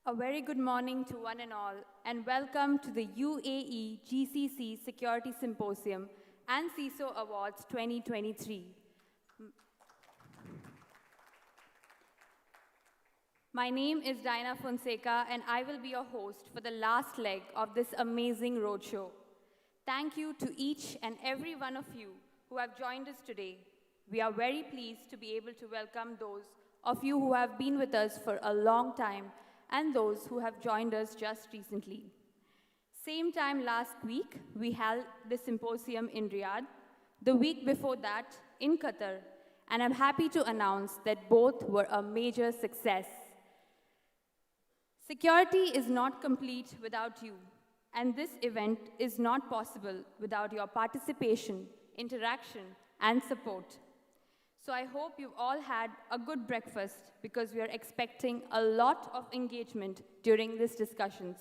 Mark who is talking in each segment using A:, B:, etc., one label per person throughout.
A: A very good morning to one and all, and welcome to the UAE GCC Security Symposium and CISO Awards 2023. My name is Diana Fonseca, and I will be your host for the last leg of this amazing roadshow. Thank you to each and every one of you who have joined us today. We are very pleased to be able to welcome those of you who have been with us for a long time and those who have joined us just recently. Same time last week, we held the symposium in Riyadh, the week before that in Qatar, and I'm happy to announce that both were a major success. Security is not complete without you, and this event is not possible without your participation, interaction, and support. So I hope you've all had a good breakfast because we are expecting a lot of engagement during these discussions.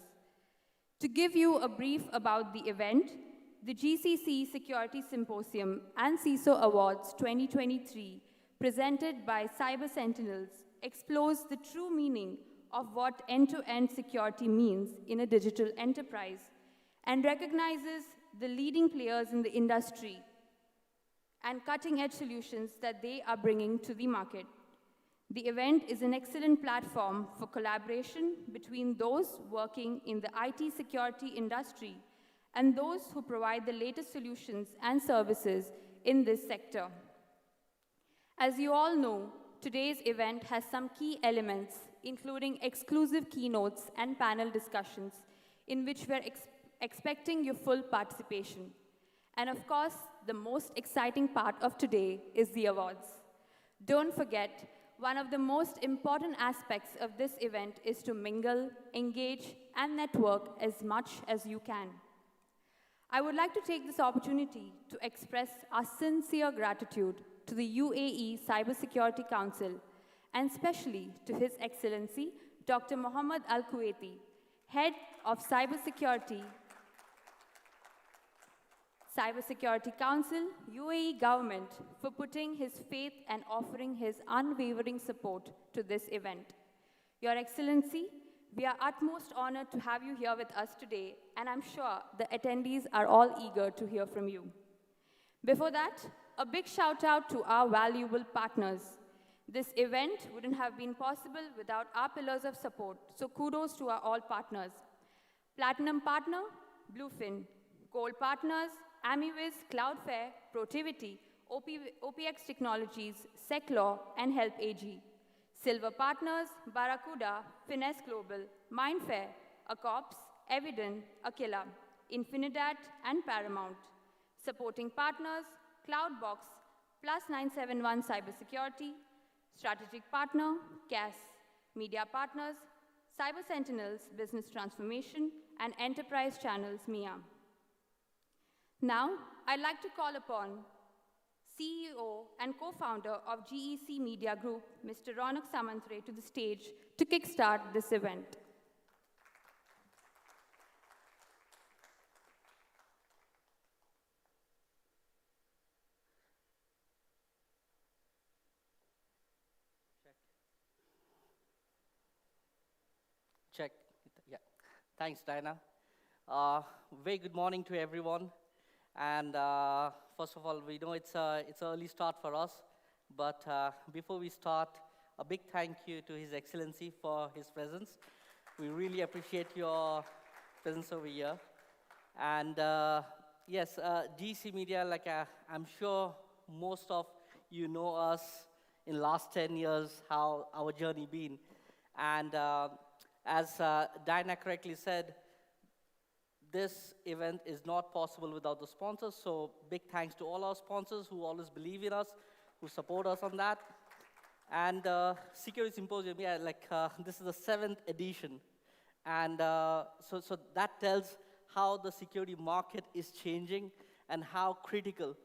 A: To give you a brief about the event, the GCC Security Symposium and CISO Awards 2023, presented by Cyber Sentinels, explores the true meaning of what end-to-end security means in a digital enterprise and recognizes the leading players in the industry and cutting-edge solutions that they are bringing to the market. The event is an excellent platform for collaboration between those working in the IT security industry and those who provide the latest solutions and services in this sector. As you all know, today's event has some key elements, including exclusive keynotes and panel discussions, in which we're expecting your full participation. And of course, the most exciting part of today is the awards. Don't forget, one of the most important aspects of this event is to mingle, engage, and network as much as you can. I would like to take this opportunity to express our sincere gratitude to the UAE Cybersecurity Council, and especially to His Excellency, Dr. Mohammed Al-Kuwaiti, Head of Cybersecurity Council, UAE government, for putting his faith and offering his unwavering support to this event. Your Excellency, we are utmost honored to have you here with us today, and I'm sure the attendees are all eager to hear from you. Before that, a big shout out to our valuable partners. This event wouldn't have been possible without our pillars of support, so kudos to our all partners. Platinum partner, Bluefin. Gold partners, Amiviz, Cloudflare, Protivity, OPX Technologies, SecLaw, and Help AG. Silver partners, Barracuda, Finesse Global, Mindfair, Acops, Evident, Aquila, Infinidat, and Paramount. Supporting partners, Cloudbox, Plus 971 Cybersecurity, Strategic partner, CAS. Media partners, Cyber Sentinels, Business Transformation, and Enterprise Channels, MIA. Now, I'd like to call upon CEO and co-founder of GEC Media Group, Mr. Ronak Samantre, to the stage to kickstart this event.
B: Check. Yeah. Thanks, Diana. Very good morning to everyone. And first of all, we know it's an early start for us. But before we start, a big thank you to His Excellency for his presence. We really appreciate your presence over here. And yes, GC Media, like I'm sure most of you know us in last 10 years, how our journey been. And as Diana correctly said, this event is not possible without the sponsors, so big thanks to all our sponsors who always believe in us, who support us on that. And Security Symposium, yeah, like this is the 7th edition. And so that tells how the security market is changing and how critical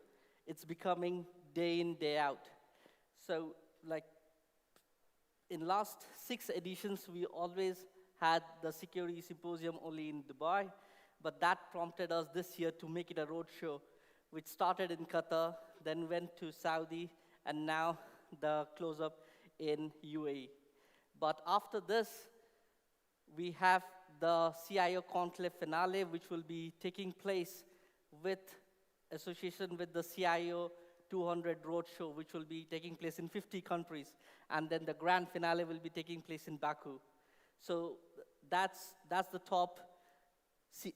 B: it's becoming day in, day out. So like in last 6 editions, we always had the Security Symposium only in Dubai. But that prompted us this year to make it a roadshow, which started in Qatar, then went to Saudi, and now the close-up in UAE. But after this, We have the CIO Conclave finale, which will be taking place with association with the CIO 200 Roadshow, which will be taking place in 50 countries. And then the grand finale will be taking place in Baku. So that's the top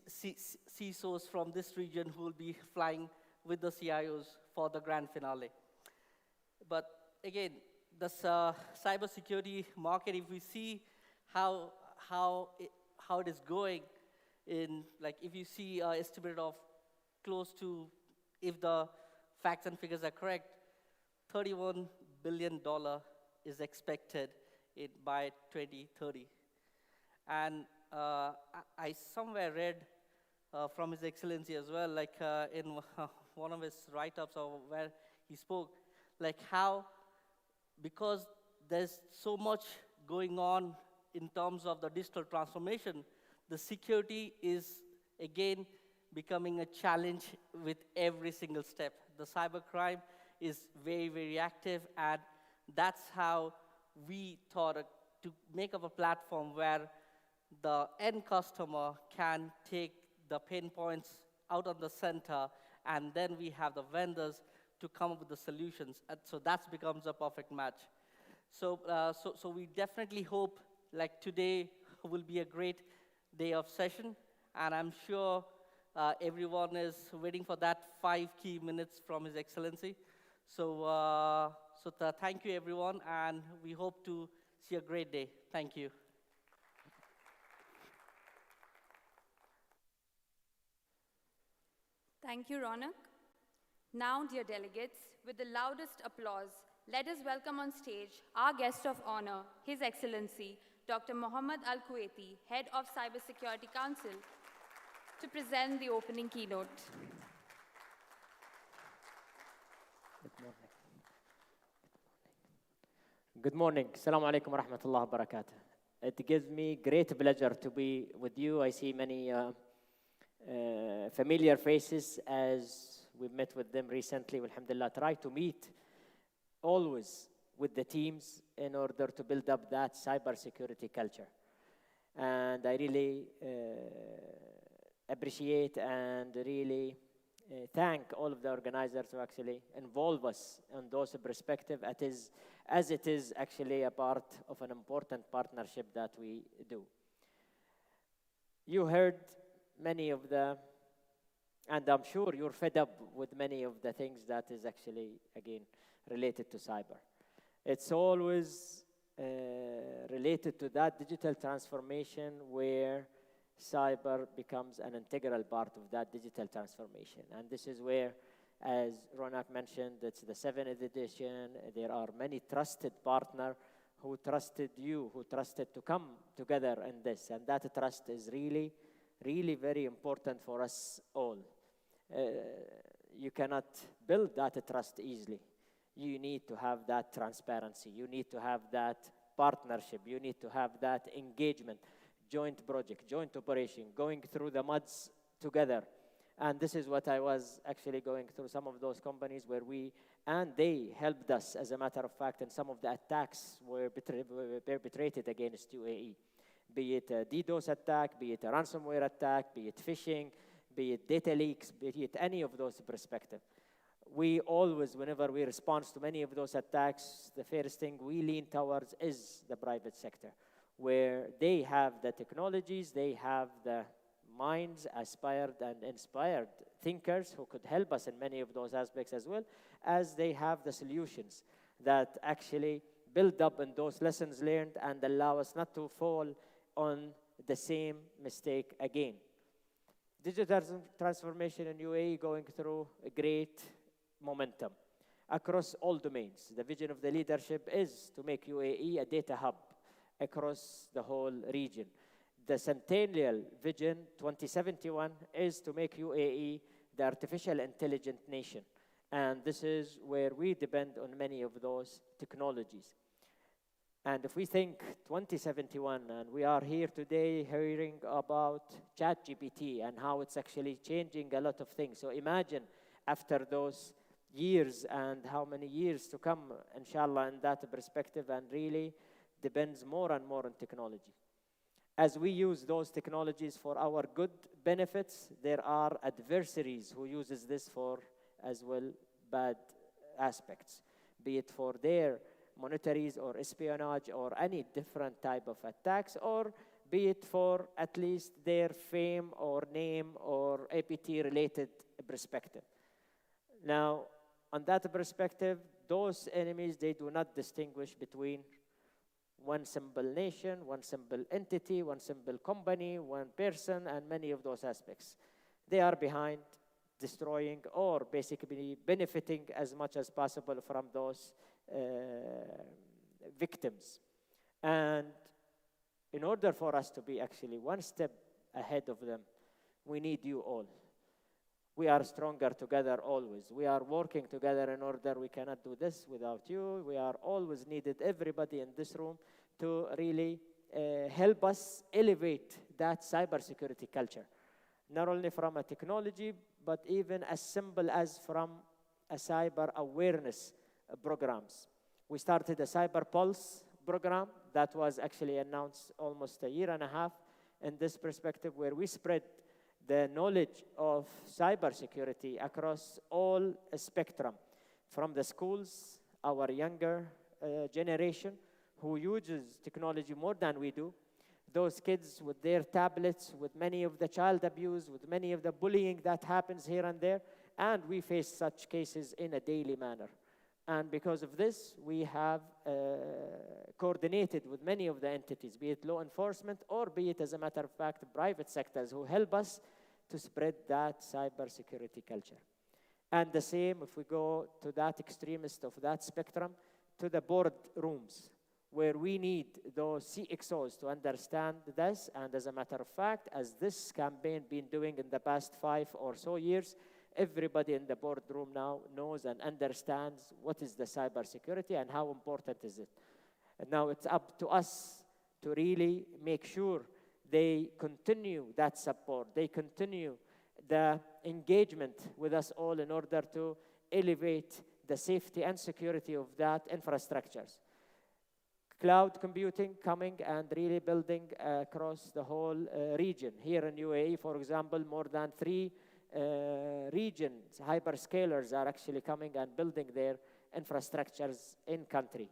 B: CISOs from this region who will be flying with the CIOs for the grand finale. But again, the cybersecurity market, if we see how it is going, in like if you see an estimate of close to, if the facts and figures are correct, $31 billion is expected by 2030. And I somewhere read from His Excellency as well, like in one of his write-ups or where he spoke, like how, because there's so much going on in terms of the digital transformation, the security is again becoming a challenge with every single step. The cybercrime is very, very active, and that's how we thought to make up a platform where the end customer can take the pain points out of the center, and then we have the vendors to come up with the solutions. And so that becomes a perfect match. So we definitely hope like today will be a great day of session, and I'm sure everyone is waiting for that 5 key minutes from His Excellency. So, thank you everyone, and we hope to see a great day. Thank you.
A: Thank you, Ronak. Now, dear delegates, with the loudest applause, let us welcome on stage our guest of honor, His Excellency, Dr. Mohammad Al-Kuwaiti, Head of Cybersecurity Council, to present the opening keynote.
C: Good morning. Assalamu alaikum wa rahmatullahi wa barakatuh. It gives me great pleasure to be with you. I see many familiar faces as we met with them recently. Alhamdulillah, try to meet always with the teams in order to build up that cybersecurity culture. And I really appreciate and really thank all of the organizers who actually involve us in those perspectives, as it is actually a part of an important partnership that we do. You heard many of the, and I'm sure you're fed up with many of the things that is actually, again, related to cyber. It's always related to that digital transformation where cyber becomes an integral part of that digital transformation. And this is where, as Ronak mentioned, it's the 7th edition. There are many trusted partners who trusted you, who trusted to come together in this. And that trust is really, really very important for us all. You cannot build that trust easily. You need to have that transparency. You need to have that partnership. You need to have that engagement, joint project, joint operation, going through the muds together. And this is what I was actually going through some of those companies where and they helped us, as a matter of fact, and some of the attacks were perpetrated against UAE. Be it a DDoS attack, be it a ransomware attack, be it phishing, be it data leaks, be it any of those perspectives. We always, whenever we respond to many of those attacks, the first thing we lean towards is the private sector, where they have the technologies, they have the minds, aspired and inspired thinkers who could help us in many of those aspects, as well as they have the solutions that actually build up on those lessons learned and allow us not to fall on the same mistake again. Digital transformation in UAE going through a great momentum across all domains. The vision of the leadership is to make UAE a data hub across the whole region. The centennial vision 2071 is to make UAE the artificial intelligent nation. And this is where we depend on many of those technologies. And if we think 2071, and we are here today hearing about ChatGPT and how it's actually changing a lot of things. So imagine after those years and how many years to come, inshallah, in that perspective, and really depends more and more on technology. as we use those technologies for our good benefits, there are adversaries who uses this for as well bad aspects, be it for their monetaries or espionage or any different type of attacks, or be it for at least their fame or name or APT-related perspective. Now, on that perspective, those enemies, they do not distinguish between one simple nation, one simple entity, one simple company, one person, and many of those aspects. They are behind destroying or basically benefiting as much as possible from those victims. And in order for us to be actually one step ahead of them, we need you all. We are stronger together always. We are working together in order. We cannot do this without you. We are always needed, everybody in this room, to really help us elevate that cybersecurity culture. Not only from a technology, but even as simple as from a cyber awareness programs. We started a Cyber Pulse program that was actually announced almost a year and a half in this perspective, where we spread the knowledge of cybersecurity across all spectrum, from the schools, our younger generation, who uses technology more than we do, those kids with their tablets, with many of the child abuse, with many of the bullying that happens here and there, and we face such cases in a daily manner. And because of this, we have coordinated with many of the entities, be it law enforcement or be it, as a matter of fact, private sectors who help us to spread that cybersecurity culture. And the same, if we go to that extremist of that spectrum, to the board rooms, where we need those CXOs to understand this. And as a matter of fact, as this campaign been doing in the past 5 or so years, everybody in the boardroom now knows and understands what is the cybersecurity and how important is it. And now it's up to us to really make sure they continue that support, they continue the engagement with us all in order to elevate the safety and security of that infrastructures. Cloud computing coming and really building across the whole region. Here in UAE, for example, more than 3 regions, hyperscalers are actually coming and building their infrastructures in country.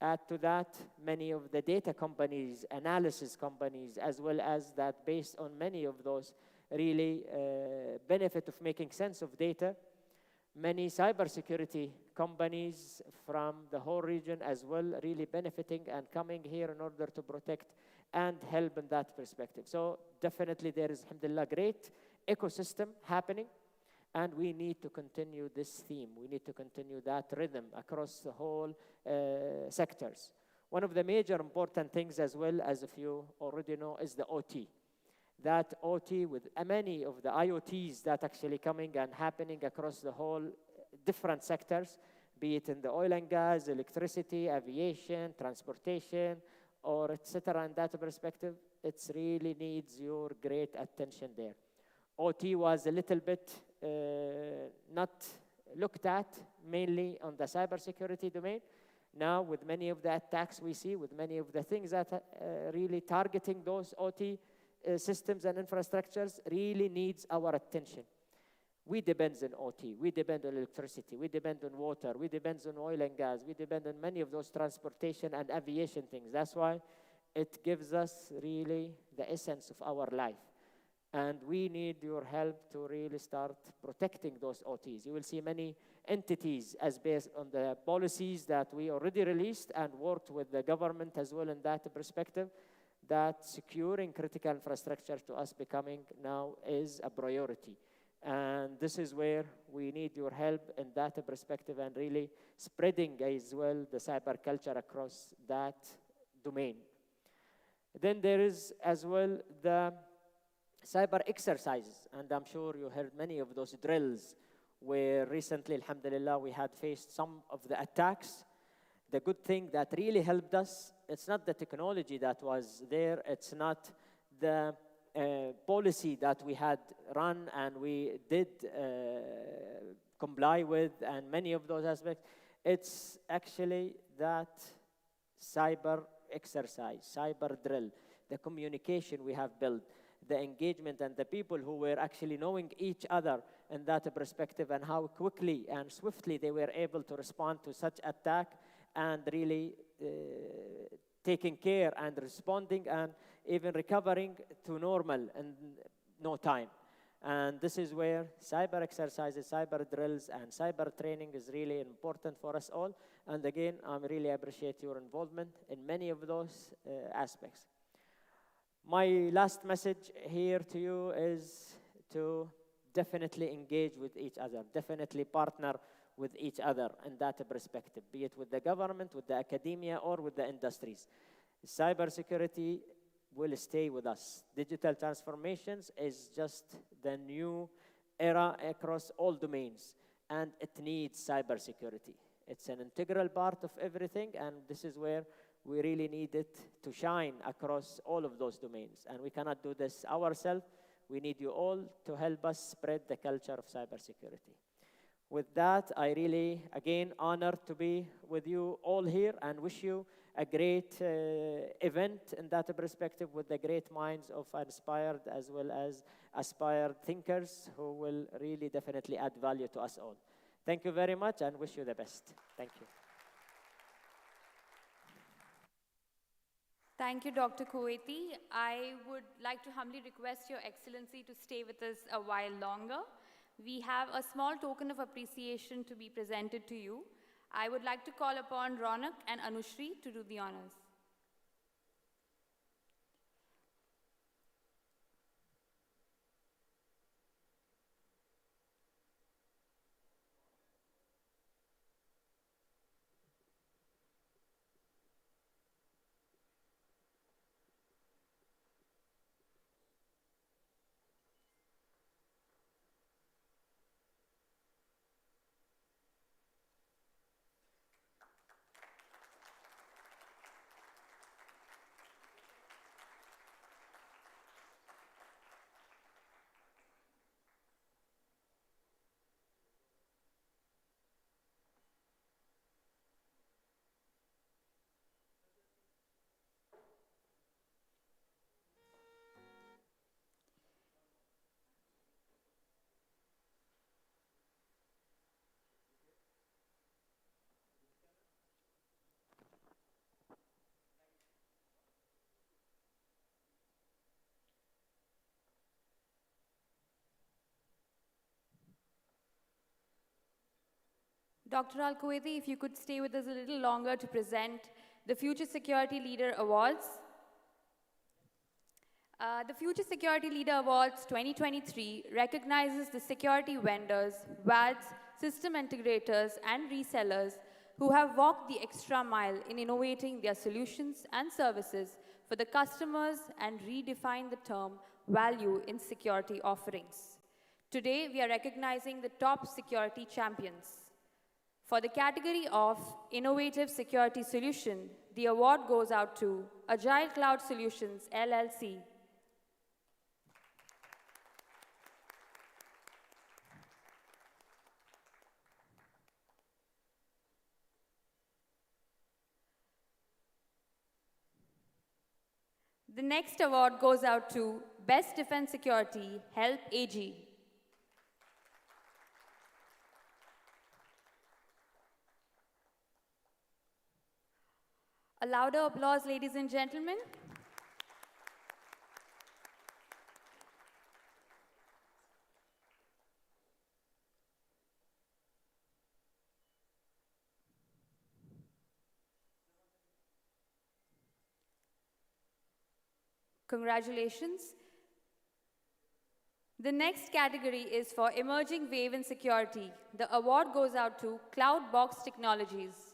C: Add to that, many of the data companies, analysis companies, as well as that based on many of those really benefit of making sense of data. Many cybersecurity companies from the whole region as well really benefiting and coming here in order to protect and help in that perspective. So definitely there is, alhamdulillah, great ecosystem happening, and we need to continue this theme. We need to continue that rhythm across the whole sectors. One of the major important things as well, as if you already know, is the OT. That OT with many of the IoTs that actually coming and happening across the whole different sectors, be it in the oil and gas, electricity, aviation, transportation, or etc. In that perspective, it really needs your great attention there. OT was a little bit not looked at mainly on the cybersecurity domain. Now, with many of the attacks we see, with many of the things that really targeting those OT systems and infrastructures really needs our attention. We depend on OT, we depend on electricity, we depend on water, we depend on oil and gas, we depend on many of those transportation and aviation things. That's why it gives us really the essence of our life. And we need your help to really start protecting those OTs. You will see many entities as based on the policies that we already released and worked with the government as well in that perspective, that securing critical infrastructure to us becoming now is a priority. And this is where we need your help in that perspective and really spreading as well the cyber culture across that domain. Then there is as well the cyber exercises, and I'm sure you heard many of those drills where recently, alhamdulillah, we had faced some of the attacks. The good thing that really helped us, it's not the technology that was there, it's not the policy that we had run and we did comply with and many of those aspects. It's actually that cyber exercise, cyber drill, the communication we have built, the engagement, and the people who were actually knowing each other in that perspective, and how quickly and swiftly they were able to respond to such attack, and really taking care and responding and even recovering to normal in no time. And this is where cyber exercises, cyber drills, and cyber training is really important for us all. And again, I really appreciate your involvement in many of those aspects. My last message here to you is to definitely engage with each other, definitely partner with each other in that perspective, be it with the government, with the academia, or with the industries. Cybersecurity will stay with us. Digital transformations is just the new era across all domains, and it needs cybersecurity. It's an integral part of everything, and this is where we really need it to shine across all of those domains. And we cannot do this ourselves. We need you all to help us spread the culture of cybersecurity. With that, I really, again, honored to be with you all here and wish you a great event in that perspective with the great minds of inspired as well as aspired thinkers who will really definitely add value to us all. Thank you very much and wish you the best. Thank you.
A: Thank you, Dr. Kuwaiti. I would like to humbly request Your Excellency to stay with us a while longer. We have a small token of appreciation to be presented to you. I would like to call upon Ronak and Anushri to do the honors. Dr. Al-Kuwaiti, if you could stay with us a little longer to present the Future Security Leader Awards. The Future Security Leader Awards 2023 recognizes the security vendors, VADs, system integrators, and resellers who have walked the extra mile in innovating their solutions and services for the customers and redefine the term value in security offerings. Today, we are recognizing the top security champions. For the category of Innovative Security Solution, the award goes out to Agile Cloud Solutions, LLC. The next award goes out to Best Defense Security, Help AG. A louder applause, ladies and gentlemen. Congratulations. The next category is for Emerging Wave in Security. The award goes out to Cloudbox Technologies.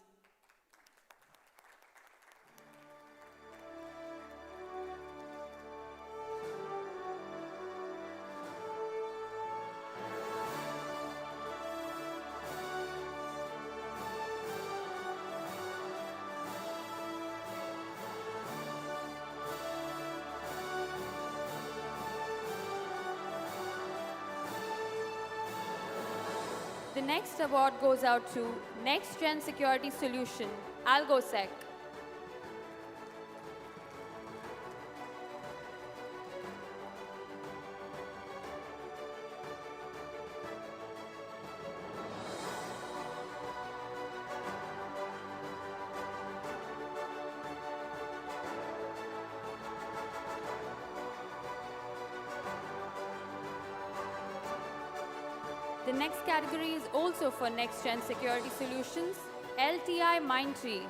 A: The next award goes out to Next Gen Security Solution, AlgoSec. The next category is also for next-gen security solutions, LTI Mindtree.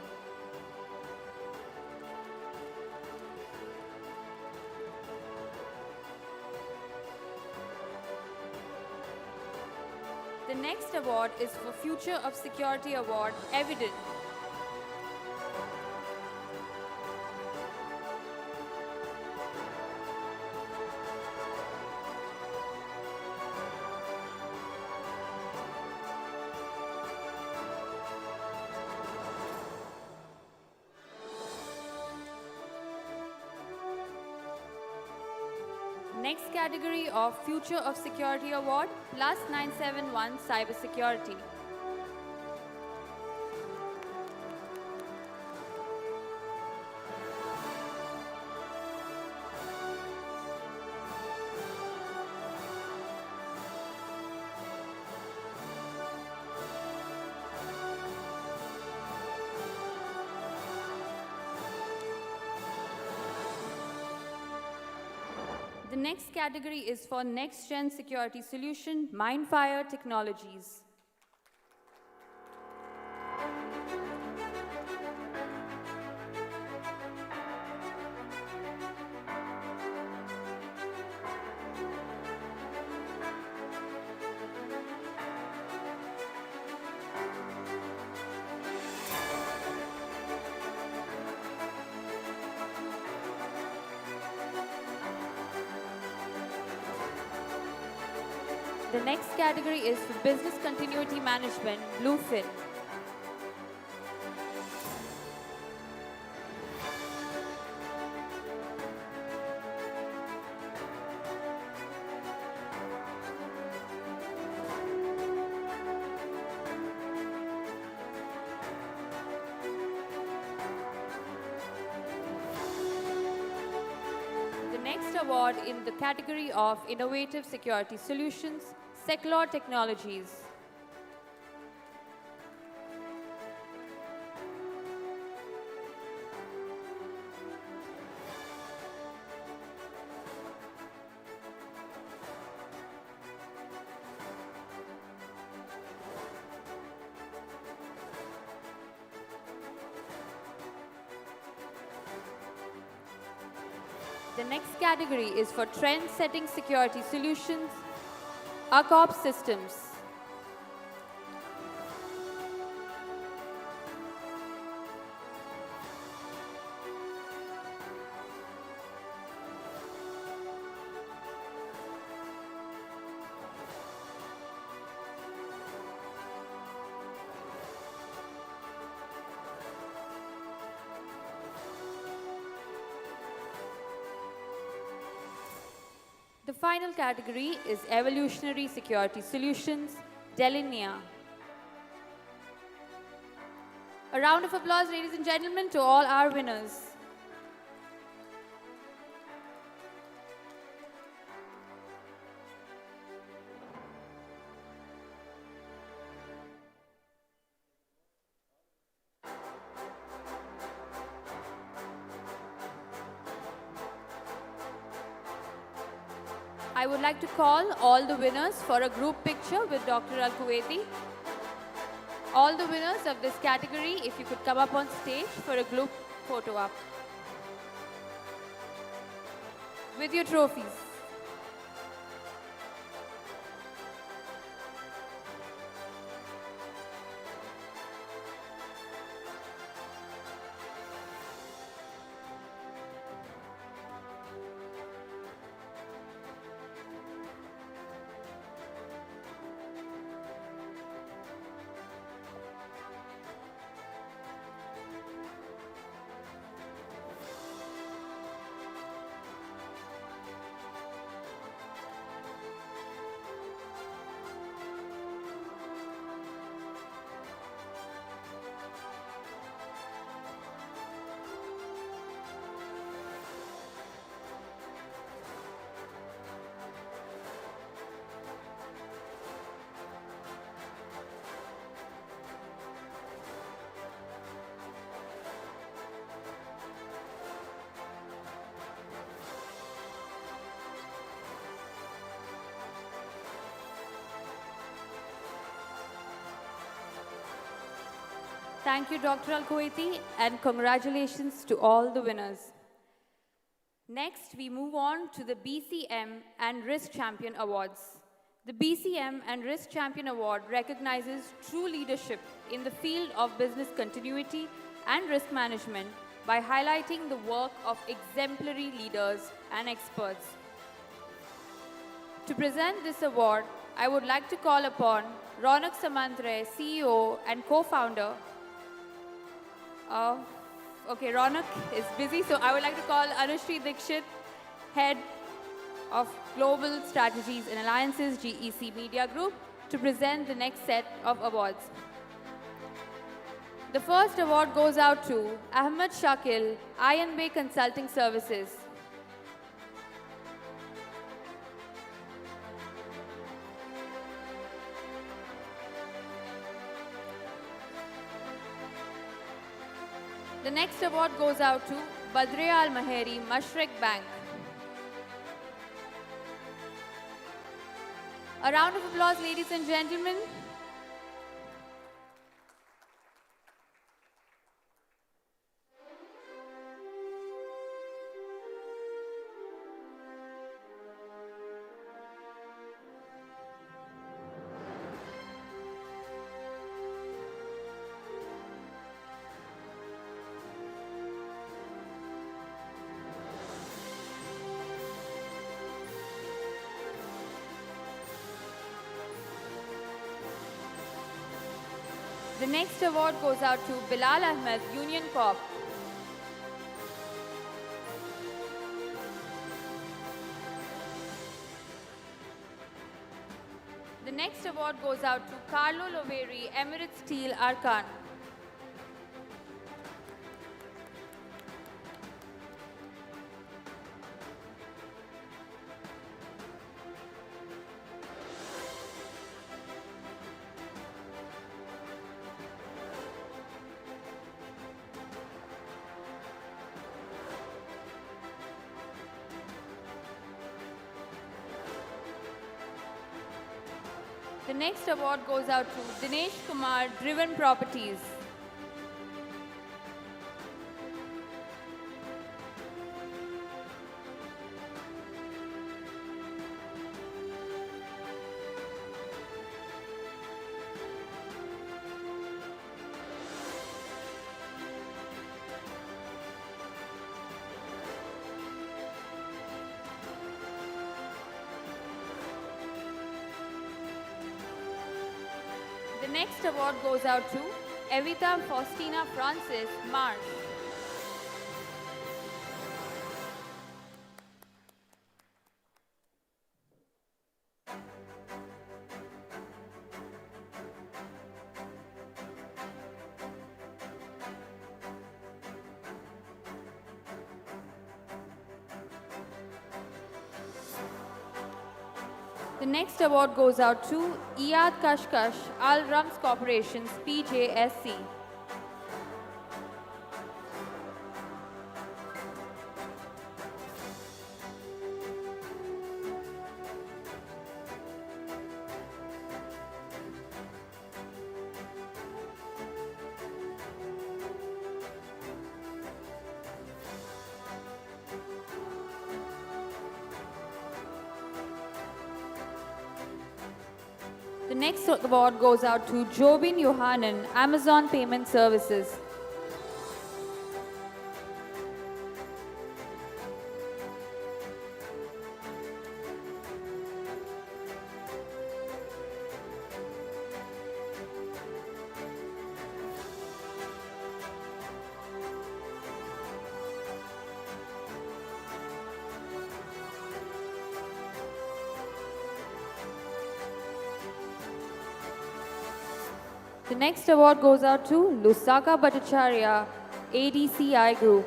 A: The next award is for Future of Security Award, Evident. Next category of Future of Security Award, plus 971 Cybersecurity. The next category is for Next-Gen Security Solution, Mindfire Technologies. The next category is for Business Continuity Management, Bluefin. The next award in the category of Innovative Security Solutions, Secure Technologies. The next category is for Trend-Setting Security Solutions, ACOP Systems. The final category is Evolutionary Security Solutions, Delinea. A round of applause, ladies and gentlemen, to all our winners. I would like to call all the winners for a group picture with Dr. Al-Kuwaiti. All the winners of this category, if you could come up on stage for a group photo op with your trophies. Thank you, Dr. Al-Kuwaiti, and congratulations to all the winners. Next, we move on to the BCM and Risk Champion Awards. The BCM and Risk Champion Award recognizes true leadership in the field of business continuity and risk management by highlighting the work of exemplary leaders and experts. To present this award, I would like to call upon Ronak Samantre, CEO and co-founder. Okay, Ronak is busy, so I would like to call Anushri Dikshit, Head of Global Strategies and Alliances, GEC Media Group, to present the next set of awards. The first award goes out to Ahmed Shakil, Iron Bay Consulting Services. The next award goes out to Badre Al Maheri, Mashreq Bank. A round of applause, ladies and gentlemen. The next award goes out to Bilal Ahmed, Union Corp. The next award goes out to Carlo Loveri, Emirates Steel Arkan. The next award goes out to Dinesh Kumar, Driven Properties. The next award goes out to Evita Faustina Francis, Marsh. The next award goes out to Iyad Kashkash, Al Rams Corporations, PJSC. The next award goes out to Jobin Yohanan, Amazon Payment Services. The next award goes out to Lusaka Bhattacharya, ADCI Group.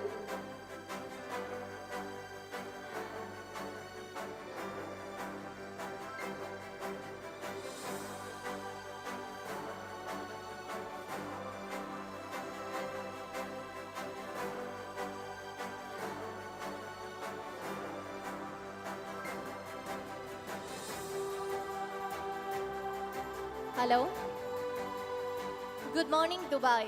D: Hello. Good morning, Dubai.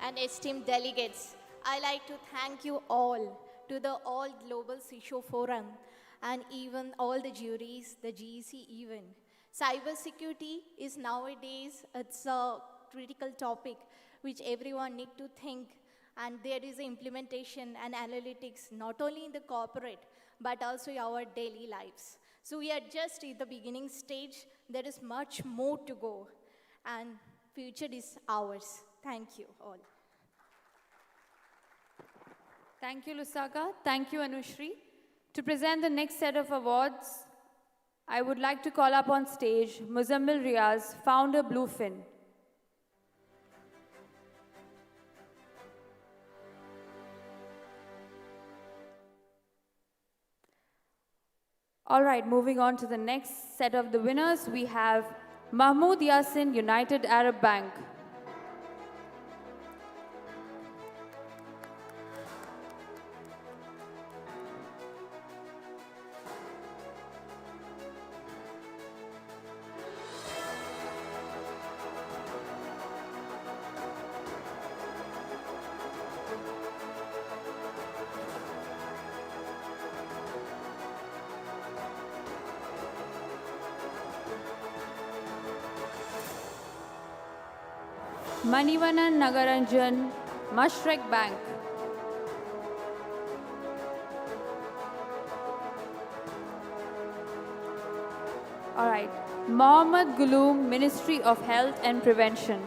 D: and esteemed delegates, I like to thank you all, to the All Global CISO Forum, and even all the juries, the GEC even. Cybersecurity is nowadays, it's a critical topic which everyone need to think, and there is implementation and analytics not only in the corporate but also in our daily lives. So we are just at the beginning stage. There is much more to go, and future is ours. Thank you all.
A: Thank you, Lusaka. Thank you, Anushri. To present the next set of awards, I would like to call up on stage Muzammil Riaz, founder Bluefin. All right, moving on to the next set of the winners, we have Mahmoud Yassin, United Arab Bank. Manivanan Nagaranjan, Mashrek Bank. All right. Mohammad Guloom, Ministry of Health and Prevention.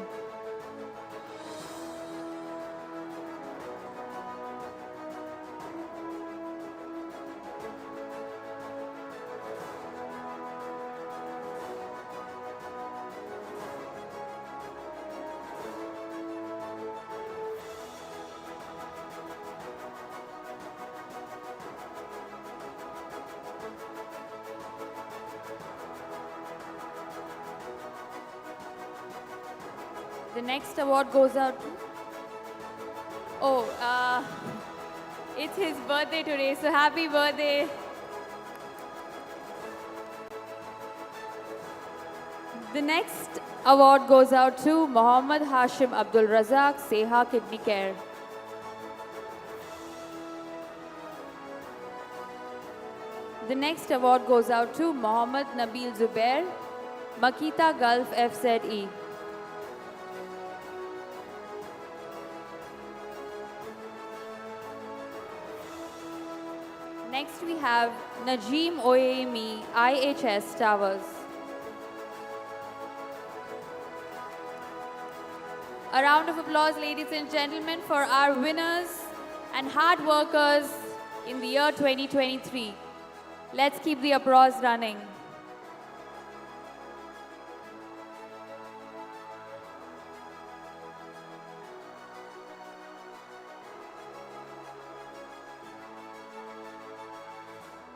A: The next award goes out to... Oh, it's his birthday today, so happy birthday. The next award goes out to Mohammad Hashim Abdul Razak, Seha Kidney Care. The next award goes out to Mohammad Nabil Zubair, Makita Gulf FZE. Next we have Najim Oyemi, IHS Towers. A round of applause, ladies and gentlemen, for our winners and hard workers in the year 2023. Let's keep the applause running.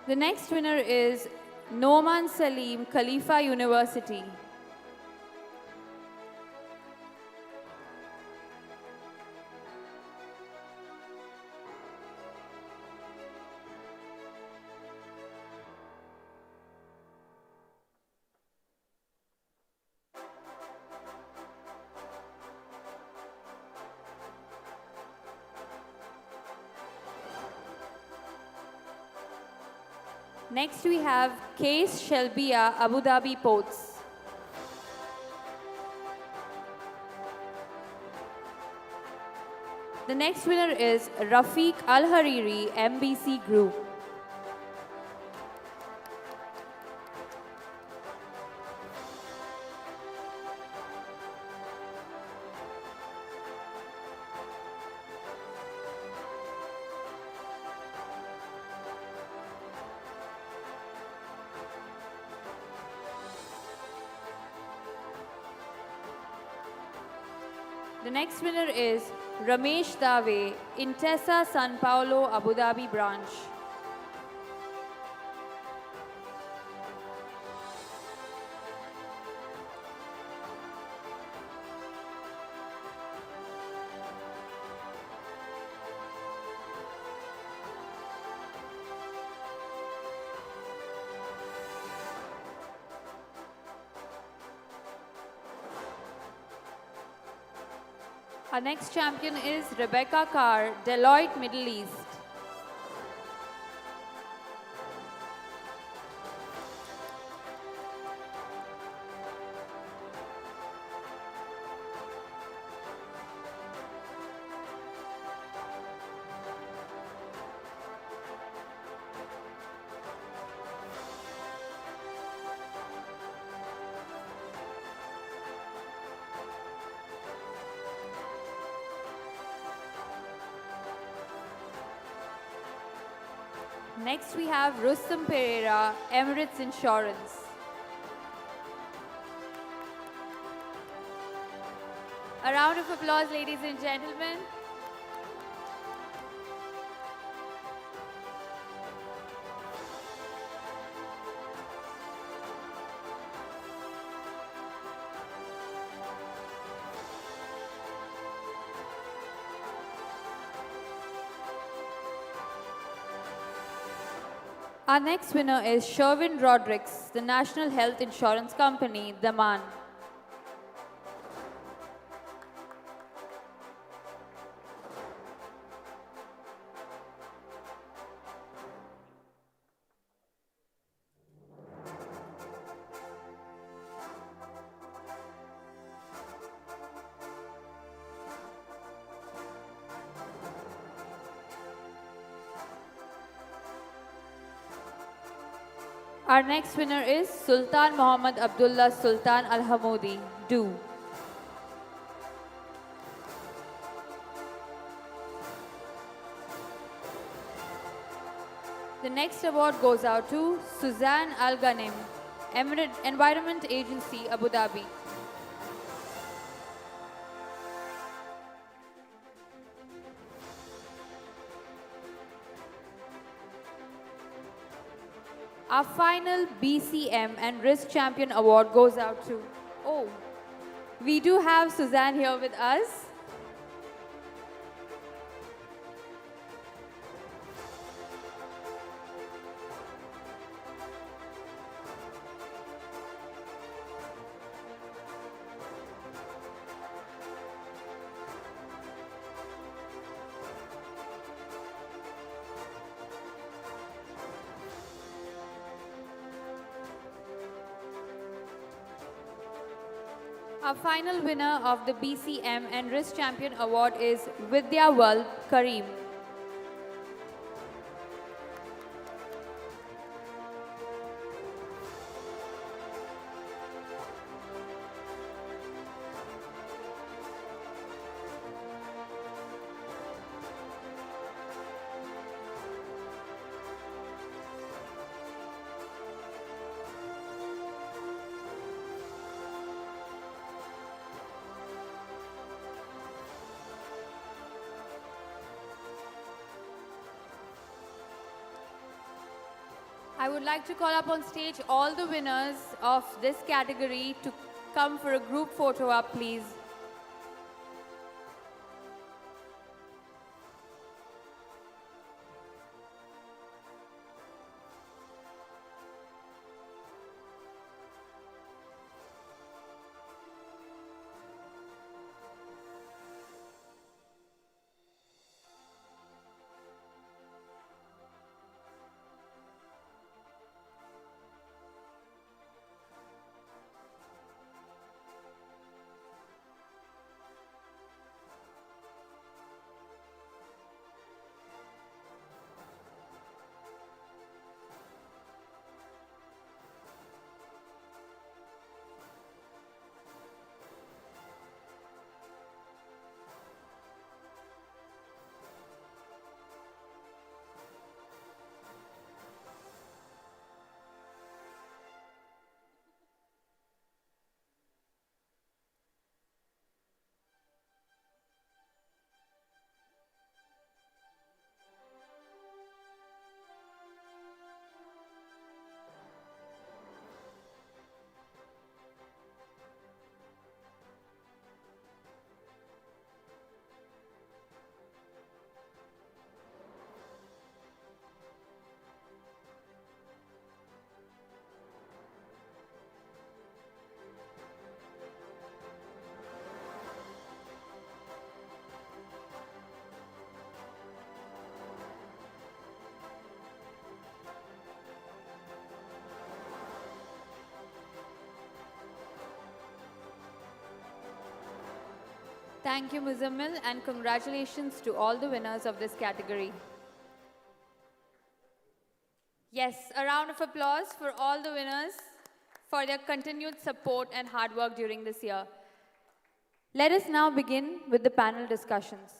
A: The next winner is Noman Salim, Khalifa University. Next we have Case Shelbia, Abu Dhabi Ports. The next winner is Rafiq Al-Hariri, MBC Group. The next winner is Ramesh Dave, Intesa San Paulo, Abu Dhabi branch. Our next champion is Rebecca Carr, Deloitte Middle East. Next we have Rustam Pereira, Emirates Insurance. A round of applause, ladies and gentlemen. Our next winner is Sherwin Rodrigues, the National Health Insurance Company, Daman. Our next winner is Sultan Muhammad Abdullah Sultan Al Hamoudi, Do. The next award goes out to Suzanne Al Ghanim, Environment Agency, Abu Dhabi. Our final BCM and Risk Champion Award goes out to, we do have Suzanne here with us. Our final winner of the BCM and Risk Champion Award is Vidya Wal Kareem. I would like to call up on stage all the winners of this category to come for a group photo up, please. Thank you, Muzammil, and congratulations to all the winners of this category. Yes, a round of applause for all the winners for their continued support and hard work during this year. Let us now begin with the panel discussions.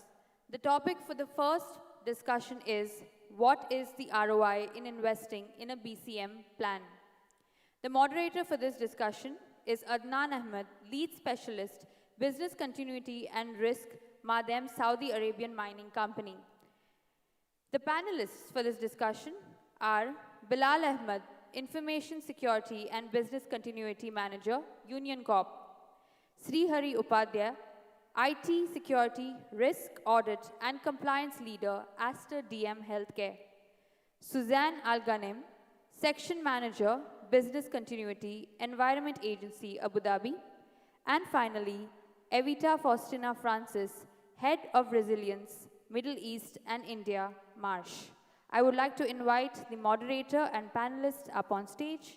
A: The topic for the first discussion is, what is the ROI in investing in a BCM plan? The moderator for this discussion is Adnan Ahmed, Lead Specialist, Business Continuity and Risk, Madem Saudi Arabian Mining Company. The panelists for this discussion are Bilal Ahmed, Information Security and Business Continuity Manager, Union Corp. Srihari Upadhyay, IT Security, Risk, Audit and Compliance Leader, Aster DM Healthcare. Suzanne Al-Ghanem, Section Manager, Business Continuity, Environment Agency, Abu Dhabi. And finally, Evita Faustina Francis, Head of Resilience, Middle East and India, Marsh. I would like to invite the moderator and panelists up on stage.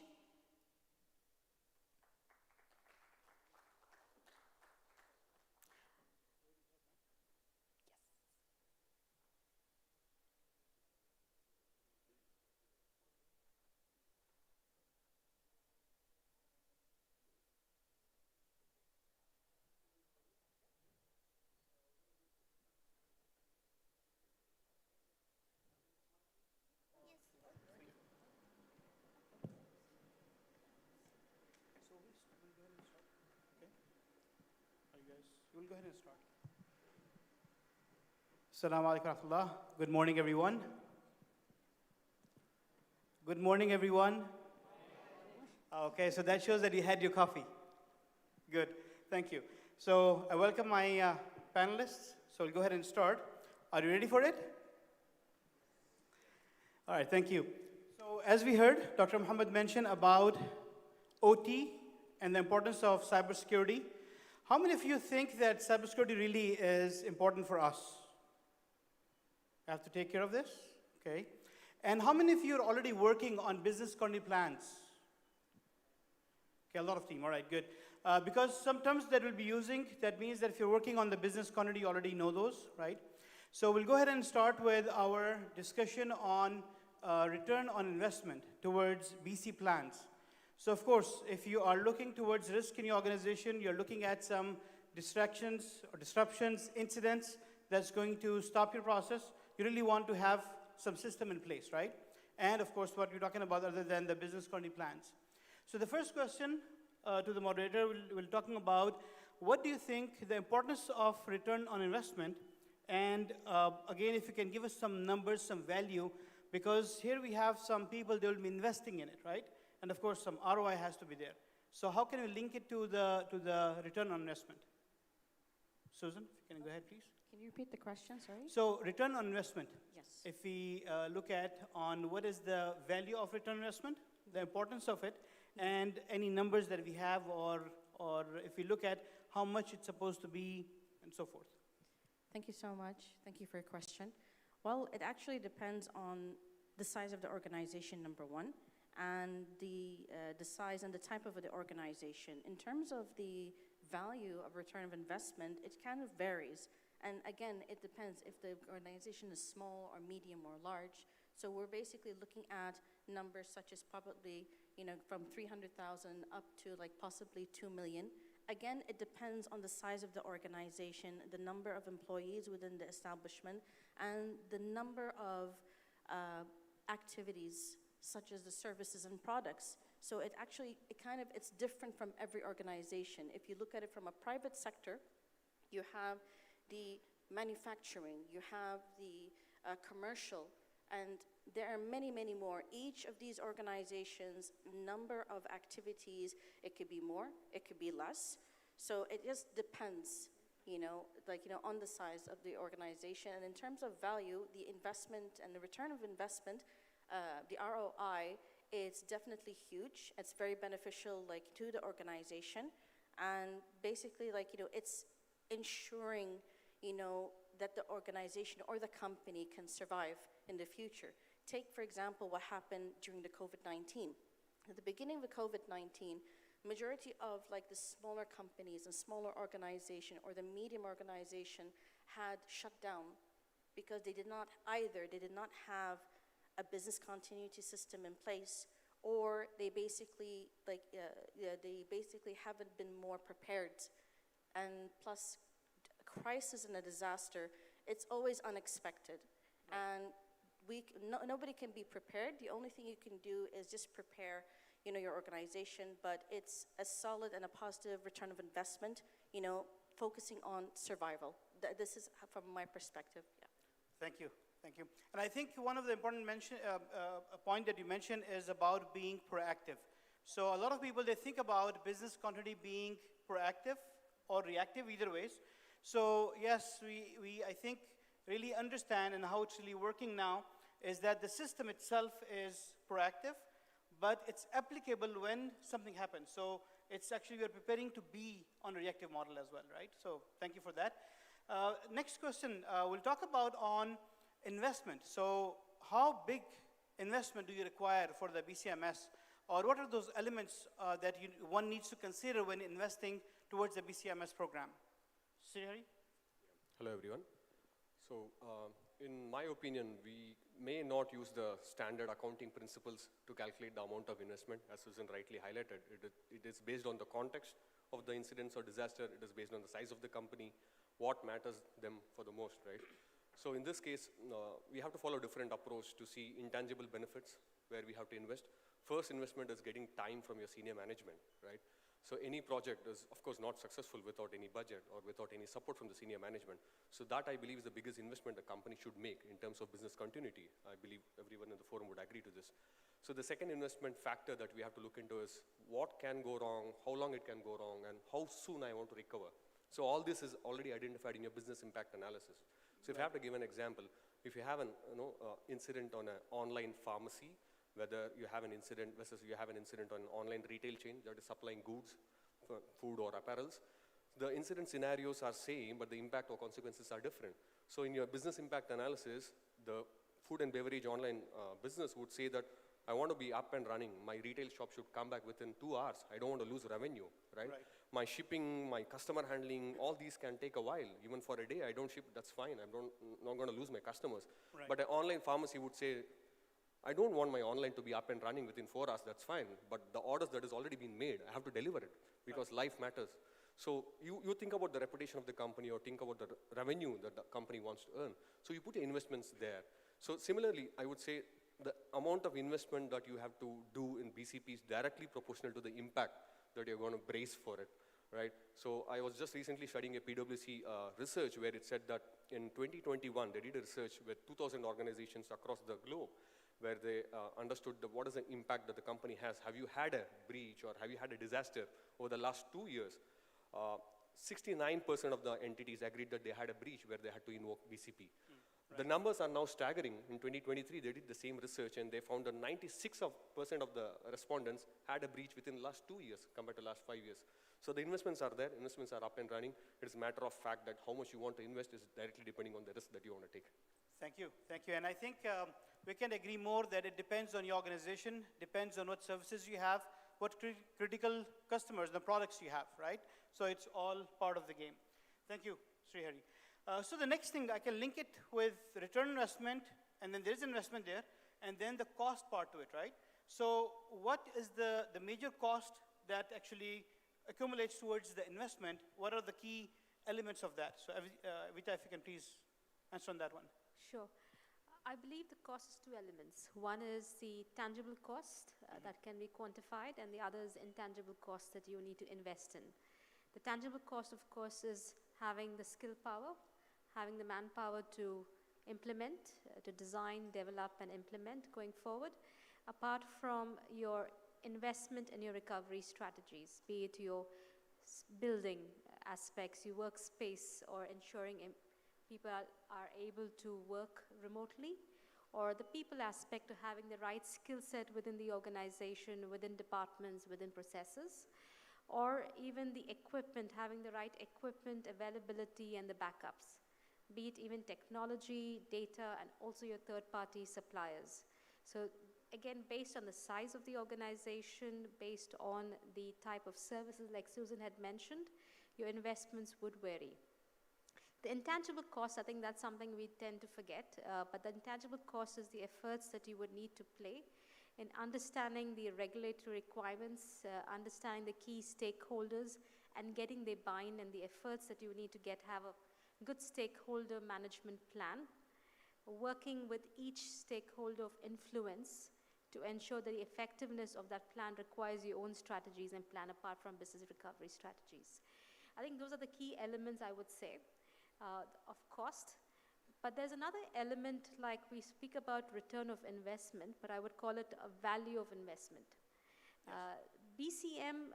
E: We'll go ahead and start. Assalamu alaikum warahmatullah. Good morning, everyone. Good morning, everyone. Okay, so that shows that you had your coffee. Good, thank you. So I welcome my panelists. So we'll go ahead and start. Are you ready for it? All right, thank you. So as we heard, Dr. Muhammad mentioned about OT and the importance of cybersecurity. How many of you think that cybersecurity really is important for us? I have to take care of this? Okay. And how many of you are already working on business continuity plans? Okay, a lot of team. All right, good. Because some terms that we'll be using, that means that if you're working on the business continuity, you already know those, right? So we'll go ahead and start with our discussion on return on investment towards BC plans. So of course, if you are looking towards risk in your organization, you're looking at some distractions or disruptions, incidents that's going to stop your process, you really want to have some system in place, right? And of course, what we're talking about other than the business continuity plans. So the first question to the moderator, we're talking about what do you think the importance of return on investment? And again, if you can give us some numbers, some value, because here we have some people, they will be investing in it, right? And of course, some ROI has to be there. So how can we link it to the return on investment? Susan, can you go ahead, please?
F: Can you repeat the question, sorry?
E: So return on investment.
F: Yes.
E: If we look at on what is the value of return on investment, the importance of it, and any numbers that we have, or if we look at how much it's supposed to be, and so forth.
F: Thank you so much. Thank you for your question. Well, it actually depends on the size of the organization, number one, and the size and the type of the organization. In terms of the value of return of investment, it kind of varies. And again, it depends if the organization is small or medium or large. So we're basically looking at numbers such as probably, from 300,000 up to like possibly 2 million. Again, it depends on the size of the organization, the number of employees within the establishment, and the number of activities such as the services and products. So it's different from every organization. If you look at it from a private sector, you have the manufacturing, you have the commercial, and there are many, many more. Each of these organizations, number of activities, it could be more, it could be less. So it just depends, on the size of the organization. And in terms of value, the investment and the return of investment, the ROI, it's definitely huge. It's very beneficial, to the organization. And basically, it's ensuring, that the organization or the company can survive in the future. Take, for example, what happened during the COVID-19. At the beginning of the COVID-19, majority of like the smaller companies and smaller organization or the medium organization had shut down because they did not have a business continuity system in place, or they basically haven't been more prepared. And plus, a crisis and a disaster, it's always unexpected. Right. And nobody can be prepared. The only thing you can do is just prepare, your organization, but it's a solid and a positive return of investment, focusing on survival. This is from my perspective. Yeah.
E: Thank you. Thank you. And I think one of the important point that you mentioned is about being proactive. So a lot of people, they think about business continuity being proactive or reactive, either ways. So yes, we I think really understand, and how it's really working now is that the system itself is proactive, but it's applicable when something happens. So it's actually, we're preparing to be on a reactive model as well, right? So thank you for that. Next question, we'll talk about on investment. So how big investment do you require for the BCMS? Or what are those elements that one needs to consider when investing towards the BCMS program? Srihari?
G: Hello, everyone. So in my opinion, we may not use the standard accounting principles to calculate the amount of investment, as Susan rightly highlighted. It is based on the context of the incidents or disaster. It is based on the size of the company, what matters them for the most, right? So in this case, we have to follow a different approach to see intangible benefits where we have to invest. First investment is getting time from your senior management, right? So any project is, of course, not successful without any budget or without any support from the senior management. So that, I believe, is the biggest investment a company should make in terms of business continuity. I believe everyone in the forum would agree to this. So the second investment factor that we have to look into is what can go wrong, how long it can go wrong, and how soon I want to recover. So all this is already identified in your business impact analysis. So if I have to give an example, if you have an incident on an online pharmacy, whether you have an incident versus you have an incident on an online retail chain that is supplying goods, food or apparels, the incident scenarios are same, but the impact or consequences are different. So in your business impact analysis, the food and beverage online business would say that I want to be up and running. My retail shop should come back within 2 hours. I don't want to lose revenue, right? My shipping, my customer handling, all these can take a while. Even for a day, I don't ship, that's fine. I'm not going to lose my customers. Right. But an online pharmacy would say, I don't want my online to be up and running within 4 hours, that's fine. But the orders that has already been made, I have to deliver it because life matters. So you think about the reputation of the company or think about the revenue that the company wants to earn. So you put your investments there. So similarly, I would say the amount of investment that you have to do in BCP is directly proportional to the impact that you're going to brace for it, right? So I was just recently studying a PwC research where it said that in 2021, they did a research with 2,000 organizations across the globe, where they understood what is the impact that the company has. Have you had a breach or have you had a disaster over the last 2 years? 69% of the entities agreed that they had a breach where they had to invoke BCP. Right. The numbers are now staggering. In 2023, they did the same research and they found that 96% of the respondents had a breach within the last 2 years compared to the last 5 years. So the investments are there, investments are up and running. It is a matter of fact that how much you want to invest is directly depending on the risk that you want to take.
E: Thank you, thank you. And I think we can agree more that it depends on your organization, depends on what services you have, what critical customers, the products you have, right? So it's all part of the game. Thank you, Srihari. So the next thing, I can link it with return investment, and then there's investment there, and then the cost part to it, right? So what is the major cost that actually accumulates towards the investment? What are the key elements of that? So Vita, if you can please answer on that one.
H: Sure. I believe the cost is 2 elements. One is the tangible cost that can be quantified, and the other is intangible cost that you need to invest in. The tangible cost, of course, is having the skill power, having the manpower to implement, to design, develop, and implement going forward, apart from your investment and your recovery strategies, be it your building aspects, your workspace, or ensuring people are able to work remotely, or the people aspect of having the right skill set within the organization, within departments, within processes, or even the equipment, having the right equipment availability and the backups, be it even technology, data, and also your third-party suppliers. So again, based on the size of the organization, based on the type of services like Susan had mentioned, your investments would vary. The intangible cost, I think that's something we tend to forget, but the intangible cost is the efforts that you would need to play in understanding the regulatory requirements, understanding the key stakeholders, and getting their buy-in and the efforts that you need to have a good stakeholder management plan, working with each stakeholder of influence to ensure that the effectiveness of that plan requires your own strategies and plan apart from business recovery strategies. I think those are the key elements, I would say, of cost. But there's another element, like we speak about return of investment, but I would call it a value of investment. BCM,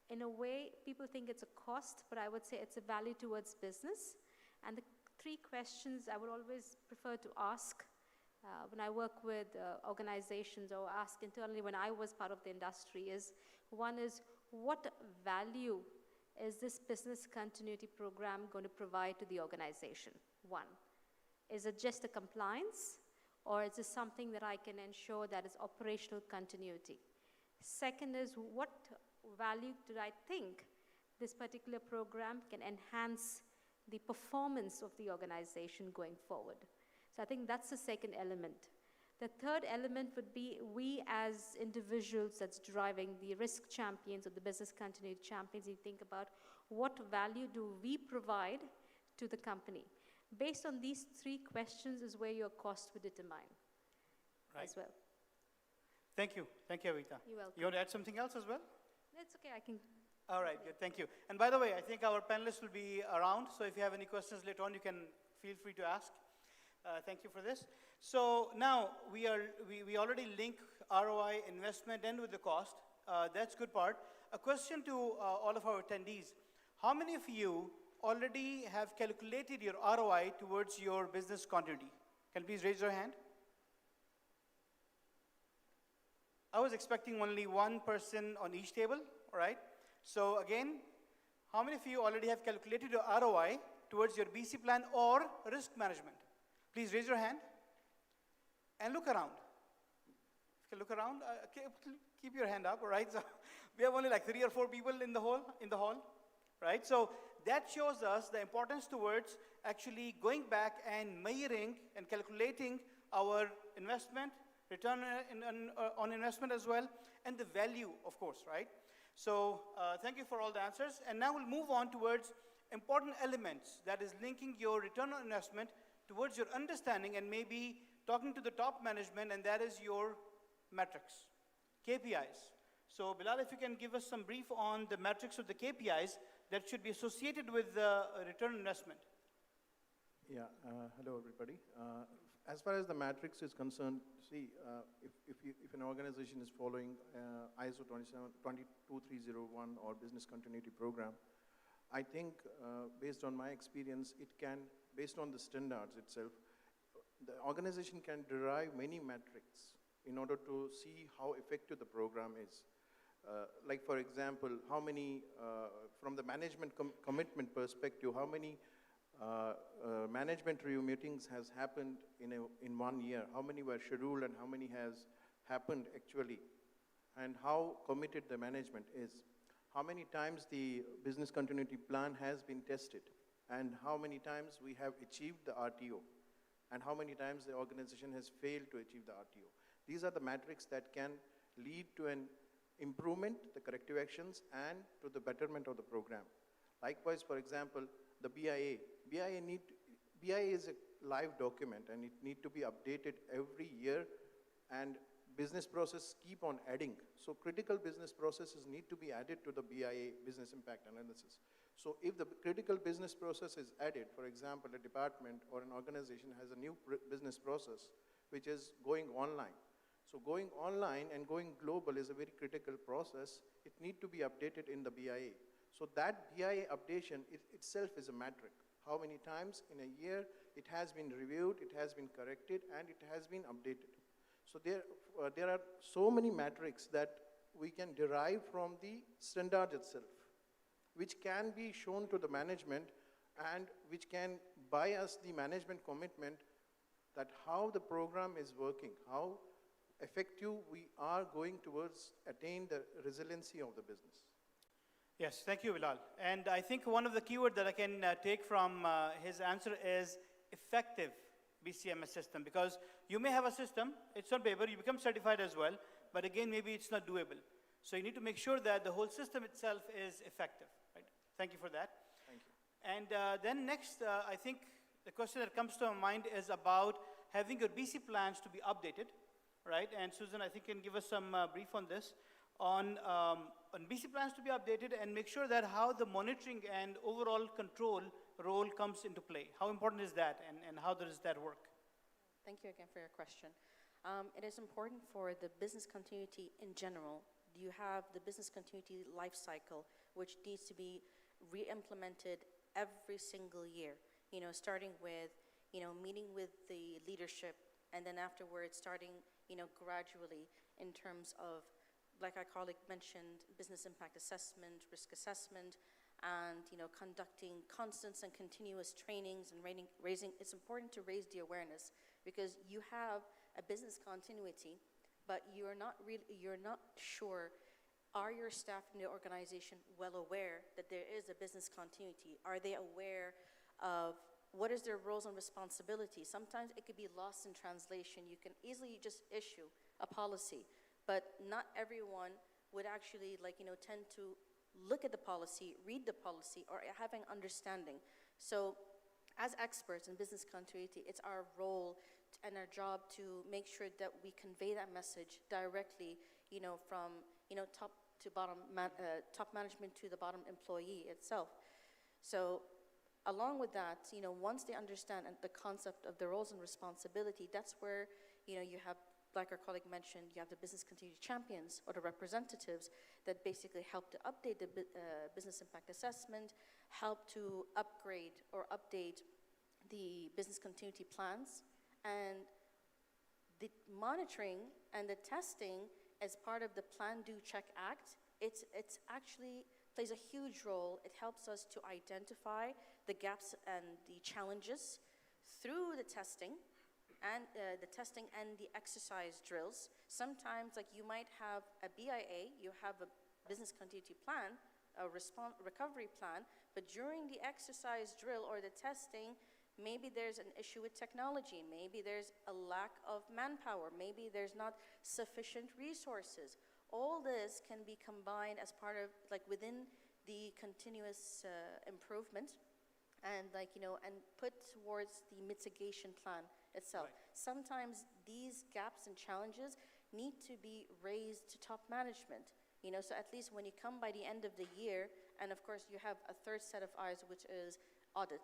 H: in a way, people think it's a cost, but I would say it's a value towards business. And the three questions I would always prefer to ask when I work with organizations, or ask internally when I was part of the industry, is one is, what value is this business continuity program going to provide to the organization? One, is it just a compliance, or is it something that I can ensure that is operational continuity? Second is, what value do I think this particular program can enhance the performance of the organization going forward? So I think that's the second element. The third element would be, we as individuals that's driving the risk champions or the business continuity champions, you think about what value do we provide to the company. Based on these three questions is where your cost would determine as well.
E: Thank you. Thank you, Avita.
H: You're welcome.
E: You want to add something else as well?
H: That's okay, I can.
E: All right, good. Thank you. And by the way, I think our panelists will be around, so if you have any questions later on, you can feel free to ask. Thank you for this. So now we already link ROI investment and with the cost. That's good part. A question to all of our attendees. How many of you already have calculated your ROI towards your business continuity? Can you please raise your hand? I was expecting only one person on each table, all right? So again, how many of you already have calculated your ROI towards your BC plan or risk management? Please raise your hand and look around. If you look around, keep your hand up, all right? So we have only like 3 or 4 people in the hall, right? So that shows us the importance towards actually going back and measuring and calculating our investment, return on investment as well, and the value, of course, right? So thank you for all the answers. And now we'll move on towards important elements that is linking your return on investment towards your understanding and maybe talking to the top management, and that is your metrics, KPIs. So Bilal, if you can give us some brief on the metrics of the KPIs that should be associated with the return on investment.
I: Yeah, hello everybody. As far as the matrix is concerned, see, if an organization is following ISO 22301 or business continuity program, I think based on my experience, it can, based on the standards itself, the organization can derive many metrics in order to see how effective the program is. Like for example, how many, from the management commitment perspective, how many management review meetings has happened in 1 year, how many were scheduled and how many has happened actually, and how committed the management is. How many times the business continuity plan has been tested, and how many times we have achieved the RTO, and how many times the organization has failed to achieve the RTO. These are the metrics that can lead to an improvement, the corrective actions, and to the betterment of the program. Likewise, for example, the BIA. BIA is a live document, and it need to be updated every year, and business process keep on adding. So critical business processes need to be added to the BIA, business impact analysis. So if the critical business process is added, for example, a department or an organization has a new business process which is going online. So going online and going global is a very critical process. It need to be updated in the BIA. So that BIA updation itself is a metric. How many times in a year it has been reviewed, it has been corrected, and it has been updated. So there are so many metrics that we can derive from the standard itself, which can be shown to the management and which can buy us the management commitment that how the program is working, how effective we are going towards attain the resiliency of the business?
E: Yes, thank you, Bilal. And I think one of the keywords that I can take from his answer is effective BCMS system, because you may have a system, it's on paper, you become certified as well, but again, maybe it's not doable. So you need to make sure that the whole system itself is effective, right? Thank you for that.
I: Thank you.
E: And then next, I think the question that comes to my mind is about having your BC plans to be updated, right? And Susan, I think, can give us some brief on this, on BC plans to be updated and make sure that how the monitoring and overall control role comes into play. How important is that, and how does that work?
F: Thank you again for your question. It is important for the business continuity in general. You have the business continuity life cycle, which needs to be re-implemented every single year. You know, starting with, you know, meeting with the leadership, and then afterwards starting, you know, gradually in terms of, like our colleague mentioned, business impact assessment, risk assessment, and, you know, conducting constant and continuous trainings and raising, it's important to raise the awareness, because you have a business continuity, but you're not sure, are your staff in the organization well aware that there is a business continuity? Are they aware of what is their roles and responsibilities? Sometimes it could be lost in translation. You can easily just issue a policy, but not everyone would actually, like, you know, tend to look at the policy, read the policy, or having understanding. So as experts in business continuity, it's our role and our job to make sure that we convey that message directly, you know, from, you know, top to bottom, top management to the bottom employee itself. So along with that, you know, once they understand the concept of the roles and responsibility, that's where, you know, you have, like our colleague mentioned, you have the business continuity champions, or the representatives that basically help to update the business impact assessment, help to upgrade or update the business continuity plans, and the monitoring and the testing as part of the Plan, Do, Check Act. It's actually plays a huge role. It helps us to identify the gaps and the challenges through the testing and the exercise drills. Sometimes, like, you might have a BIA, you have a business continuity plan, a recovery plan, but during the exercise drill or the testing, maybe there's an issue with technology, maybe there's a lack of manpower, maybe there's not sufficient resources. All this can be combined as part of, like, within the continuous improvement, and, like, you know, and put towards the mitigation plan itself. Right. Sometimes these gaps and challenges need to be raised to top management, you know, so at least when you come by the end of the year, and of course you have a third set of eyes, which is audit,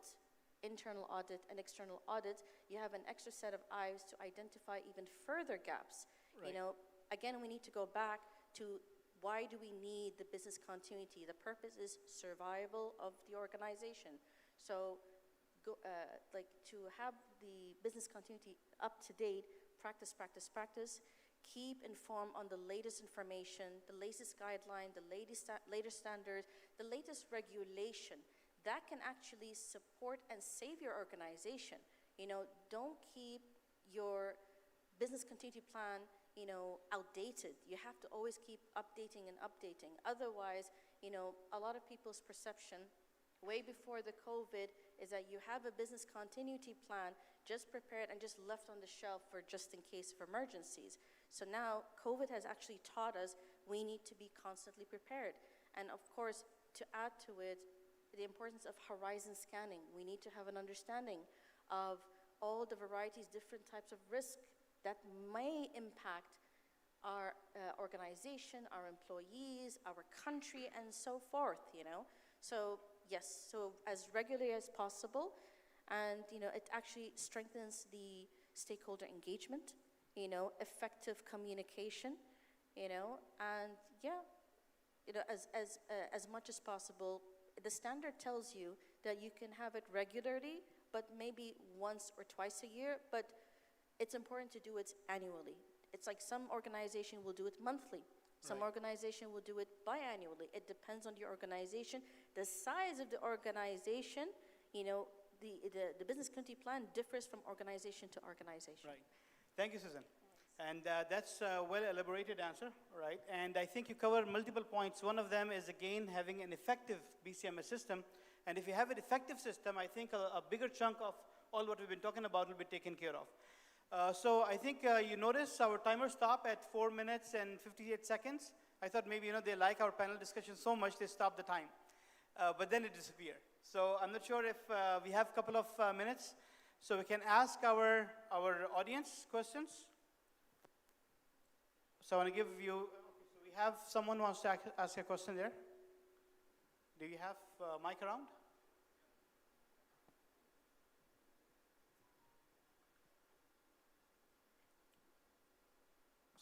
F: internal audit and external audit, you have an extra set of eyes to identify even further gaps. Right. You know, again, we need to go back to why do we need the business continuity? The purpose is survival of the organization. So, like, to have the business continuity up to date, practice, keep informed on the latest information, the latest guideline, the latest standards, the latest regulation. That can actually support and save your organization. You know, don't keep your business continuity plan, you know, outdated. You have to always keep updating and updating. Otherwise, you know, a lot of people's perception way before the COVID is that you have a business continuity plan just prepared and just left on the shelf for just in case of emergencies. So now COVID has actually taught us we need to be constantly prepared. And of course, to add to it, the importance of horizon scanning. We need to have an understanding of all the varieties, different types of risk that may impact our organization, our employees, our country, and so forth, you know. So yes, so as regularly as possible, and, you know, it actually strengthens the stakeholder engagement, you know, effective communication, you know, and yeah, you know, as much as possible. The standard tells you that you can have it regularly, but maybe once or twice a year, but it's important to do it annually. It's like some organization will do it monthly. Some organization will do it biannually. It depends on the organization. The size of the organization, you know, the business continuity plan differs from organization to organization.
E: Right. Thank you, Susan. And that's a well-elaborated answer, right? And I think you cover multiple points. One of them is, again, having an effective BCMS system. And if you have an effective system, I think a bigger chunk of all what we've been talking about will be taken care of. So I think you notice our timer stopped at 4 minutes and 58 seconds. I thought maybe, they like our panel discussion so much they stopped the time. But then it disappeared. So I'm not sure if we have a couple of minutes. So we can ask our audience questions. So I want to give you, so we have someone who wants to ask a question there. Do you have a mic around?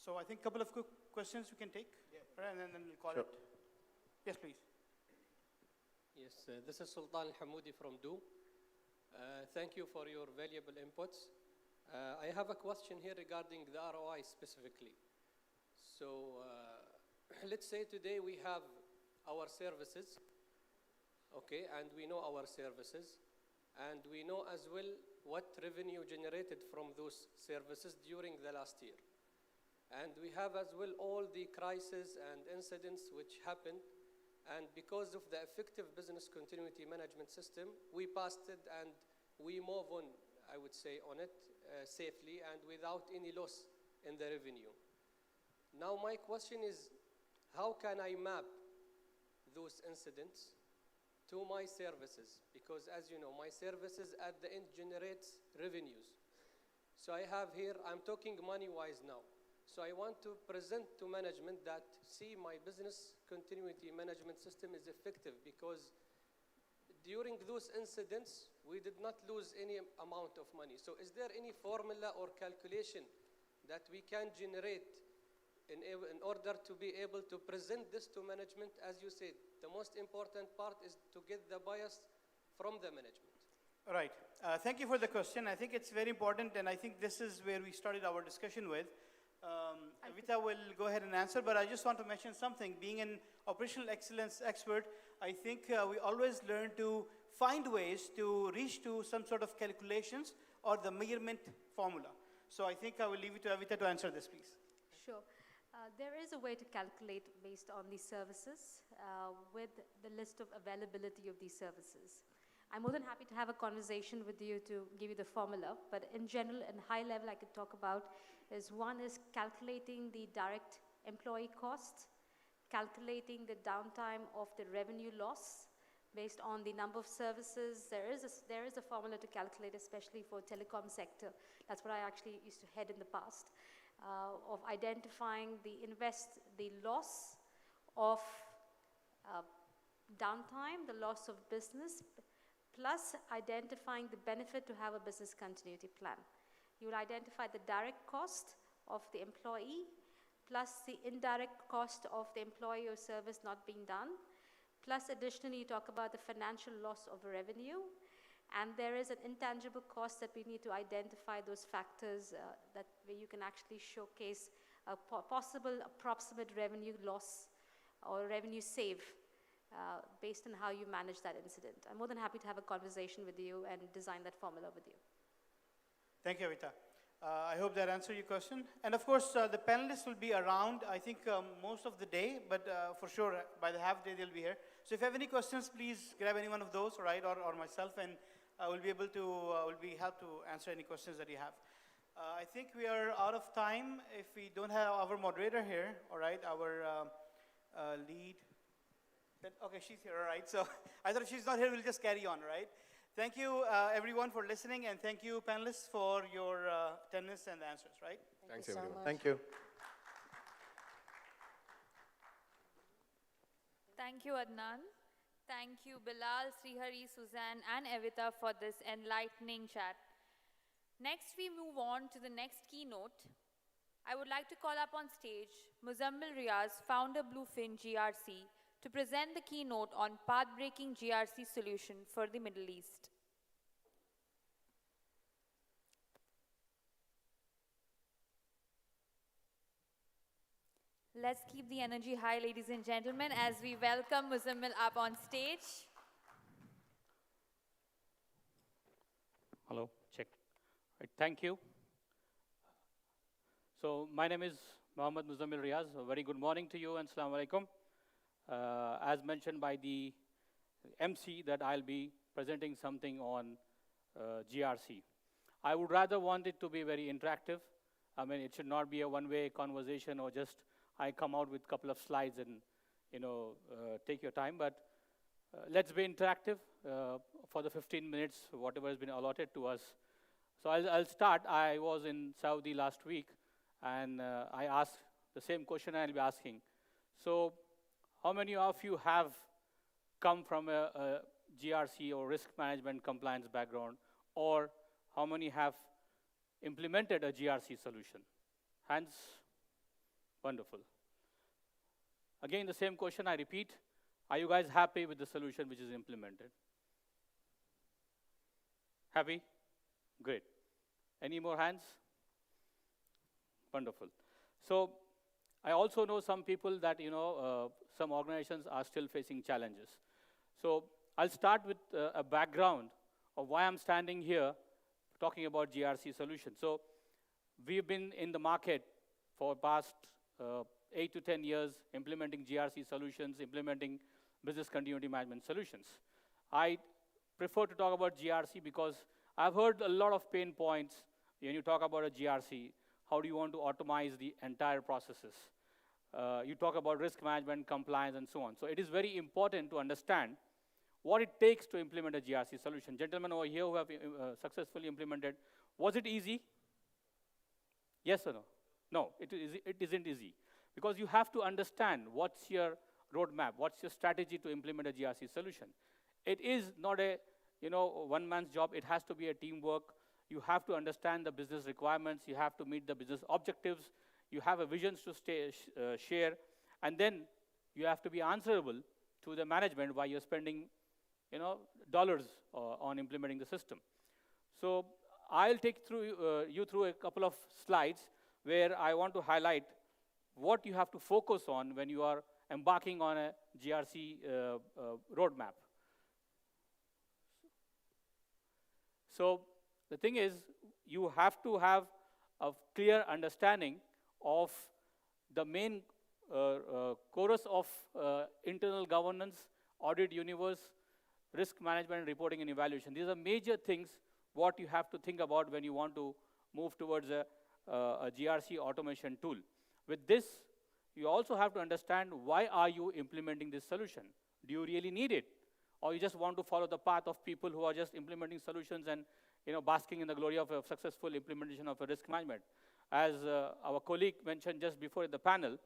E: So I think a couple of quick questions we can take, right, and then we'll call it. Yes, please.
J: Yes, this is Sultan Al-Hamoudi from Do. Thank you for your valuable inputs. I have a question here regarding the ROI specifically. So let's say today we have our services, okay, and we know our services, and we know as well what revenue generated from those services during the last year. And we have as well all the crises and incidents which happened, and because of the effective business continuity management system, we passed it and we move on, I would say, on it safely and without any loss in the revenue. Now my question is, how can I map those incidents to my services? Because as you know, my services at the end generates revenues. So I have here, I'm talking money-wise now. So I want to present to management that, see, my business continuity management system is effective because during those incidents, we did not lose any amount of money. So is there any formula or calculation that we can generate in order to be able to present this to management? As you said, the most important part is to get the bias from the management.
E: All right. Thank you for the question. I think it's very important, and I think this is where we started our discussion with. Evita will go ahead and answer, but I just want to mention something. Being an operational excellence expert, I think we always learn to find ways to reach to some sort of calculations or the measurement formula. So I think I will leave it to Evita to answer this, please.
H: Sure. There is a way to calculate based on these services with the list of availability of these services. I'm more than happy to have a conversation with you to give you the formula, but in general and high level I could talk about is one is calculating the direct employee costs, calculating the downtime of the revenue loss based on the number of services. There is a formula to calculate, especially for telecom sector. That's what I actually used to head in the past, of identifying the loss of downtime, the loss of business, plus identifying the benefit to have a business continuity plan. You will identify the direct cost of the employee, plus the indirect cost of the employee or service not being done, plus additionally you talk about the financial loss of revenue, and there is an intangible cost that we need to identify those factors where you can actually showcase a possible approximate revenue loss or revenue save based on how you manage that incident. I'm more than happy to have a conversation with you and design that formula with you.
E: Thank you, Evita. I hope that answered your question. And of course, the panelists will be around, I think, most of the day, but for sure, by the half day, they'll be here. So if you have any questions, please grab any one of those, right, or myself, and we'll be able to, will be help to answer any questions that you have. I think we are out of time if we don't have our moderator here, all right, our lead. Okay, she's here, all right. So I thought if she's not here, we'll just carry on, right? Thank you, everyone, for listening, and thank you, panelists, for your attendance and the answers, right?
G: Thanks,
F: so
G: everyone.
F: much.
I: Thank you.
A: Thank you, Adnan. Thank you, Bilal, Srihari, Suzanne, and Evita for this enlightening chat. Next, we move on to the next keynote. I would like to call up on stage Muzammil Riaz, founder Bluefin GRC, to present the keynote on path-breaking GRC solution for the Middle East. Let's keep the energy high, ladies and gentlemen, as we welcome Muzammil up on stage.
K: Hello, check. Right, thank you. So my name is Mohammad Muzammil Riaz. A very good morning to you and Assalamu alaikum. As mentioned by the MC, that I'll be presenting something on GRC. I would rather want it to be very interactive. I mean, it should not be a one-way conversation or just I come out with a couple of slides and take your time. But let's be interactive for the 15 minutes, whatever has been allotted to us. So I'll start. I was in Saudi last week, and I asked the same question I'll be asking. So how many of you have come from a GRC or risk management compliance background, or how many have implemented a GRC solution? Hands? Wonderful. Again, the same question I repeat. Are you guys happy with the solution which is implemented? Happy? Great. Any more hands? Wonderful. So I also know some people that, some organizations are still facing challenges. So I'll start with a background of why I'm standing here talking about GRC solutions. So we've been in the market for past 8 to 10 years implementing GRC solutions, implementing business continuity management solutions. I prefer to talk about GRC because I've heard a lot of pain points when you talk about a GRC. How do you want to automate the entire processes? You talk about risk management, compliance, and so on. So it is very important to understand what it takes to implement a GRC solution. Gentlemen over here who have successfully implemented, was it easy? Yes or no? No, it isn't easy. Because you have to understand what's your roadmap, what's your strategy to implement a GRC solution. It is not a one man's job. It has to be a teamwork. You have to understand the business requirements. You have to meet the business objectives. You have a vision to share. And then you have to be answerable to the management while you're spending dollars on implementing the system. So I'll take you through a couple of slides where I want to highlight what you have to focus on when you are embarking on a GRC roadmap. So the thing is, you have to have a clear understanding of the main chorus of internal governance, audit universe, risk management, reporting, and evaluation. These are major things what you have to think about when you want to move towards a GRC automation tool. With this, you also have to understand why are you implementing this solution? Do you really need it? Or you just want to follow the path of people who are just implementing solutions and basking in the glory of a successful implementation of a risk management? As our colleague mentioned just before in the panel,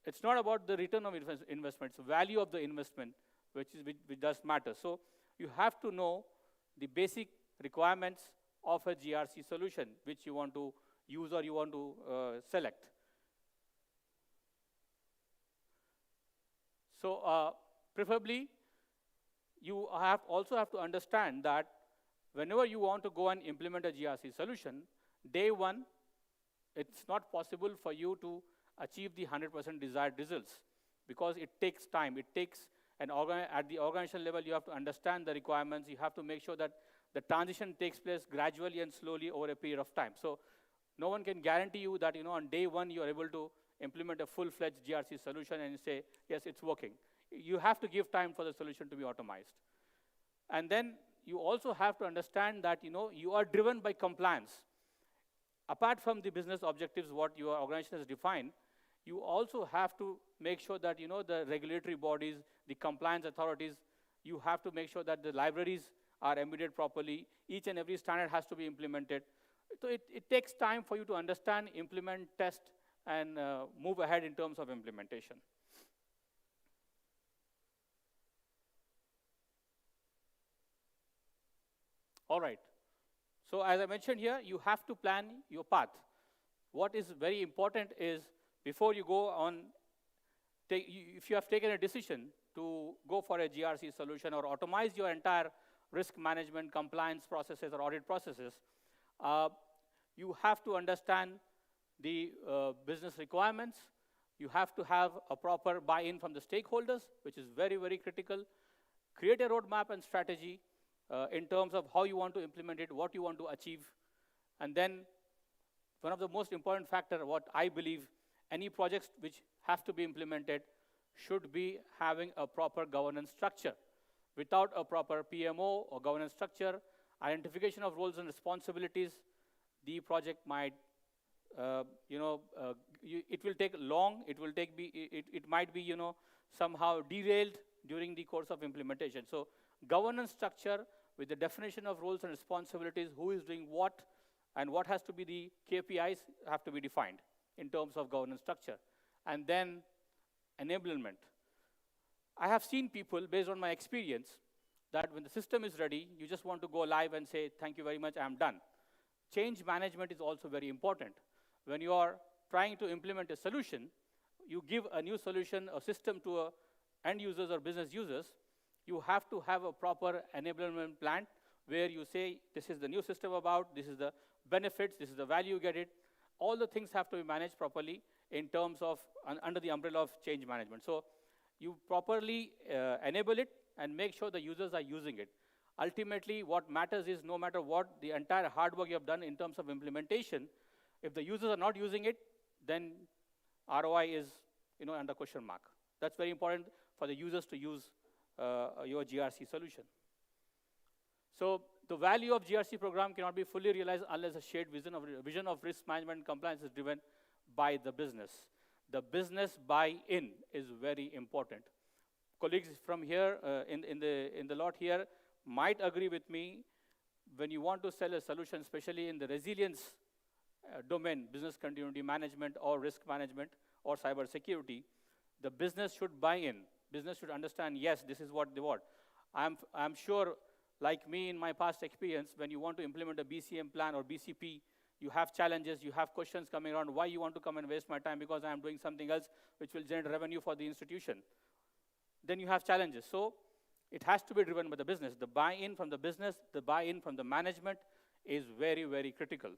K: it's not about the return of investment, it's the value of the investment which does matter. So you have to know the basic requirements of a GRC solution which you want to use or you want to select. So preferably, you also have to understand that whenever you want to go and implement a GRC solution, day one, it's not possible for you to achieve the 100% desired results because it takes time. It takes at the organizational level, you have to understand the requirements. You have to make sure that the transition takes place gradually and slowly over a period of time. So no one can guarantee you that on day one you are able to implement a full-fledged GRC solution and say, yes, it's working. You have to give time for the solution to be automized. And then you also have to understand that you are driven by compliance. Apart from the business objectives, what your organization has defined, you also have to make sure that the regulatory bodies, the compliance authorities, you have to make sure that the libraries are embedded properly. Each and every standard has to be implemented. So it takes time for you to understand, implement, test, and move ahead in terms of implementation. All right. So as I mentioned here, you have to plan your path. What is very important is before you go on, if you have taken a decision to go for a GRC solution or automate your entire risk management, compliance processes, or audit processes, you have to understand the business requirements. You have to have a proper buy-in from the stakeholders, which is very, very critical. Create a roadmap and strategy in terms of how you want to implement it, what you want to achieve, and then one of the most important factor, what I believe, any projects which have to be implemented should be having a proper governance structure. Without a proper PMO or governance structure, identification of roles and responsibilities, the project might, it will take long, it might be, somehow derailed during the course of implementation. So governance structure with the definition of roles and responsibilities, who is doing what, and what has to be the KPIs have to be defined in terms of governance structure. And then enablement. I have seen people, based on my experience, that when the system is ready, you just want to go live and say, thank you very much, I'm done. Change management is also very important. When you are trying to implement a solution, you give a new solution, a system to end users or business users, you have to have a proper enablement plan where you say, this is the new system about, this is the benefits, this is the value you get it. All the things have to be managed properly in terms of, under the umbrella of change management. So you properly enable it and make sure the users are using it. Ultimately, what matters is no matter what the entire hard work you have done in terms of implementation, if the users are not using it, then ROI is under question mark. That's very important for the users to use your GRC solution. So the value of GRC program cannot be fully realized unless a shared vision of risk management and compliance is driven by the business. The business buy-in is very important. Colleagues from here, in the lot here, might agree with me. When you want to sell a solution, especially in the resilience domain, business continuity management or risk management or cyber security, the business should buy in. Business should understand, yes, this is what they want. I'm sure, like me in my past experience, when you want to implement a BCM plan or BCP, you have challenges, you have questions coming around, why you want to come and waste my time because I'm doing something else which will generate revenue for the institution. Then you have challenges. So it has to be driven by the business. The buy-in from the business, the buy-in from the management is very, very critical.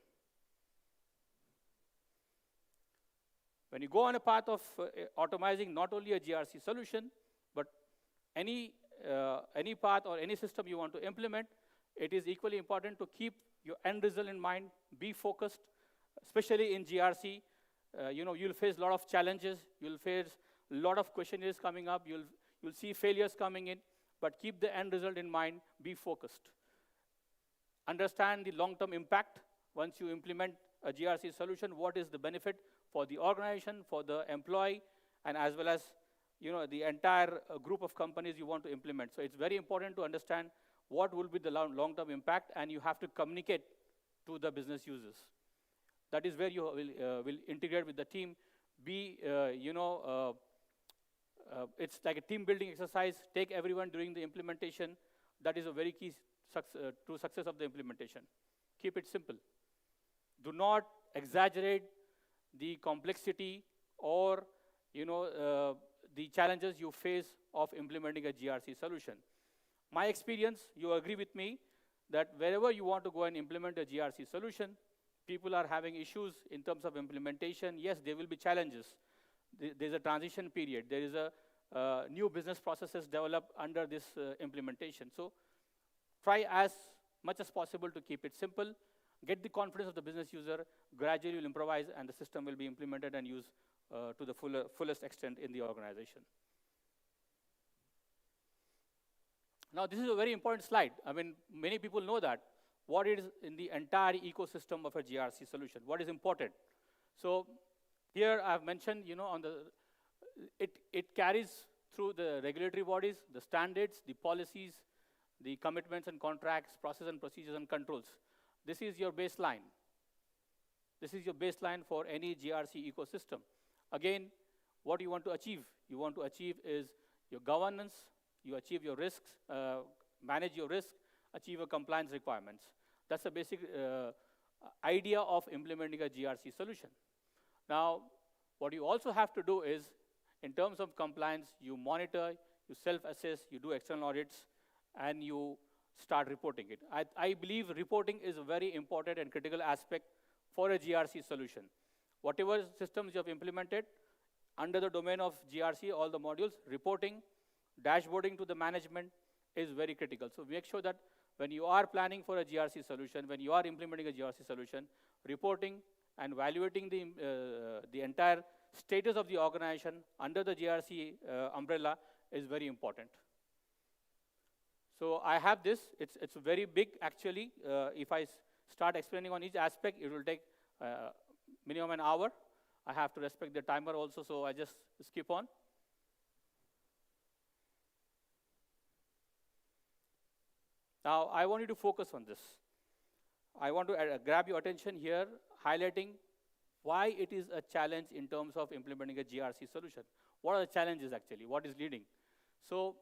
K: When you go on a path of automizing not only a GRC solution, but any path or any system you want to implement, it is equally important to keep your end result in mind, be focused, especially in GRC. You'll face a lot of challenges, you'll face a lot of questionnaires coming up, you'll see failures coming in, but keep the end result in mind, be focused. Understand the long-term impact. Once you implement a GRC solution, what is the benefit for the organization, for the employee, and as well as the entire group of companies you want to implement. So it's very important to understand what will be the long-term impact, and you have to communicate to the business users. That is where you will integrate with the team. It's like a team-building exercise. Take everyone during the implementation. That is a very key to success of the implementation. Keep it simple. Do not exaggerate the complexity or the challenges you face of implementing a GRC solution. My experience, you agree with me, that wherever you want to go and implement a GRC solution, people are having issues in terms of implementation. Yes, there will be challenges. There's a transition period. There is a new business processes developed under this implementation. So try as much as possible to keep it simple. Get the confidence of the business user. Gradually you'll improvise, and the system will be implemented and used to the fullest extent in the organization. Now, this is a very important slide. I mean, many people know that. What is in the entire ecosystem of a GRC solution? What is important? So here I've mentioned, it carries through the regulatory bodies, the standards, the policies, the commitments and contracts, process and procedures and controls. This is your baseline. This is your baseline for any GRC ecosystem. Again, what you want to achieve? You want to achieve is your governance, you achieve your risks, manage your risk, achieve your compliance requirements. That's the basic idea of implementing a GRC solution. Now, what you also have to do is, in terms of compliance, you monitor, you self-assess, you do external audits, and you start reporting it. I believe reporting is a very important and critical aspect for a GRC solution. Whatever systems you have implemented, under the domain of GRC, all the modules, reporting, dashboarding to the management is very critical. So make sure that when you are planning for a GRC solution, when you are implementing a GRC solution, reporting and evaluating the entire status of the organization under the GRC umbrella is very important. So I have this. It's very big, actually. If I start explaining on each aspect, it will take minimum an hour. I have to respect the timer also, so I just skip on. Now, I want you to focus on this. I want to grab your attention here, highlighting why it is a challenge in terms of implementing a GRC solution. What are the challenges, actually? What is leading? So,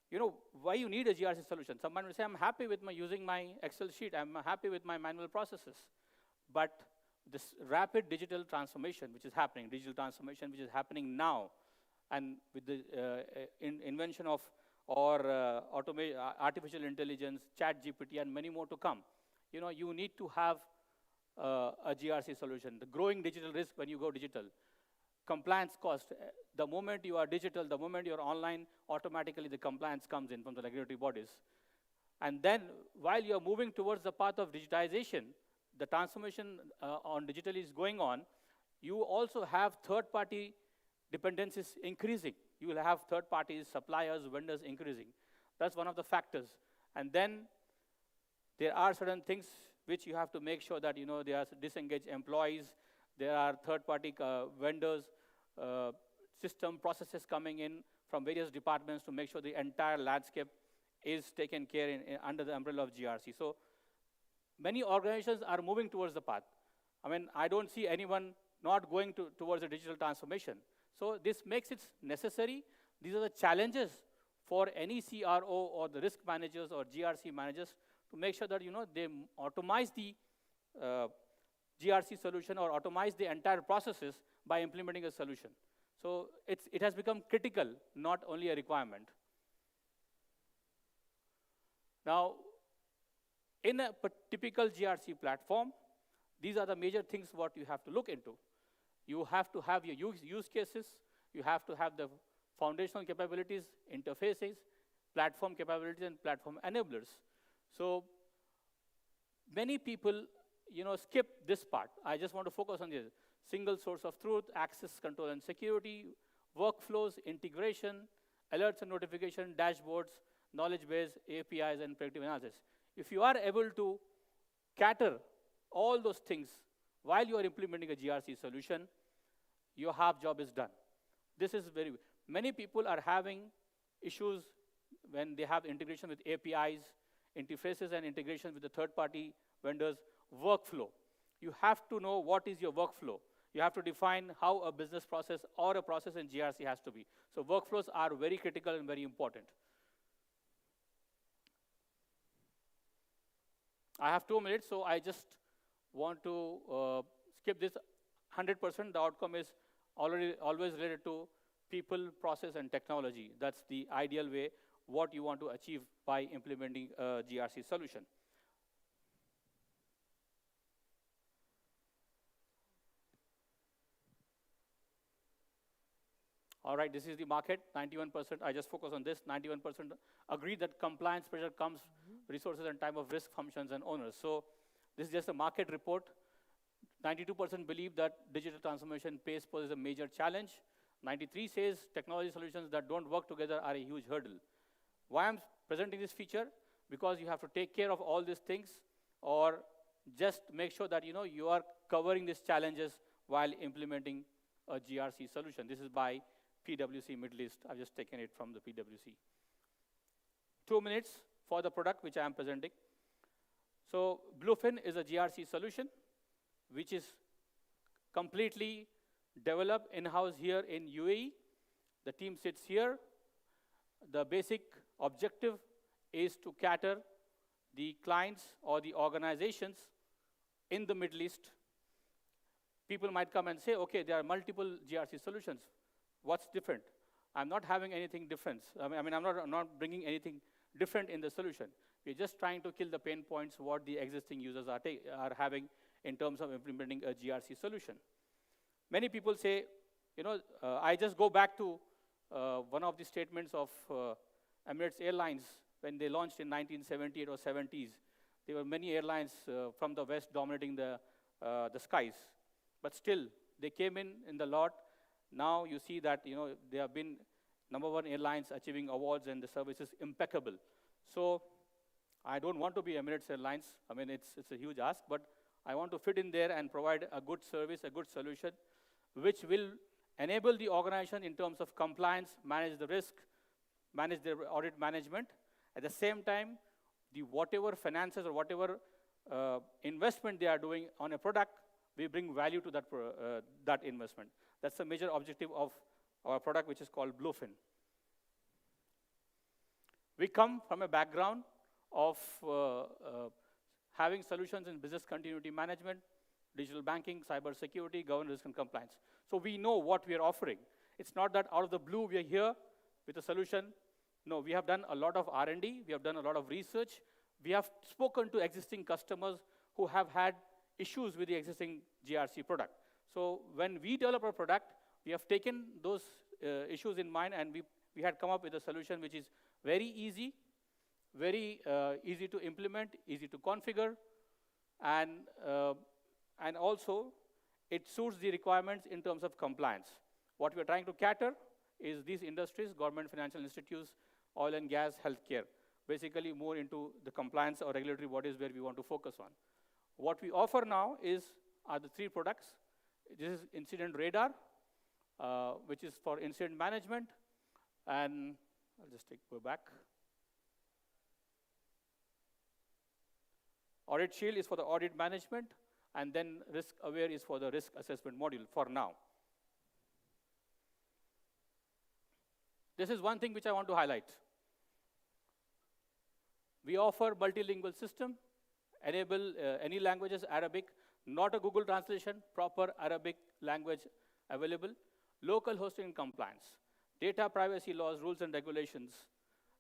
K: you know, why you need a GRC solution? Someone will say, I'm happy with using my Excel sheet. I'm happy with my manual processes. But this rapid digital transformation, which is happening now, and with the invention of artificial intelligence, ChatGPT, and many more to come, you know, you need to have a GRC solution. The growing digital risk when you go digital. Compliance cost. The moment you are digital, the moment you're online, automatically the compliance comes in from the regulatory bodies. And then, while you're moving towards the path of digitization, the transformation on digital is going on, you also have third-party dependencies increasing. You will have third parties, suppliers, vendors increasing. That's one of the factors. And then there are certain things which you have to make sure that, you know, there are disengaged employees, there are third-party vendors, system processes coming in from various departments to make sure the entire landscape is taken care under the umbrella of GRC. So many organizations are moving towards the path. I mean, I don't see anyone not going towards a digital transformation. So this makes it necessary. These are the challenges for any CRO or the risk managers or GRC managers to make sure that, you know, they automate the GRC solution or automate the entire processes by implementing a solution. So it has become critical, not only a requirement. Now, in a typical GRC platform, these are the major things what you have to look into. You have to have your use cases. You have to have the foundational capabilities, interfaces, platform capabilities, and platform enablers. So many people, you know, skip this part. I just want to focus on this. Single source of truth, access control and security, workflows, integration, alerts and notification, dashboards, knowledge base, APIs, and predictive analysis. If you are able to cater all those things while you are implementing a GRC solution, your half job is done. This is many people are having issues when they have integration with APIs, interfaces and integration with the third-party vendors, workflow. You have to know what is your workflow. You have to define how a business process or a process in GRC has to be. So workflows are very critical and very important. I have 2 minutes, so I just want to skip this 100%. The outcome is always related to people, process, and technology. That's the ideal way, what you want to achieve by implementing a GRC solution. All right, this is the market, 91%. I just focus on this. 91% agree that compliance pressure comes resources and time of risk functions and owners. So this is just a market report. 92% believe that digital transformation pace poses a major challenge. 93 says technology solutions that don't work together are a huge hurdle. Why I'm presenting this feature? Because you have to take care of all these things, or just make sure that, you know, you are covering these challenges while implementing a GRC solution. This is by PwC Middle East. I've just taken it from the PwC. 2 minutes for the product which I am presenting. So Bluefin is a GRC solution which is completely developed in-house here in UAE. The team sits here. The basic objective is to cater the clients or the organizations in the Middle East. People might come and say, okay, there are multiple GRC solutions. What's different? I'm not having anything different. I'm not bringing anything different in the solution. We're just trying to kill the pain points what the existing users are having in terms of implementing a GRC solution. Many people say, you know, I just go back to one of the statements of Emirates Airlines when they launched in 1978 or 70s. There were many airlines from the West dominating the the skies. But still, they came in the lot. Now you see that they have been #1 airlines achieving awards, and the service is impeccable. So I don't want to be Emirates Airlines. I mean, it's a huge ask, but I want to fit in there and provide a good service, a good solution, which will enable the organization in terms of compliance, manage the risk, manage their audit management. At the same time, the whatever finances or whatever investment they are doing on a product, we bring value to that investment. That's the major objective of our product, which is called Bluefin. We come from a background of having solutions in business continuity management, digital banking, cyber security, governance, risk, and compliance. So we know what we are offering. It's not that out of the blue we are here with a solution. No, we have done a lot of R&D. We have done a lot of research. We have spoken to existing customers who have had issues with the existing GRC product. So when we develop a product, we have taken those issues in mind, and we had come up with a solution which is very easy to implement, easy to configure, and also it suits the requirements in terms of compliance. What we're trying to cater is these industries: government, financial institutes, oil and gas, healthcare, basically more into the compliance or regulatory bodies where we want to focus on. What we offer now are the 3 products. This is Incident Radar, which is for incident management, and I'll just go back. Audit Shield is for the audit management, and then Risk Aware is for the risk assessment module for now. This is one thing which I want to highlight. We offer multilingual system, enable any languages, Arabic, not a Google translation, proper Arabic language available, local hosting and compliance. Data privacy laws, rules, and regulations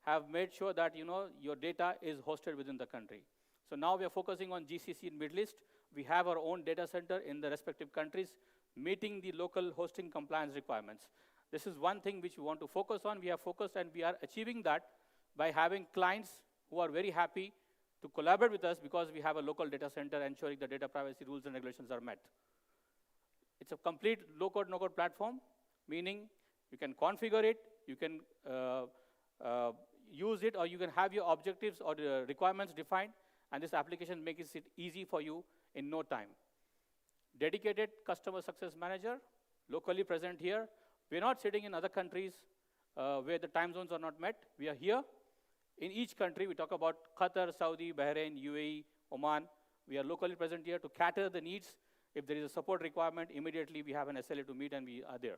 K: have made sure that your data is hosted within the country. So now we are focusing on GCC in Middle East. We have our own data center in the respective countries, meeting the local hosting compliance requirements. This is one thing which we want to focus on. We have focused, and we are achieving that by having clients who are very happy to collaborate with us because we have a local data center ensuring the data privacy rules and regulations are met. It's a complete low-code, no-code platform, meaning you can configure it, you can use it, or you can have your objectives or the requirements defined, and this application makes it easy for you in no time. Dedicated customer success manager, locally present here. We're not sitting in other countries where the time zones are not met. We are here. In each country, we talk about Qatar, Saudi, Bahrain, UAE, Oman. We are locally present here to cater the needs. If there is a support requirement, immediately we have an SLA to meet, and we are there.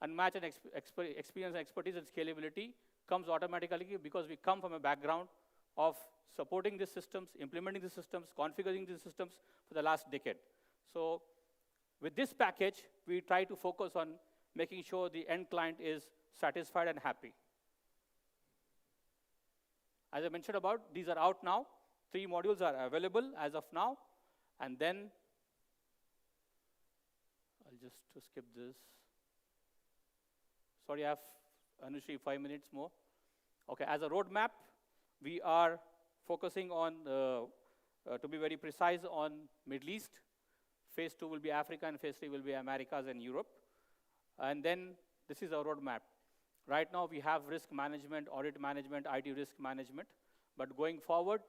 K: Unmatched experience, expertise, and scalability comes automatically because we come from a background of supporting these systems, implementing the systems, configuring these systems for the last decade. So with this package, we try to focus on making sure the end client is satisfied and happy. As I mentioned about, these are out now. 3 modules are available as of now. And then, I'll just skip this. Sorry, I have, Anushree, 5 minutes more. Okay, as a roadmap, we are focusing on, to be very precise, on Middle East. Phase 2 will be Africa, and phase 3 will be Americas and Europe. And then, this is our roadmap. Right now, we have risk management, audit management, IT risk management. But going forward,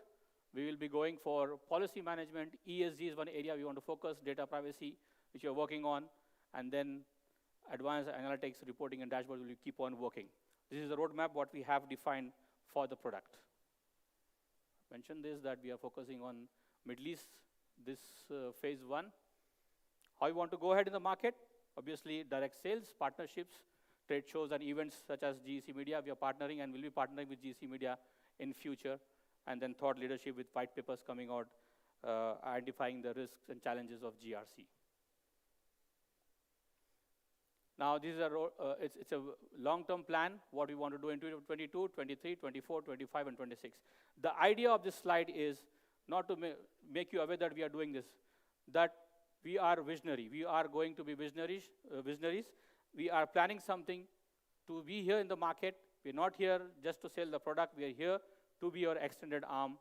K: we will be going for policy management. ESG is one area we want to focus, data privacy, which we are working on, and then advanced analytics, reporting, and dashboard will keep on working. This is the roadmap, what we have defined for the product. I mentioned this, that we are focusing on Middle East, this phase 1. How you want to go ahead in the market? Obviously, direct sales, partnerships, trade shows, and events such as GEC Media. We are partnering and will be partnering with GEC Media in future. And then thought leadership with white papers coming out, identifying the risks and challenges of GRC. Now, these are, it's a long-term plan, what we want to do in 2022, 23, 24, 25, and 26. The idea of this slide is not to make you aware that we are doing this, that we are visionary. We are going to be visionaries. We are planning something to be here in the market. We're not here just to sell the product. We are here to be your extended arm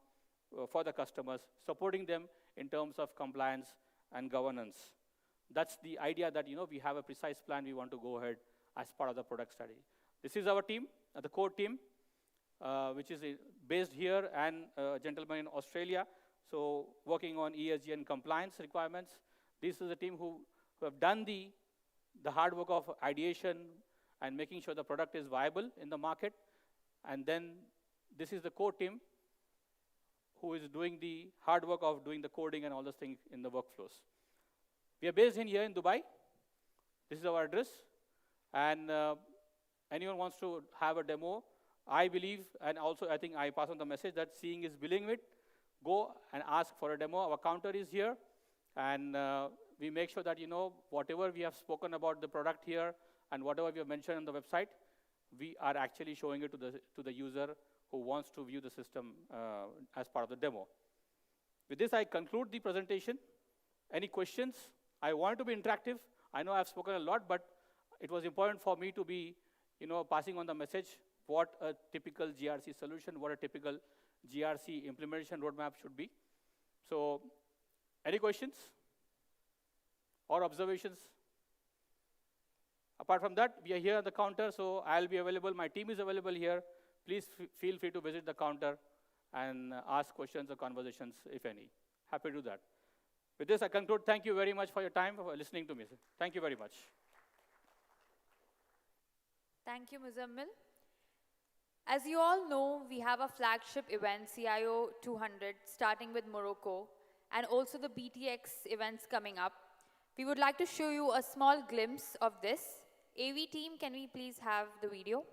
K: for the customers, supporting them in terms of compliance and governance. That's the idea that, we have a precise plan we want to go ahead as part of the product strategy. This is our team, the core team, which is based here, and a gentleman in Australia, so working on ESG and compliance requirements. This is a team who have done the hard work of ideation and making sure the product is viable in the market. And then this is the core team who is doing the hard work of doing the coding and all those things in the workflows. We are based here in Dubai. This is our address. And anyone wants to have a demo, I believe, and also I think I pass on the message that seeing is believing it. Go and ask for a demo. Our counter is here. And we make sure that, whatever we have spoken about the product here and whatever we have mentioned on the website, we are actually showing it to the user who wants to view the system as part of the demo. With this, I conclude the presentation. Any questions? I want to be interactive. I know I've spoken a lot, but it was important for me to be, passing on the message, what a typical GRC solution, what a typical GRC implementation roadmap should be. So, any questions or observations? Apart from that, we are here at the counter, so I'll be available. My team is available here. Please feel free to visit the counter and ask questions or conversations, if any. Happy to do that. With this, I conclude. Thank you very much for your time, for listening to me. Thank you very much.
A: Thank you, Muzammil. As you all know, we have a flagship event, CIO 200, starting with Morocco, and also the BTX events coming up. We would like to show you a small glimpse of this. AV team, can we please have the video?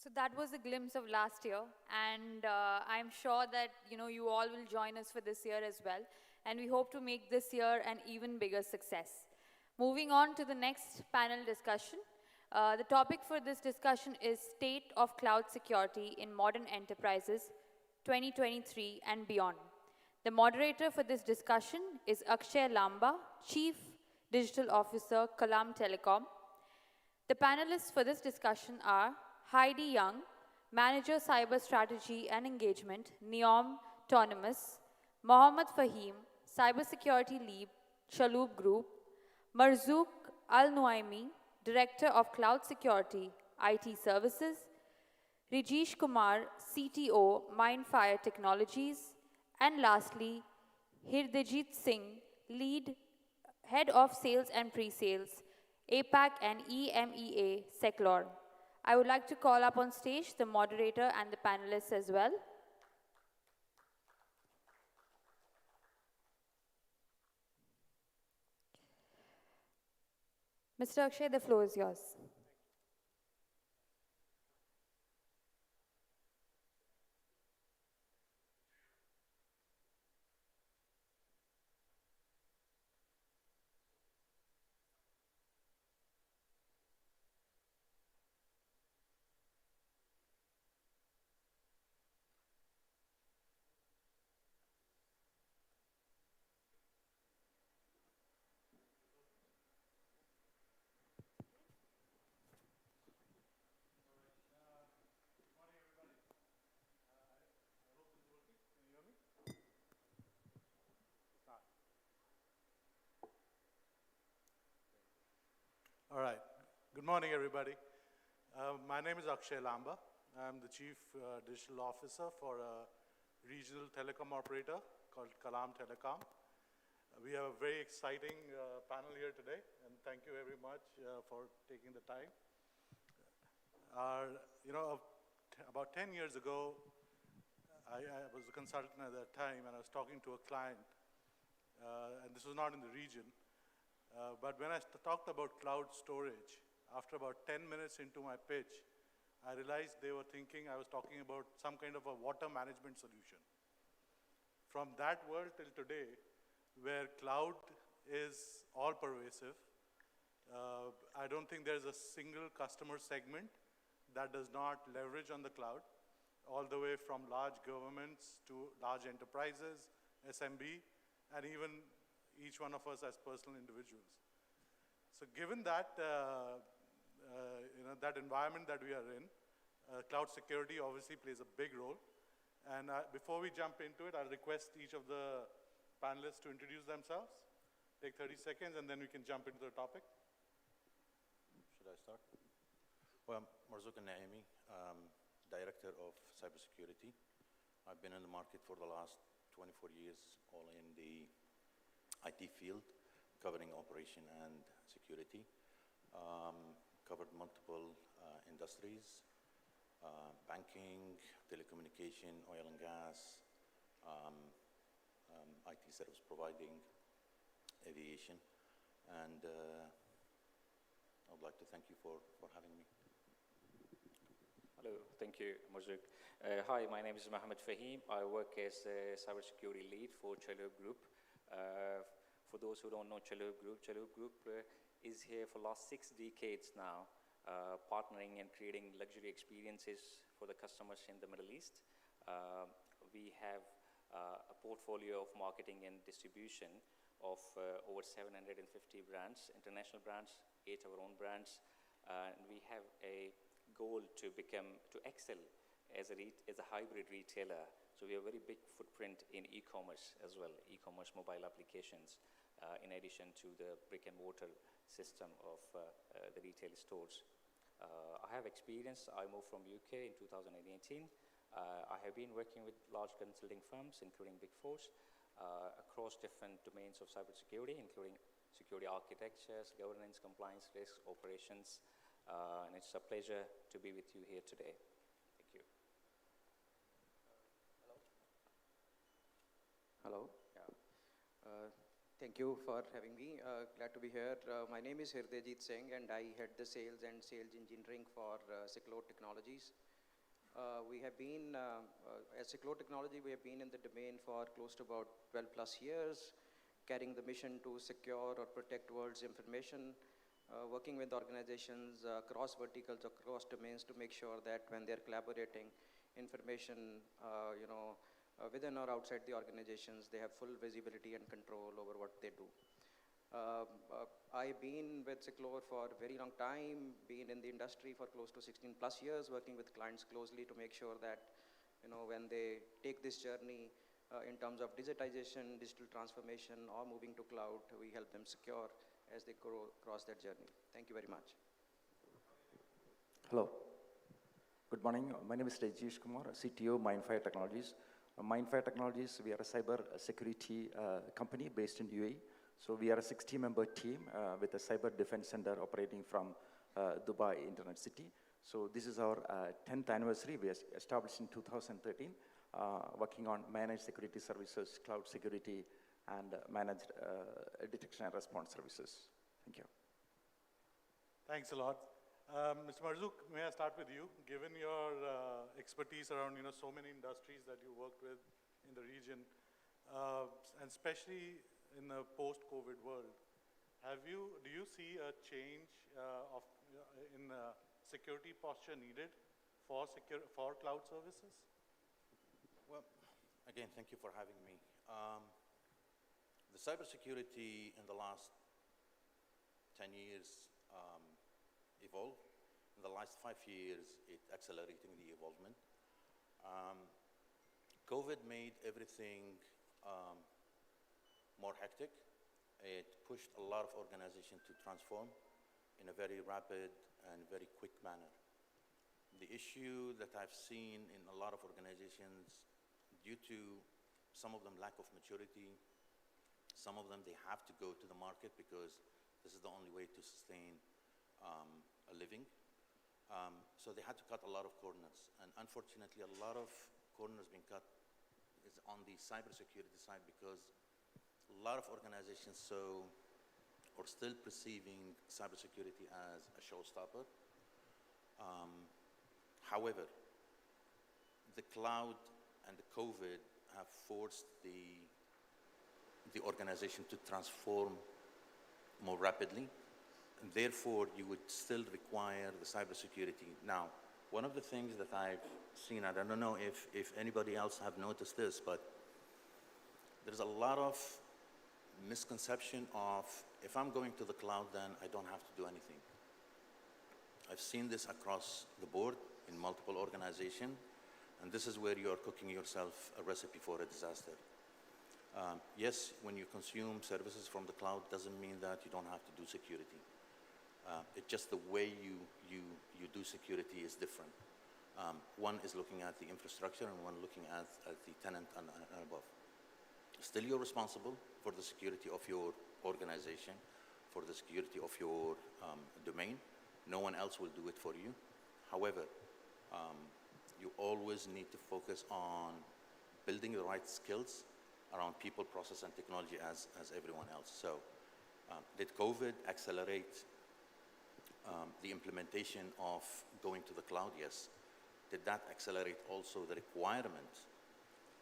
A: So that was a glimpse of last year, and I'm sure that you all will join us for this year as well. and we hope to make this year an even bigger success. Moving on to the next panel discussion. The topic for this discussion is State of Cloud Security in Modern Enterprises 2023 and beyond. The moderator for this discussion is Akshay Lamba, Chief Digital Officer, Kalam Telecom. The panelists for this discussion are Heidi Young, Manager Cyber Strategy and Engagement, NEOM Autonomous, Mohammad Fahim, Cybersecurity Lead, Chalhoub Group, Marzouk Al-Nuaimi, Director of Cloud Security, IT Services, Rajesh Kumar, CTO, Mindfire Technologies, and lastly, Hirdejit Singh, Head of Sales and Pre-Sales, APAC and EMEA, Seclor. I would like to call up on stage the moderator and the panelists as well. Mr. Akshay, the floor is yours.
L: All right. Good morning, everybody. My name is Akshay Lamba. I'm the Chief Digital Officer for a regional telecom operator called Kalam Telecom. We have a very exciting panel here today, and thank you very much for taking the time. About 10 years ago, I was a consultant at that time, and I was talking to a client, and this was not in the region. But when I talked about cloud storage, after about 10 minutes into my pitch, I realized they were thinking I was talking about some kind of a water management solution. From that world till today, where cloud is all pervasive, I don't think there's a single customer segment that does not leverage on the cloud, all the way from large governments to large enterprises, SMB, and even each one of us as personal individuals. So given that, that environment that we are in, cloud security obviously plays a big role. And before we jump into it, I'll request each of the panelists to introduce themselves. Take 30 seconds, and then we can jump into the topic.
M: Should I start? Well, I'm Marzouk Al-Naimi, Director of Cybersecurity. I've been in the market for the last 24 years, all in the IT field, covering operation and security. Covered multiple industries, banking, telecommunication, oil and gas, IT service providing, aviation, and I would like to thank you for having me.
N: Hello, thank you, Marzouk. Hi, my name is Mohammad Fahim. I work as a cybersecurity lead for Chalhoub Group. For those who don't know Chalhoub Group is here for the last 6 decades now, partnering and creating luxury experiences for the customers in the Middle East. We have a portfolio of marketing and distribution of over 750 brands, international brands, 8 of our own brands, and we have a goal to excel as a hybrid retailer. So we have a very big footprint in e-commerce as well, e-commerce mobile applications, in addition to the brick and mortar system of the retail stores. I have experience. I moved from UK in 2018. I have been working with large consulting firms, including Big Fours, across different domains of cybersecurity, including security architectures, governance, compliance, risk, operations, and it's a pleasure to be with you here today. Thank you.
O: Hello. Yeah. Thank you for having me. Glad to be here. My name is Hirdejit Singh, and I head the sales and sales engineering for Seclor Technologies. We have been, as Ciclo Technology, we have been in the domain for close to about 12 plus years, carrying the mission to secure or protect world's information, working with organizations across verticals, across domains to make sure that when they're collaborating, information, within or outside the organizations, they have full visibility and control over what they do. I've been with Ciclo for a very long time, been in the industry for close to 16 plus years, working with clients closely to make sure that, when they take this journey in terms of digitization, digital transformation, or moving to cloud, we help them secure as they grow across that journey. Thank you very much.
P: Hello. Good morning. My name is Rajesh Kumar, CTO, Mindfire Technologies. Mindfire Technologies, we are a cyber security company based in UAE. So we are a 60-member team with a cyber defense center operating from Dubai Internet City. So this is our 10th anniversary. We established in 2013, working on managed security services, cloud security, and managed detection and response services. Thank you.
L: Thanks a lot. Mr. Marzouk, may I start with you? Given your expertise around so many industries that you worked with in the region, and especially in the post-COVID world, do you see a change in security posture needed for cloud services?
M: Well, again, thank you for having me. The cybersecurity in the last 10 years evolved. In the last 5 years, it's accelerating the evolvement. COVID made everything more hectic. It pushed a lot of organizations to transform in a very rapid and very quick manner. The issue that I've seen in a lot of organizations, due to some of them lack of maturity, some of them they have to go to the market because this is the only way to sustain a living. So they had to cut a lot of corners. And unfortunately, a lot of corners being cut is on the cybersecurity side because a lot of organizations are still perceiving cybersecurity as a showstopper. However, the cloud and the COVID have forced the organization to transform more rapidly. And therefore, you would still require the cybersecurity. Now, one of the things that I've seen, I don't know if anybody else have noticed this, but there's a lot of misconception of, if I'm going to the cloud, then I don't have to do anything. I've seen this across the board in multiple organizations, and this is where you're cooking yourself a recipe for a disaster. Yes, when you consume services from the cloud doesn't mean that you don't have to do security. It's just the way you do security is different. One is looking at the infrastructure and one looking at the tenant and above. Still, you're responsible for the security of your organization, for the security of your domain. No one else will do it for you. However, you always need to focus on building the right skills around people, process, and technology as everyone else. So did COVID accelerate the implementation of going to the cloud? Yes. Did that accelerate also the requirement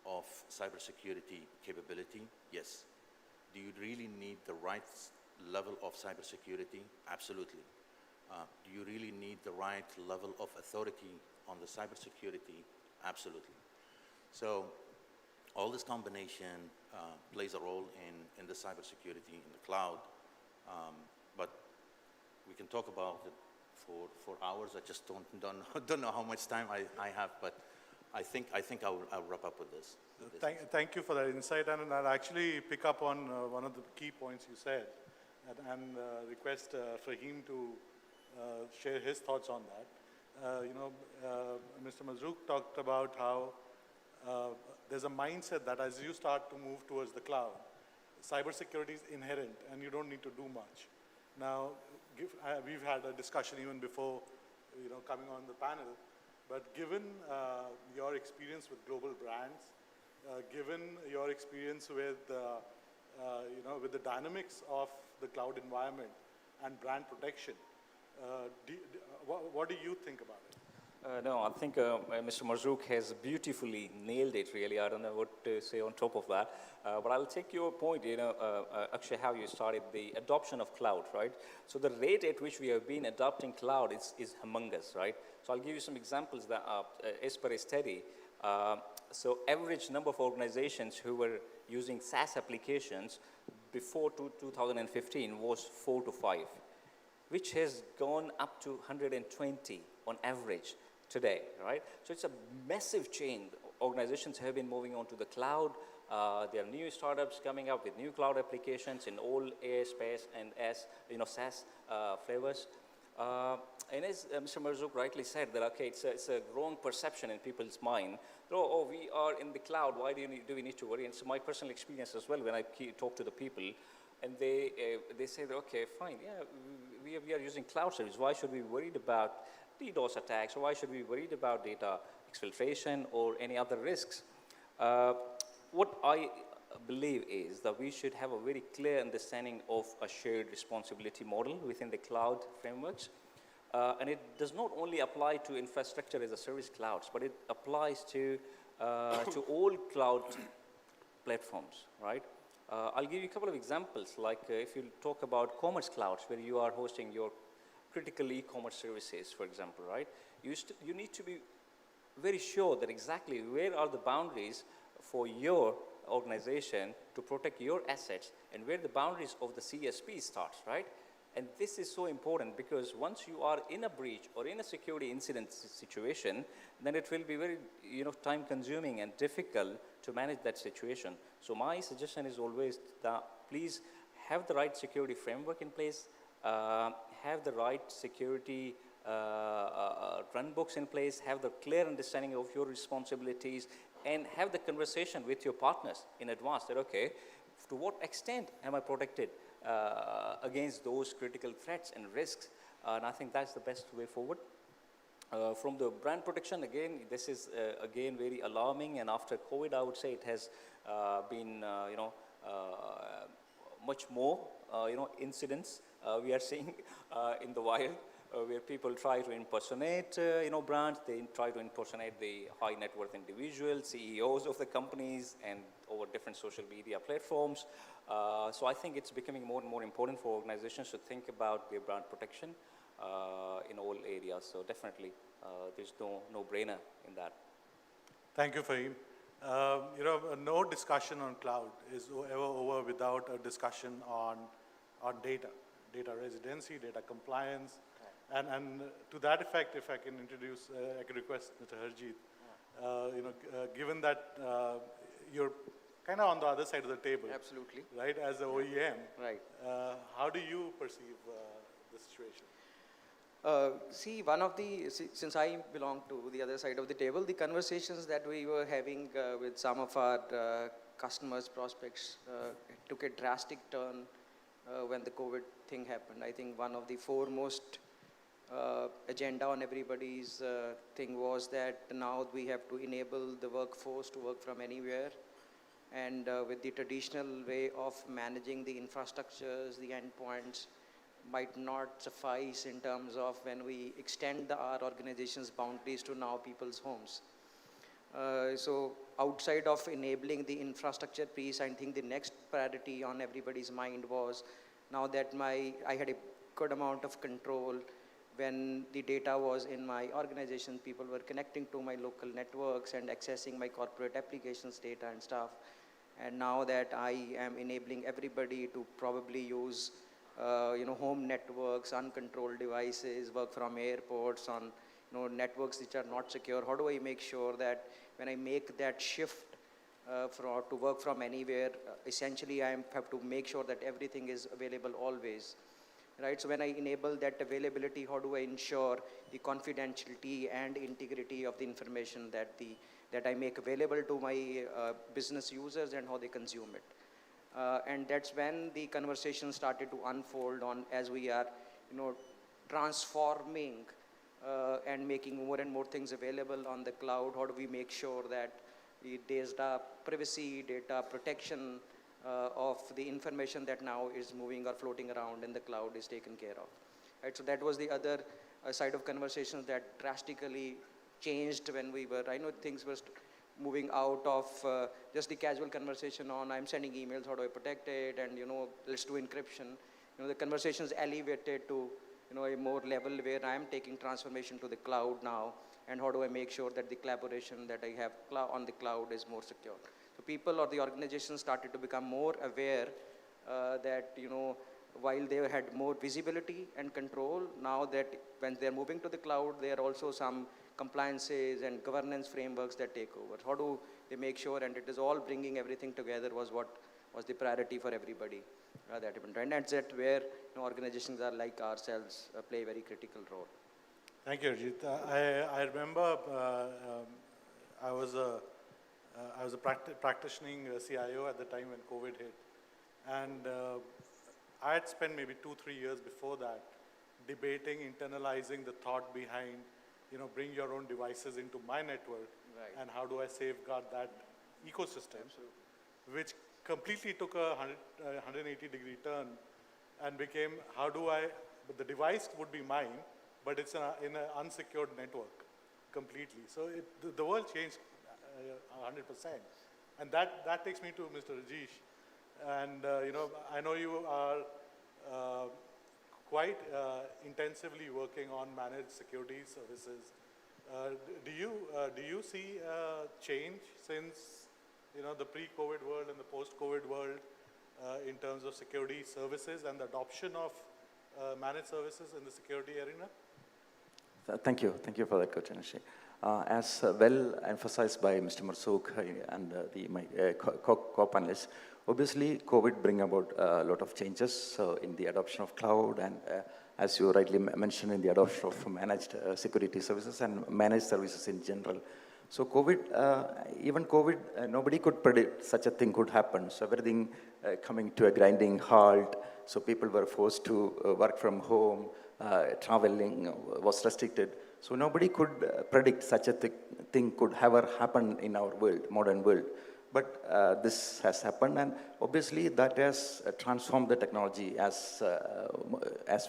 M: of cybersecurity capability? Yes. Do you really need the right level of cybersecurity? Absolutely. Do you really need the right level of authority on the cybersecurity? Absolutely. So all this combination plays a role in the cybersecurity in the cloud. But we can talk about it for hours. I just don't know how much time I have, but I think I'll wrap up with this.
L: Thank you for that insight, and I'll actually pick up on one of the key points you said, and request Fahim to share his thoughts on that. Mr. Marzouk talked about how there's a mindset that as you start to move towards the cloud, cybersecurity is inherent and you don't need to do much. Now, we've had a discussion even before coming on the panel, but given your experience with global brands, given your experience with with the dynamics of the cloud environment and brand protection, what do you think about it?
N: No, I think Mr. Marzouk has beautifully nailed it, really. I don't know what to say on top of that. But I'll take your point, actually how you started the adoption of cloud, right? So the rate at which we have been adopting cloud is humongous, right? So I'll give you some examples that as per a study, so average number of organizations who were using SaaS applications before 2015 was 4 to 5, which has gone up to 120 on average today, right? So it's a massive change. Organizations have been moving on to the cloud. There are new startups coming up with new cloud applications in all AI space and as SaaS flavors. And as Mr. Marzouk rightly said, that okay, it's a growing perception in people's mind. Oh, we are in the cloud. Why do we need to worry? And so my personal experience as well, when I talk to the people, and they say, that, okay, fine, yeah, we are using cloud service. Why should we be worried about DDoS attacks, or why should we be worried about data exfiltration or any other risks? What I believe is that we should have a very clear understanding of a shared responsibility model within the cloud frameworks. And it does not only apply to infrastructure as a service clouds, but it applies to all cloud platforms, right? I'll give you a couple of examples, like if you talk about commerce clouds, where you are hosting your critical e-commerce services, for example, right? You need to be very sure that exactly where are the boundaries for your organization to protect your assets and where the boundaries of the CSP starts, right? And this is so important because once you are in a breach or in a security incident situation, then it will be very time consuming and difficult to manage that situation. So my suggestion is always that please have the right security framework in place, have the right security run books in place, have the clear understanding of your responsibilities, and have the conversation with your partners in advance that, okay, to what extent am I protected against those critical threats and risks? And I think that's the best way forward. From the brand protection, again, this is, again, very alarming. And after COVID, I would say it has been, much more, incidents we are seeing in the wild. Where people try to impersonate, brands. They try to impersonate the high net worth individuals, CEOs of the companies, and over different social media platforms. So I think it's becoming more and more important for organizations to think about their brand protection in all areas. So definitely, there's no brainer in that.
L: Thank you, Fahim. No discussion on cloud is ever over without a discussion on data residency, data compliance. And to that effect, if I can introduce, I could request Mr. Harjeet, given that you're kind of on the other side of the table.
O: Absolutely.
L: Right, as the OEM.
O: Right.
L: How do you perceive the situation?
O: Since I belong to the other side of the table, the conversations that we were having with some of our customers, prospects, took a drastic turn when the COVID thing happened. I think one of the foremost agenda on everybody's thing was that now we have to enable the workforce to work from anywhere. And with the traditional way of managing the infrastructures, the endpoints might not suffice in terms of when we extend our organization's boundaries to now people's homes. So outside of enabling the infrastructure piece, I think the next priority on everybody's mind was now that I had a good amount of control when the data was in my organization, people were connecting to my local networks and accessing my corporate applications data and stuff. And now that I am enabling everybody to probably use home networks, uncontrolled devices, work from airports on networks which are not secure, how do I make sure that when I make that shift to work from anywhere, essentially I have to make sure that everything is available always. Right, so when I enable that availability, how do I ensure the confidentiality and integrity of the information that I make available to my business users and how they consume it? And that's when the conversation started to unfold on as we are, transforming and making more and more things available on the cloud. How do we make sure that the data privacy, data protection, of the information that now is moving or floating around in the cloud is taken care of. Right, so that was the other a side of conversations that drastically changed when we were, I know things were moving out of just the casual conversation on I'm sending emails, how do I protect it, and let's do encryption. The conversations elevated to a more level where I am taking transformation to the cloud now, and how do I make sure that the collaboration that I have on the cloud is more secure. So people or the organizations started to become more aware that while they had more visibility and control, now that when they're moving to the cloud, there are also some compliances and governance frameworks that take over. How do they make sure, and it is all bringing everything together was what was the priority for everybody that happened. And that's where organizations are like ourselves play a very critical role.
L: Thank you, Arjit. I remember I was a practicing CIO at the time when COVID hit. And I had spent maybe 2-3 years before that debating, internalizing the thought behind, bring your own devices into my network, right, and how do I safeguard that ecosystem, which completely took a 180-degree turn and became, the device would be mine, but it's in an unsecured network completely. So the world changed 100%. And that takes me to Mr. Rajesh. And I know you are quite intensively working on managed security services. Do you see change since the pre-COVID world and the post-COVID world in terms of security services and the adoption of managed services in the security arena?
P: Thank you for that, Coach Anishi. As well emphasized by Mr. Marsook and my co-panelists, obviously COVID bring about a lot of changes in the adoption of cloud and as you rightly mentioned in the adoption of managed security services and managed services in general. So even COVID, nobody could predict such a thing could happen. So everything coming to a grinding halt. So people were forced to work from home, traveling was restricted. So nobody could predict such a thing could ever happen in our world, modern world. But this has happened, and obviously that has transformed the technology as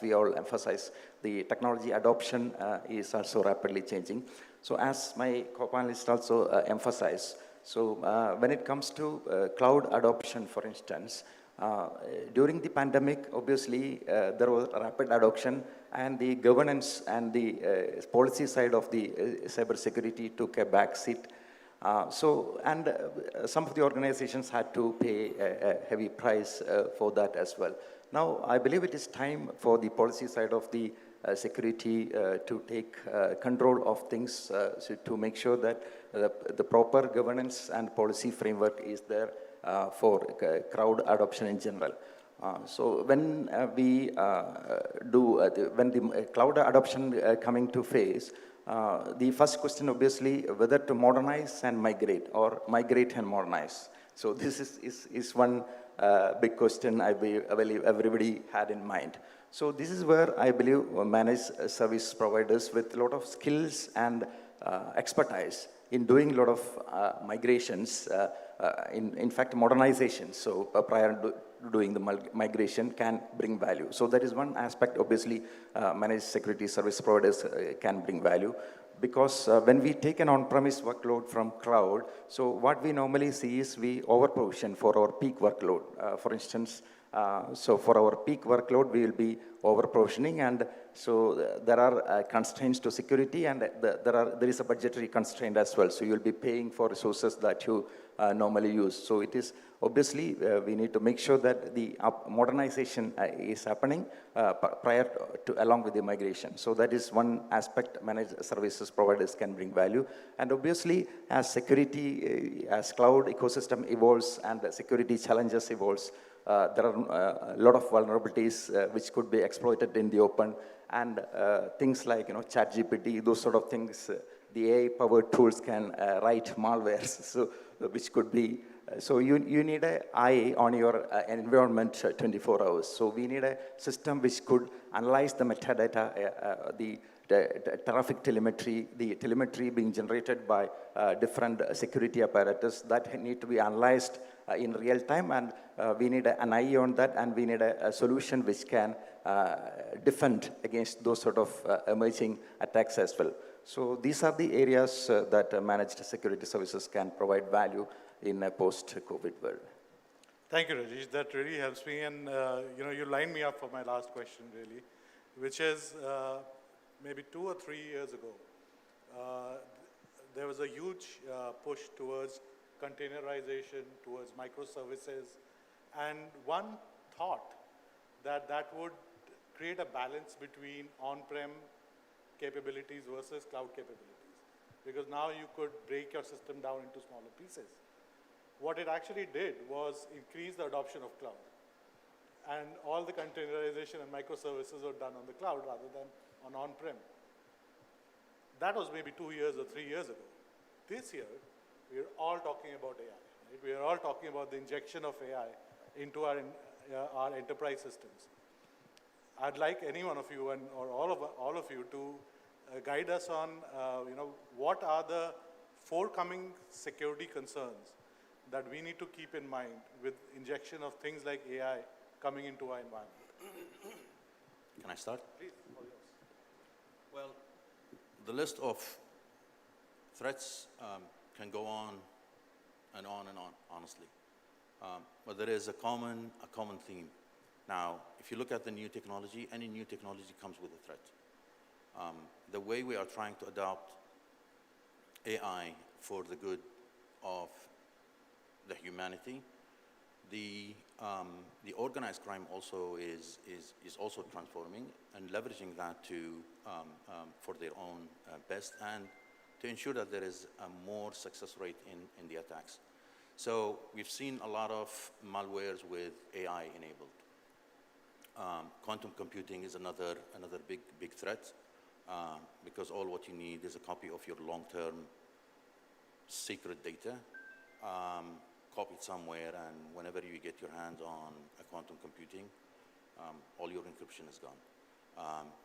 P: we all emphasize. The technology adoption is also rapidly changing. So as my co-panelists also emphasize, so when it comes to cloud adoption, for instance, during the pandemic, obviously there was a rapid adoption, and the governance and the policy side of the cybersecurity took a back seat. Some of the organizations had to pay a heavy price for that as well. Now, I believe it is time for the policy side of the security to take control of things so to make sure that the proper governance and policy framework is there for cloud adoption in general. So when when the cloud adoption coming to phase, the first question obviously whether to modernize and migrate or migrate and modernize. So this is one big question I believe everybody had in mind. So this is where I believe managed service providers with a lot of skills and expertise in doing a lot of migrations, in fact modernization. So prior to doing the migration can bring value. So that is one aspect obviously managed security service providers can bring value. Because when we take an on-premise workload from cloud, so what we normally see is we over-provision for our peak workload. For instance, so for our peak workload, we will be over-provisioning, and so there are constraints to security, and there is a budgetary constraint as well. So you'll be paying for resources that you normally use. So it is obviously we need to make sure that the modernization is happening prior to along with the migration. So that is one aspect managed services providers can bring value. And obviously, as security, as cloud ecosystem evolves and the security challenges evolves, there are a lot of vulnerabilities which could be exploited in the open, and things like ChatGPT, those sort of things. The AI-powered tools can write malwares, so which could be. So you need an eye on your environment 24 hours. So we need a system which could analyze the metadata, the traffic telemetry, the telemetry being generated by different security apparatus that need to be analyzed in real time, and we need an eye on that, and we need a solution which can defend against those sort of emerging attacks as well. So these are the areas that managed security services can provide value in a post-COVID world.
L: Thank you, Rajesh. That really helps me. And you lined me up for my last question, really, which is maybe 2 or 3 years ago, there was a huge push towards containerization, towards microservices, and one thought that would create a balance between on-prem capabilities versus cloud capabilities, because now you could break your system down into smaller pieces. What it actually did was increase the adoption of cloud. And all the containerization and microservices were done on the cloud rather than on on-prem. That was maybe 2 years or 3 years ago. This year, we are all talking about AI. Right? We are all talking about the injection of AI into our enterprise systems. I'd like any one of you or all of you to guide us on what are the forthcoming security concerns that we need to keep in mind with injection of things like AI coming into our environment.
M: Can I start?
L: Please, all yours.
M: Well, the list of threats can go on and on and on, honestly. But there is a common theme. Now, if you look at the new technology, any new technology comes with a threat. The way we are trying to adopt AI for the good of the humanity, the organized crime also is also transforming and leveraging that to for their own best, and to ensure that there is a more success rate in the attacks. So we've seen a lot of malwares with AI enabled. Quantum computing is another big threat, because all what you need is a copy of your long-term secret data, copied somewhere, and whenever you get your hands on a quantum computing, all your encryption is gone.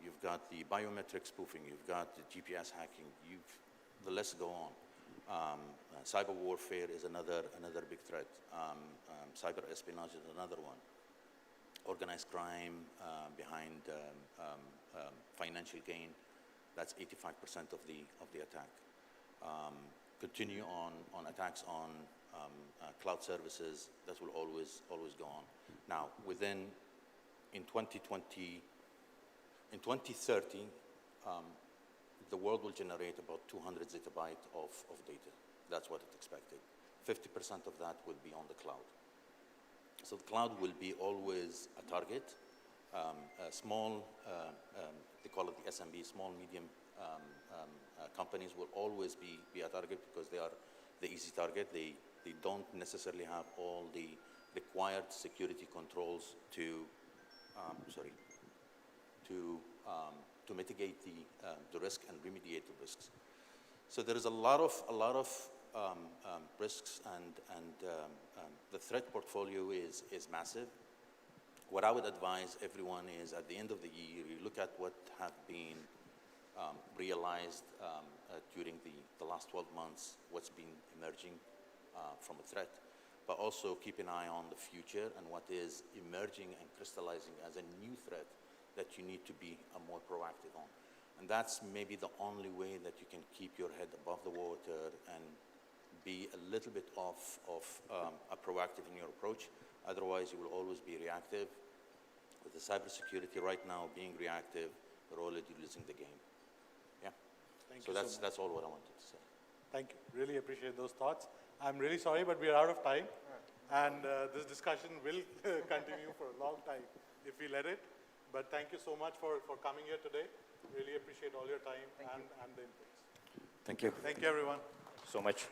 M: You've got the biometric spoofing, you've got the GPS hacking, the list go on. Cyber warfare is another big threat. Cyber espionage is another one. Organized crime behind financial gain, that's 85% of the attack. Continue on attacks on cloud services, that will always go on. Now, in 2030, the world will generate about 200 zettabytes of data. That's what it's expected. 50% of that will be on the cloud. So the cloud will be always a target. Small, they call it the SMB, small, medium companies will always be a target because they are the easy target. They don't necessarily have all the required security controls to mitigate the risk and remediate the risks. So there is a lot of risks, and the threat portfolio is massive. What I would advise everyone is, at the end of the year, you look at what have been realized during the last 12 months, what's been emerging from a threat, but also keep an eye on the future and what is emerging and crystallizing as a new threat that you need to be more proactive on. And that's maybe the only way that you can keep your head above the water and be a little bit of a proactive in your approach. Otherwise, you will always be reactive. With the cybersecurity right now being reactive, we're already losing the game. Yeah. So that's all what I wanted to say.
L: Thank you. Really appreciate those thoughts. I'm really sorry, but we are out of time. And this discussion will continue for a long time if we let it. But thank you so much for coming here today. Really appreciate all your time and the inputs.
P: Thank you.
L: Thank you, everyone.
P: So much.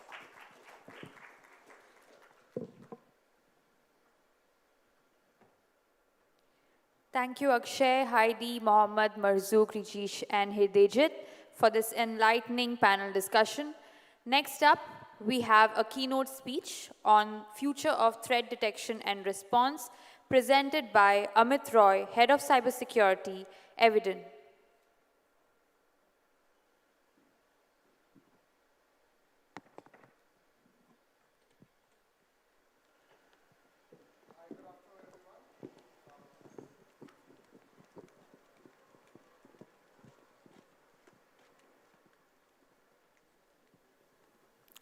A: Thank you, Akshay, Heidi, Mohammed, Marzouk, Rajesh, and Hridayjit for this enlightening panel discussion. Next up, we have a keynote speech on future of threat detection and response presented by Amit Roy, Head of Cybersecurity, Eviden.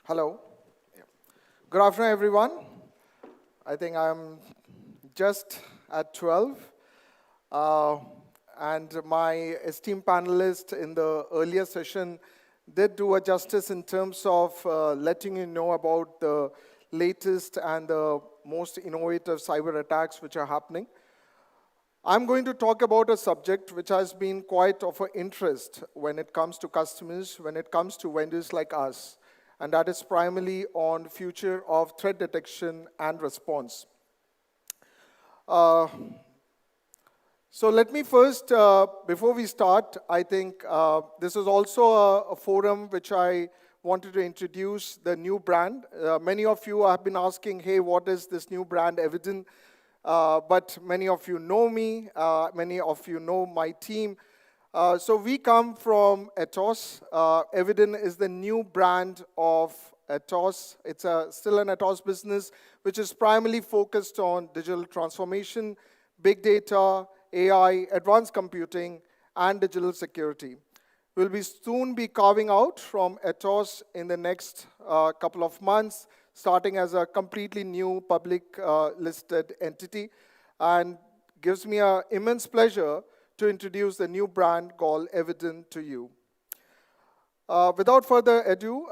Q: Hello. Yeah. Good afternoon, everyone. I think I'm just at 12. And my esteemed panelist in the earlier session did do a justice in terms of letting you know about the latest and the most innovative cyber attacks which are happening. I'm going to talk about a subject which has been quite of an interest when it comes to customers, when it comes to vendors like us, and that is primarily on future of threat detection and response. So let me first, before we start, I think this is also a forum which I wanted to introduce the new brand. Many of you have been asking, hey, what is this new brand, Evident? But many of you know me, many of you know my team. So we come from Atos. Evident is the new brand of Atos. It's still an Atos business, which is primarily focused on digital transformation, big data, AI, advanced computing, and digital security. We'll soon be carving out from Atos in the next couple of months, starting as a completely new public listed entity, and gives me an immense pleasure to introduce the new brand called Evident to you. Without further ado,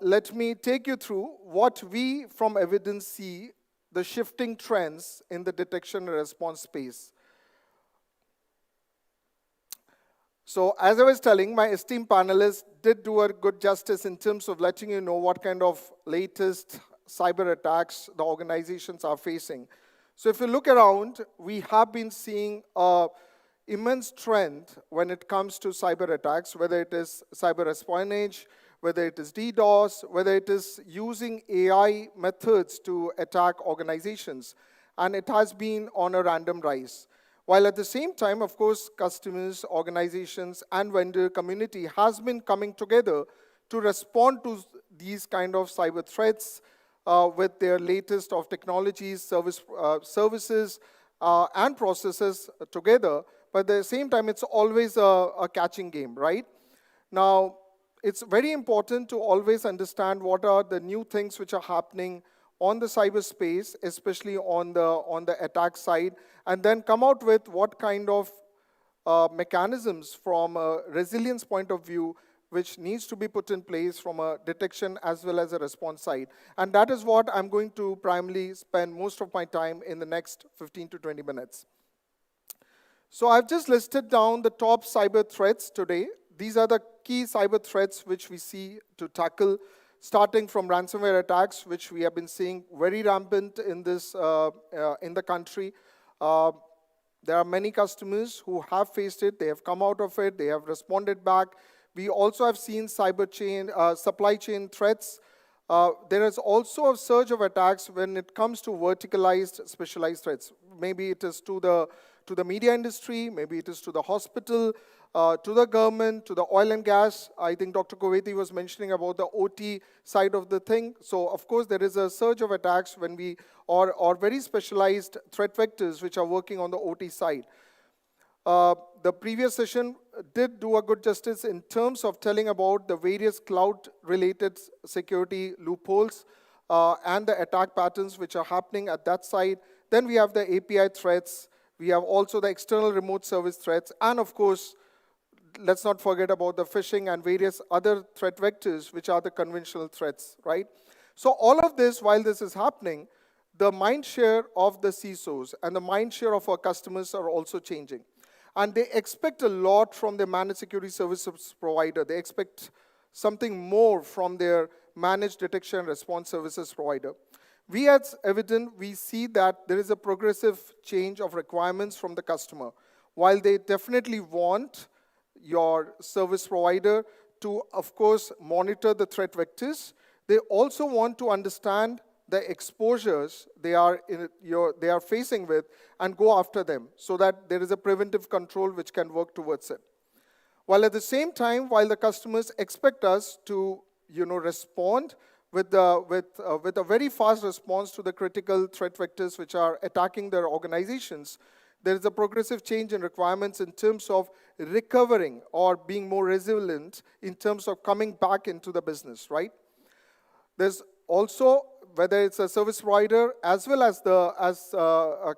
Q: let me take you through what we from Evident see the shifting trends in the detection and response space. So as I was telling, my esteemed panelists did do a good justice in terms of letting you know what kind of latest cyber attacks the organizations are facing. So if you look around, we have been seeing an immense trend when it comes to cyber attacks, whether it is cyber espionage, whether it is DDoS, whether it is using AI methods to attack organizations. And it has been on a random rise. While at the same time, of course, customers, organizations, and vendor community has been coming together to respond to these kind of cyber threats with their latest of technologies, services, and processes together. But at the same time, it's always a catching game, right? Now, it's very important to always understand what are the new things which are happening on the cyberspace, especially on the attack side, and then come out with what kind of mechanisms from a resilience point of view which needs to be put in place from a detection as well as a response side. And that is what I'm going to primarily spend most of my time in the next 15 to 20 minutes. So I've just listed down the top cyber threats today. These are the key cyber threats which we see to tackle, starting from ransomware attacks, which we have been seeing very rampant in the country. There are many customers who have faced it. They have come out of it. They have responded back. We also have seen supply chain threats. There is also a surge of attacks when it comes to verticalized, specialized threats. Maybe it is to the media industry, maybe it is to the hospital, to the government, to the oil and gas. I think Dr. Koveti was mentioning about the OT side of the thing. So, of course, there is a surge of attacks when or very specialized threat vectors which are working on the OT side. The previous session did do a good justice in terms of telling about the various cloud-related security loopholes and the attack patterns which are happening at that side. Then we have the API threats. We have also the external remote service threats. And, of course, let's not forget about the phishing and various other threat vectors, which are the conventional threats, right? So all of this, while this is happening, the mind share of the CISOs and the mind share of our customers are also changing. And they expect a lot from their managed security services provider. They expect something more from their managed detection and response services provider. We as Evident, we see that there is a progressive change of requirements from the customer. While they definitely want your service provider to, of course, monitor the threat vectors, they also want to understand the exposures they are facing with and go after them so that there is a preventive control which can work towards it. While at the same time, while the customers expect us to respond with a very fast response to the critical threat vectors which are attacking their organizations, there is a progressive change in requirements in terms of recovering or being more resilient in terms of coming back into the business, right? There's also, whether it's a service provider as well as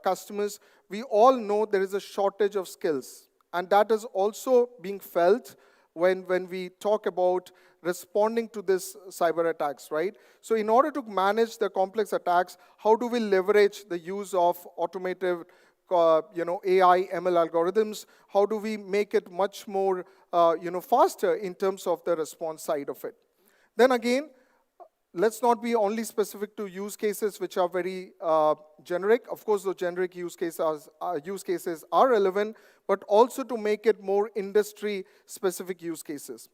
Q: customers, we all know there is a shortage of skills. And that is also being felt when we talk about responding to this cyber attacks, right? So in order to manage the complex attacks, how do we leverage the use of automated AI, ML algorithms? How do we make it much more, faster in terms of the response side of it? Then again, let's not be only specific to use cases which are very generic. Of course, those generic use cases are relevant, but also to make it more industry-specific use cases.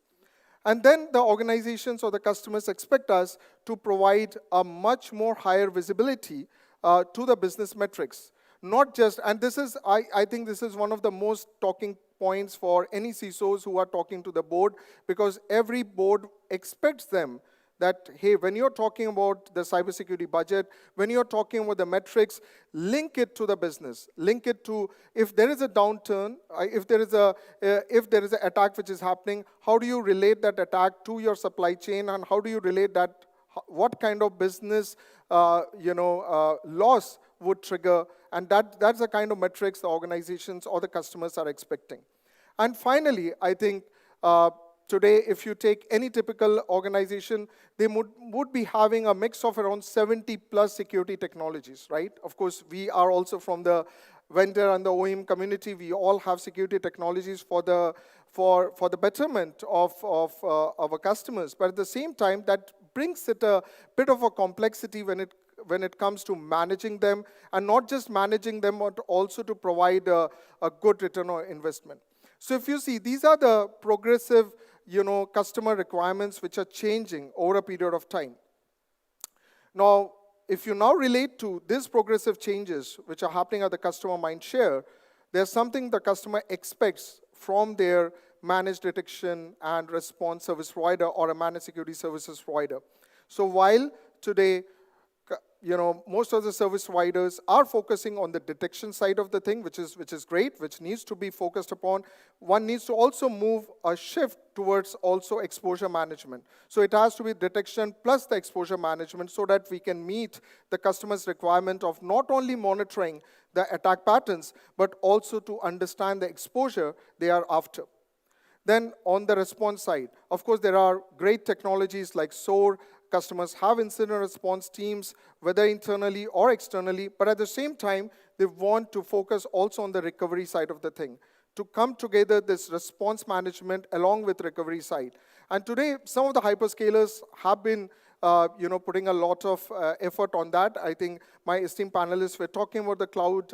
Q: And then the organizations or the customers expect us to provide a much more higher visibility to the business metrics. Not just, and this is, I think this is one of the most talking points for any CISOs who are talking to the board, because every board expects them that, hey, when you're talking about the cybersecurity budget, when you're talking about the metrics, link it to the business. Link it to, if there is a downturn, if there is an attack which is happening, how do you relate that attack to your supply chain, and how do you relate that, what kind of business loss would trigger, and that's the kind of metrics the organizations or the customers are expecting. And finally, I think today, if you take any typical organization, they would be having a mix of around 70 plus security technologies, right? Of course, we are also from the vendor and the OEM community. We all have security technologies for the betterment of our customers. But at the same time, that brings it a bit of a complexity when it comes to managing them, and not just managing them, but also to provide a good return on investment. So if you see, these are the progressive customer requirements which are changing over a period of time. Now, if you now relate to these progressive changes which are happening at the customer mind share, there's something the customer expects from their managed detection and response service provider or a managed security services provider. So while today, most of the service providers are focusing on the detection side of the thing, which is great, which needs to be focused upon. One needs to also move a shift towards also exposure management. So it has to be detection plus the exposure management, so that we can meet the customer's requirement of not only monitoring the attack patterns, but also to understand the exposure they are after. Then on the response side, of course, there are great technologies like SOAR. Customers have incident response teams, whether internally or externally, but at the same time, they want to focus also on the recovery side of the thing, to come together this response management along with recovery side. And today, some of the hyperscalers have been putting a lot of effort on that. I think my esteemed panelists were talking about the cloud,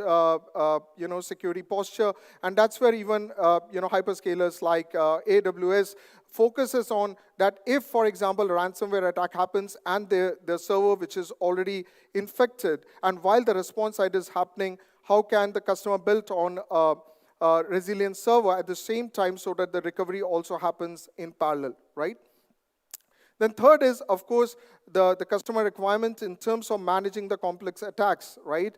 Q: security posture, and that's where even, hyperscalers like AWS focuses on that. If, for example, a ransomware attack happens and the server which is already infected, and while the response side is happening, how can the customer build on a resilient server at the same time so that the recovery also happens in parallel, right? Then third is, of course, the customer requirement in terms of managing the complex attacks, right?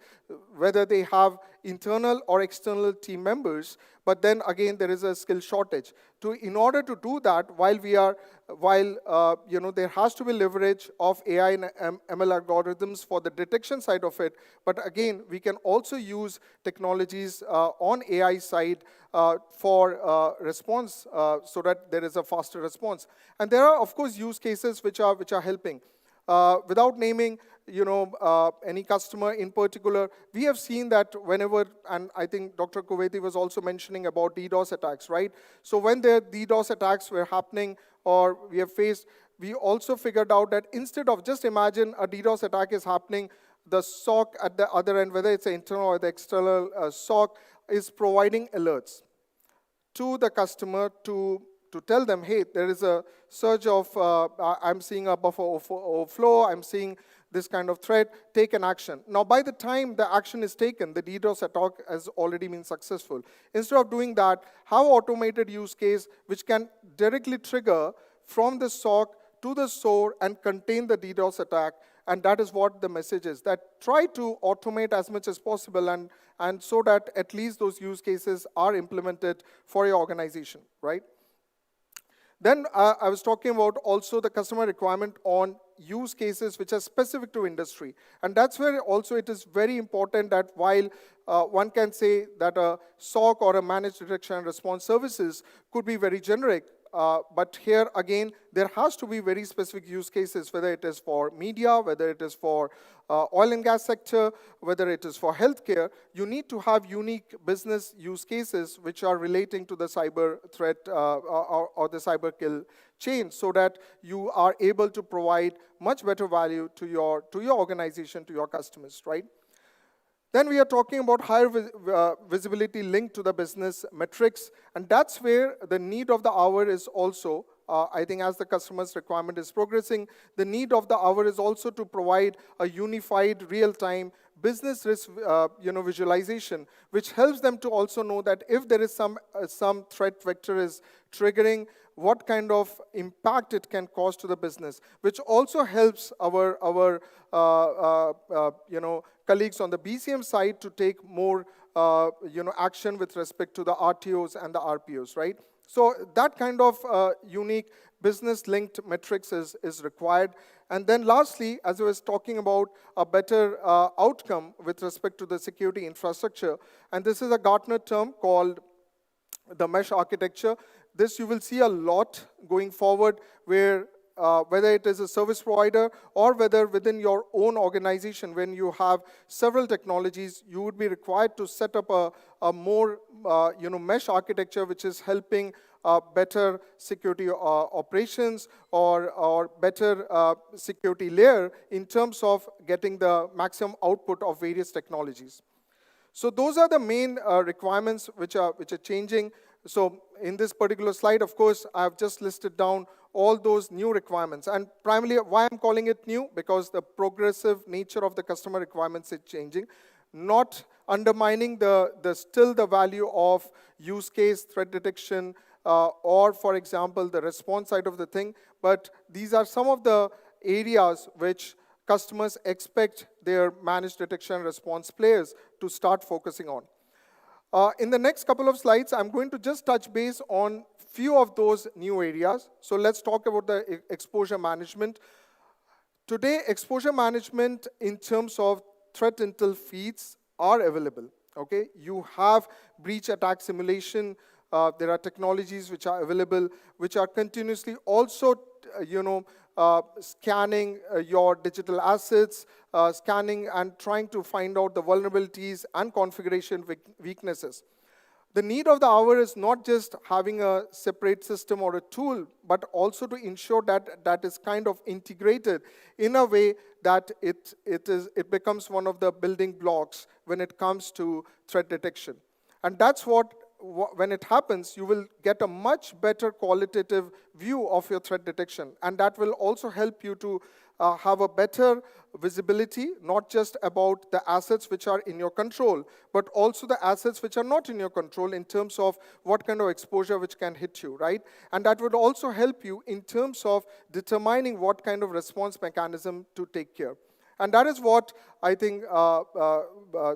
Q: Whether they have internal or external team members, but then again, there is a skill shortage. In order to do that, there has to be leverage of AI and ML algorithms for the detection side of it, but again, we can also use technologies on AI side for response so that there is a faster response. And there are, of course, use cases which are helping. Without naming, any customer in particular, we have seen that whenever, and I think Dr. Kuwaiti was also mentioning about DDoS attacks, right? So when the DDoS attacks were happening or we have faced, we also figured out that instead of just imagine a DDoS attack is happening, the SOC at the other end, whether it's the internal or the external SOC, is providing alerts to the customer to tell them, hey, there is a surge of, I'm seeing a buffer overflow, I'm seeing this kind of threat, take an action. Now, by the time the action is taken, the DDoS attack has already been successful. Instead of doing that, have an automated use case which can directly trigger from the SOC to the SOAR and contain the DDoS attack. And that is what the message is, that try to automate as much as possible and so that at least those use cases are implemented for your organization, right? Then I was talking about also the customer requirement on use cases which are specific to industry. And that's where also it is very important that while one can say that a SOC or a managed detection and response services could be very generic, but here again, there has to be very specific use cases, whether it is for media, whether it is for oil and gas sector, whether it is for healthcare. You need to have unique business use cases which are relating to the cyber threat or the cyber kill chain, so that you are able to provide much better value to your organization, to your customers, right? Then we are talking about higher visibility linked to the business metrics, and that's where the need of the hour is also, I think as the customer's requirement is progressing, the need of the hour is also to provide a unified real-time business risk visualization, which helps them to also know that if there is some threat vector is triggering, what kind of impact it can cause to the business, which also helps our colleagues on the BCM side to take more action with respect to the RTOs and the RPOs, right? So that kind of unique business-linked metrics is required. And then lastly, as I was talking about a better outcome with respect to the security infrastructure, and this is a Gartner term called the mesh architecture. This you will see a lot going forward, where whether it is a service provider or whether within your own organization, when you have several technologies, you would be required to set up a more mesh architecture, which is helping better security operations or better security layer in terms of getting the maximum output of various technologies. So those are the main requirements which are changing. So in this particular slide, of course, I've just listed down all those new requirements. And primarily, why I'm calling it new? Because the progressive nature of the customer requirements is changing, not undermining still the value of use case, threat detection, or, for example, the response side of the thing. But these are some of the areas which customers expect their managed detection and response players to start focusing on. In the next couple of slides, I'm going to just touch base on few of those new areas. So let's talk about the exposure management. Today, exposure management in terms of threat intel feeds are available. Okay, you have breach attack simulation. There are technologies which are available, which are continuously also, scanning your digital assets, scanning and trying to find out the vulnerabilities and configuration weaknesses. The need of the hour is not just having a separate system or a tool, but also to ensure that that is kind of integrated in a way that it becomes one of the building blocks when it comes to threat detection. And that's what when it happens, you will get a much better qualitative view of your threat detection. And that will also help you to have a better visibility, not just about the assets which are in your control, but also the assets which are not in your control in terms of what kind of exposure which can hit you, right? And that would also help you in terms of determining what kind of response mechanism to take care. And that is what I think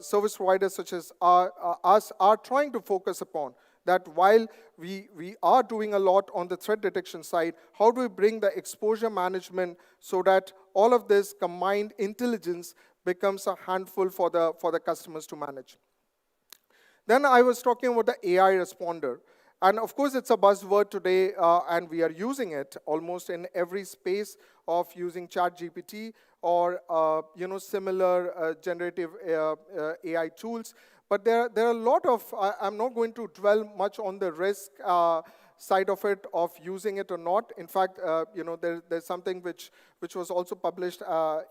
Q: service providers such as us are trying to focus upon, that while we are doing a lot on the threat detection side, how do we bring the exposure management so that all of this combined intelligence becomes a handful for the customers to manage. Then I was talking about the AI responder. And of course, it's a buzzword today, and we are using it almost in every space of using ChatGPT or similar generative AI tools. But there are a lot of, I'm not going to dwell much on the risk side of it, of using it or not. In fact, there's something which was also published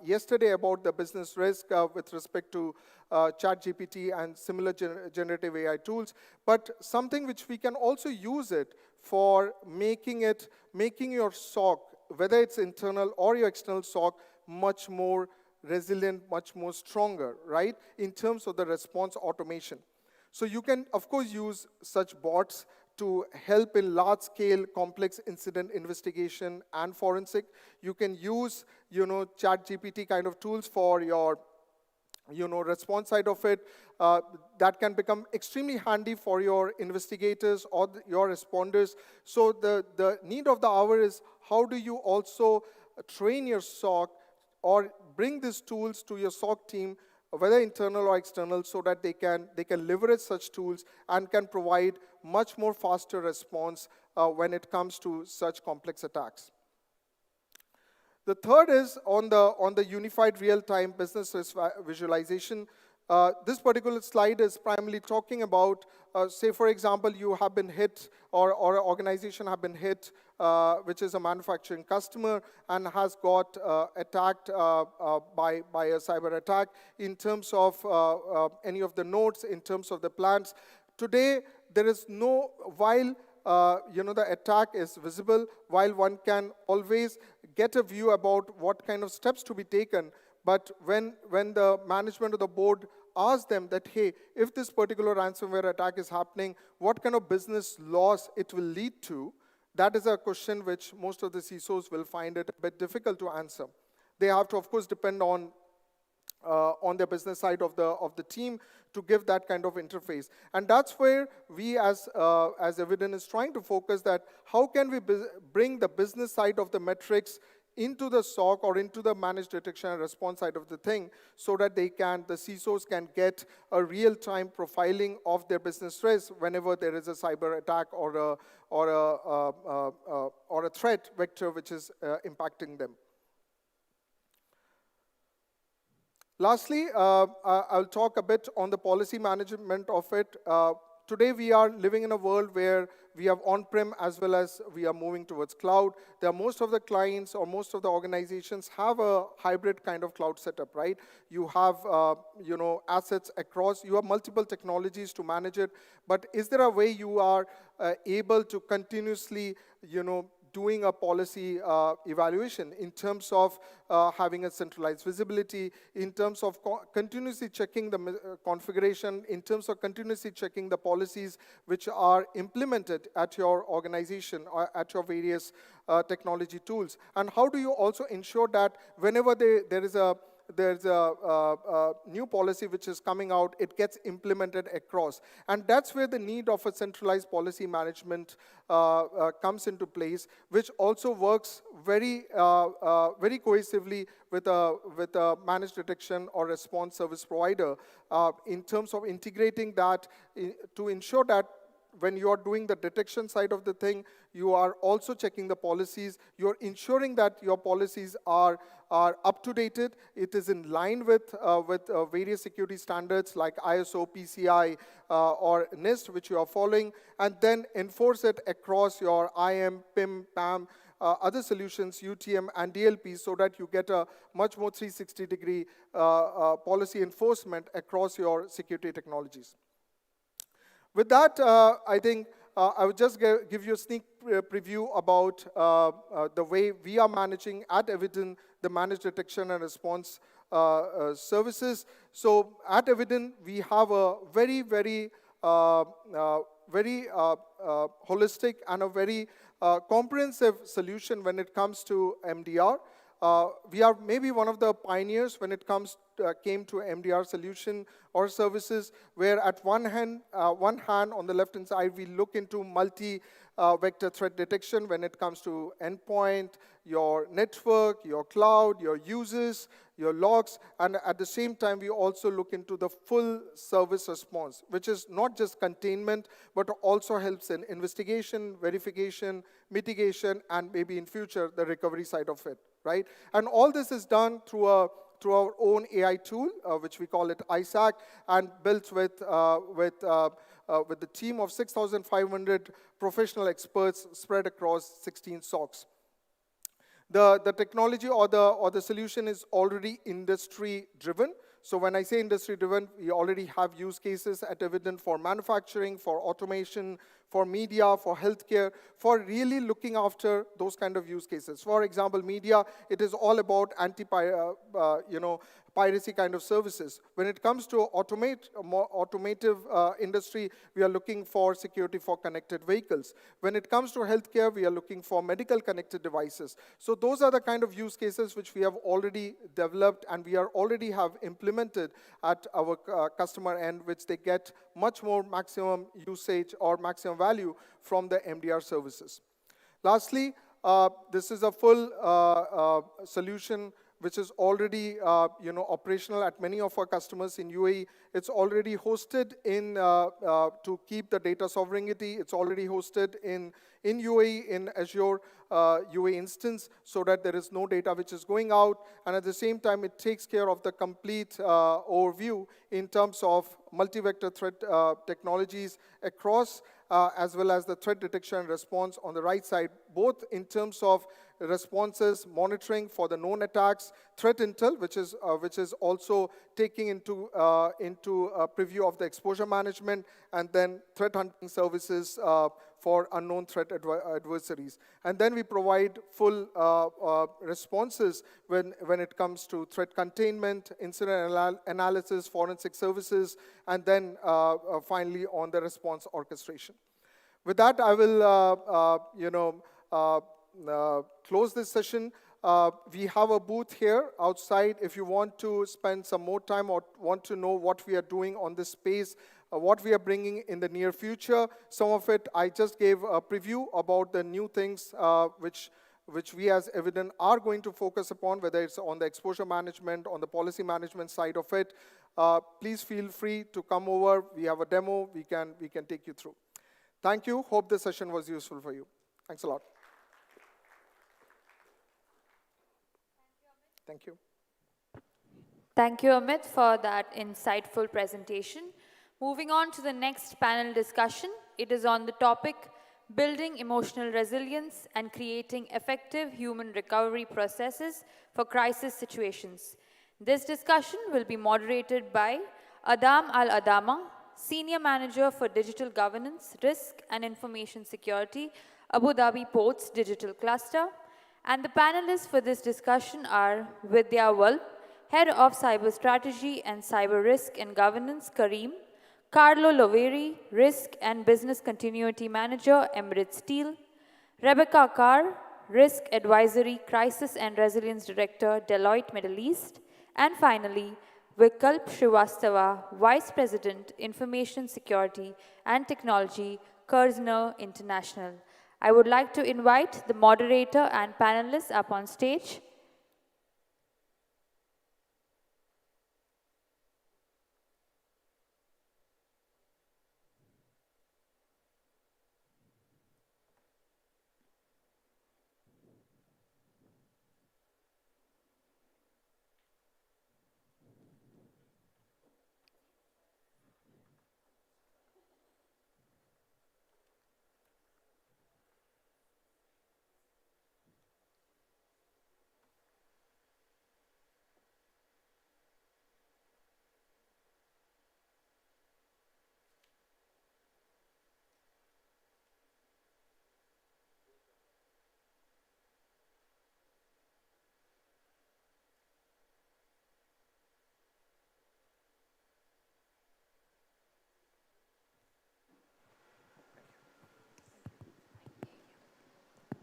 Q: yesterday about the business risk with respect to ChatGPT and similar generative AI tools. But something which we can also use it for making your SOC, whether it's internal or your external SOC, much more resilient, much more stronger, right, in terms of the response automation. So you can, of course, use such bots to help in large-scale complex incident investigation and forensic. You can use, ChatGPT kind of tools for your, response side of it. That can become extremely handy for your investigators or your responders. So the need of the hour is how do you also train your SOC or bring these tools to your SOC team, whether internal or external, so that they can leverage such tools and can provide much more faster response when it comes to such complex attacks. The third is on the unified real-time business risk visualization. This particular slide is primarily talking about, say, for example, you have been hit or an organization have been hit, which is a manufacturing customer and has got attacked by a cyber attack in terms of any of the nodes, in terms of the plants. Today, there is no, while the attack is visible, while one can always get a view about what kind of steps to be taken, but when the management of the board asks them that, hey, if this particular ransomware attack is happening, what kind of business loss it will lead to, that is a question which most of the CISOs will find it a bit difficult to answer. They have to, of course, depend on the business side of the team to give that kind of interface. And that's where we as Evident is trying to focus that how can we bring the business side of the metrics into the SOC or into the managed detection and response side of the thing so that the CISOs can get a real-time profiling of their business risk whenever there is a cyber attack or a threat vector which is impacting them. Lastly, I'll talk a bit on the policy management of it. Today, we are living in a world where we have on-prem as well as we are moving towards cloud. Most of the clients or most of the organizations have a hybrid kind of cloud setup, right? You have, assets across. You have multiple technologies to manage it. But is there a way you are able to continuously, doing a policy evaluation in terms of having a centralized visibility, in terms of continuously checking the configuration, in terms of continuously checking the policies which are implemented at your organization or at your various technology tools? And how do you also ensure that whenever there's a new policy which is coming out, it gets implemented across? And that's where the need of a centralized policy management comes into place, which also works very cohesively with a managed detection or response service provider in terms of integrating that to ensure that when you are doing the detection side of the thing, you are also checking the policies. You're ensuring that your policies are up to date. It is in line with various security standards like ISO, PCI, or NIST, which you are following, and then enforce it across your IAM, PIM, PAM, other solutions, UTM, and DLP, so that you get a much more 360-degree policy enforcement across your security technologies. With that, I think I would just give you a sneak preview about the way we are managing at Evident the managed detection and response services. So at Evident, we have a very holistic and a very comprehensive solution when it comes to MDR. We are maybe one of the pioneers when it came to MDR solution or services, where at one hand on the left-hand side, we look into multi-vector threat detection when it comes to endpoint, your network, your cloud, your users, your logs, and at the same time, we also look into the full service response, which is not just containment, but also helps in investigation, verification, mitigation, and maybe in future, the recovery side of it, right? And all this is done through our own AI tool, which we call it ISAC, and built with the team of 6,500 professional experts spread across 16 SOCs. The technology or the solution is already industry-driven. So when I say industry-driven, we already have use cases at Evident for manufacturing, for automation, for media, for healthcare, for really looking after those kind of use cases. For example, media, it is all about piracy kind of services. When it comes to automotive industry, we are looking for security for connected vehicles. When it comes to healthcare, we are looking for medical connected devices. So those are the kind of use cases which we have already developed and we already have implemented at our customer end, which they get much more maximum usage or maximum value from the MDR services. Lastly, This is a full solution which is already operational at many of our customers in UAE. It's already hosted in to keep the data sovereignty. It's already hosted in UAE in Azure UAE instance, so that there is no data which is going out. And at the same time, it takes care of the complete overview in terms of multi-vector threat technologies across, as well as the threat detection and response on the right side, both in terms of responses, monitoring for the known attacks, threat intel, which is also taking into a preview of the exposure management, and then threat hunting services for unknown threat adversaries. And then we provide full responses when it comes to threat containment, incident analysis, forensic services, and then finally on the response orchestration. With that, I will close this session. We have a booth here outside. If you want to spend some more time or want to know what we are doing on this space, what we are bringing in the near future, some of it I just gave a preview about the new things which we as Evident are going to focus upon, whether it's on the exposure management, on the policy management side of it. Please feel free to come over. We have a demo. We can take you through. Thank you. Hope this session was useful for you. Thanks a lot. Thank you.
A: Thank you, Amit, for that insightful presentation. Moving on to the next panel discussion, it is on the topic Building Emotional Resilience and Creating Effective Human Recovery Processes for Crisis Situations. This discussion will be moderated by Adam Al-Adama, Senior Manager for Digital Governance, Risk and Information Security, Abu Dhabi Ports Digital Cluster. And the panelists for this discussion are Vidya Wal, Head of Cyber Strategy and Cyber Risk and Governance, Kareem, Carlo Loveri, Risk and Business Continuity Manager, Emirates Steel, Rebecca Carr, Risk Advisory, Crisis and Resilience Director, Deloitte Middle East, and finally, Vikalp Srivastava, Vice President, Information Security and Technology, Kerzner International. I would like to invite the moderator and panelists up on stage.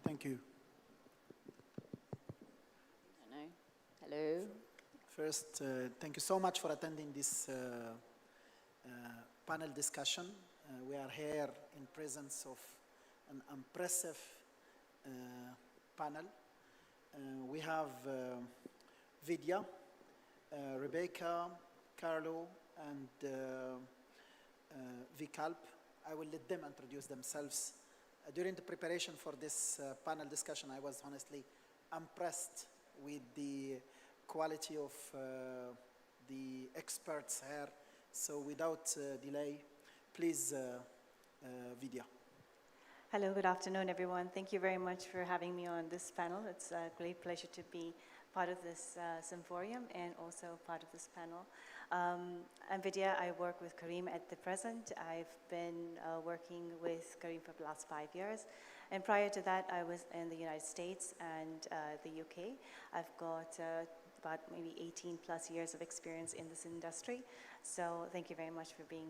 R: Thank you.
S: Hello.
R: First, thank you so much for attending this panel discussion. We are here in presence of an impressive panel. We have Vidya, Rebecca, Carlo, and Vikalp. I will let them introduce themselves. During the preparation for this panel discussion, I was honestly impressed with the quality of the experts here. So without delay, please, Vidya.
T: Hello, good afternoon, everyone. Thank you very much for having me on this panel. It's a great pleasure to be part of this symposium and also part of this panel. I'm Vidya. I work with Kareem at the present. I've been working with Kareem for the last 5 years. And prior to that, I was in the United States and the UK. I've got about maybe 18 plus years of experience in this industry. So thank you very much for being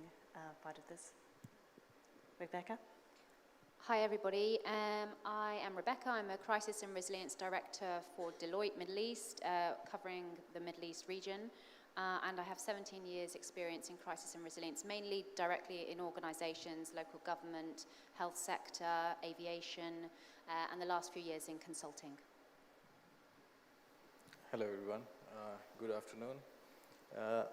T: part of this. Rebecca?
S: Hi, everybody. I am Rebecca. I'm a Crisis and Resilience Director for Deloitte Middle East, covering the Middle East region. and I have 17 years experience in crisis and resilience, mainly directly in organizations, local government, health sector, aviation, and the last few years in consulting.
U: Hello everyone, good afternoon.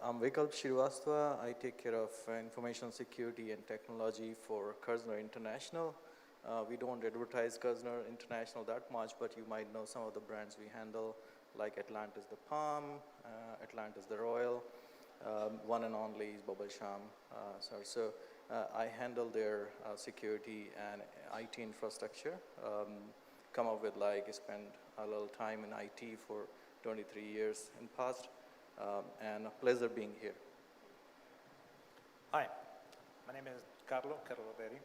U: I'm Vikalp Shrivastava. I take care of information security and technology for Kerzner International. We don't advertise Kerzner International that much, but you might know some of the brands we handle, like Atlantis the Palm, Atlantis the Royal, one and only is Bubble Sham. So I handle their security and IT infrastructure. Come up with spend a little time in IT for 23 years in past, and a pleasure being here.
V: Hi, my name is Carlo Berri.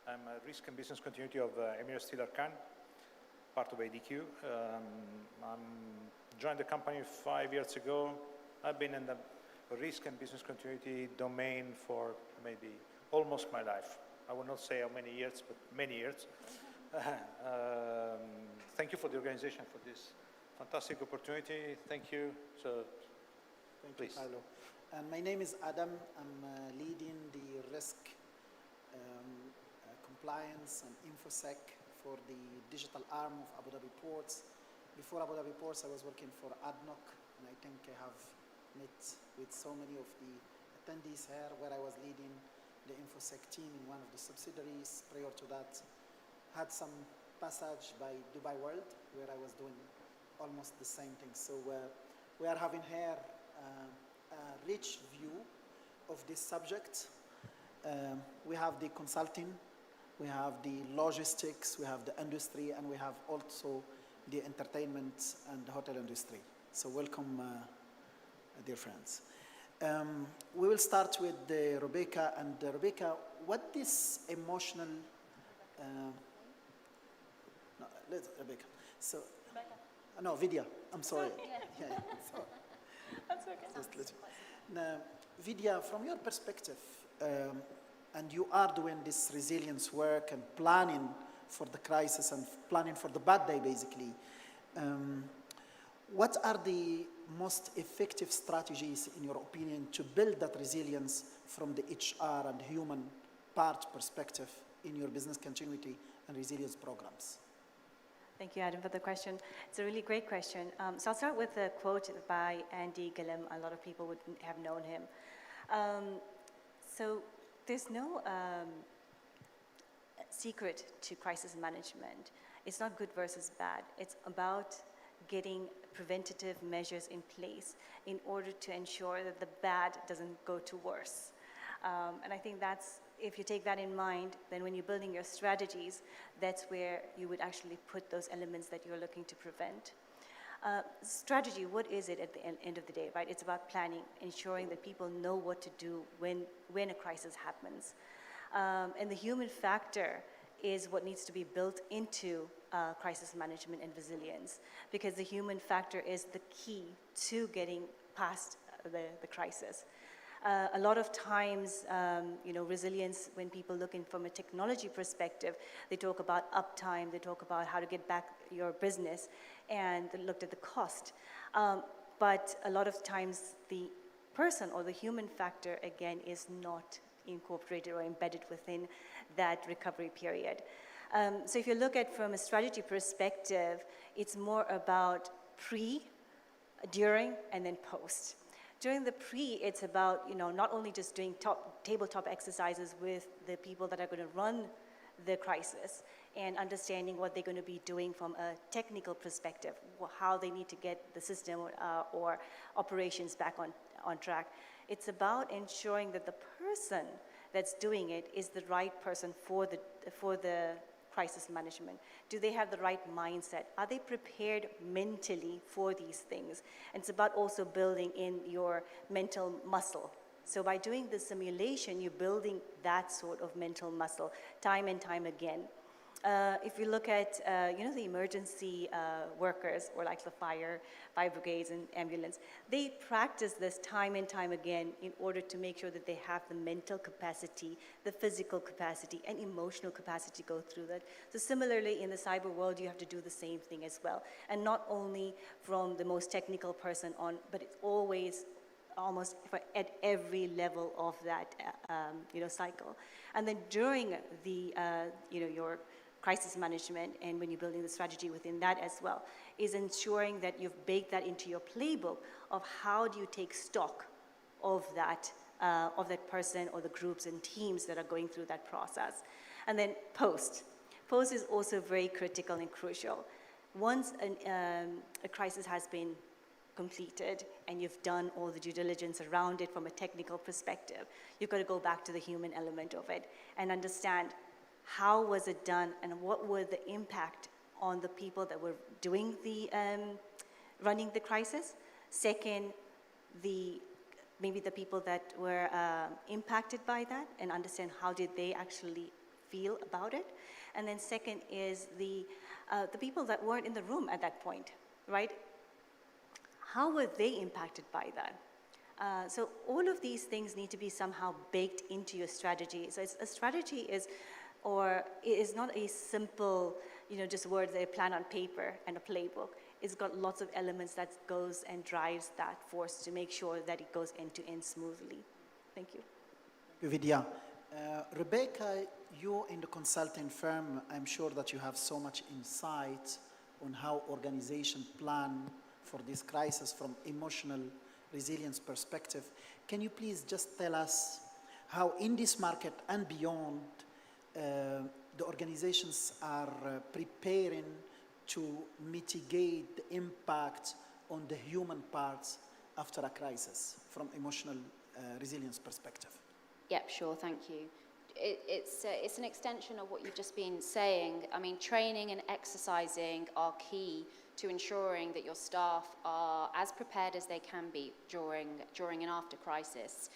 V: I'm a risk and business continuity of Emir Steel Arkan, part of ADQ. I'm joined the company 5 years ago. I've been in the risk and business continuity domain for maybe almost my life. I will not say how many years, but many years. Thank you for the organization for this fantastic opportunity. Thank you. So, please.
R: Thank you, Carlo. And my name is Adam. I'm leading the risk compliance and InfoSec for the digital arm of Abu Dhabi Ports. Before Abu Dhabi Ports, I was working for ADNOC, and I think I have met with so many of the attendees here, where I was leading the InfoSec team in one of the subsidiaries. Prior to that, had some passage by Dubai World, where I was doing almost the same thing. So we are having here a rich view of this subject. We have the consulting, we have the logistics, we have the industry, and we have also the entertainment and the hotel industry. So welcome, dear friends. We will start with Rebecca. And Rebecca, what this emotional... no, let's, Rebecca. So, no, Vidya, I'm sorry. Yeah, sorry.
T: That's okay.
R: Now, Vidya, from your perspective, and you are doing this resilience work and planning for the crisis and planning for the bad day, basically, what are the most effective strategies, in your opinion, to build that resilience from the HR and human part perspective in your business continuity and resilience programs?
T: Thank you, Adam, for the question. It's a really great question. So I'll start with a quote by Andy Gillum. A lot of people would have known him. So there's no secret to crisis management. It's not good versus bad. It's about getting preventative measures in place in order to ensure that the bad doesn't go to worse. And I think that's, if you take that in mind, then when you're building your strategies, that's where you would actually put those elements that you're looking to prevent. Strategy, what is it at the end of the day, right? It's about planning, ensuring that people know what to do when a crisis happens. And the human factor is what needs to be built into crisis management and resilience, because the human factor is the key to getting past the crisis. A lot of times, resilience, when people look in from a technology perspective, they talk about uptime, they talk about how to get back your business, and they looked at the cost. But a lot of times, the person or the human factor, again, is not incorporated or embedded within that recovery period. So if you look at from a strategy perspective, it's more about pre, during, and then post. During the pre, it's about not only just doing tabletop exercises with the people that are going to run the crisis and understanding what they're going to be doing from a technical perspective, how they need to get the system or operations back on track. It's about ensuring that the person that's doing it is the right person for the crisis management. Do they have the right mindset? Are they prepared mentally for these things? And it's about also building in your mental muscle. So by doing the simulation, you're building that sort of mental muscle time and time again. If you look at, the emergency workers, or like the fire brigades and ambulance, they practice this time and time again in order to make sure that they have the mental capacity, the physical capacity, and emotional capacity to go through that. So similarly, in the cyber world, you have to do the same thing as well. And not only from the most technical person on, but it's always almost at every level of that cycle. And then during the your crisis management, and when you're building the strategy within that as well, is ensuring that you've baked that into your playbook of how do you take stock of that person or the groups and teams that are going through that process. And then post is also very critical and crucial. Once a crisis has been completed and you've done all the due diligence around it from a technical perspective, you've got to go back to the human element of it and understand how was it done and what were the impact on the people that were doing the running the crisis. Second, maybe the people that were impacted by that, and understand how did they actually feel about it. And then second is the people that weren't in the room at that point, right? How were they impacted by that? So all of these things need to be somehow baked into your strategy. So a strategy is not a simple, just words, a plan on paper and a playbook. It's got lots of elements that goes and drives that force to make sure that it goes end to end smoothly. Thank you.
R: Thank you, Vidya. Rebecca, you in the consulting firm, I'm sure that you have so much insight on how organizations plan for this crisis from emotional resilience perspective. Can you please just tell us how in this market and beyond the organizations are preparing to mitigate the impact on the human parts after a crisis from emotional resilience perspective?
S: Yep, sure, thank you. It's an extension of what you've just been saying. I mean, training and exercising are key to ensuring that your staff are as prepared as they can be during and after crisis.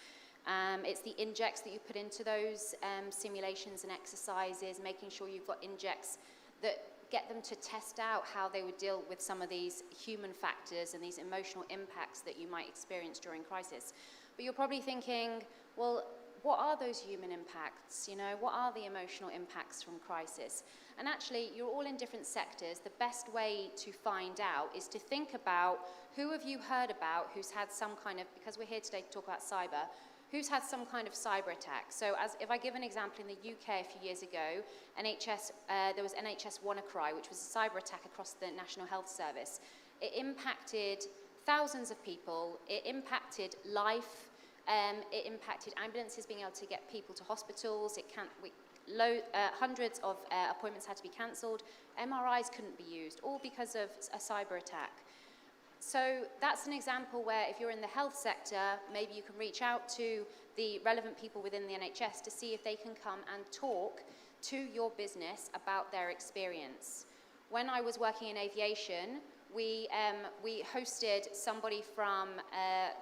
S: It's the injects that you put into those simulations and exercises, making sure you've got injects that get them to test out how they would deal with some of these human factors and these emotional impacts that you might experience during crisis. But you're probably thinking, well, what are those human impacts? What are the emotional impacts from crisis? And actually, you're all in different sectors. The best way to find out is to think about who have you heard about who's had some kind of, because we're here today to talk about cyber, who's had some kind of cyber attack. So if I give an example, in the UK a few years ago, there was NHS WannaCry, which was a cyber attack across the National Health Service. It impacted thousands of people. It impacted life. It impacted ambulances being able to get people to hospitals. Hundreds of appointments had to be cancelled. MRIs couldn't be used, all because of a cyber attack. So that's an example where if you're in the health sector, maybe you can reach out to the relevant people within the NHS to see if they can come and talk to your business about their experience. When I was working in aviation, we hosted somebody from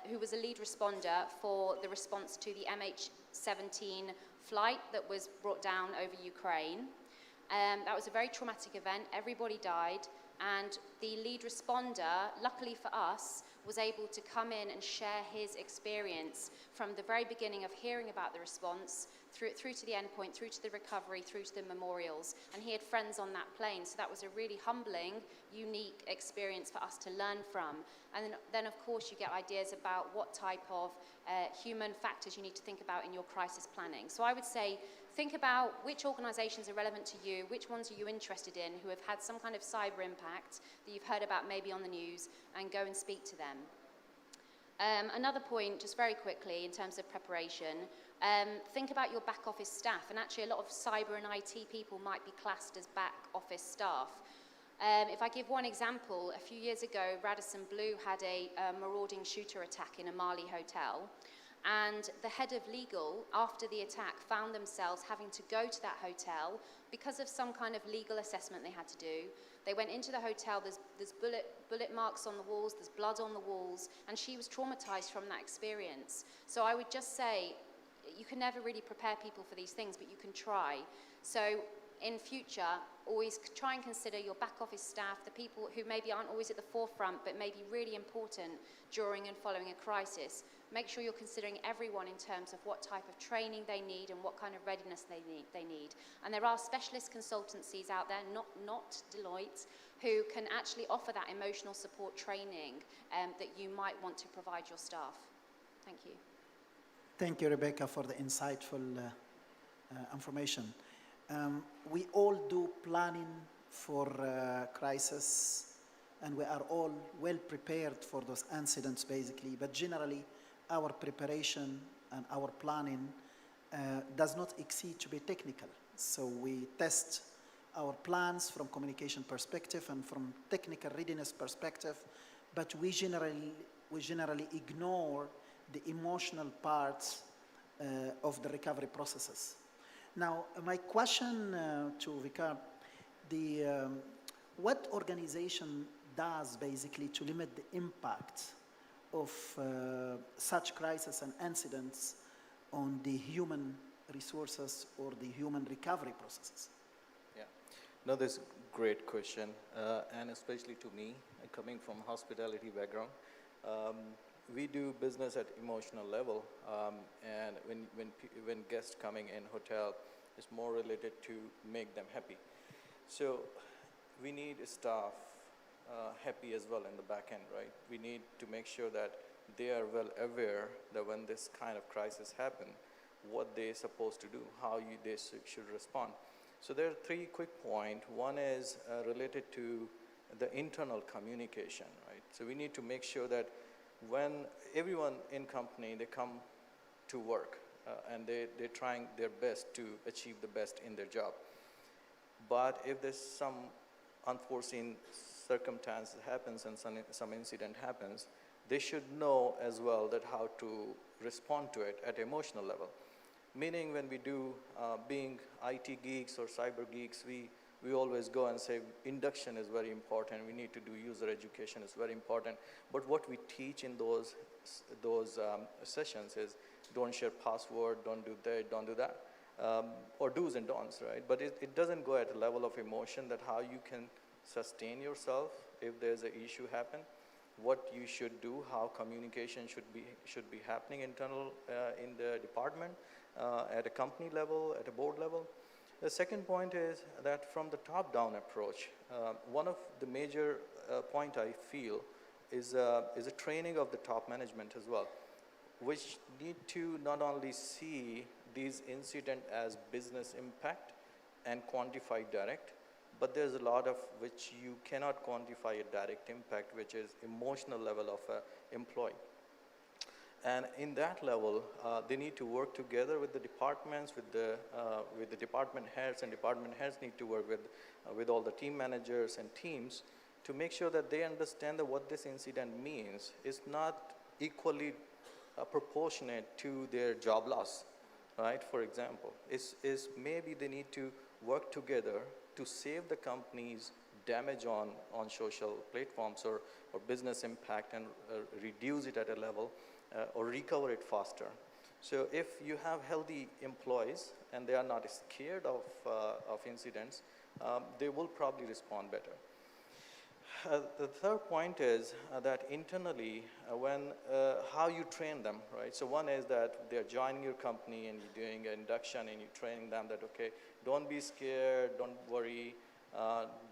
S: who was a lead responder for the response to the MH17 flight that was brought down over Ukraine. That was a very traumatic event. Everybody died. And the lead responder, luckily for us, was able to come in and share his experience from the very beginning of hearing about the response through to the endpoint, through to the recovery, through to the memorials. And he had friends on that plane, so that was a really humbling, unique experience for us to learn from. And then of course, you get ideas about what type of human factors you need to think about in your crisis planning. So I would say, think about which organizations are relevant to you, which ones are you interested in who have had some kind of cyber impact that you've heard about maybe on the news, and go and speak to them. Another point, just very quickly, in terms of preparation, think about your back office staff, and actually a lot of cyber and IT people might be classed as back office staff. If I give one example, a few years ago, Radisson Blu had a marauding shooter attack in a Mali hotel. And the head of legal, after the attack, found themselves having to go to that hotel because of some kind of legal assessment they had to do. They went into the hotel, there's bullet marks on the walls, there's blood on the walls, and she was traumatized from that experience. So I would just say, you can never really prepare people for these things, but you can try. So in future, always try and consider your back office staff, the people who maybe aren't always at the forefront, but may be really important during and following a crisis. Make sure you're considering everyone in terms of what type of training they need and what kind of readiness they need. And there are specialist consultancies out there, not Deloitte, who can actually offer that emotional support training that you might want to provide your staff. Thank you.
R: Thank you, Rebecca, for the insightful information. We all do planning for crisis, and we are all well prepared for those incidents, basically. But generally, our preparation and our planning does not exceed to be technical. So we test our plans from communication perspective and from technical readiness perspective, but we generally ignore the emotional parts of the recovery processes. Now, my question to Vikar, what organization does basically to limit the impact of such crises and incidents on the human resources or the human recovery processes?
U: Yeah, no, that's a great question, and especially to me, coming from hospitality background. We do business at emotional level, and when guests coming in hotel, it's more related to make them happy. So we need staff happy as well in the back end, right? We need to make sure that they are well aware that when this kind of crisis happen, what they're supposed to do, how they should respond. So there are 3 quick points. One is related to the internal communication, right? So we need to make sure that when everyone in company, they come to work and they're trying their best to achieve the best in their job. But if there's some unforeseen circumstance that happens and some incident happens, they should know as well that how to respond to it at emotional level. Meaning when we do being IT geeks or cyber geeks, we always go and say induction is very important. We need to do user education is very important. But what we teach in those sessions is don't share password, don't do that, don't do that, or do's and don'ts, right? But it doesn't go at a level of emotion that how you can sustain yourself if there's an issue happen, what you should do, how communication should be happening internal in the department, at a company level, at a board level. The second point is that from the top-down approach, one of the major point I feel is a training of the top management as well, which need to not only see these incidents as business impact and quantify direct, but there's a lot of which you cannot quantify a direct impact, which is emotional level of an employee. And in that level, they need to work together with the departments, with the department heads, and department heads need to work with all the team managers and teams to make sure that they understand that what this incident means is not equally proportionate to their job loss, right? For example, is maybe they need to work together to save the company's damage on social platforms or business impact and reduce it at a level or recover it faster. So if you have healthy employees and they are not scared of incidents, they will probably respond better. The third point is that internally, how you train them, right? So one is that they're joining your company and you're doing an induction and you're training them that, okay, don't be scared, don't worry,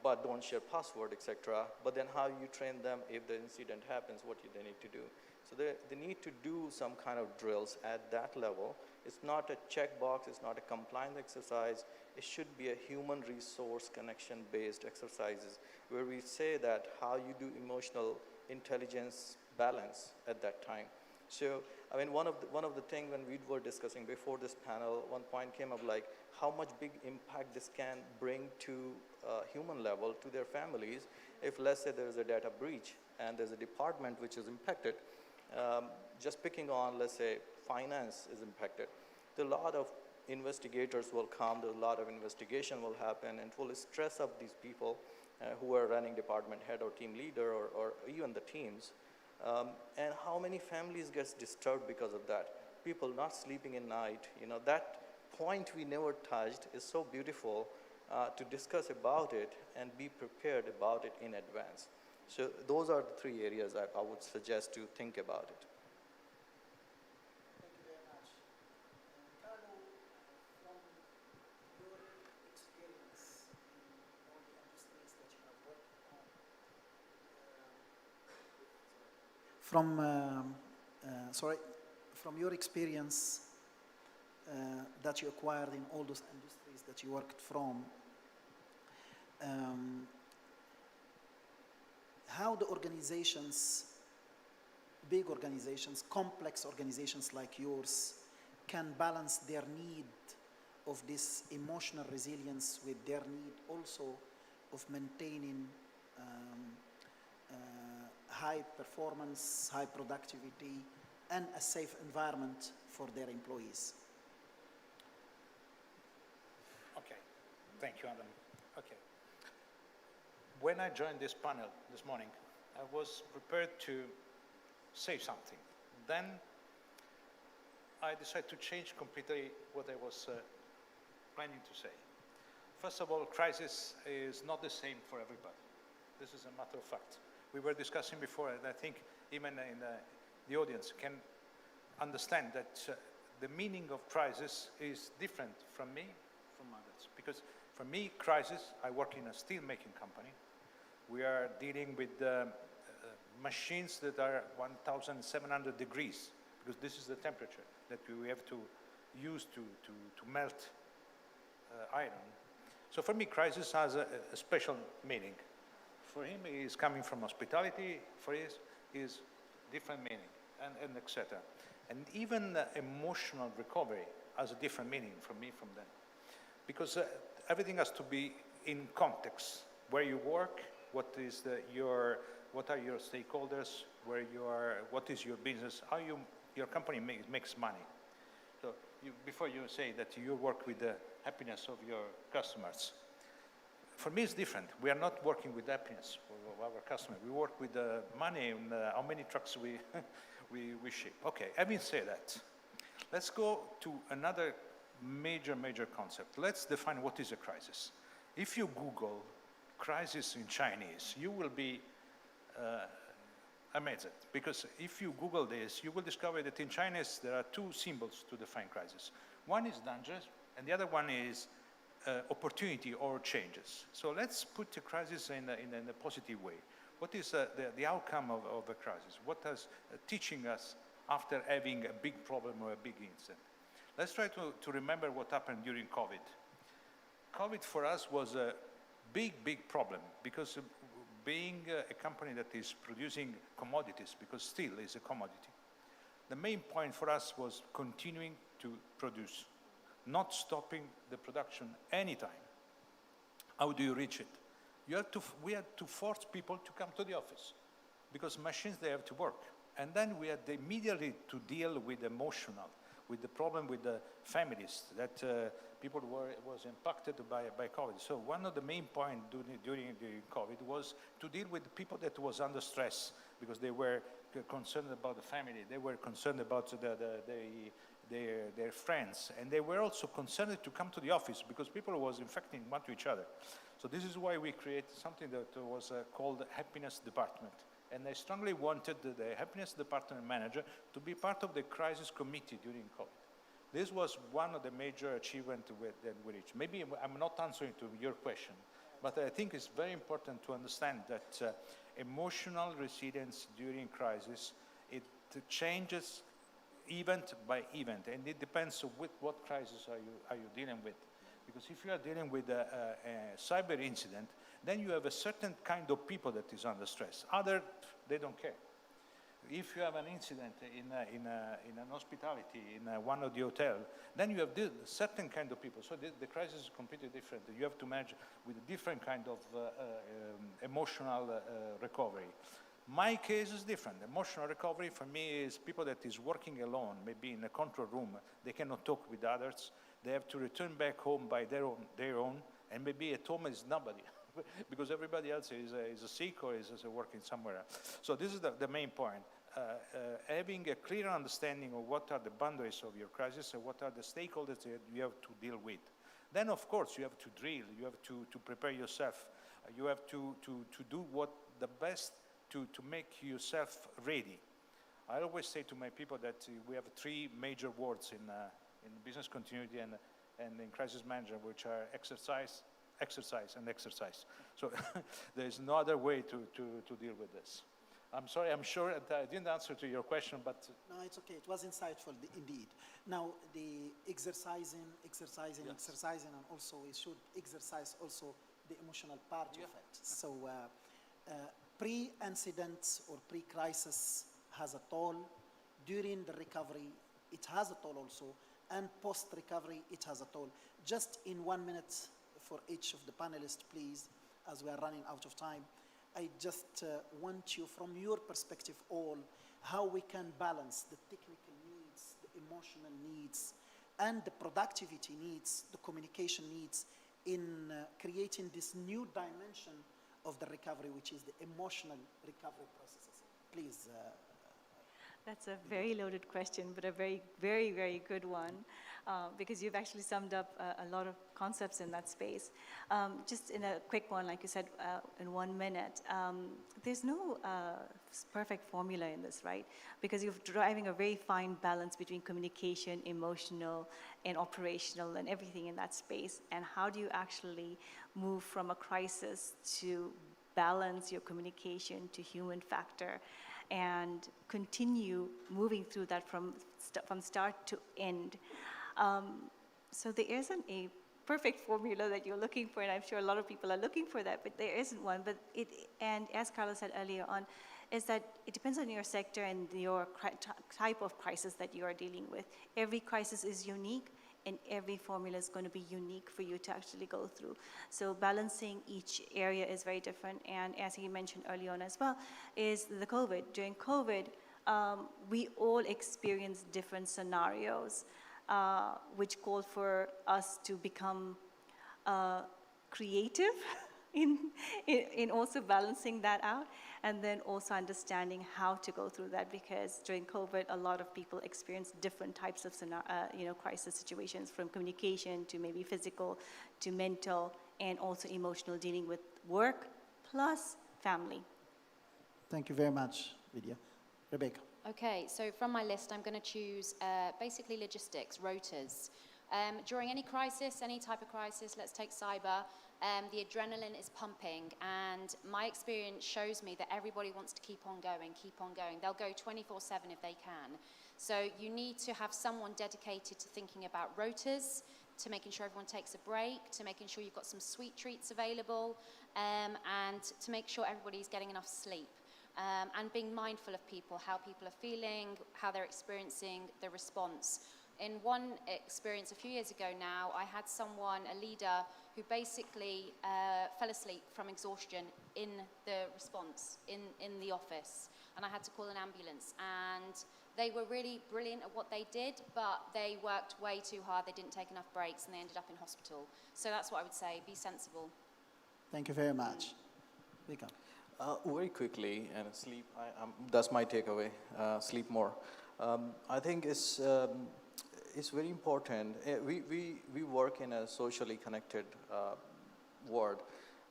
U: but don't share password, etc. But then how you train them if the incident happens, what they need to do. So they need to do some kind of drills at that level. It's not a checkbox, it's not a compliance exercise. It should be a human resource connection-based exercises where we say that how you do emotional intelligence balance at that time. So, I mean, one of the things when we were discussing before this panel, one point came up like how much big impact this can bring to human level to their families if, let's say, there's a data breach and there's a department which is impacted. Just picking on, let's say, finance is impacted. A lot of investigators will come, a lot of investigation will happen, and it will stress up these people who are running department head or team leader or even the teams. And how many families gets disturbed because of that? People not sleeping at night, that point we never touched is so beautiful to discuss about it and be prepared about it in advance. So those are the 3 areas I would suggest to think about it.
R: Thank you very much. Carlo, from your experience in all the industries that you have worked on, from your experience that you acquired in all those industries that you worked from, how the organizations, big organizations, complex organizations like yours, can balance their need of this emotional resilience with their need also of maintaining high performance, high productivity, and a safe environment for their employees.
V: Okay, thank you, Adam. Okay. When I joined this panel this morning, I was prepared to say something. Then I decided to change completely what I was planning to say. First of all, crisis is not the same for everybody. This is a matter of fact. We were discussing before, and I think even in the audience can understand that the meaning of crisis is different from me, from others. Because for me, crisis, I work in a steel-making company. We are dealing with machines that are 1,700 degrees, because this is the temperature that we have to use to melt iron. So for me, crisis has a special meaning. For him, he is coming from hospitality. For his is different meaning, and etc. And even emotional recovery has a different meaning from me, from them. Because everything has to be in context. Where you work, what are your stakeholders, where you are, what is your business, how your company makes money. So before you say that you work with the happiness of your customers, for me it's different. We are not working with happiness of our customers. We work with the money and how many trucks we ship. Okay, having said that, let's go to another major concept. Let's define what is a crisis. If you Google crisis in Chinese, you will be amazed, because if you Google this, you will discover that in Chinese there are two symbols to define crisis. One is danger, and the other one is opportunity or changes. So let's put the crisis in a positive way. What is the outcome of a crisis? What is teaching us after having a big problem or a big incident? Let's try to remember what happened during COVID. COVID for us was a big problem, because being a company that is producing commodities, because steel is a commodity, the main point for us was continuing to produce, not stopping the production anytime. How do you reach it? We had to force people to come to the office, because machines, they have to work. And then we had immediately to deal with emotional, with the problem with the families, that people was impacted by COVID. So one of the main points during COVID was to deal with people that was under stress, because they were concerned about the family, they were concerned about their friends, and they were also concerned to come to the office, because people was infecting one to each other. So this is why we created something that was called Happiness Department. And I strongly wanted the Happiness Department manager to be part of the crisis committee during COVID. This was one of the major achievements that we reached. Maybe I'm not answering to your question, but I think it's very important to understand that emotional resilience during crisis, it changes event by event, and it depends on what crisis are you dealing with. Because if you are dealing with a cyber incident, then you have a certain kind of people that is under stress. Other, they don't care. If you have an incident in an hospitality, in one of the hotel, then you have this certain kind of people. So the crisis is completely different. You have to manage with a different kind of emotional recovery. My case is different. Emotional recovery for me is people that is working alone, maybe in a control room. They cannot talk with others. They have to return back home by their own, and maybe at home is nobody, because everybody else is sick or is working somewhere else. So this is the main point. Having a clear understanding of what are the boundaries of your crisis and what are the stakeholders that you have to deal with. Then, of course, you have to drill. You have to prepare yourself. You have to do what the best to make yourself ready. I always say to my people that we have three major words in business continuity and in crisis management, which are exercise, exercise, and exercise. So there is no other way to deal with this. I'm sorry, I'm sure that I didn't answer to your question, but
R: No, it's okay. It was insightful, indeed. Now, the exercising, and also we should exercise also the emotional part of it. So, pre-incident or pre-crisis has a toll. During the recovery, it has a toll also. And post-recovery, it has a toll. Just in 1 minute for each of the panelists, please, as we are running out of time, I just want you, from your perspective all, how we can balance the technical needs, the emotional needs, and the productivity needs, the communication needs in creating this new dimension of the recovery, which is the emotional recovery processes. Please.
T: That's a very loaded question, but a very, very, very good one, because you've actually summed up a lot of concepts in that space. Just in a quick one, like you said, in 1 minute, there's no perfect formula in this, right? Because you're driving a very fine balance between communication, emotional, and operational, and everything in that space. And how do you actually move from a crisis to balance your communication to human factor, and continue moving through that from start to end. So there isn't a perfect formula that you're looking for, and I'm sure a lot of people are looking for that, but there isn't one. But and as Carlos said earlier on, is that it depends on your sector and your type of crisis that you are dealing with. Every crisis is unique, and every formula is going to be unique for you to actually go through. So balancing each area is very different. And as he mentioned early on as well, is the COVID. During COVID, we all experienced different scenarios, which called for us to become creative in also balancing that out, and then also understanding how to go through that, because during COVID, a lot of people experienced different types of crisis situations, from communication to maybe physical to mental and also emotional, dealing with work plus family.
R: Thank you very much, Vidya. Rebecca.
S: Okay, so from my list, I'm going to choose basically logistics, rotas. During any crisis, any type of crisis, let's take cyber, the adrenaline is pumping, and my experience shows me that everybody wants to keep on going. They'll go 24/7 if they can. So you need to have someone dedicated to thinking about rotas, to making sure everyone takes a break, to making sure you've got some sweet treats available, and to make sure everybody's getting enough sleep. And being mindful of people, how people are feeling, how they're experiencing the response. In one experience a few years ago now, I had someone, a leader, who basically fell asleep from exhaustion in the response, in the office. And I had to call an ambulance. And they were really brilliant at what they did, but they worked way too hard, they didn't take enough breaks, and they ended up in hospital. So that's what I would say, be sensible.
R: Thank you very much. Vika.
U: Very quickly, and sleep, that's my takeaway, sleep more. I think it's very important. We work in a socially connected world,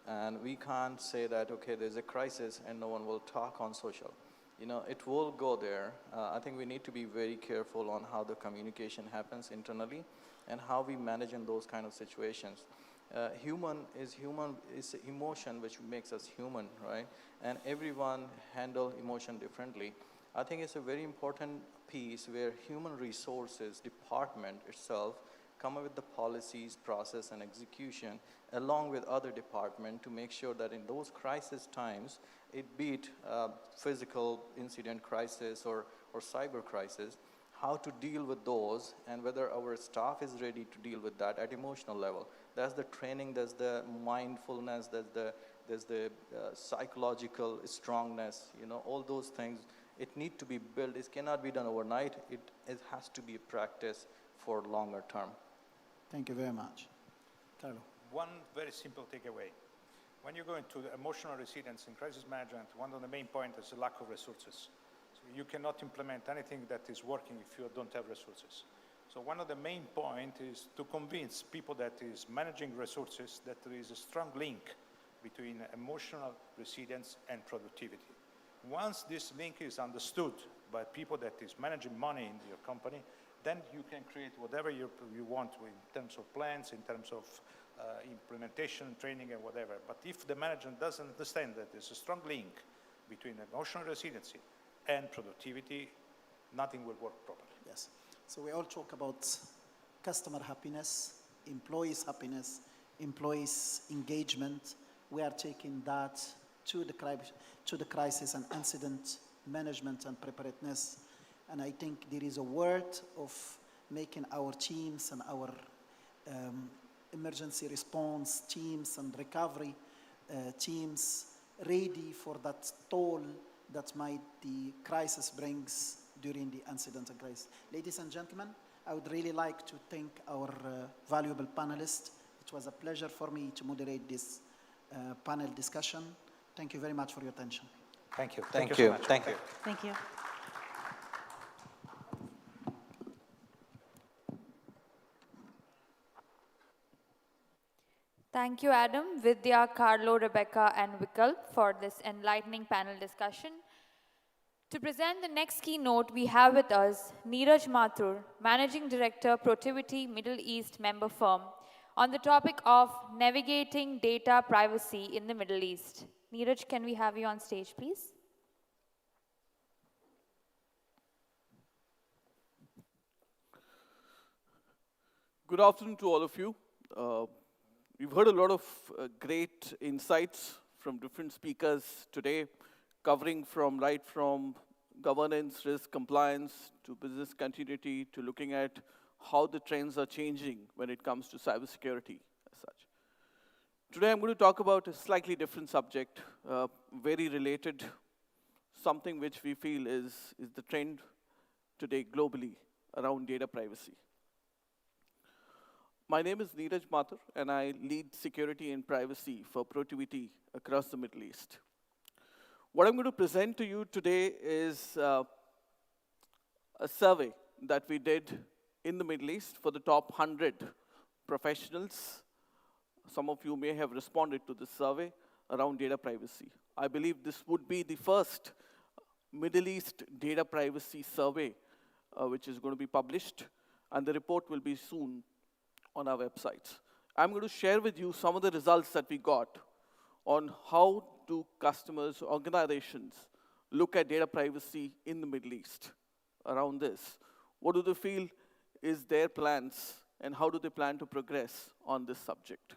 U: and we can't say that, okay, there's a crisis and no one will talk on social. You know, it will go there. I think we need to be very careful on how the communication happens internally and how we manage in those kind of situations. Human is emotion which makes us human, right? And everyone handle emotion differently. I think it's a very important piece where human resources department itself come up with the policies, process, and execution along with other departments to make sure that in those crisis times, be it physical incident crisis or cyber crisis, how to deal with those, and whether our staff is ready to deal with that at emotional level. That's the training, there's the mindfulness, there's the psychological strongness, you know, all those things. It needs to be built. It cannot be done overnight. It has to be a practice for longer term.
R: Thank you very much. Carlo.
V: One very simple takeaway. When you go into the emotional resilience in crisis management, one of the main points is the lack of resources. So you cannot implement anything that is working if you don't have resources. So one of the main points is to convince people that is managing resources that there is a strong link between emotional resilience and productivity. Once this link is understood by people that is managing money in your company, then you can create whatever you want in terms of plans, in terms of implementation, training, and whatever. But if the manager doesn't understand that there's a strong link between emotional resiliency and productivity, nothing will work properly.
R: Yes. So we all talk about customer happiness, employees' happiness, employees' engagement. We are taking that to the crisis and incident management and preparedness. And I think there is a word of making our teams and our emergency response teams and recovery teams ready for that toll that might the crisis brings during the incident and crisis. Ladies and gentlemen, I would really like to thank our valuable panelists. It was a pleasure for me to moderate this panel discussion. Thank you very much for your attention.
V: Thank you.
U: Thank
V: so
U: you.
V: much.
U: Thank you.
T: Thank you.
A: Thank you, Adam, Vidya, Carlo, Rebecca, and Vikalp for this enlightening panel discussion. To present the next keynote, we have with us Neeraj Mathur, Managing Director, Protiviti Middle East member firm, on the topic of navigating data privacy in the Middle East. Neeraj, can we have you on stage, please?
B: Good afternoon to all of you. We've heard a lot of great insights from different speakers today, covering right from governance, risk, compliance, to business continuity, to looking at how the trends are changing when it comes to cybersecurity as such. Today I'm going to talk about a slightly different subject, very related, something which we feel is the trend today globally around data privacy. My name is Neeraj Mathur, and I lead security and privacy for Protiviti across the Middle East. What I'm going to present to you today is a survey that we did in the Middle East for the top 100 professionals. Some of you may have responded to this survey around data privacy. I believe this would be the first Middle East data privacy survey which is going to be published, and the report will be soon on our websites. I'm going to share with you some of the results that we got on how do customers, organizations look at data privacy in the Middle East around this. What do they feel is their plans, and how do they plan to progress on this subject?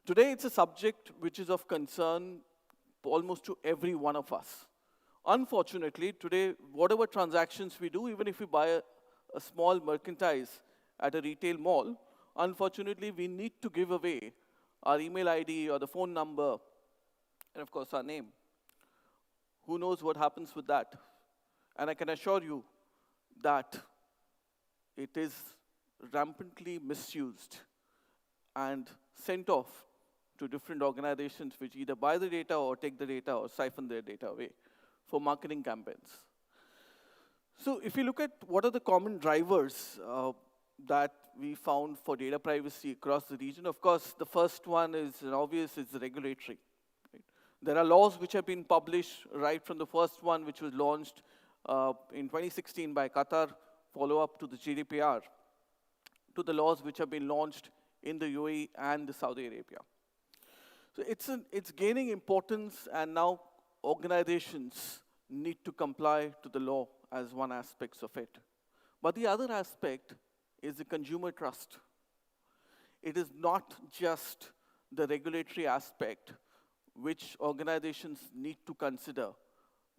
B: Today, it's a subject which is of concern almost to every one of us. Unfortunately, today, whatever transactions we do, even if we buy a small merchandise at a retail mall, unfortunately, we need to give away our email ID or the phone number, and of course, our name. Who knows what happens with that? And I can assure you that it is rampantly misused and sent off to different organizations which either buy the data or take the data or siphon their data away for marketing campaigns. So if you look at what are the common drivers that we found for data privacy across the region, of course, the first one is obvious, it's the regulatory. Right? There are laws which have been published right from the first one, which was launched in 2016 by Qatar, follow up to the GDPR, to the laws which have been launched in the UAE and the Saudi Arabia. So it's gaining importance, and now organizations need to comply to the law as one aspect of it. But the other aspect is the consumer trust. It is not just the regulatory aspect which organizations need to consider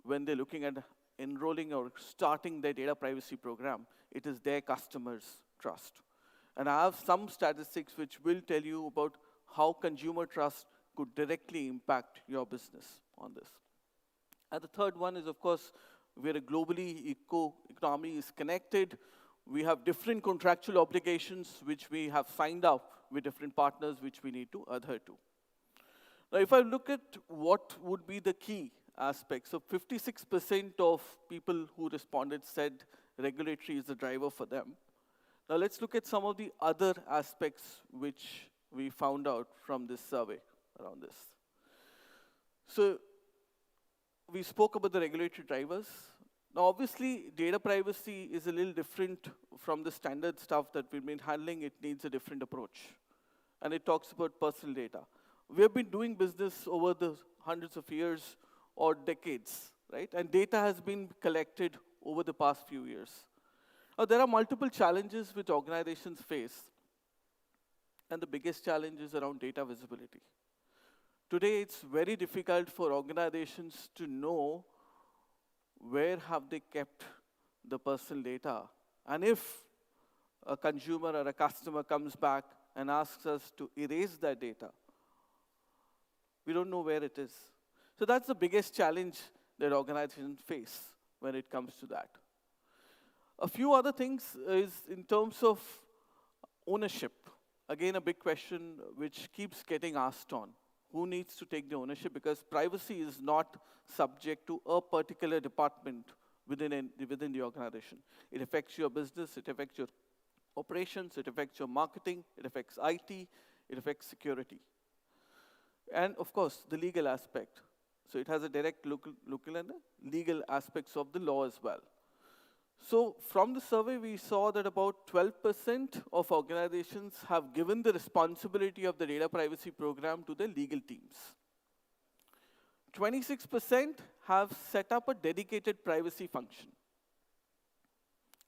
B: when they're looking at enrolling or starting their data privacy program. It is their customers' trust. And I have some statistics which will tell you about how consumer trust could directly impact your business on this. And the third one is, of course, we're a globally economy is connected. We have different contractual obligations which we have signed up with different partners which we need to adhere to. Now, if I look at what would be the key aspects, so 56% of people who responded said regulatory is the driver for them. Now, let's look at some of the other aspects which we found out from this survey around this. So, we spoke about the regulatory drivers. Now, obviously, data privacy is a little different from the standard stuff that we've been handling. It needs a different approach. And it talks about personal data. We have been doing business over the hundreds of years or decades, right? And data has been collected over the past few years. Now, there are multiple challenges which organizations face, and the biggest challenge is around data visibility. Today, it's very difficult for organizations to know where have they kept the personal data. And if a consumer or a customer comes back and asks us to erase that data, we don't know where it is. So that's the biggest challenge that organizations face when it comes to that. A few other things is in terms of ownership. Again, a big question which keeps getting asked on. Who needs to take the ownership? Because privacy is not subject to a particular department within the organization. It affects your business, it affects your operations, it affects your marketing, it affects IT, it affects security. And of course, the legal aspect. So it has a direct local and legal aspects of the law as well. So from the survey, we saw that about 12% of organizations have given the responsibility of the data privacy program to the legal teams. 26% have set up a dedicated privacy function.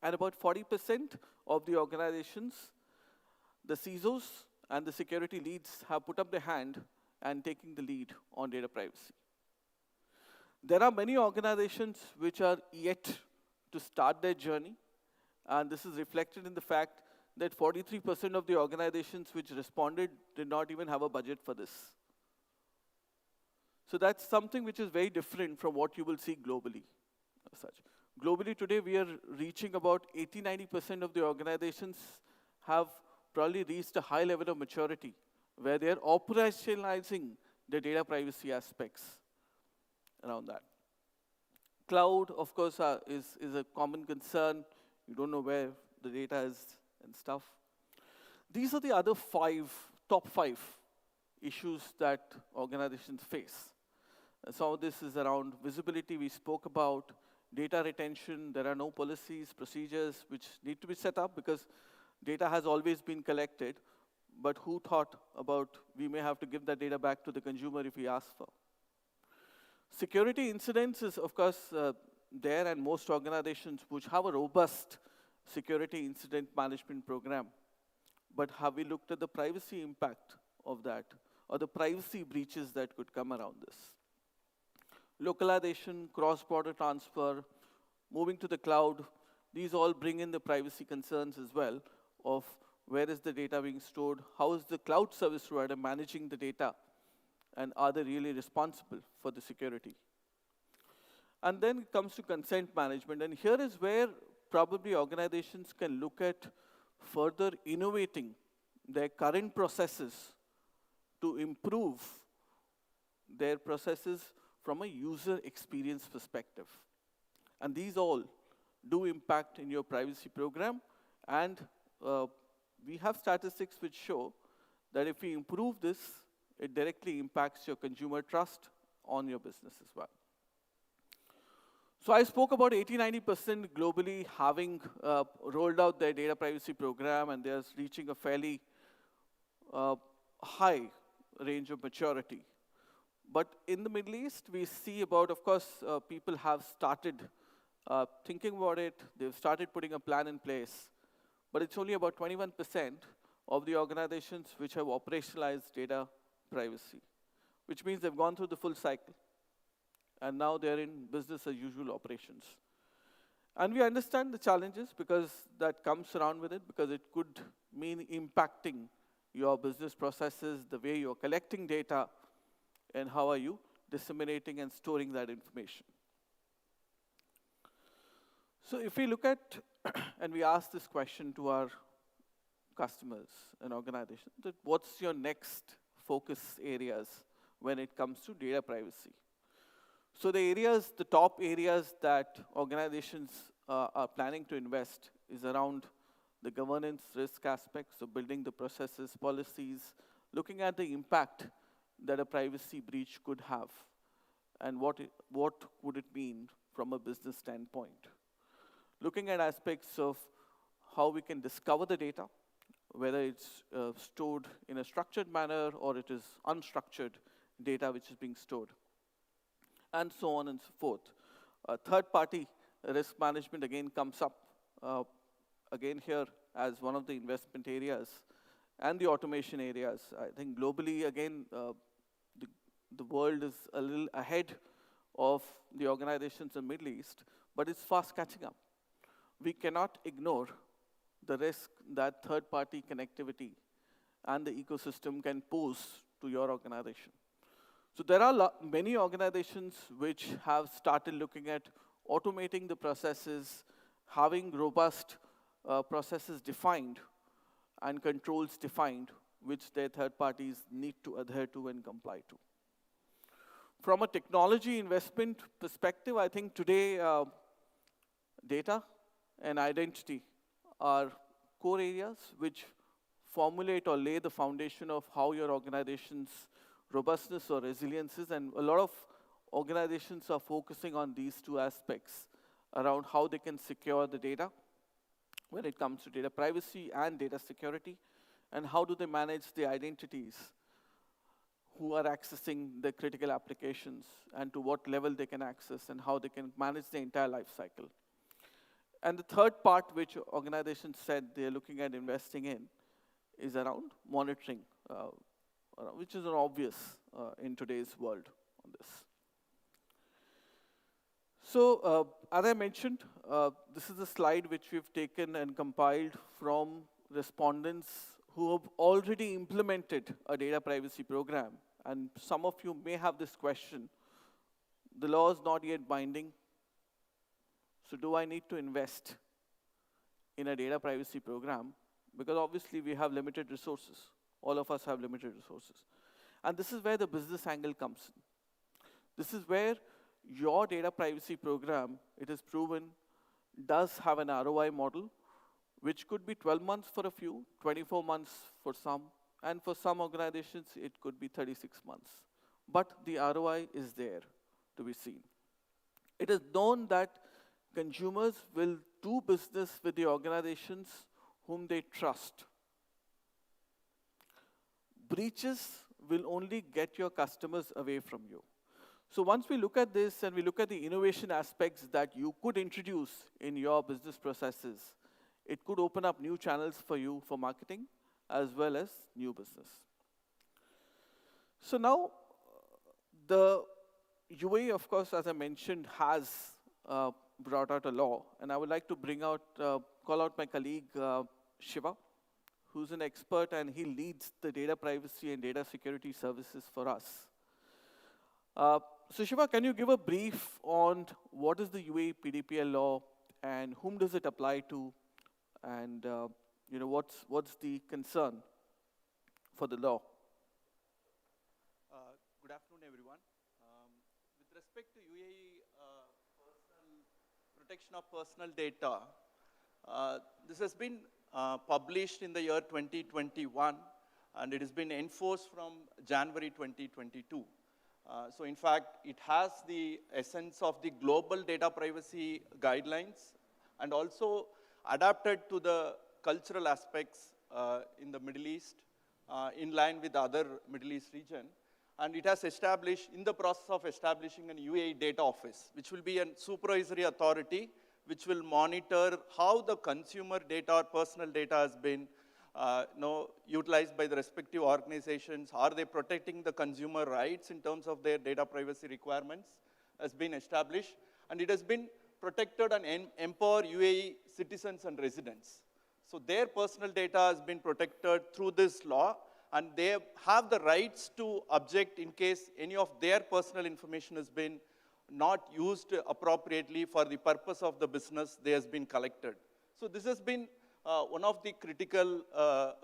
B: And about 40% of the organizations, the CISOs and the security leads have put up their hand and taking the lead on data privacy. There are many organizations which are yet to start their journey, and this is reflected in the fact that 43% of the organizations which responded did not even have a budget for this. So that's something which is very different from what you will see globally as such. Globally today, we are reaching about 80–90% of the organizations have probably reached a high level of maturity where they are operationalizing the data privacy aspects around that. Cloud, of course, is a common concern. You don't know where the data is and stuff. These are the other top five issues that organizations face. Some of this is around visibility we spoke about, data retention. There are no policies, procedures which need to be set up because data has always been collected. But who thought about we may have to give that data back to the consumer if he asks for? Security incidents is, of course, there, and most organizations which have a robust security incident management program. But have we looked at the privacy impact of that, or the privacy breaches that could come around this? Localization, cross-border transfer, moving to the cloud, these all bring in the privacy concerns as well of where is the data being stored, how is the cloud service provider managing the data, and are they really responsible for the security? And then it comes to consent management, and here is where probably organizations can look at further innovating their current processes to improve their processes from a user experience perspective. And these all do impact in your privacy program, and we have statistics which show that if we improve this, it directly impacts your consumer trust on your business as well. So I spoke about 80–90% globally having rolled out their data privacy program, and they're reaching a fairly high range of maturity. But in the Middle East, we see about, of course, people have started thinking about it. They've started putting a plan in place. But it's only about 21% of the organizations which have operationalized data privacy, which means they've gone through the full cycle. And now they're in business as usual operations. And we understand the challenges because that comes around with it, because it could mean impacting your business processes, the way you're collecting data, and how are you disseminating and storing that information. So if we look at, and we ask this question to our customers and organizations, that what's your next focus areas when it comes to data privacy? So the top areas that organizations are planning to invest is around the governance risk aspects, so building the processes, policies, looking at the impact that a privacy breach could have, and what would it mean from a business standpoint. Looking at aspects of how we can discover the data, whether it's stored in a structured manner or it is unstructured data which is being stored. and so on and so forth. Third-party risk management again comes up again here as one of the investment areas and the automation areas. I think globally, again, the world is a little ahead of the organizations in the Middle East, but it's fast catching up. We cannot ignore the risk that third-party connectivity and the ecosystem can pose to your organization. So there are many organizations which have started looking at automating the processes, having robust processes defined and controls defined, which their third parties need to adhere to and comply to. From a technology investment perspective, I think today data and identity are core areas which formulate or lay the foundation of how your organization's robustness or resilience is, and a lot of organizations are focusing on these two aspects around how they can secure the data when it comes to data privacy and data security, and how do they manage the identities who are accessing the critical applications and to what level they can access and how they can manage the entire life cycle. And the third part which organizations said they're looking at investing in is around monitoring, which is an obvious in today's world on this. So as I mentioned, this is a slide which we've taken and compiled from respondents who have already implemented a data privacy program. And some of you may have this question: the law is not yet binding, so do I need to invest in a data privacy program? Because obviously we have limited resources. All of us have limited resources. And this is where the business angle comes in. This is where your data privacy program, it is proven, does have an ROI model, which could be 12 months for a few, 24 months for some, and for some organizations, it could be 36 months. But the ROI is there to be seen. It is known that consumers will do business with the organizations whom they trust. Breaches will only get your customers away from you. So once we look at this and we look at the innovation aspects that you could introduce in your business processes, it could open up new channels for you for marketing as well as new business. So now, the UAE, of course, as I mentioned, has brought out a law, and I would like to call out my colleague, Shiva, who's an expert, and he leads the data privacy and data security services for us. So Shiva, can you give a brief on what is the UAE PDPL law and whom does it apply to, and what's the concern for the law?
C: Good afternoon, everyone. With respect to UAE protection of personal data, this has been published in the year 2021, and it has been enforced from January 2022. So in fact, it has the essence of the global data privacy guidelines and also adapted to the cultural aspects in the Middle East in line with the other Middle East region. And it has established, in the process of establishing an UAE data office, which will be a supervisory authority which will monitor how the consumer data or personal data has been utilized by the respective organizations. Are they protecting the consumer rights in terms of their data privacy requirements? Has been established. And it has been protected and empower UAE citizens and residents. So their personal data has been protected through this law, and they have the rights to object in case any of their personal information has been not used appropriately for the purpose of the business they has been collected. So this has been one of the critical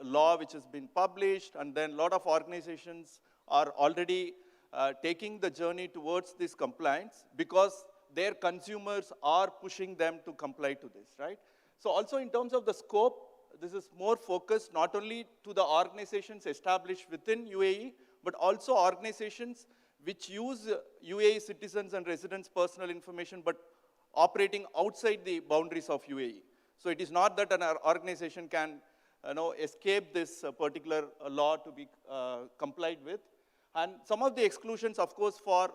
C: law which has been published, and then a lot of organizations are already taking the journey towards this compliance because their consumers are pushing them to comply to this, right? So also in terms of the scope, this is more focused not only to the organizations established within UAE, but also organizations which use UAE citizens and residents' personal information, but operating outside the boundaries of UAE. So it is not that an organization can escape this particular law to be complied with. And some of the exclusions, of course, for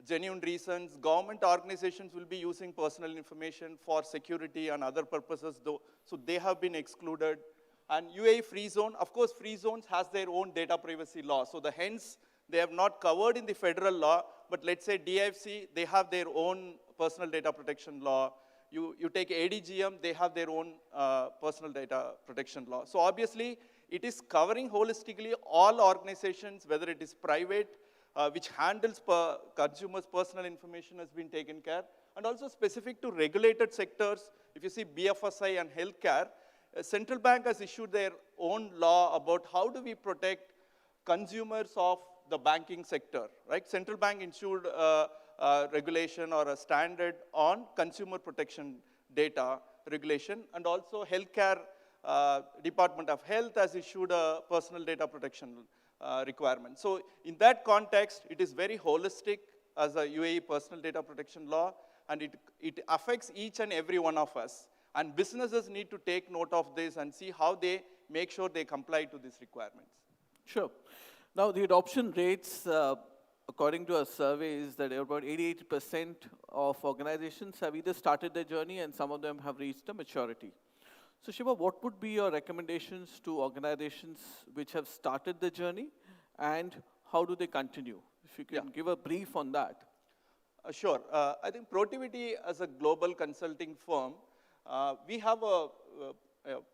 C: genuine reasons. Government organizations will be using personal information for security and other purposes, though, so they have been excluded. And UAE free zone, of course, free zones has their own data privacy law. So hence, they have not covered in the federal law, but let's say DIFC, they have their own personal data protection law. You take ADGM, they have their own personal data protection law. So obviously, it is covering holistically all organizations, whether it is private, which handles consumers' personal information has been taken care, and also specific to regulated sectors. If you see BFSI and healthcare, central bank has issued their own law about how do we protect consumers of the banking sector, right? Central bank issued regulation or a standard on consumer protection data regulation, and also healthcare Department of Health has issued a personal data protection requirement. So in that context, it is very holistic as a UAE personal data protection law, and it affects each and every one of us. And businesses need to take note of this and see how they make sure they comply to these requirements.
B: Sure. Now, the adoption rates, according to a survey, is that about 88% of organizations have either started their journey and some of them have reached a maturity. So Shiva, what would be your recommendations to organizations which have started the journey, and how do they continue? If you can give a brief on that.
C: Sure. I think Protiviti, as a global consulting firm, we have a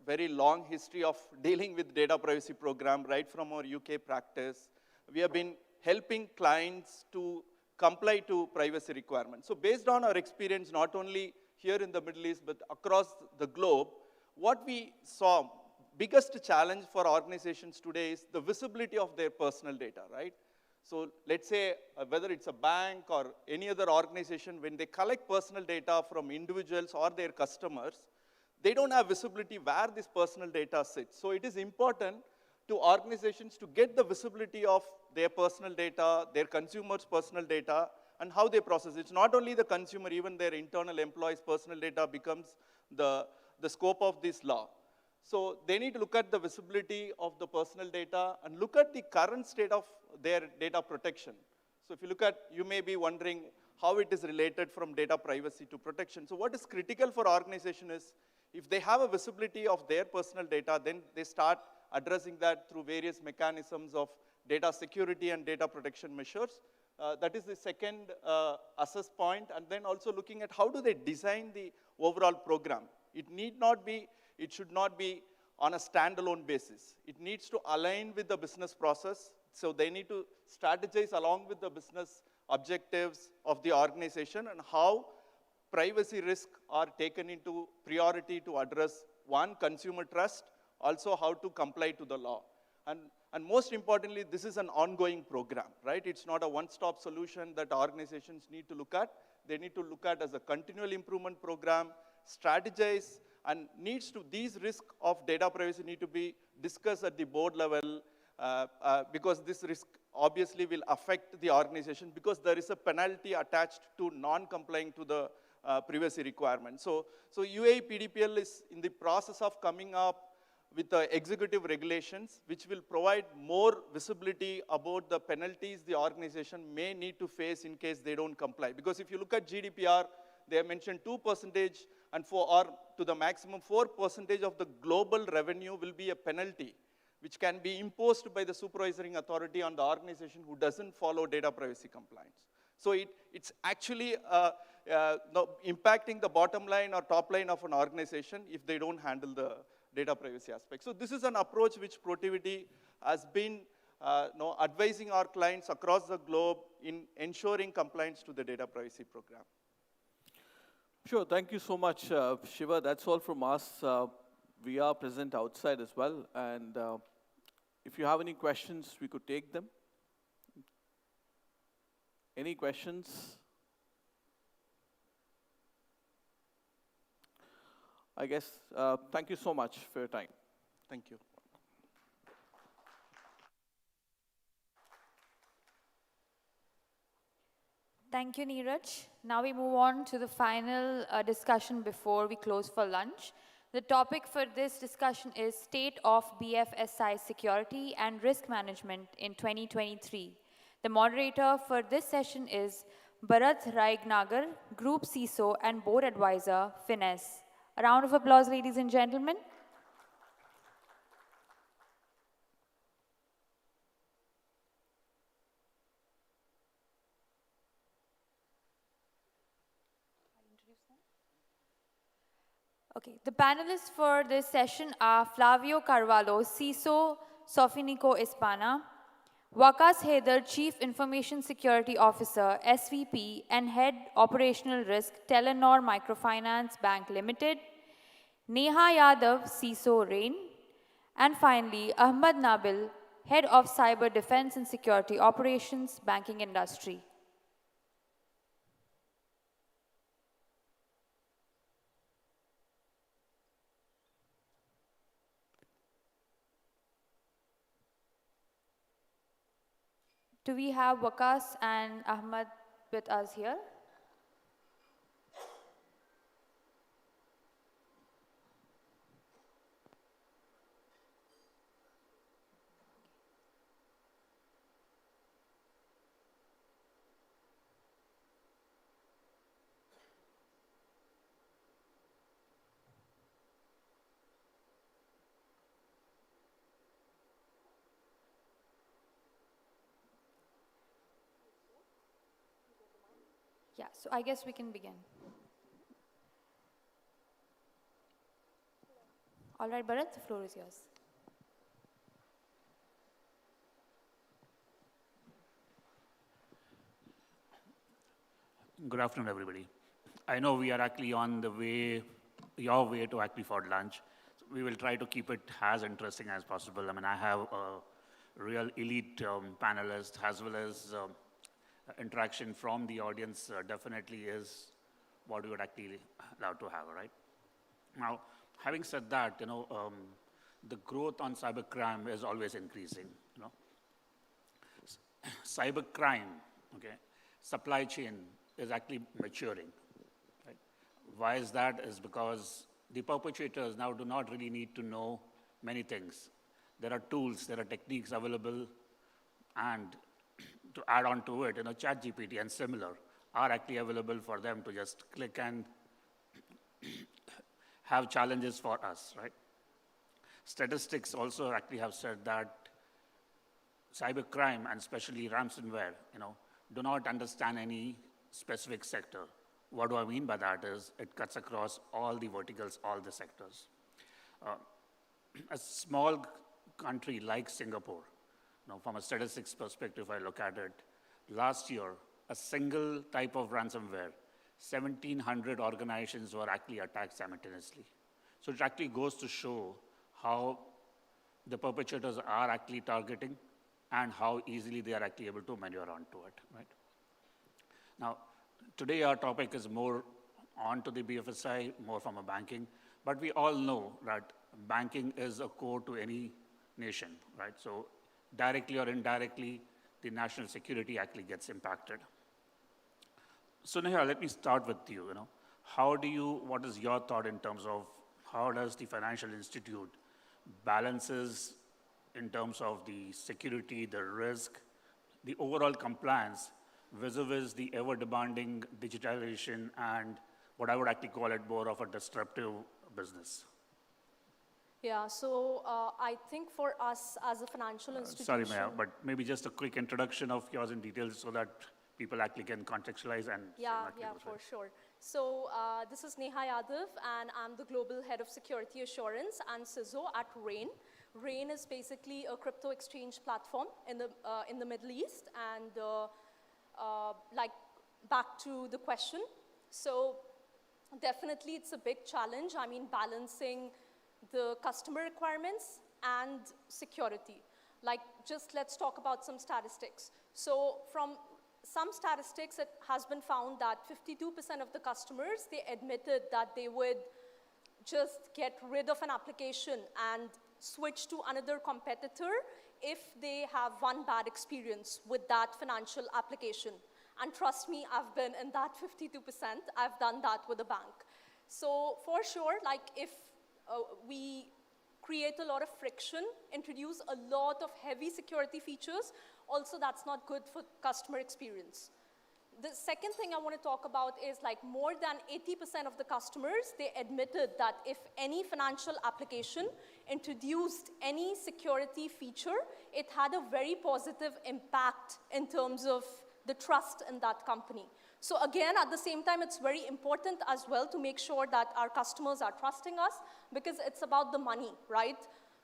C: very long history of dealing with data privacy program right from our UK practice. We have been helping clients to comply to privacy requirements. So based on our experience, not only here in the Middle East, but across the globe, what we saw, biggest challenge for organizations today is the visibility of their personal data, right? So let's say whether it's a bank or any other organization, when they collect personal data from individuals or their customers, they don't have visibility where this personal data sits. So it is important to organizations to get the visibility of their personal data, their consumers' personal data, and how they process it. It's not only the consumer, even their internal employees' personal data becomes the scope of this law. So they need to look at the visibility of the personal data and look at the current state of their data protection. So if you look at, you may be wondering how it is related from data privacy to protection. So what is critical for organization is, if they have a visibility of their personal data, then they start addressing that through various mechanisms of data security and data protection measures. That is the second assess point. And then also looking at how do they design the overall program. It should not be on a standalone basis. It needs to align with the business process. So they need to strategize along with the business objectives of the organization and how privacy risks are taken into priority to address, one, consumer trust, also how to comply to the law. And most importantly, this is an ongoing program, right? It's not a one-stop solution that organizations need to look at. They need to look at as a continual improvement program, strategize, and these risks of data privacy need to be discussed at the board level because this risk obviously will affect the organization because there is a penalty attached to non-complying to the privacy requirement. So UAE PDPL is in the process of coming up with the executive regulations, which will provide more visibility about the penalties the organization may need to face in case they don't comply. Because if you look at GDPR, they have mentioned 2%, and to the maximum 4% of the global revenue will be a penalty, which can be imposed by the supervising authority on the organization who doesn't follow data privacy compliance. So it's actually impacting the bottom line or top line of an organization if they don't handle the data privacy aspect. So this is an approach which Protiviti has been advising our clients across the globe in ensuring compliance to the data privacy program.
B: Sure, thank you so much, Shiva. That's all from us. We are present outside as well, and if you have any questions, we could take them. Any questions? I guess, thank you so much for your time.
C: Thank you.
A: Thank you, Neeraj. Now we move on to the final discussion before we close for lunch. The topic for this discussion is State of BFSI Security and Risk Management in 2023. The moderator for this session is Bharat Raignagar, Group CISO and Board Advisor, Finesse. A round of applause, ladies and gentlemen. Okay, the panelists for this session are Flavio Carvalho, CISO, Sofinico Hispana, Waqas Haider, Chief Information Security Officer, SVP, and Head Operational Risk, Telenor Microfinance Bank Limited, Neha Yadav, CISO, RAIN, and finally, Ahmad Nabil, Head of Cyber Defense and Security Operations, Banking Industry. Do we have Waqas and Ahmad with us here? Yeah, so I guess we can begin. All right, Bharat, the floor is yours.
D: Good afternoon, everybody. I know we are actually on the way, your way to actually for lunch. So we will try to keep it as interesting as possible. I mean, I have a real elite panelist as well as interaction from the audience definitely is what we would actually love to have, right? Now, having said that, the growth on cybercrime is always increasing, Cybercrime, okay, supply chain is actually maturing, right? Why is that? Is because the perpetrators now do not really need to know many things. There are tools, there are techniques available, and to add on to it, ChatGPT and similar are actually available for them to just click and have challenges for us, right? Statistics also actually have said that cybercrime and especially ransomware, do not understand any specific sector. What do I mean by that is it cuts across all the verticals, all the sectors. A small country like Singapore, from a statistics perspective, I look at it, last year, a single type of ransomware, 1,700 organizations were actually attacked simultaneously. So it actually goes to show how the perpetrators are actually targeting and how easily they are actually able to maneuver onto it, right? Now, today our topic is more onto the BFSI, more from a banking, but we all know that banking is a core to any nation, right? So directly or indirectly, the national security actually gets impacted. So Neha, let me start with you, what is your thought in terms of how does the financial institute balances in terms of the security, the risk, the overall compliance vis-a-vis the ever-demanding digitalization and what I would actually call it more of a disruptive business?
J: Yeah, so I think for us as a financial institution...
D: Sorry, Maya, but maybe just a quick introduction of yours in details so that people actually can contextualize and...
J: Yeah, for sure. So this is Neha Yadav, and I'm the Global Head of Security Assurance and CISO at RAIN. RAIN is basically a crypto exchange platform in the Middle East, and back to the question. So definitely it's a big challenge. I mean, balancing the customer requirements and security. Let's talk about some statistics. So from some statistics, it has been found that 52% of the customers, they admitted that they would just get rid of an application and switch to another competitor if they have one bad experience with that financial application. And trust me, I've been in that 52%. I've done that with a bank. So for sure, if we create a lot of friction, introduce a lot of heavy security features, also that's not good for customer experience. The second thing I want to talk about is like more than 80% of the customers, they admitted that if any financial application introduced any security feature, it had a very positive impact in terms of the trust in that company. So again, at the same time, it's very important as well to make sure that our customers are trusting us because it's about the money, right?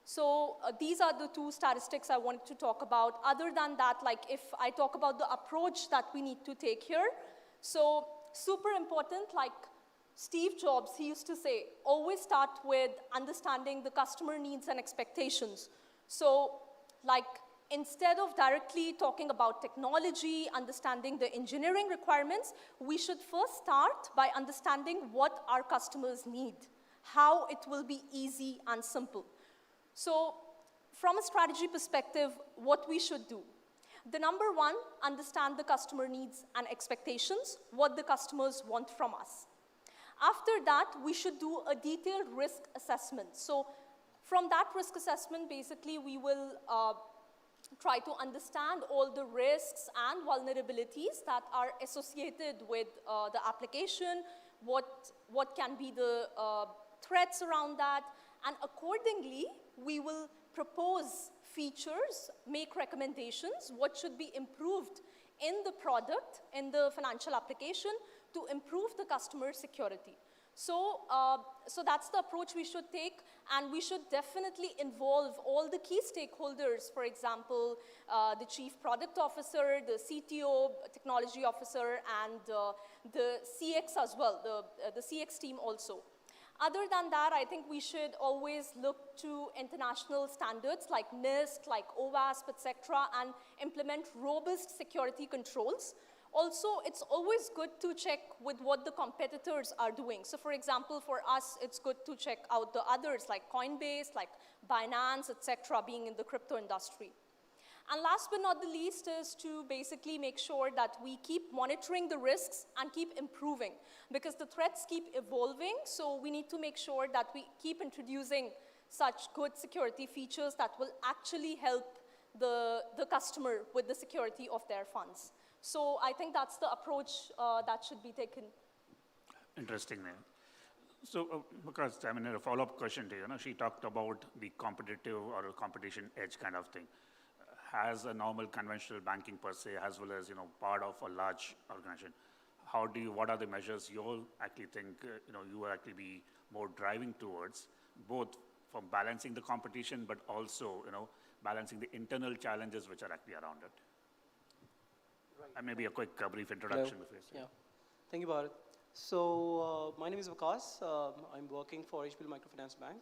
J: So these are the two statistics I wanted to talk about. Other than that, like if I talk about the approach that we need to take here, so super important, like Steve Jobs, he used to say, always start with understanding the customer needs and expectations. So like instead of directly talking about technology, understanding the engineering requirements, we should first start by understanding what our customers need, how it will be easy and simple. So from a strategy perspective, what we should do. The number one, understand the customer needs and expectations, what the customers want from us. After that, we should do a detailed risk assessment. So from that risk assessment, basically, we will try to understand all the risks and vulnerabilities that are associated with the application, what can be the threats around that, and accordingly, we will propose features, make recommendations, what should be improved in the product, in the financial application to improve the customer security. So, so that's the approach we should take, and we should definitely involve all the key stakeholders, for example, the chief product officer, the CTO, technology officer, and the CX as well, the CX team also. Other than that, I think we should always look to international standards like NIST, like OWASP, etc., and implement robust security controls. Also, it's always good to check with what the competitors are doing. So for example, for us, it's good to check out the others like Coinbase, like Binance, etc., being in the crypto industry. And last but not the least is to basically make sure that we keep monitoring the risks and keep improving because the threats keep evolving. So we need to make sure that we keep introducing such good security features that will actually help the customer with the security of their funds. So I think that's the approach that should be taken.
D: Interesting. So, because I mean, a follow-up question to you, she talked about the competitive or a competition edge kind of thing. As a normal conventional banking per se, as well as part of a large organization, what are the measures you actually think you will actually be more driving towards, both from balancing the competition, but also balancing the internal challenges which are actually around it? Right. And maybe a quick brief introduction.
E: Yeah, thank you, Bharat. So my name is Vikas. I'm working for HPL Microfinance Bank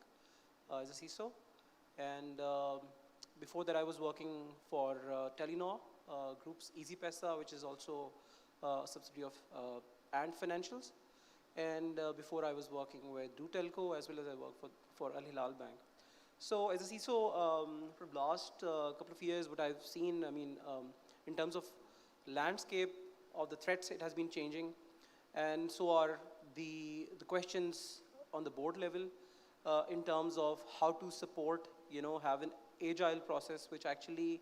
E: as a CISO, and before that, I was working for Telenor Group's EasyPesa, which is also a subsidiary of Ant Financials. And before, I was working with Do Telco, as well as I worked for Al Hilal Bank. So as a CISO, for the last couple of years, what I've seen, I mean, in terms of landscape of the threats, it has been changing. And so are the questions on the board level in terms of how to support, have an agile process which actually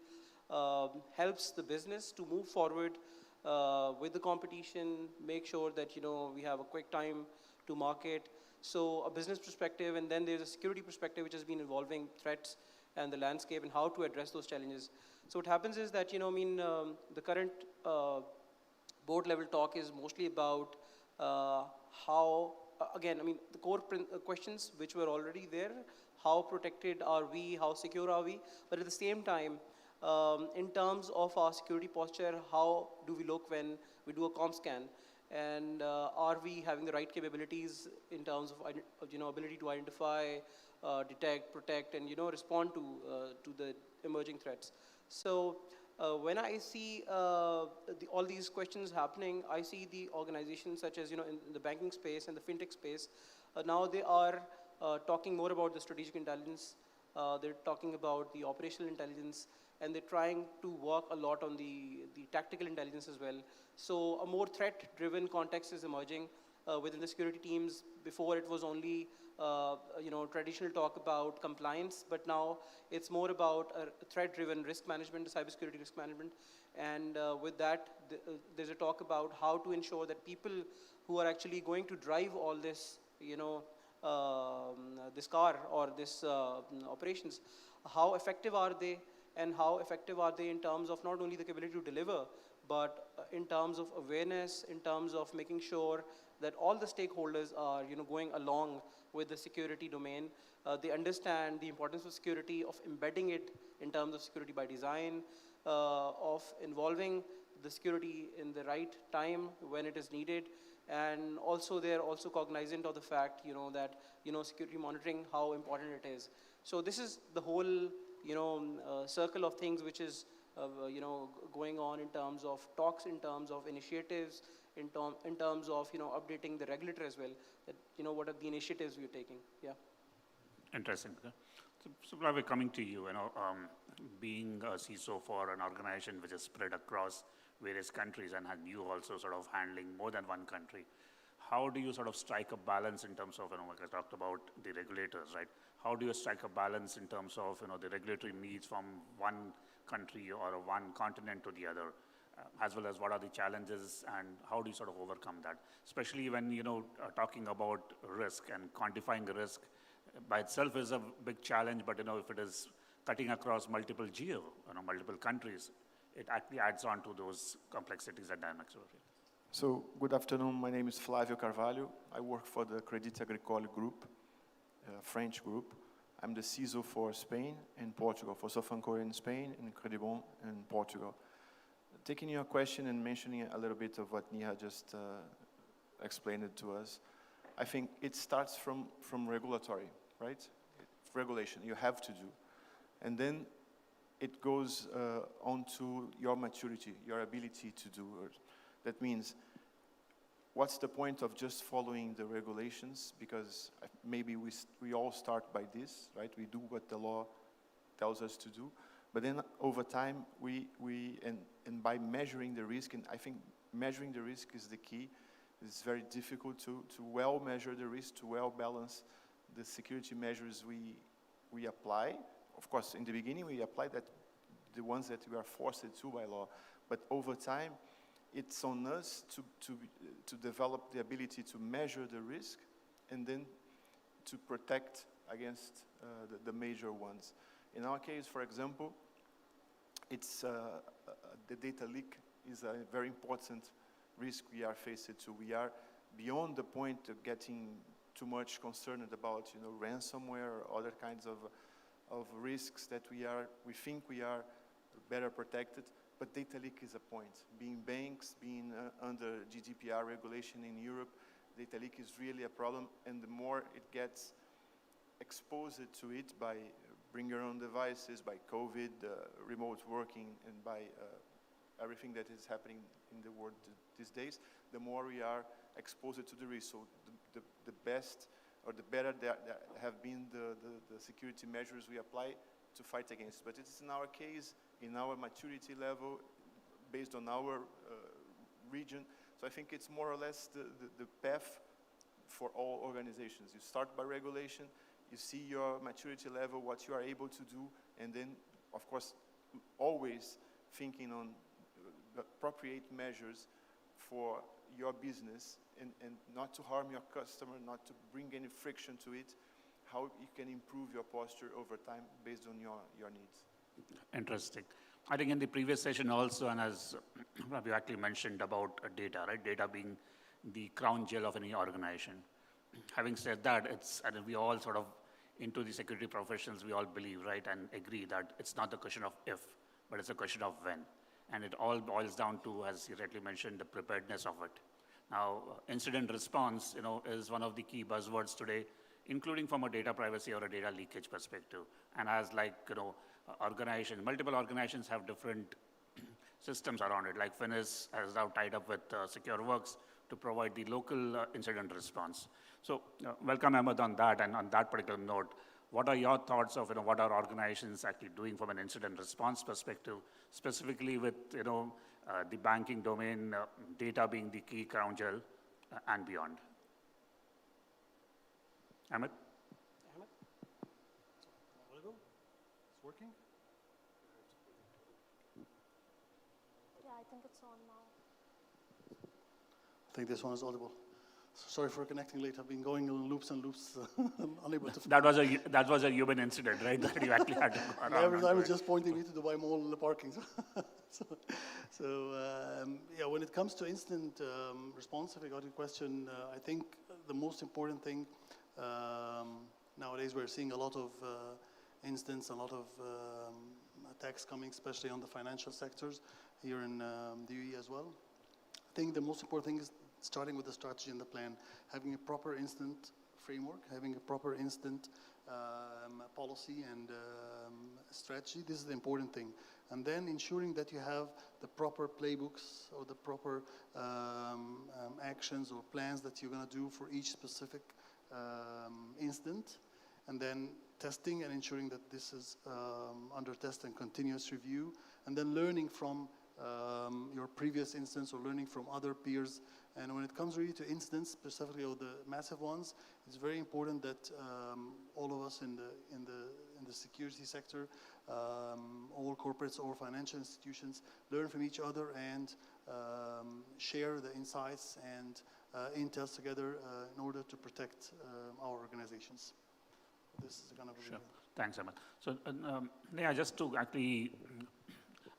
E: helps the business to move forward with the competition, make sure that we have a quick time to market. So a business perspective, and then there's a security perspective which has been evolving threats and the landscape and how to address those challenges. So what happens is that the current board level talk is mostly about how, again, the core questions which were already there. How protected are we? How secure are we? But at the same time, in terms of our security posture, how do we look when we do a comp scan? And are we having the right capabilities in terms of ability to identify, detect, protect, and respond to the emerging threats? So when I see all these questions happening, I see the organizations such as in the banking space and the fintech space. Now they are talking more about the strategic intelligence, they're talking about the operational intelligence, and they're trying to work a lot on the tactical intelligence as well. So a more threat-driven context is emerging, within the security teams. Before it was only traditional talk about compliance, but now it's more about threat-driven risk management, cybersecurity risk management. And with that, there's a talk about how to ensure that people who are actually going to drive all this, this car or this operations, how effective are they, and how effective are they in terms of not only the capability to deliver, but in terms of awareness, in terms of making sure that all the stakeholders are going along with the security domain. They understand the importance of security, of embedding it in terms of security by design, of involving the security in the right time when it is needed. And also they're also cognizant of the fact that security monitoring, how important it is. So this is the whole circle of things which is going on in terms of talks, in terms of initiatives, in terms of updating the regulator as well, that what are the initiatives we're taking. Yeah.
D: Interesting. So we're coming to you, being a CISO for an organization which is spread across various countries and you also sort of handling more than one country. How do you sort of strike a balance in terms of, like I talked about the regulators, right? How do you strike a balance in terms of, the regulatory needs from one country or one continent to the other, as well as what are the challenges and how do you sort of overcome that? Especially when, talking about risk and quantifying the risk by itself is a big challenge, but, if it is cutting across multiple multiple countries, it actually adds on to those complexities and dynamics over here.
G: So, good afternoon. My name is Flavio Carvalho. I work for the Crédit Agricole Group, a French group. I'm the CISO for Spain and Portugal, for Sofanco in Spain and Credibon in Portugal. Taking your question and mentioning a little bit of what Niha just explained it to us, I think it starts from regulatory, right? Regulation, you have to do. And then it goes on to your maturity, your ability to do it. That means, what's the point of just following the regulations? Because maybe we all start by this, right? We do what the law tells us to do. But then over time, and by measuring the risk, and I think measuring the risk is the key. It's very difficult to well measure the risk, to well balance the security measures we apply. Of course, in the beginning, we apply the ones that we are forced to by law. But over time, it's on us to develop the ability to measure the risk and then to protect against the major ones. In our case, for example, it's the data leak is a very important risk we are faced to. We are beyond the point of getting too much concerned about, ransomware or other kinds of risks that we think we are better protected. But data leak is a point. Being banks, being under GDPR regulation in Europe, data leak is really a problem. And the more it gets exposed to it by bring your own devices, by COVID, remote working, and by everything that is happening in the world these days, the more we are exposed to the risk. So the best or the better there have been the security measures we apply to fight against. But it's in our case, in our maturity level, based on our region. So I think it's more or less the path for all organizations. You start by regulation, you see your maturity level, what you are able to do, and then, of course, always thinking on appropriate measures for your business and not to harm your customer, not to bring any friction to it, how you can improve your posture over time based on your needs.
D: Interesting. I think in the previous session also, and as you actually mentioned about data, right? Data being the crown jewel of any organization. Having said that, and we all sort of into the security professionals, we all believe, right, and agree that it's not a question of if, but it's a question of when. And it all boils down to, as you rightly mentioned, the preparedness of it. Now, incident response, is one of the key buzzwords today, including from a data privacy or a data leakage perspective. And as multiple organizations have different systems around it, like Finis has now tied up with SecureWorks to provide the local incident response. So welcome, Ahmed, on that. And on that particular note, what are your thoughts of what are organizations actually doing from an incident response perspective, specifically with the banking domain, data being the key crown jewel and beyond? Ahmed?
F: Ahmed? Audible? It's working?
J: Yeah, I think it's on now.
F: I think this one is audible. Sorry for connecting late. I've been going in loops and loops, unable to.
D: That was a human incident, right? That you actually had to go around.
F: I was just pointing me to Dubai Mall parking. Yeah, when it comes to incident response, if I got your question, I think the most important thing nowadays we're seeing a lot of incidents, a lot of attacks coming, especially on the financial sectors here in the UAE as well. I think the most important thing is starting with the strategy and the plan, having a proper incident framework, having a proper incident policy and strategy. This is the important thing. And then ensuring that you have the proper playbooks or the proper actions or plans that you're going to do for each specific incident. And then testing and ensuring that this is under test and continuous review. And then learning from your previous instance or learning from other peers. And when it comes really to incidents, specifically of the massive ones, it's very important that all of us in the security sector, all corporates or financial institutions, learn from each other and share the insights and intels together in order to protect our organizations. This is kind of
D: Sure. Thanks, Ahmed. So, yeah, just to actually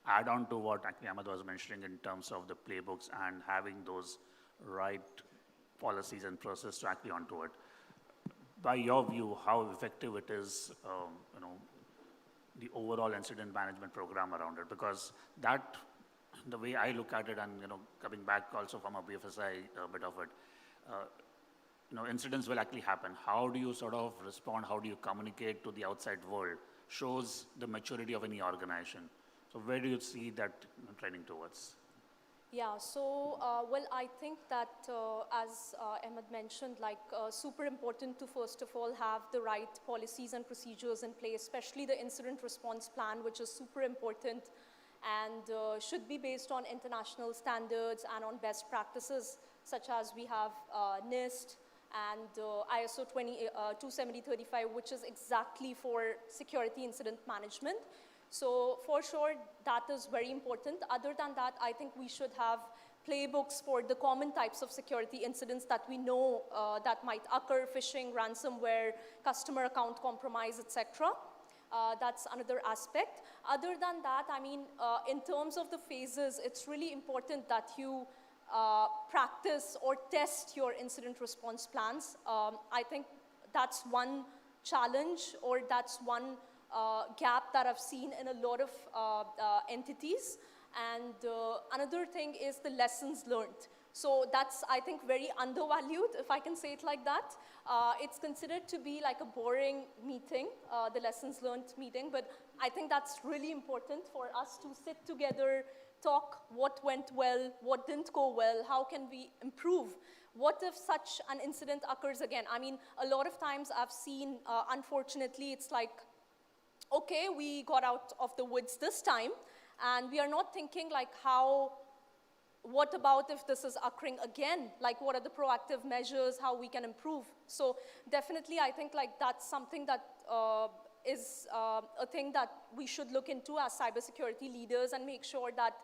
D: add on to what actually Ahmed was mentioning in terms of the playbooks and having those right policies and process to actually onto it. By your view, how effective it is, the overall incident management program around it? Because that, the way I look at it, and coming back also from a BFSI bit of it, incidents will actually happen. How do you sort of respond? How do you communicate to the outside world? Shows the maturity of any organization. So where do you see that trending towards?
J: Yeah, so, well, I think that as Ahmed mentioned, super important to first of all have the right policies and procedures in place, especially the incident response plan, which is super important and should be based on international standards and on best practices, such as we have NIST and ISO 27035, which is exactly for security incident management. So for sure, that is very important. Other than that, I think we should have playbooks for the common types of security incidents that we know that might occur: phishing, ransomware, customer account compromise, etc. That's another aspect. Other than that, I mean, in terms of the phases, it's really important that you practice or test your incident response plans. I think that's one challenge, or that's one gap that I've seen in a lot of entities. And another thing is the lessons learned. So that's, I think, very undervalued, if I can say it like that. It's considered to be like a boring meeting, the lessons learned meeting, but I think that's really important for us to sit together, talk what went well, what didn't go well, how can we improve. What if such an incident occurs again? I mean, a lot of times I've seen, unfortunately, it's like, okay, we got out of the woods this time, and we are not thinking like what about if this is occurring again? Like, what are the proactive measures, how we can improve? So definitely, I think like that's something that is a thing that we should look into as cybersecurity leaders and make sure that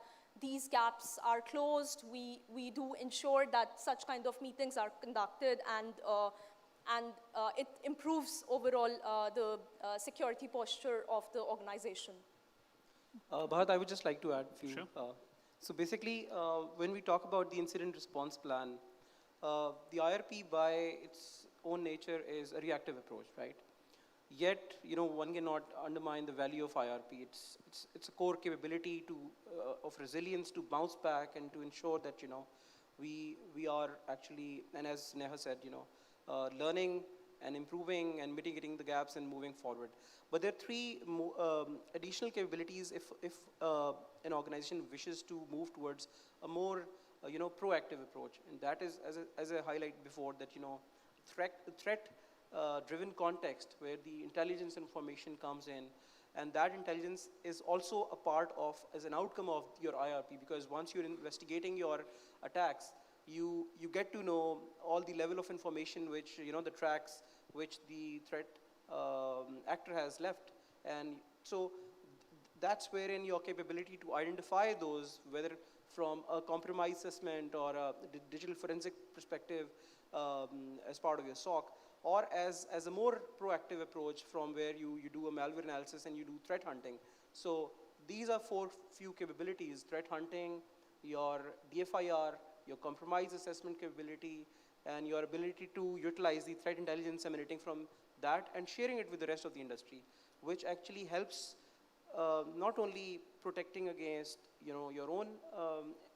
J: these gaps are closed. We do ensure that such kind of meetings are conducted, and it improves overall the security posture of the organization.
E: Bharat, I would just like to add a few.
D: Sure.
E: So basically, when we talk about the incident response plan, the IRP by its own nature is a reactive approach, right? Yet, one cannot undermine the value of IRP. It's a core capability of resilience to bounce back and to ensure that, we are actually, and as Neha said, learning and improving and mitigating the gaps and moving forward. But there are three additional capabilities if an organization wishes to move towards a more proactive approach. And that is, as I highlighted before, that threat driven context where the intelligence information comes in, and that intelligence is also a part of, as an outcome of your IRP, because once you're investigating your attacks, you get to know all the level of information which the which the threat actor has left. And so that's wherein your capability to identify those, whether from a compromise assessment or a digital forensic perspective as part of your SOC, or as a more proactive approach from where you do a malware analysis and you do threat hunting. So these are few capabilities: threat hunting, your DFIR, your compromise assessment capability, and your ability to utilize the threat intelligence emanating from that and sharing it with the rest of the industry, which actually helps not only protecting against your own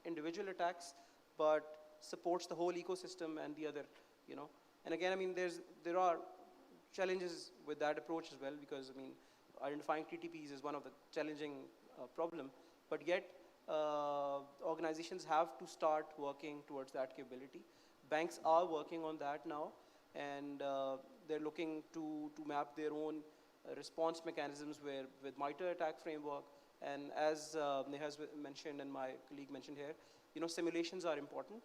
E: individual attacks, but supports the whole ecosystem and the other. And again, I mean, there are challenges with that approach as well, because I mean, identifying TTPs is one of the challenging problem, but yet organizations have to start working towards that capability. Banks are working on that now, and they're looking to map their own response mechanisms with MITRE ATT&CK framework. And as Neha mentioned and my colleague mentioned here, simulations are important,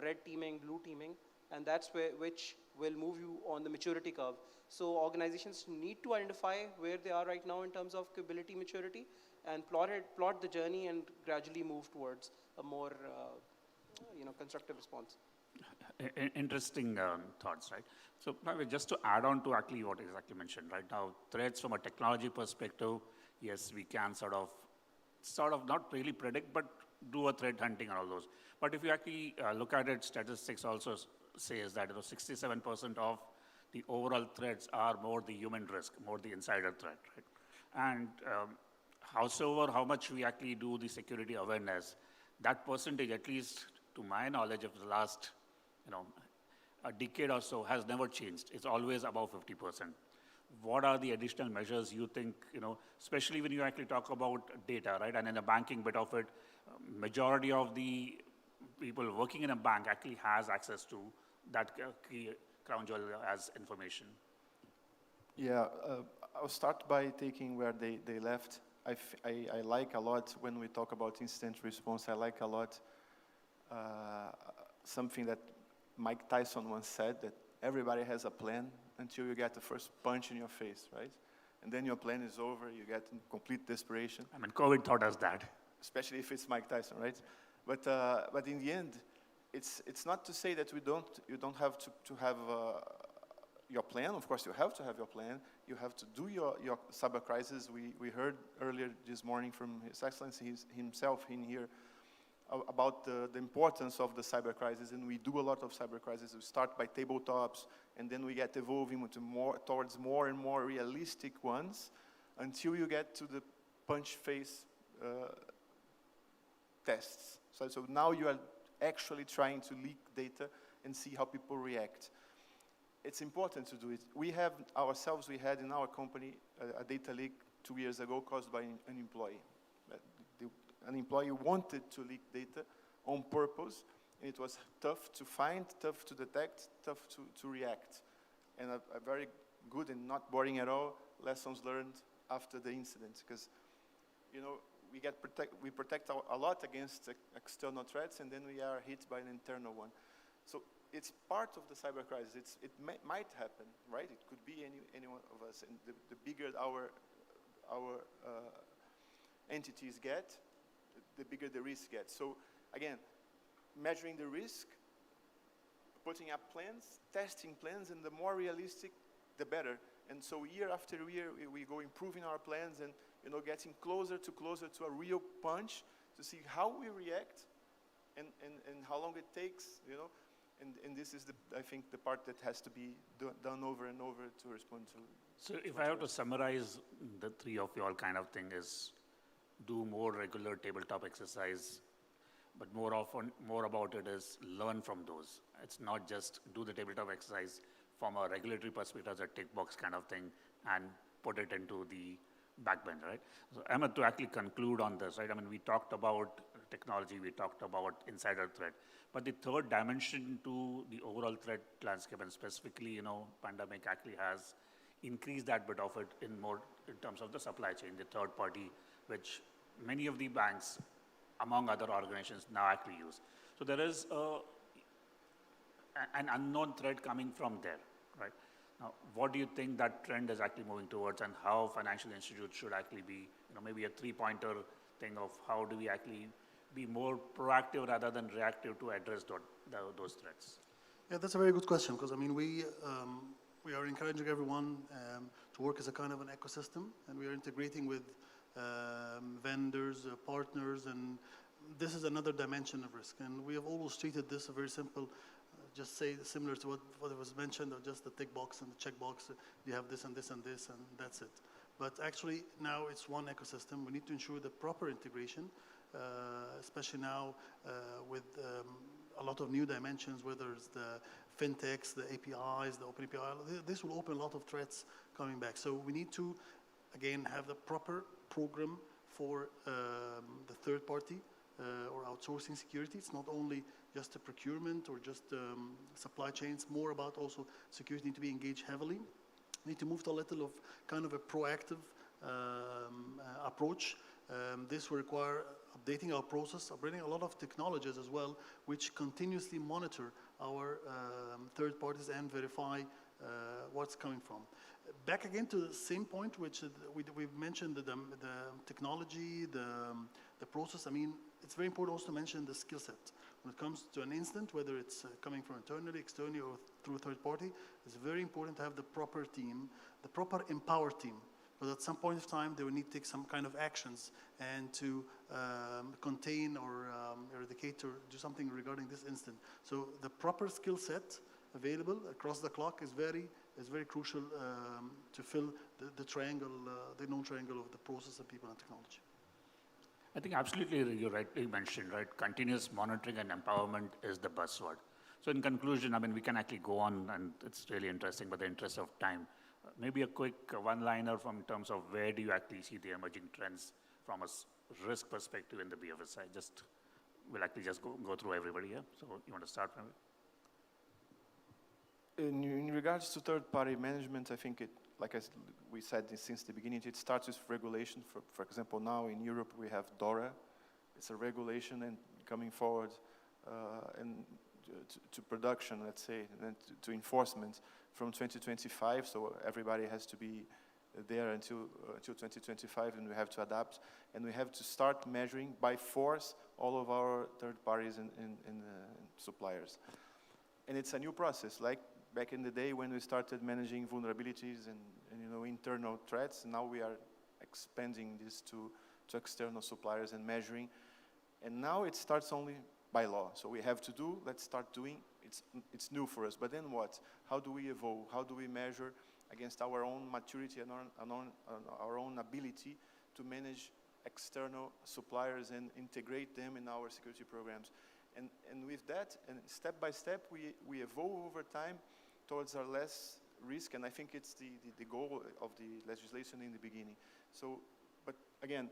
E: red teaming, blue teaming, and that's which will move you on the maturity curve. So organizations need to identify where they are right now in terms of capability maturity, and plot the journey and gradually move towards a more constructive response.
D: Interesting thoughts, right? So probably just to add on to actually what exactly mentioned, right? Now, threats from a technology perspective, yes, we can sort of not really predict, but do a threat hunting and all those. But if you actually look at it, statistics also says that 67% of the overall threats are more the human risk, more the insider threat, right? And howsoever, how much we actually do the security awareness, that percentage, at least to my knowledge of the last, a decade or so, has never changed. It's always above 50%. What are the additional measures you think, especially when you actually talk about data, right? And in the banking bit of it, majority of the people working in a bank actually has access to that key crown jewel as information.
G: Yeah, I'll start by taking where they left. I like a lot when we talk about incident response. I like a lot something that Mike Tyson once said, that everybody has a plan until you get the first punch in your face, right? And then your plan is over, you get in complete desperation.
D: I mean, COVID taught us that.
G: Especially if it's Mike Tyson, right? But in the end, it's not to say that you don't have to have your plan. Of course, you have to have your plan. You have to do your cyber crisis. We heard earlier this morning from His Excellency himself in here about the importance of the cyber crisis, and we do a lot of cyber crisis. We start by tabletops, and then we get evolving towards more and more realistic ones, until you get to the punch face tests. So now you are actually trying to leak data and see how people react. It's important to do it. We had in our company a data leak 2 years ago caused by an employee. An employee wanted to leak data on purpose, and it was tough to find, tough to detect, tough to react. And a very good and not boring at all lessons learned after the incident, because we protect a lot against external threats, and then we are hit by an internal one. So it's part of the cyber crisis. It might happen, right? It could be any one of us, and the bigger our entities get, the bigger the risk gets. So again, measuring the risk, putting up plans, testing plans, and the more realistic, the better. And so year after year, we go improving our plans and getting closer to a real punch to see how we react and how long it takes, And this is, I think, the part that has to be done over and over to respond to.
D: So if I have to summarize the three of you all kind of thing is, do more regular tabletop exercise, but more about it is learn from those. It's not just do the tabletop exercise from a regulatory perspective as a tick box kind of thing and put it into the backbench, right? So Ahmed, to actually conclude on this, right? I mean, we talked about technology, we talked about insider threat, but the third dimension to the overall threat landscape, and specifically, pandemic actually has increased that bit of it in terms of the supply chain, the third party, which many of the banks, among other organizations, now actually use. So there is an unknown threat coming from there, right? Now, what do you think that trend is actually moving towards, and how financial institutes should actually be, maybe a three-pointer thing of how do we actually be more proactive rather than reactive to address those threats?
F: Yeah, that's a very good question, because I mean, we are encouraging everyone to work as a kind of an ecosystem, and we are integrating with vendors, partners, and this is another dimension of risk. And we have always treated this a very simple, just say similar to what was mentioned, or just the tick box and the check box. You have this and this and this, and that's it. But actually, now it's one ecosystem. We need to ensure the proper integration, especially now with a lot of new dimensions, whether it's the fintechs, the APIs, the open API. This will open a lot of threats coming back. So we need to, again, have the proper program for the third party or outsourcing security. It's not only just a procurement or just supply chains, more about also security need to be engaged heavily. We need to move to a little of kind of a proactive approach. This will require updating our process, upgrading a lot of technologies as well, which continuously monitor our third parties and verify what's coming from. Back again to the same point, which we've mentioned the technology, the process. I mean, it's very important also to mention the skill set. When it comes to an incident, whether it's coming from internally, externally, or through a third party, it's very important to have the proper team, the proper empowered team. But at some point of time, they will need to take some kind of actions and to contain or eradicate or do something regarding this incident. So the proper skill set available across the clock is very crucial to fill the triangle, the known triangle of the process of people and technology.
D: I think absolutely you rightly mentioned, right? Continuous monitoring and empowerment is the buzzword. So in conclusion, I mean, we can actually go on, and it's really interesting, but the interest of time, maybe a quick one-liner from terms of where do you actually see the emerging trends from a risk perspective in the BFSI? We'll actually just go through everybody here. So you want to start from it?
G: In regards to third-party management, I think we said since the beginning, it starts with regulation. For example, now in Europe we have DORA. It's a regulation, and coming forward and to production, let's say, and then to enforcement from 2025. So everybody has to be there until 2025, and we have to adapt, and we have to start measuring by force all of our third parties and suppliers. And it's a new process, like back in the day when we started managing vulnerabilities and internal threats. Now we are expanding this to external suppliers and measuring. And now it starts only by law. So we have to do, let's start doing. It's new for us. But then what? How do we evolve? How do we measure against our own maturity and our own ability to manage external suppliers and integrate them in our security programs? And with that, and step by step, we evolve over time towards our less risk, and I think it's the goal of the legislation in the beginning. So, but again,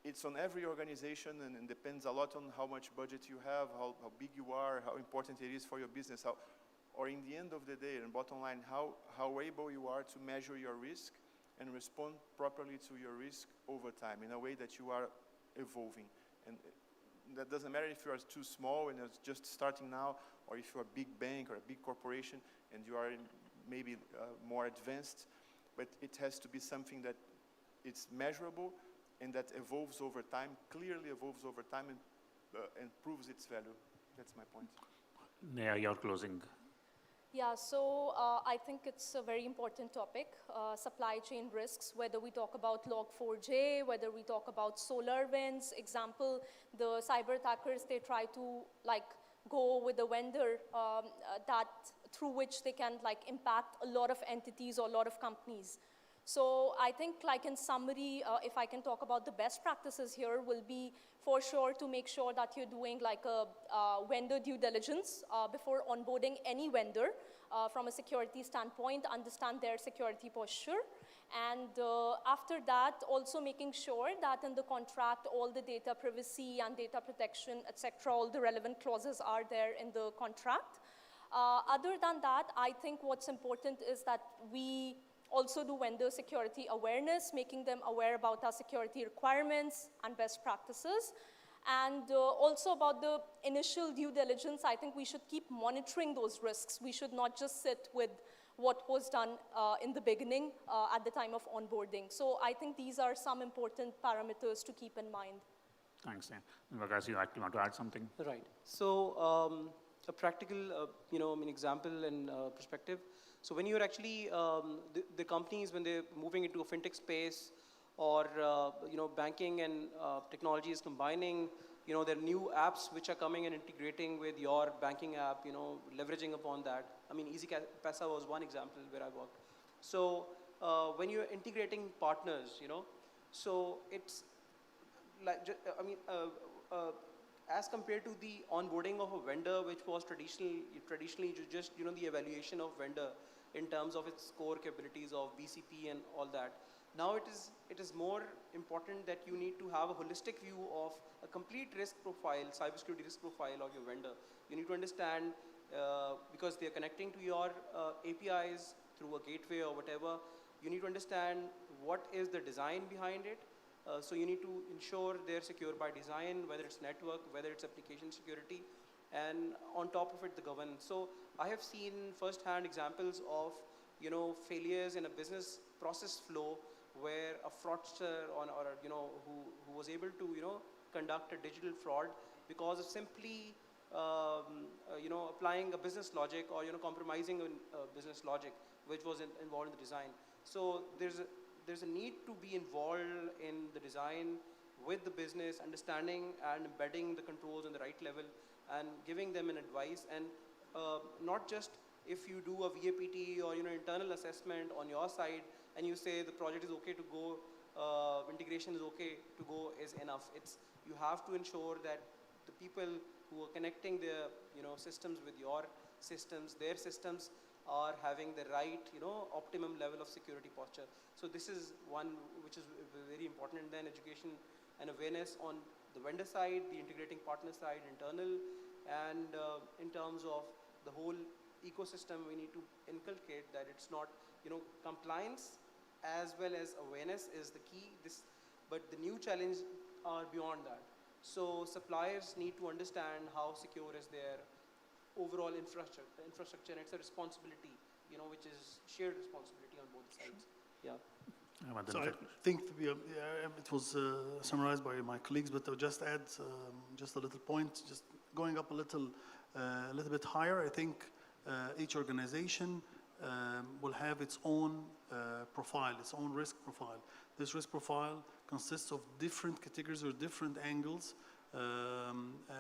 G: it's on every organization, and it depends a lot on how much budget you have, how big you are, how important it is for your business, or in the end of the day, and bottom line, how able you are to measure your risk and respond properly to your risk over time in a way that you are evolving. And that doesn't matter if you are too small and it's just starting now, or if you're a big bank or a big corporation and you are maybe more advanced, but it has to be something that it's measurable and that evolves over time, clearly evolves over time, and proves its value. That's my point.
D: Yeah, you're closing.
J: Yeah, so I think it's a very important topic, supply chain risks, whether we talk about Log4j, whether we talk about SolarWinds. Example, the cyber attackers, they try to go with a vendor that through which they can impact a lot of entities or a lot of companies. So I think in summary, if I can talk about the best practices here, will be for sure to make sure that you're doing a vendor due diligence before onboarding any vendor from a security standpoint, understand their security posture. And after that, also making sure that in the contract, all the data privacy and data protection, etc., all the relevant clauses are there in the contract. Other than that, I think what's important is that we also do vendor security awareness, making them aware about our security requirements and best practices. And also about the initial due diligence, I think we should keep monitoring those risks. We should not just sit with what was done in the beginning at the time of onboarding. So I think these are some important parameters to keep in mind.
D: Thanks, Dan. Vikas, you actually want to add something?
E: Right. So a practical, example and perspective. So when you're actually, the companies, when they're moving into a fintech space or, banking and technology is combining, there are new apps which are coming and integrating with your banking app, leveraging upon that. Easy Paisa was one example where I worked. So when you're integrating partners, so it's like, as compared to the onboarding of a vendor, which was traditionally just the evaluation of vendor in terms of its core capabilities of BCP and all that. Now it is more important that you need to have a holistic view of a complete risk profile, cybersecurity risk profile of your vendor. You need to understand, because they are connecting to your APIs through a gateway or whatever, you need to understand what is the design behind it. So you need to ensure they're secure by design, whether it's network, whether it's application security, and on top of it, the governance. So I have seen first-hand examples of, failures in a business process flow where a fraudster who was able to, conduct a digital fraud because of simply, applying a business logic or, compromising a business logic, which was involved in the design. So there's a need to be involved in the design with the business, understanding and embedding the controls on the right level and giving them an advice, and not just if you do a VAPT or internal assessment on your side and you say the project is okay to go, integration is okay to go is enough. You have to ensure that the people who are connecting their systems with your systems, their systems are having the right optimum level of security posture. So this is one which is very important. And then education and awareness on the vendor side, the integrating partner side, internal, and in terms of the whole ecosystem, we need to inculcate that it's not, compliance as well as awareness is the key. But the new challenge are beyond that. So suppliers need to understand how secure is their overall infrastructure, and it's a responsibility, which is shared responsibility on both sides. Yeah.
F: So I think it was summarized by my colleagues, but I'll just add just a little point, just going up a little bit higher. I think each organization will have its own profile, its own risk profile. This risk profile consists of different categories or different angles.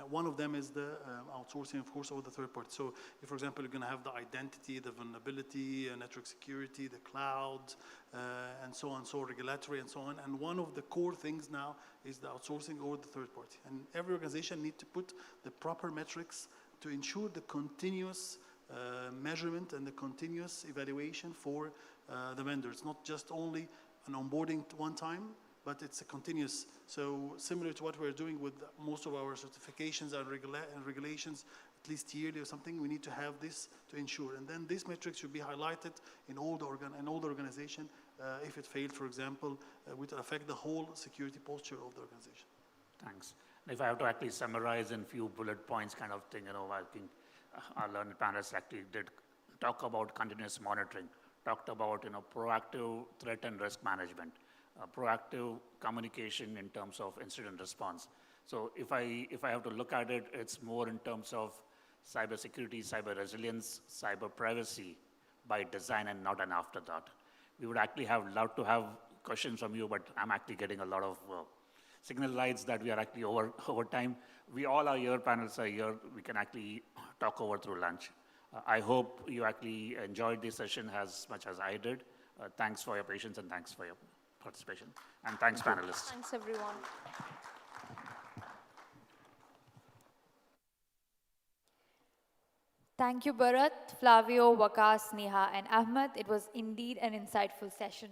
F: One of them is the outsourcing, of course, over the third party. So if, for example, you're going to have the identity, the vulnerability, network security, the cloud, and so on, so regulatory and so on. And one of the core things now is the outsourcing over the third party. And every organization needs to put the proper metrics to ensure the continuous measurement and the continuous evaluation for the vendor. It's not just only an onboarding one time, but it's a continuous. So similar to what we're doing with most of our certifications and regulations, at least yearly or something, we need to have this to ensure. And then this metric should be highlighted in all the organization. If it failed, for example, would affect the whole security posture of the organization.
D: Thanks. If I have to actually summarize in few bullet points kind of thing, I think our learned panelists actually did talk about continuous monitoring, talked about, proactive threat and risk management, proactive communication in terms of incident response. So if I have to look at it, it's more in terms of cyber security, cyber resilience, cyber privacy by design and not an afterthought. We would actually love to have questions from you, but I'm actually getting a lot of signal lights that we are actually over time. We all are here, panelists are here. We can actually talk over through lunch. I hope you actually enjoyed this session as much as I did. Thanks for your patience and thanks for your participation. And thanks, panelists.
J: Thanks, everyone.
A: Thank you, Bharat, Flavio, Waqas, Neha, and Ahmed. It was indeed an insightful session.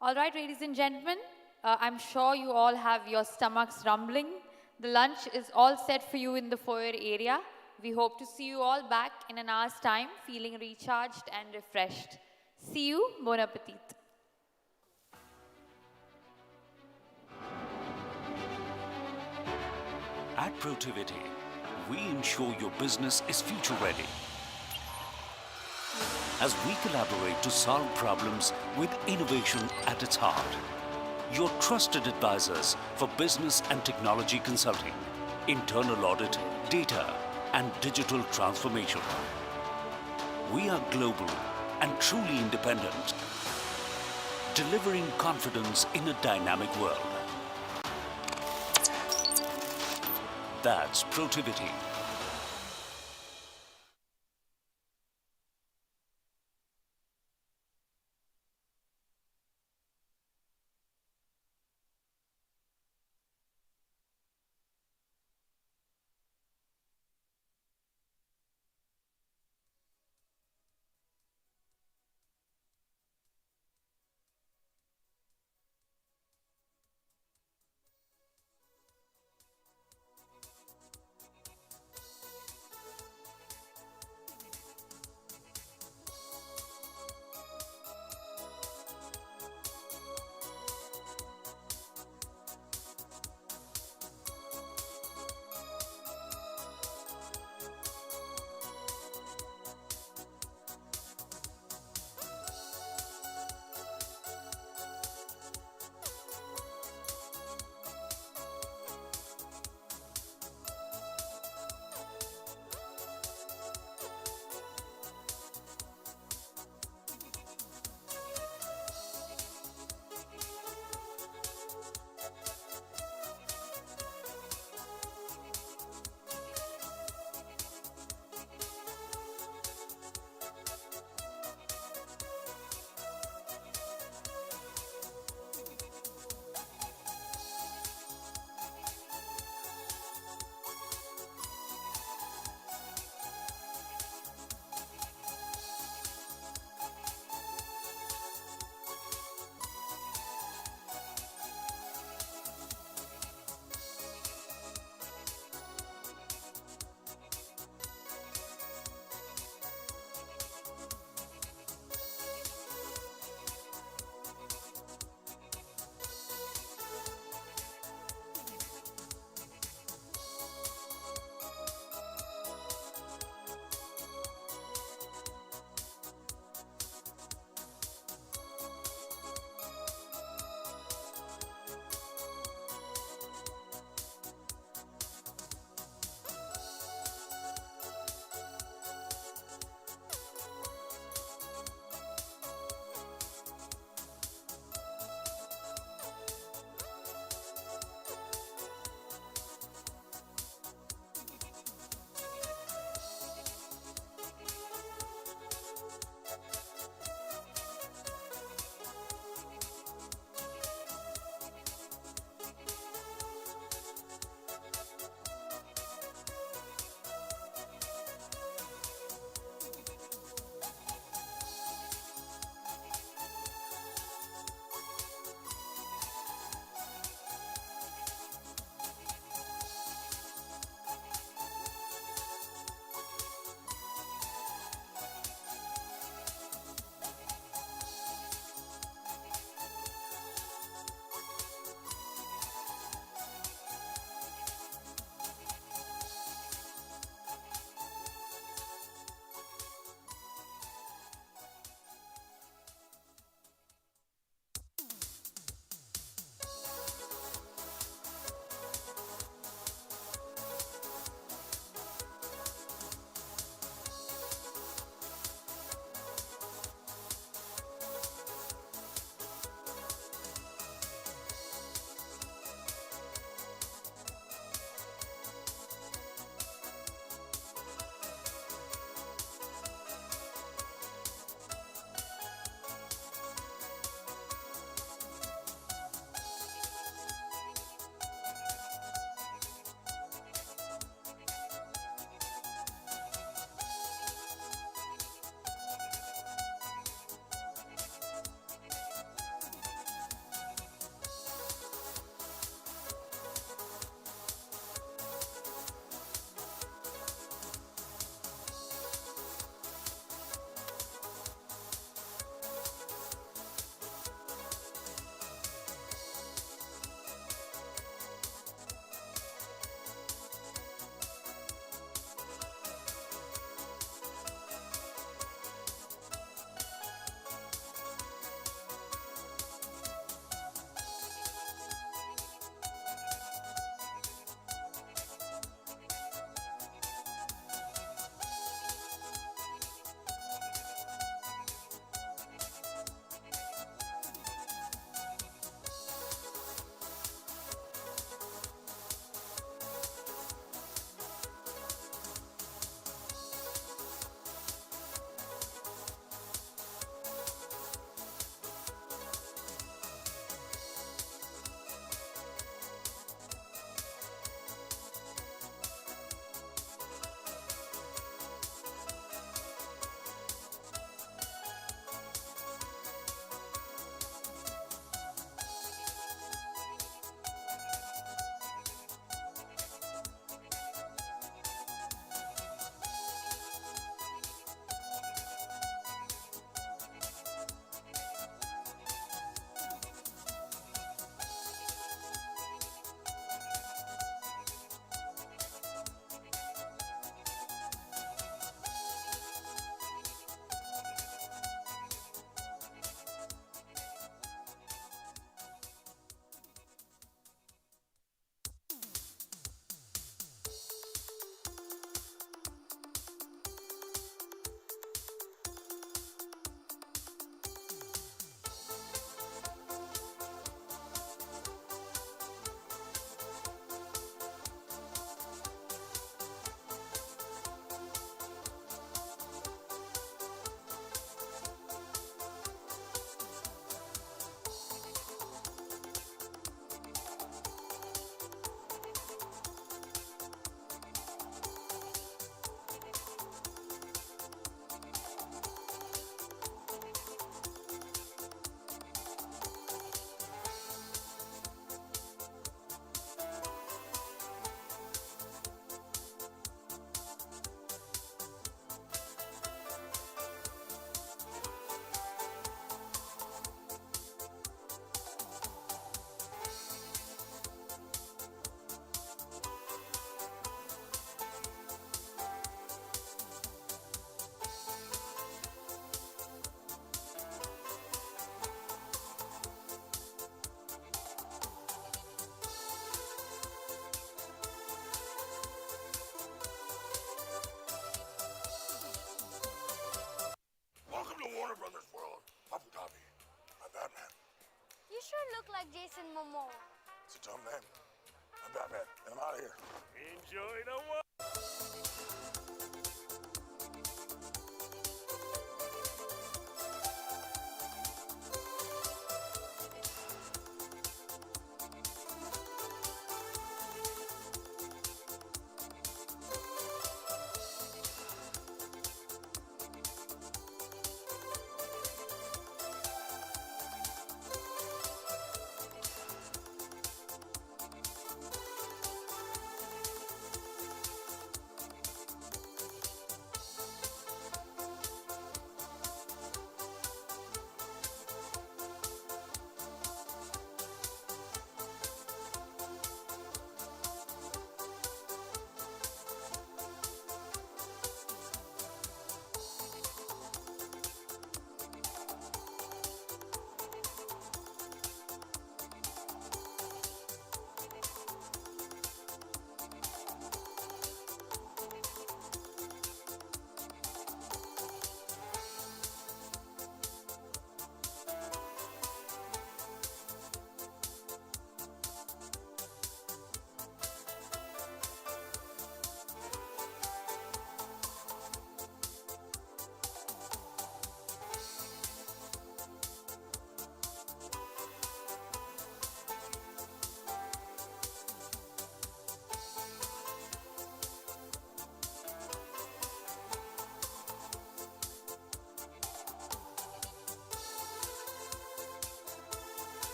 A: All right, ladies and gentlemen, I'm sure you all have your stomachs rumbling. The lunch is all set for you in the foyer area. We hope to see you all back in an hour's time, feeling recharged and refreshed. See you. Bon appetit.
H: At Protivity, we ensure your business is future ready as we collaborate to solve problems with innovation at its heart. Your trusted advisors for business and technology consulting, internal audit, data, and digital transformation. We are global and truly independent, delivering confidence in a dynamic world. That's Protiviti.
I: like Jason Momoa.
K: It's a tough name. I'm Batman, and I'm out of here.
W: Enjoy the walk.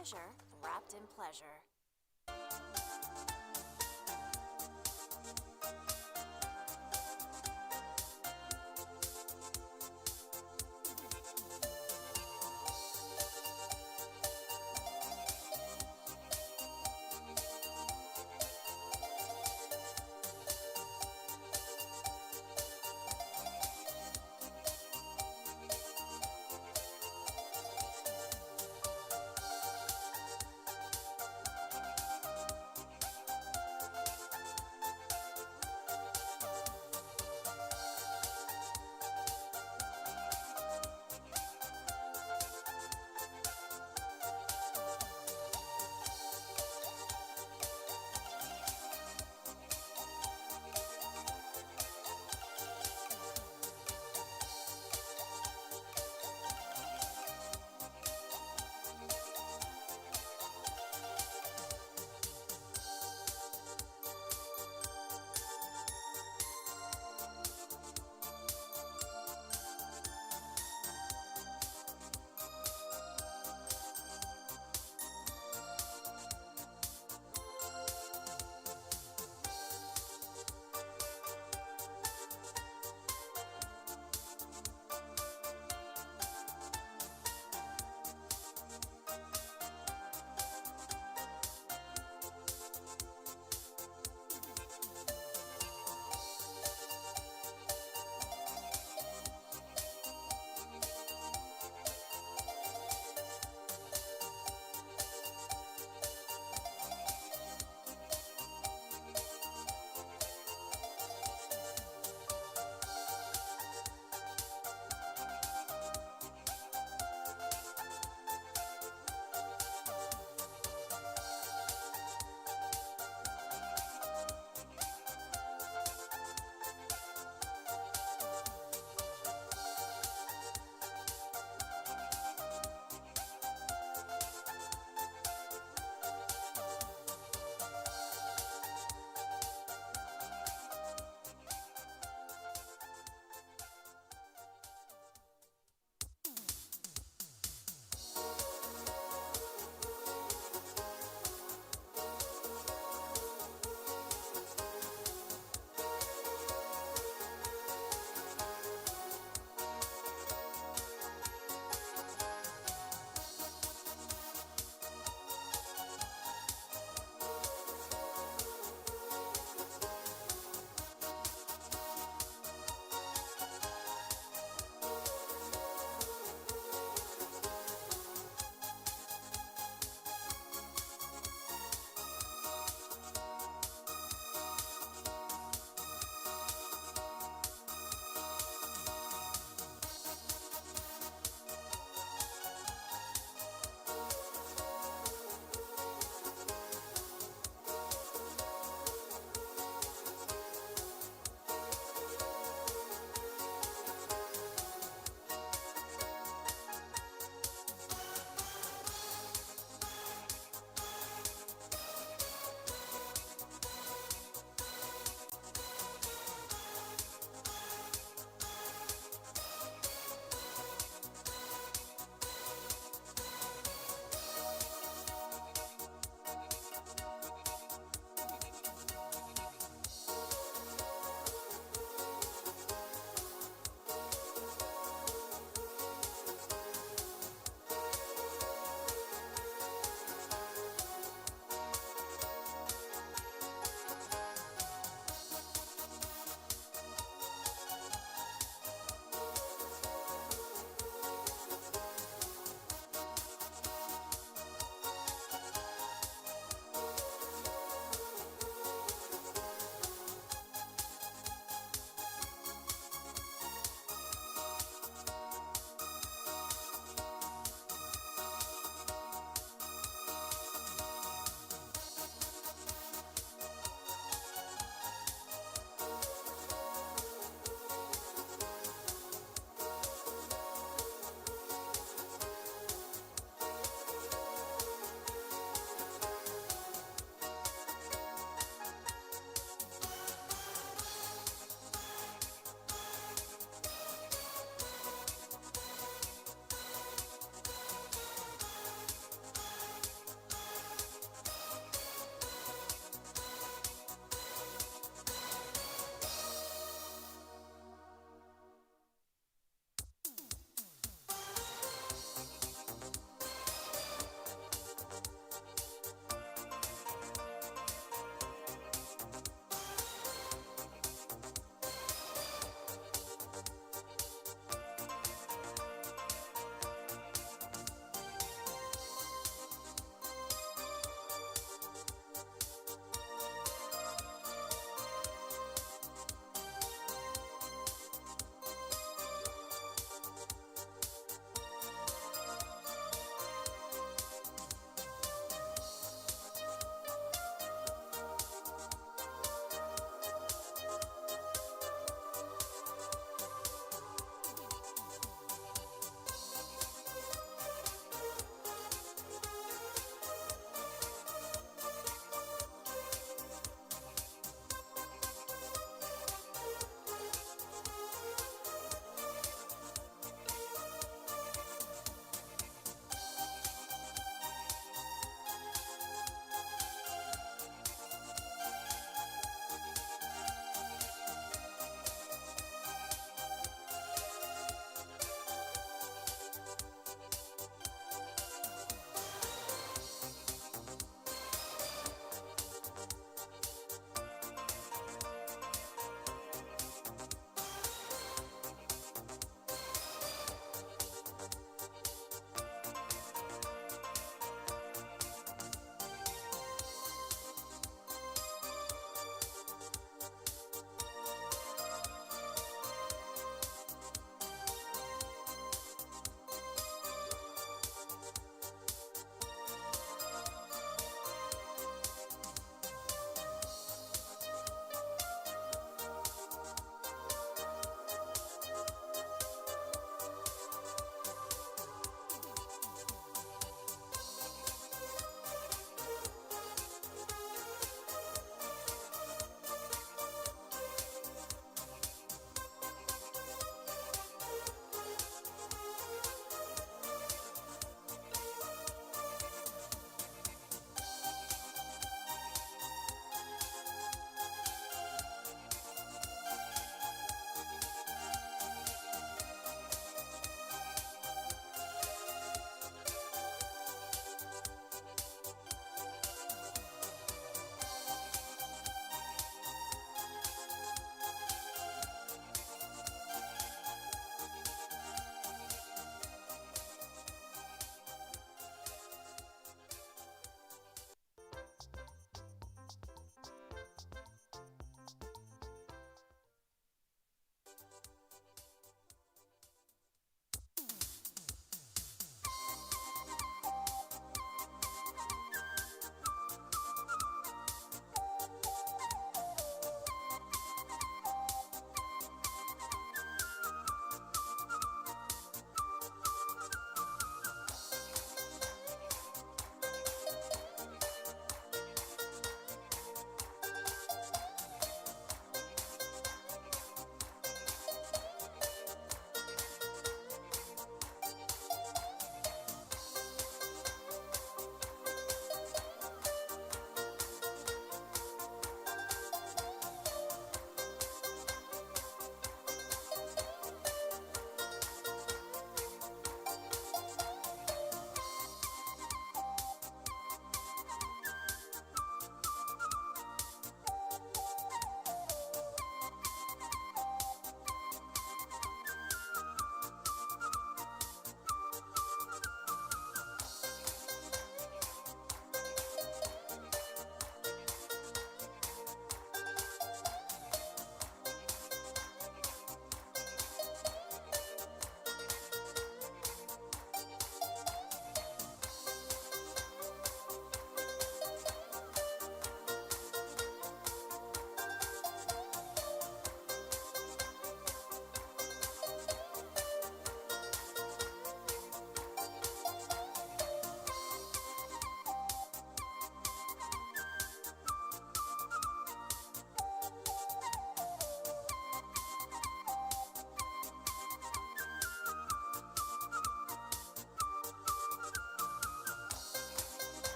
I: pleasure wrapped in pleasure.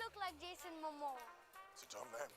M: look like Jason Momoa.
K: So tell them.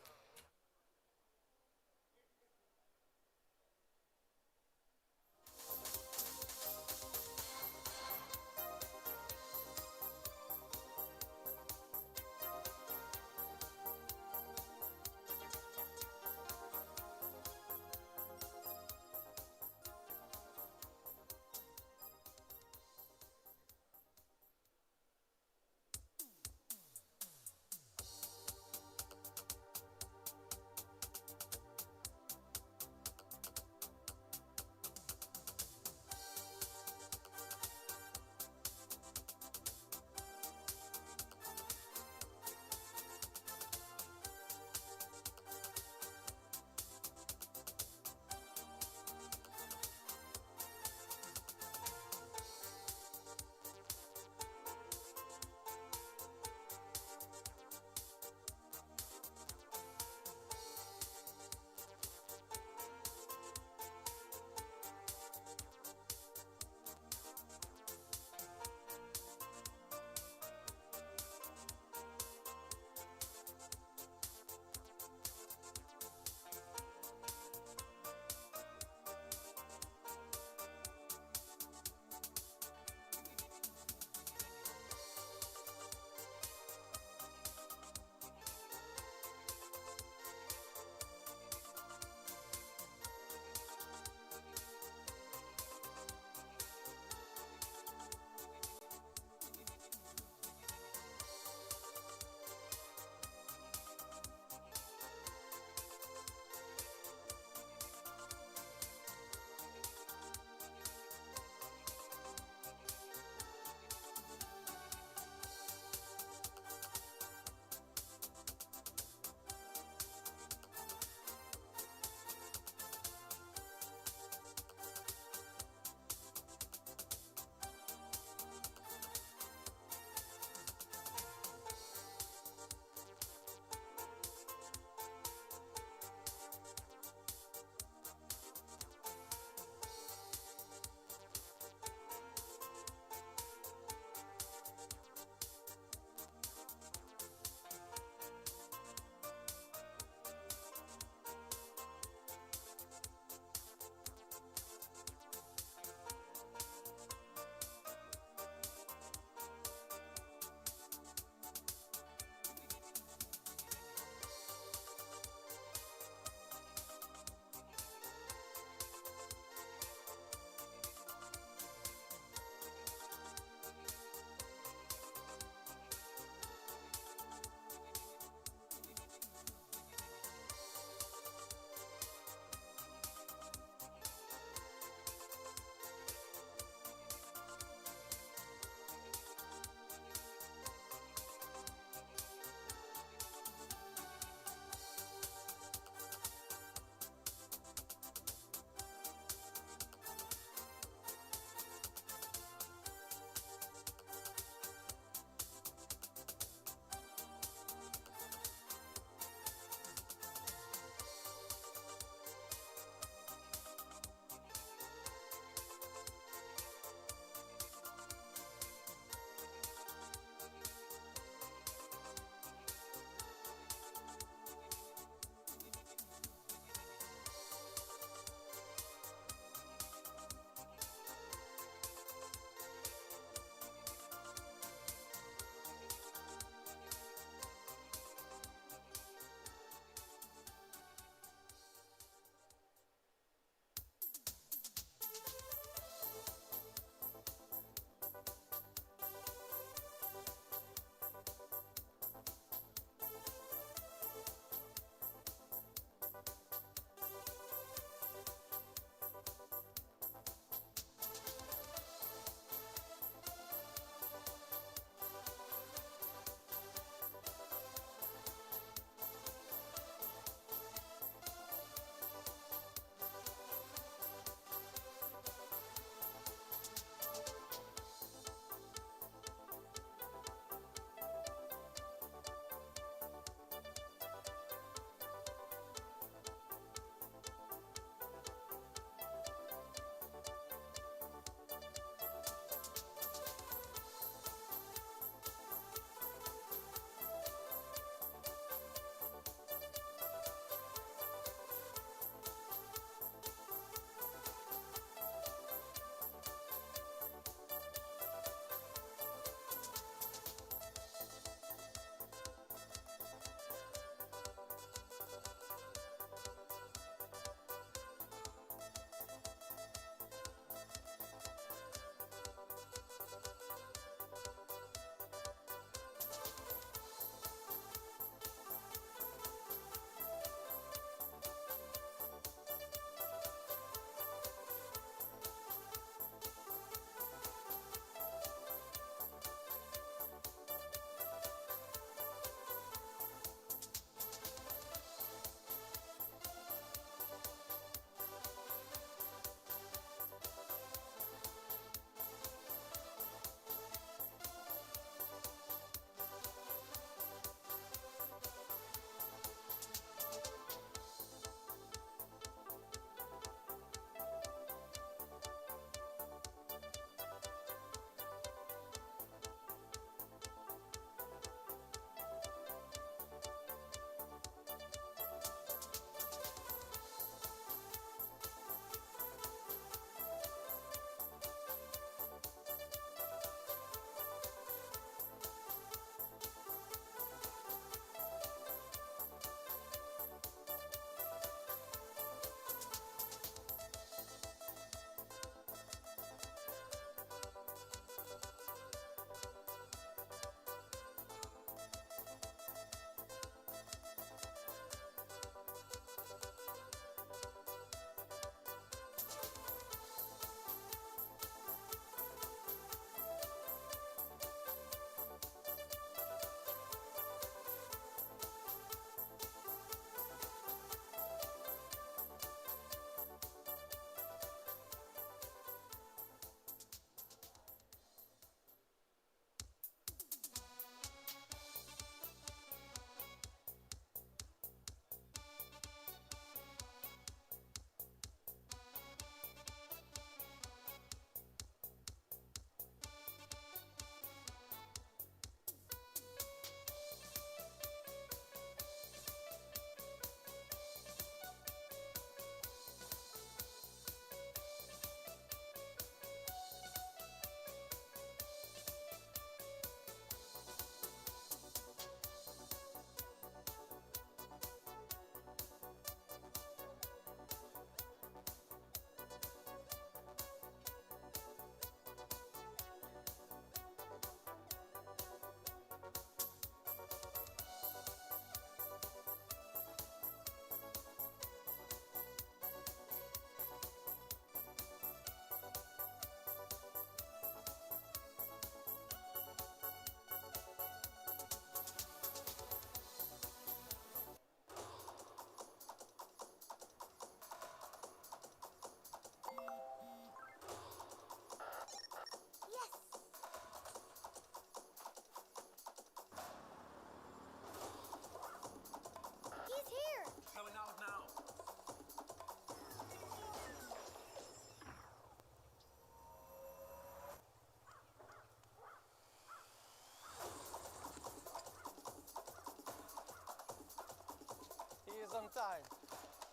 M: time.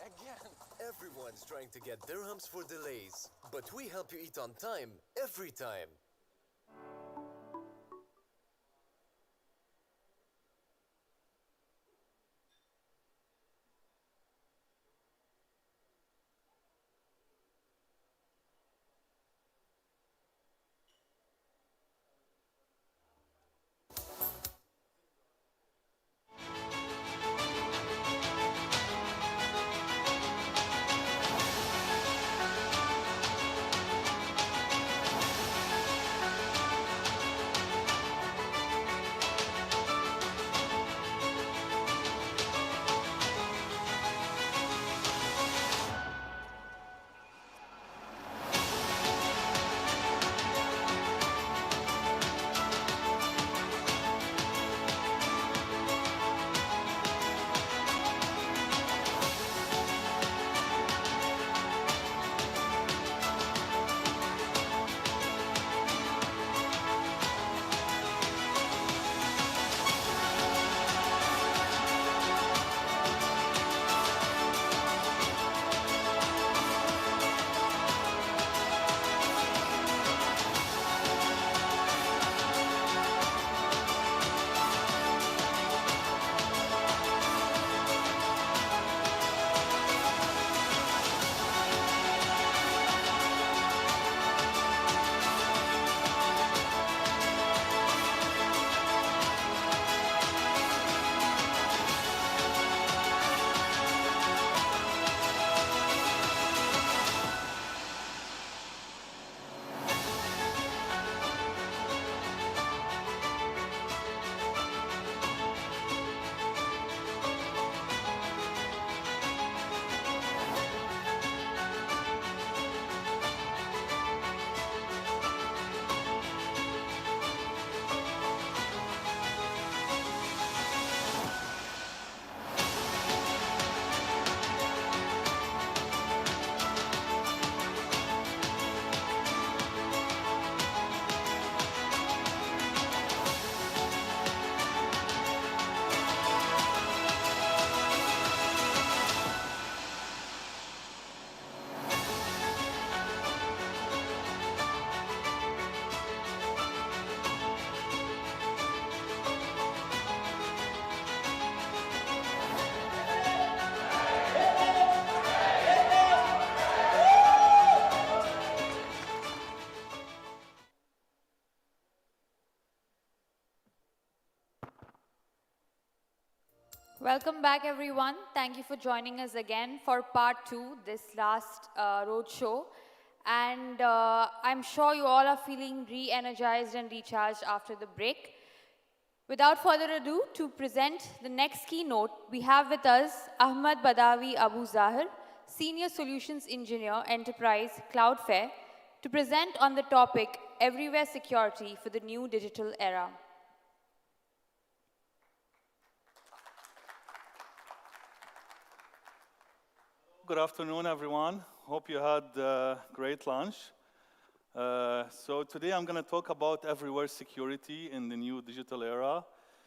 M: Again.
N: Everyone's trying to get dirhams for delays, but we help you eat on time every time.
A: Welcome back, everyone. Thank you for joining us again for part 2, this last roadshow. And I'm sure you all are feeling re-energized and recharged after the break. Without further ado, to present the next keynote, we have with us Ahmad Badawi Abu Zahir, Senior Solutions Engineer, Enterprise, Cloudflare, to present on the topic, Everywhere Security for the New Digital Era.
L: Good afternoon, everyone. Hope you had a great lunch. So today I'm going to talk about everywhere security in the new digital era.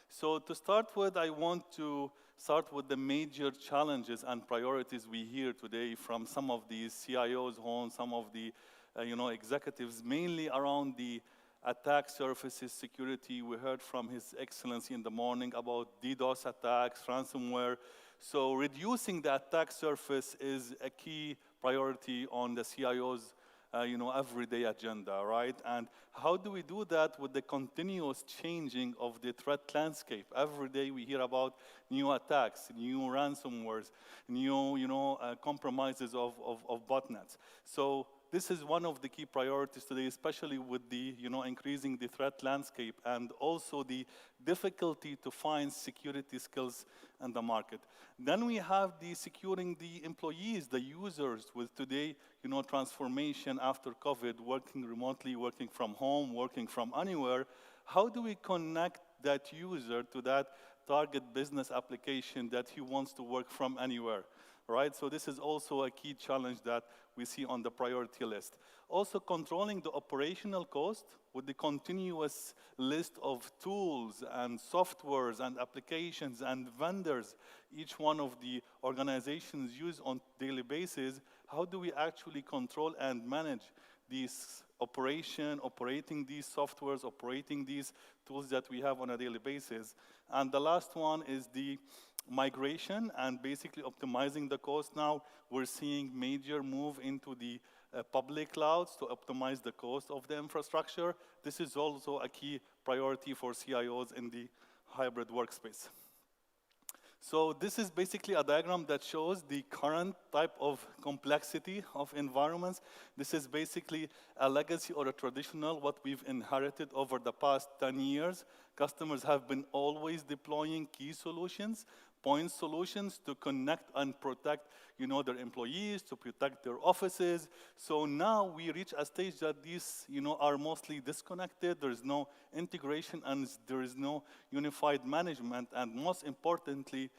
L: So to start with, I want to start with the major challenges and priorities we hear today from some of the CIOs on some of the executives, mainly around the attack surfaces security. We heard from His Excellency in the morning about DDoS attacks, ransomware. So reducing the attack surface is a key priority on the CIO's everyday agenda, right? And how do we do that with the continuous changing of the threat landscape? Every day we hear about new attacks, new ransomwares, new compromises of botnets. So this is one of the key priorities today, especially with the increasing the threat landscape and also the difficulty to find security skills in the market. Then we have the securing the employees, the users, with today transformation after COVID, working remotely, working from home, working from anywhere. How do we connect that user to that target business application that he wants to work from anywhere? Right? So this is also a key challenge that we see on the priority list. Also controlling the operational cost,
O: with the continuous list of tools and softwares and applications and vendors each one of the organizations use on daily basis, how do we actually control and manage these operating these softwares, operating these tools that we have on a daily basis? And the last one is the migration and basically optimizing the cost. Now we're seeing major move into the public clouds to optimize the cost of the infrastructure. This is also a key priority for CIOs in the hybrid workspace. So this is basically a diagram that shows the current type of complexity of environments. This is basically a legacy or a traditional, what we've inherited over the past 10 years. Customers have been always deploying key solutions, point solutions to connect and protect, their employees, to protect their offices. So now we reach a stage that these, are mostly disconnected. There is no integration and there is no unified management. And most importantly,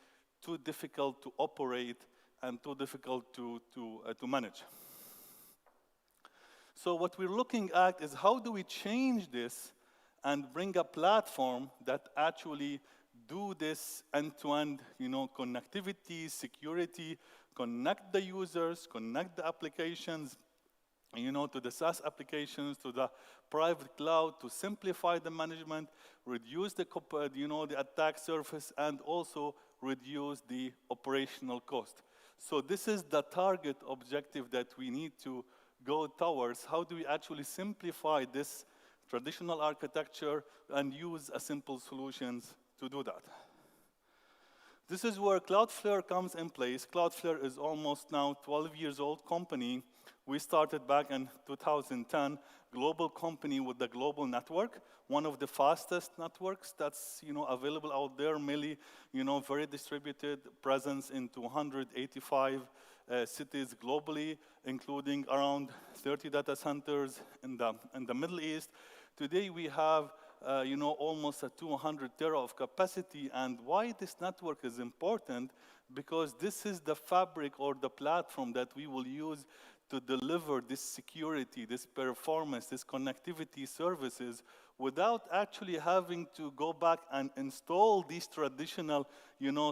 O: too difficult to operate and too difficult to manage. So what we're looking at is how do we change this and bring a platform that actually do this end-to-end, connectivity, security, connect the users, connect the applications, to the SaaS applications, to the private cloud, to simplify the management, reduce the attack surface, and also reduce the operational cost. So this is the target objective that we need to go towards. How do we actually simplify this traditional architecture and use a simple solutions to do that? This is where Cloudflare comes in place. Cloudflare is almost now 12 years old company. We started back in 2010, global company with the global network, one of the fastest networks that's available out there, mainly very distributed presence in 285 cities globally, including around 30 data centers in the Middle East. Today we have almost a 200 tera of capacity. And why this network is important? Because this is the fabric or the platform that we will use to deliver this security, this performance, this connectivity services without actually having to go back and install these traditional,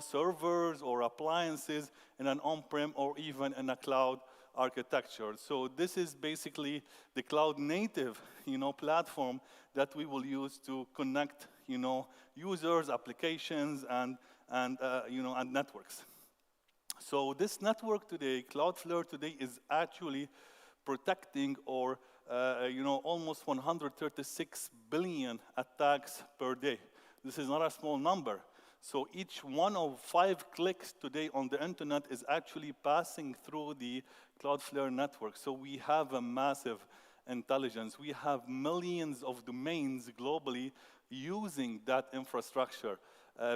O: servers or appliances in an on-prem or even in a cloud architecture. So this is basically the cloud native, platform that we will use to connect, users, applications, and networks. So this network today, Cloudflare today, is actually protecting or almost 136 billion attacks per day. This is not a small number. So each one of 5 clicks today on the internet is actually passing through the Cloudflare network. So we have a massive intelligence. We have millions of domains globally using that infrastructure.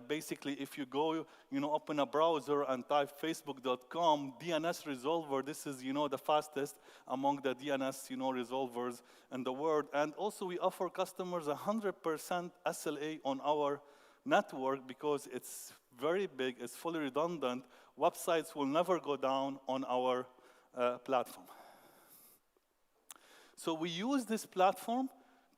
O: Basically, if you go, open a browser and type facebook.com, DNS resolver, this is, the fastest among the DNS, resolvers in the world. And also we offer customers 100% SLA on our network because it's very big, it's fully redundant. Websites will never go down on our platform. So we use this platform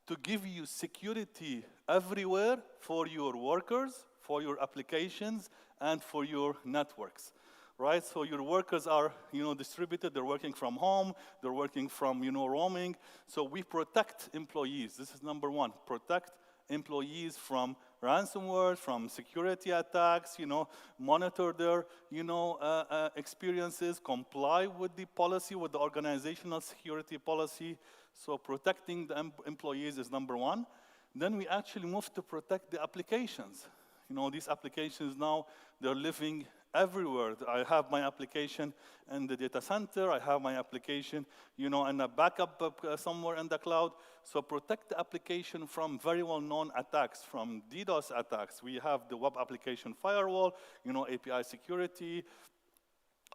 O: to give you security everywhere for your workers, for your applications, and for your networks, right? So your workers are, distributed. They're working from home. They're working from, roaming. So we protect employees. This is number one. Protect employees from ransomware, from security attacks, monitor their, experiences, comply with the policy, with the organizational security policy. So protecting the employees is number one. Then we actually move to protect the applications. These applications now, they're living everywhere. I have my application in the data center. I have my application, in a backup somewhere in the cloud. So protect the application from very well-known attacks, from DDoS attacks. We have the web application firewall, API security,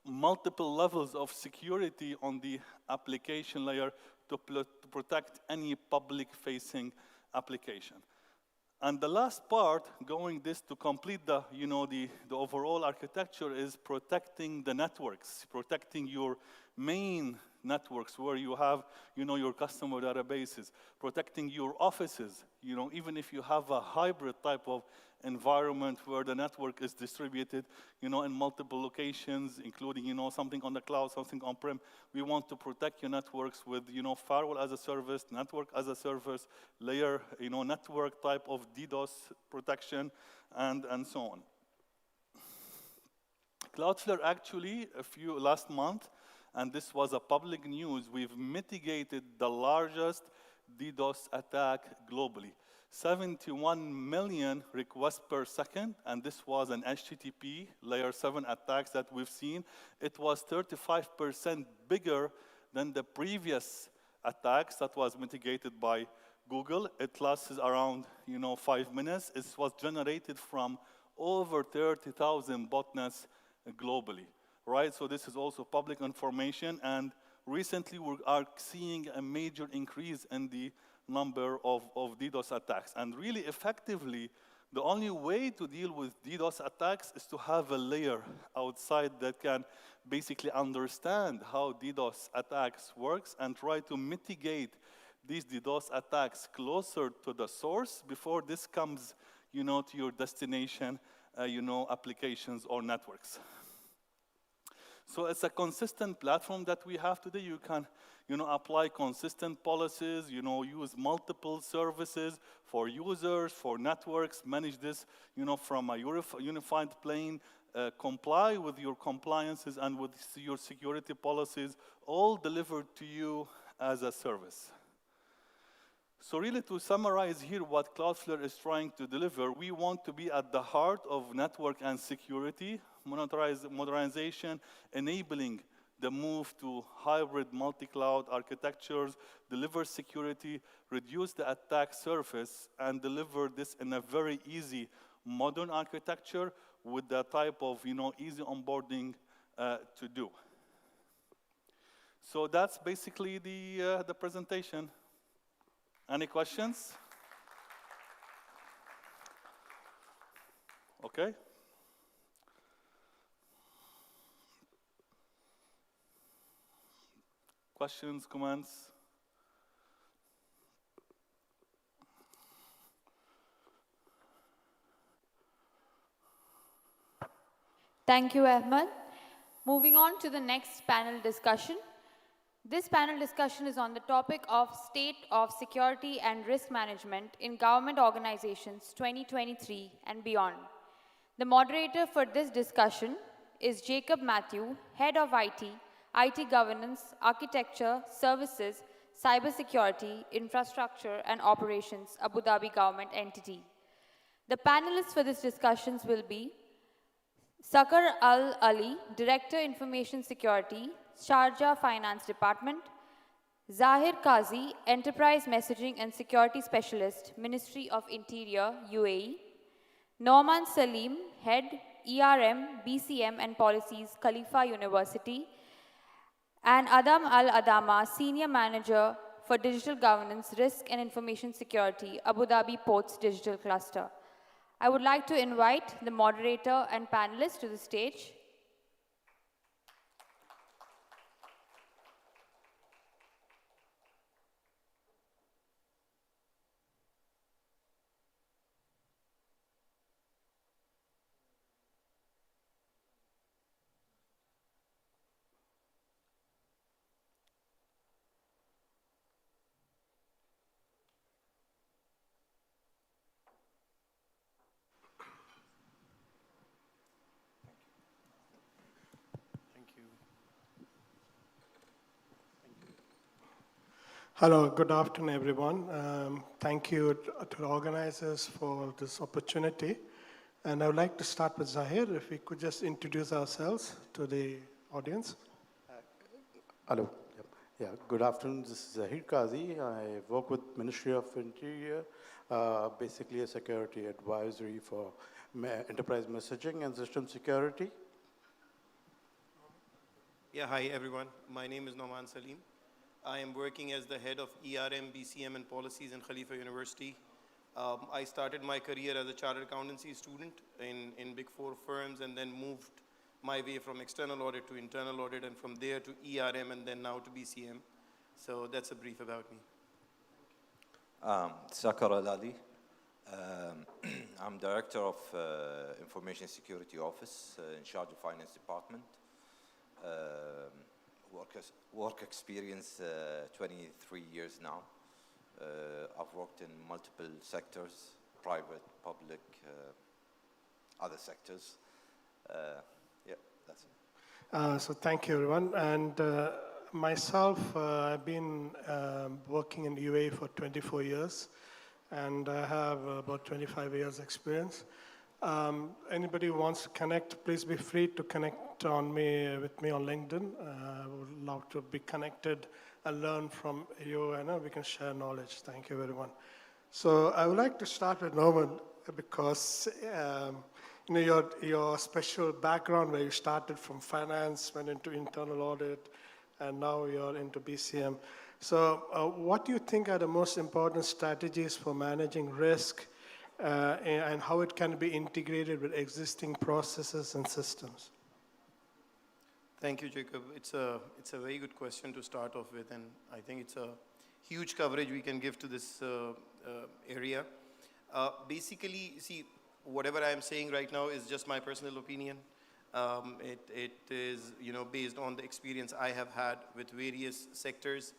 O: multiple levels of security on the application layer to protect any public-facing application. And the last part, going this to complete the, the overall architecture, is protecting the networks, protecting your main networks where you have, your customer databases, protecting your offices, even if you have a hybrid type of environment where the network is distributed, in multiple locations, including, something on the cloud, something on-prem. We want to protect your networks with, firewall as a service, network as a service, layer, network type of DDoS protection, and so on. Cloudflare actually, last month, and this was a public news, we've mitigated the largest DDoS attack globally. 71 million requests per second, and this was an HTTP layer 7 attacks that we've seen. It was 35% bigger than the previous attacks that was mitigated by Google. It lasts around 5 minutes. It was generated from over 30,000 botnets globally, right? So this is also public information, and recently we are seeing a major increase in the number of DDoS attacks. And really effectively, the only way to deal with DDoS attacks is to have a layer outside that can basically understand how DDoS attacks works and try to mitigate these DDoS attacks closer to the source before this comes, to your destination, applications or networks. So it's a consistent platform that we have today. You can, apply consistent policies, use multiple services for users, for networks, manage this, from a unified plane, comply with your compliances and with your security policies, all delivered to you as a service. So really, to summarize here what Cloudflare is trying to deliver, we want to be at the heart of network and security, modernization, enabling the move to hybrid multi-cloud architectures, deliver security, reduce the attack surface, and deliver this in a very easy modern architecture with the type of easy onboarding to do. So that's basically the presentation. Any questions? Okay. Questions, comments?
A: Thank you, Ahmed. Moving on to the next panel discussion. This panel discussion is on the topic of State of Security and Risk Management in Government Organizations 2023 and beyond. The moderator for this discussion is Jacob Matthew, Head of IT Governance, Architecture, Services, Cybersecurity, Infrastructure and Operations, Abu Dhabi Government Entity. The panelists for this discussions will be Sakar Al-Ali, Director, Information Security, Sharjah Finance Department, Zahir Qazi, Enterprise Messaging and Security Specialist, Ministry of Interior, UAE, Nauman Salim, Head, ERM, BCM and Policies, Khalifa University, and Adam Al-Adama, Senior Manager for Digital Governance, Risk and Information Security, Abu Dhabi Ports Digital Cluster. I would like to invite the moderator and panelists to the stage.
P: Hello, good afternoon, everyone. Thank you to the organizers for this opportunity. And I would like to start with Zahir, if we could just introduce ourselves to the audience.
Q: Hello. Yeah, good afternoon. This is Zahir Qazi. I work with Ministry of Interior, basically a security advisory for enterprise messaging and system security.
S: Yeah, hi, everyone. My name is Nauman Salim. I am working as the head of ERM, BCM, and policies in Khalifa University. I started my career as a chartered accountancy student in Big Four firms and then moved my way from external audit to internal audit, and from there to ERM, and then now to BCM. So that's a brief about me.
R: Sakar Alali. I'm Director of Information Security Office in charge of Finance Department. Work experience 23 years now. I've worked in multiple sectors, private, public, other sectors. Yeah, that's it.
P: So thank you, everyone. And myself, I've been working in UAE for 24 years, and I have about 25 years experience. Anybody who wants to connect, please be free to connect with me on LinkedIn. I would love to be connected and learn from you, and we can share knowledge. Thank you, everyone. So I would like to start with Norman, because your special background, where you started from finance, went into internal audit, and now you're into BCM. So what do you think are the most important strategies for managing risk, and how it can be integrated with existing processes and systems?
S: Thank you, Jacob. It's a very good question to start off with, and I think it's a huge coverage we can give to this area. Basically, see, whatever I am saying right now is just my personal opinion. It is, based on the experience I have had with various sectors.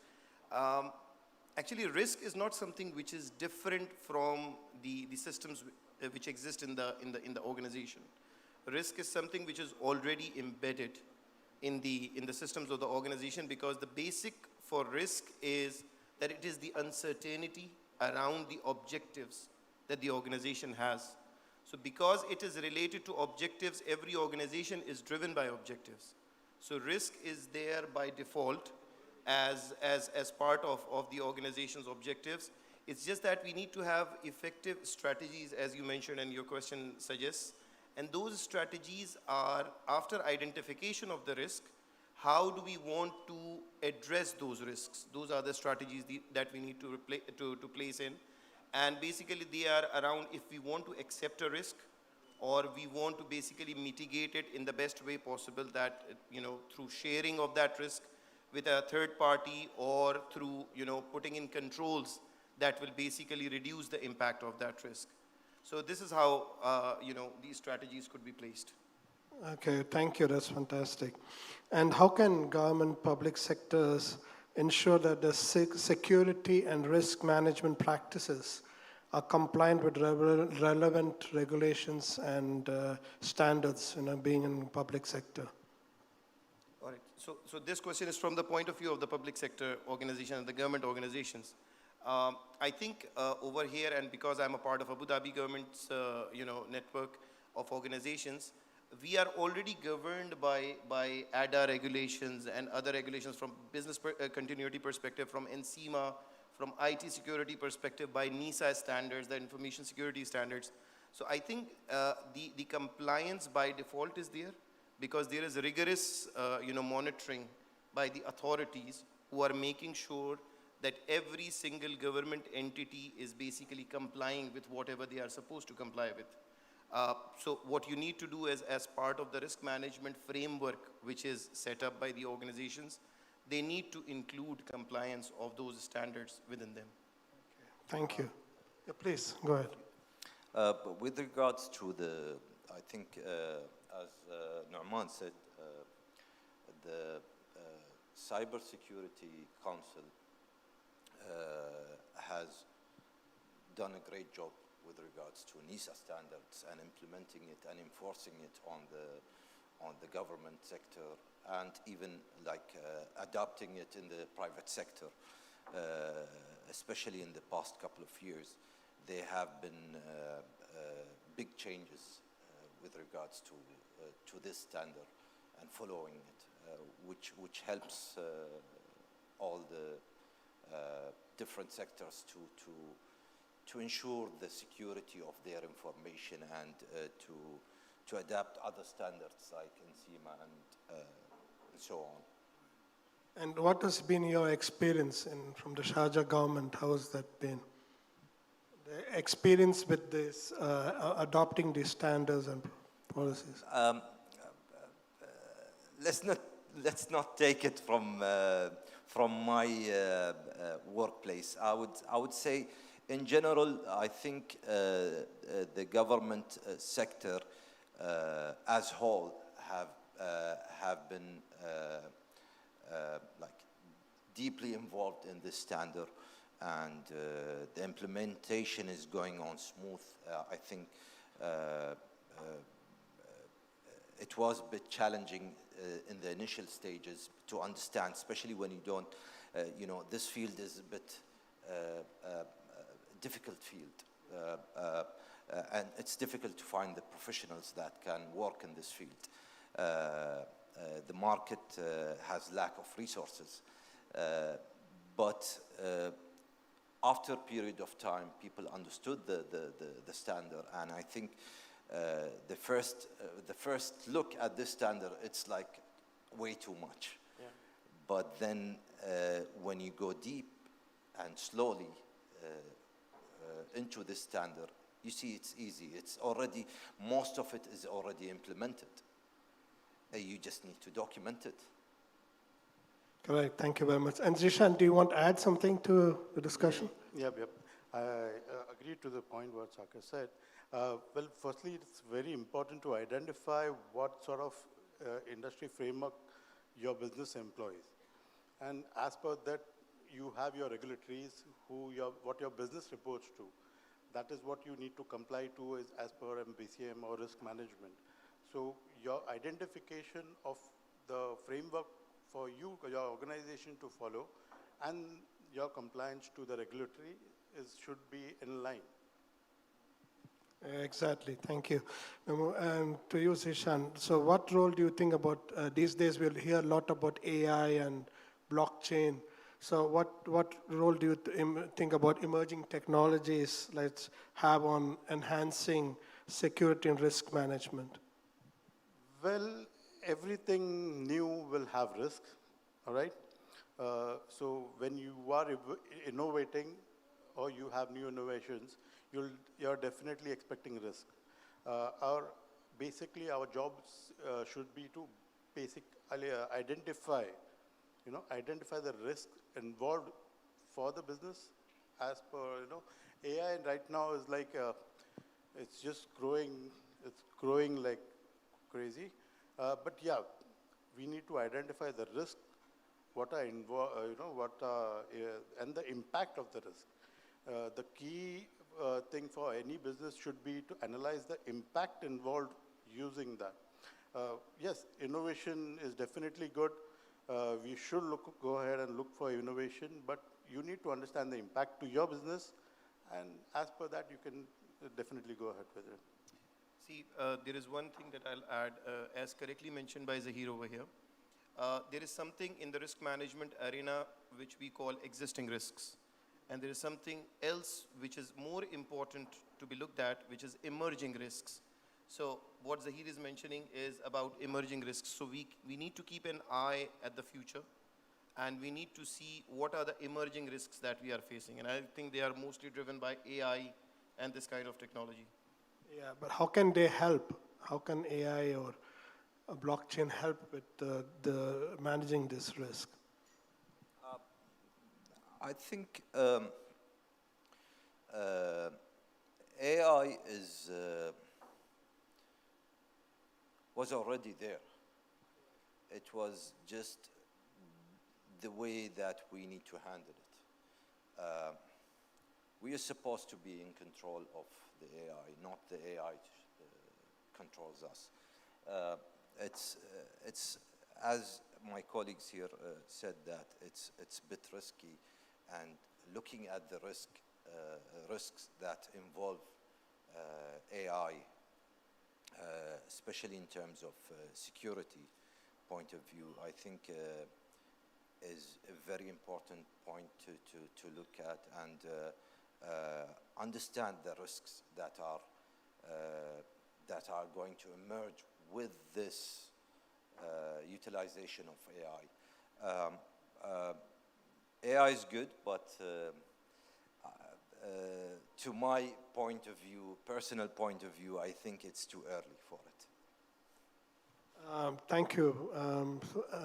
S: Actually, risk is not something which is different from the systems which exist in the organization. Risk is something which is already embedded in the systems of the organization, because the basic for risk is that it is the uncertainty around the objectives that the organization has. So because it is related to objectives, every organization is driven by objectives. So risk is there by default as part of the organization's objectives. It's just that we need to have effective strategies, as you mentioned and your question suggests. And those strategies are, after identification of the risk, how do we want to address those risks? Those are the strategies that we need to place in. And basically they are around if we want to accept a risk, or we want to basically mitigate it in the best way possible, that, through sharing of that risk with a third party, or through, putting in controls that will basically reduce the impact of that risk. So this is how, these strategies could be placed.
P: Okay, thank you. That's fantastic. And how can government, public sectors ensure that the security and risk management practices are compliant with relevant regulations and standards, being in the public sector?
S: All right. So this question is from the point of view of the public sector organization and the government organizations. I think over here, and because I'm a part of Abu Dhabi government's network of organizations, we are already governed by ADA regulations and other regulations from business continuity perspective, from NCEMA, from IT security perspective, by NISA standards, the information security standards. So I think the compliance by default is there, because there is rigorous monitoring by the authorities who are making sure that every single government entity is basically complying with whatever they are supposed to comply with. So what you need to do is, as part of the risk management framework which is set up by the organizations, they need to include compliance of those standards within them.
P: Okay. Thank you. Yeah, please, go ahead.
R: But with regards to I think, as Nu'man said, the Cybersecurity Council has done a great job with regards to NISA standards and implementing it and enforcing it on the government sector, and even adopting it in the private sector, especially in the past couple of years. There have been big changes with regards to this standard and following it, which helps all the different sectors to ensure the security of their information, and to adapt other standards like NCEMA and so on.
P: And what has been your experience from the Sharjah government? How has that been? The experience with this, adopting these standards and policies?
R: let's not take it from my workplace. I would say, in general, I think the government sector as whole have been like deeply involved in this standard, and the implementation is going on smooth. I think it was a bit challenging in the initial stages to understand, especially when you don't, this field is a bit difficult field. And it's difficult to find the professionals that can work in this field. The market has lack of resources. But after a period of time, people understood the standard, and I think the first look at this standard, it's like way too much. Yeah. But then when you go deep and slowly into this standard, you see it's easy. It's already, most of it is already implemented. You just need to document it.
P: Correct. Thank you very much. And Zishan, do you want to add something to the discussion?
Q: Yep. I agree to the point what Saka said. Well, firstly, it's very important to identify what sort of industry framework your business employs. And as per that, you have your regulatories, what your business reports to. That is what you need to comply to is as per BCM or risk management. So your identification of the framework for you, your organization to follow, and your compliance to the regulatory should be in line.
P: Exactly, thank you. To you, Zishan, so what role do you think about, these days we'll hear a lot about AI and blockchain. So what role do you think about emerging technologies let's have on enhancing security and risk management?
Q: Well, everything new will have risk, all right? So when you are innovating or you have new innovations, you're definitely expecting risk. Basically, our jobs should be to identify the risk involved for the business as per, AI right now is like, it's just growing like crazy. But yeah, we need to identify the risk, and the impact of the risk. The key thing for any business should be to analyze the impact involved using that. Yes, innovation is definitely good. We should go ahead and look for innovation, but you need to understand the impact to your business, and as per that, you can definitely go ahead with it.
S: See, there is one thing that I'll add, as correctly mentioned by Zahir over here. There is something in the risk management arena which we call existing risks. And there is something else which is more important to be looked at, which is emerging risks. So what Zahir is mentioning is about emerging risks. So we need to keep an eye at the future, and we need to see what are the emerging risks that we are facing. And I think they are mostly driven by AI and this kind of technology.
P: Yeah, but how can they help? How can AI or a blockchain help with the managing this risk?
R: I think AI was already there. It was just the way that we need to handle it. We are supposed to be in control of the AI, not the AI controls us. It's as my colleagues here said, that it's a bit risky, and looking at the risks that involve AI, especially in terms of security point of view, I think is a very important point to look at, and understand the risks that are going to emerge with this utilization of AI. AI is good, but to my point of view, personal point of view, I think it's too early for it.
P: Thank you.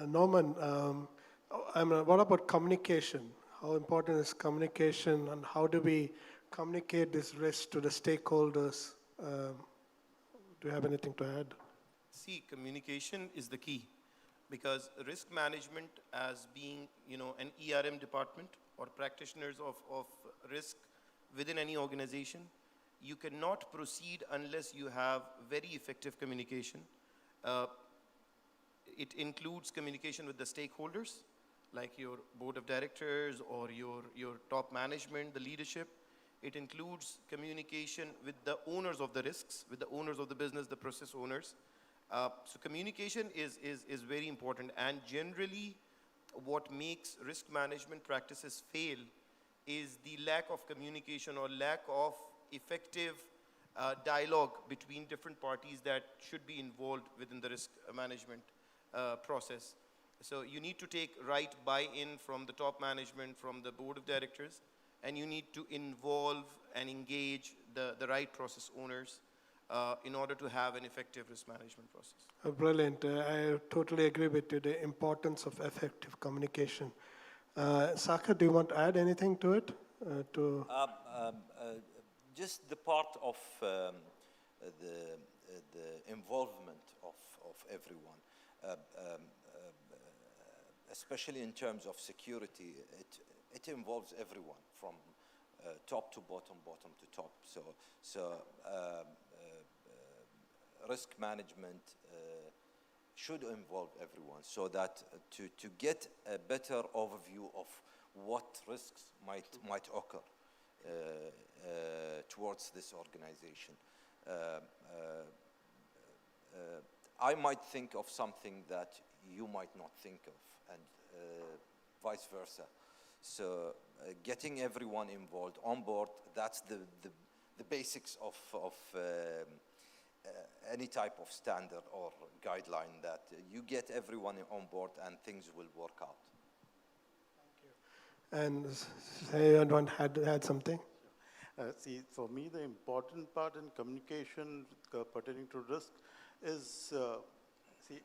P: Norman, what about communication? How important is communication, and how do we communicate this risk to the stakeholders? Do you have anything to add?
S: See, communication is the key, because risk management, as being an ERM department or practitioners of risk within any organization, you cannot proceed unless you have very effective communication. It includes communication with the stakeholders, like your board of directors or your top management, the leadership. It includes communication with the owners of the risks, with the owners of the business, the process owners. So communication is very important, and generally what makes risk management practices fail is the lack of communication or lack of effective dialogue between different parties that should be involved within the risk management process. So you need to take right buy-in from the top management, from the board of directors, and you need to involve and engage the right process owners in order to have an effective risk management process.
P: Brilliant. I totally agree with you, the importance of effective communication. Saka, do you want to add anything to it?
R: Just the part of the involvement of everyone, especially in terms of security. It involves everyone from top to bottom, bottom to top. So risk management should involve everyone, so that to get a better overview of what risks might occur towards this organization. I might think of something that you might not think of, and vice versa. So getting everyone involved on board, that's the basics of any type of standard or guideline, that you get everyone on board and things will work out.
P: And anyone had something?
Q: See, for me, the important part in communication pertaining to risk is, see,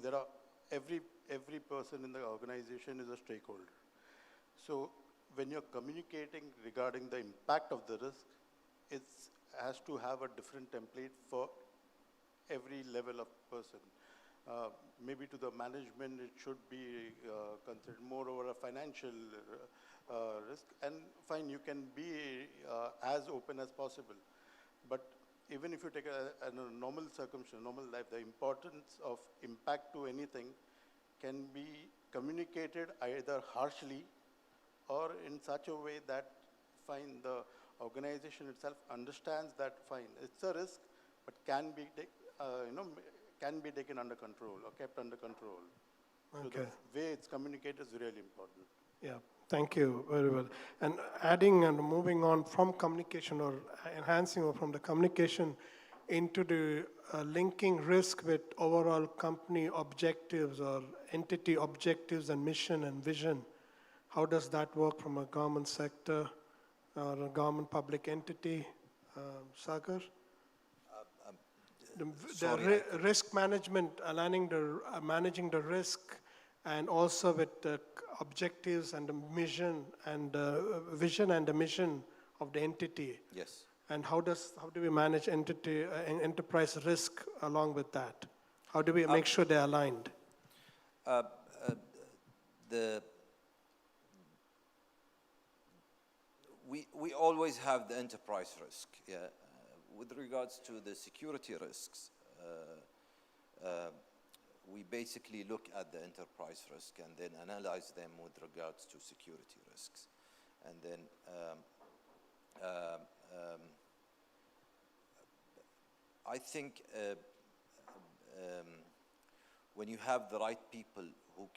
Q: there are every person in the organization is a stakeholder. So when you're communicating regarding the impact of the risk, it has to have a different template for every level of person. Maybe to the management, it should be considered more over a financial risk. And fine, you can be as open as possible. But even if you take a normal circumstance, normal life, the importance of impact to anything can be communicated either harshly or in such a way that, fine, the organization itself understands that, fine, it's a risk, but can be taken under control or kept under control.
P: Okay.
Q: So the way it's communicated is really important.
P: Yeah, thank you, very well. And adding and moving on from communication, or enhancing from the communication into the linking risk with overall company objectives or entity objectives and mission and vision. How does that work from a government sector or a government public entity? Sagar? The risk management, managing the risk, and also with the objectives and the mission and vision and the mission of the entity.
R: Yes.
P: And how do we manage enterprise risk along with that? How do we make sure they're aligned?
R: We always have the enterprise risk. Yeah. With regards to the security risks, we basically look at the enterprise risk and then analyze them with regards to security risks. And then I think when you have the right people who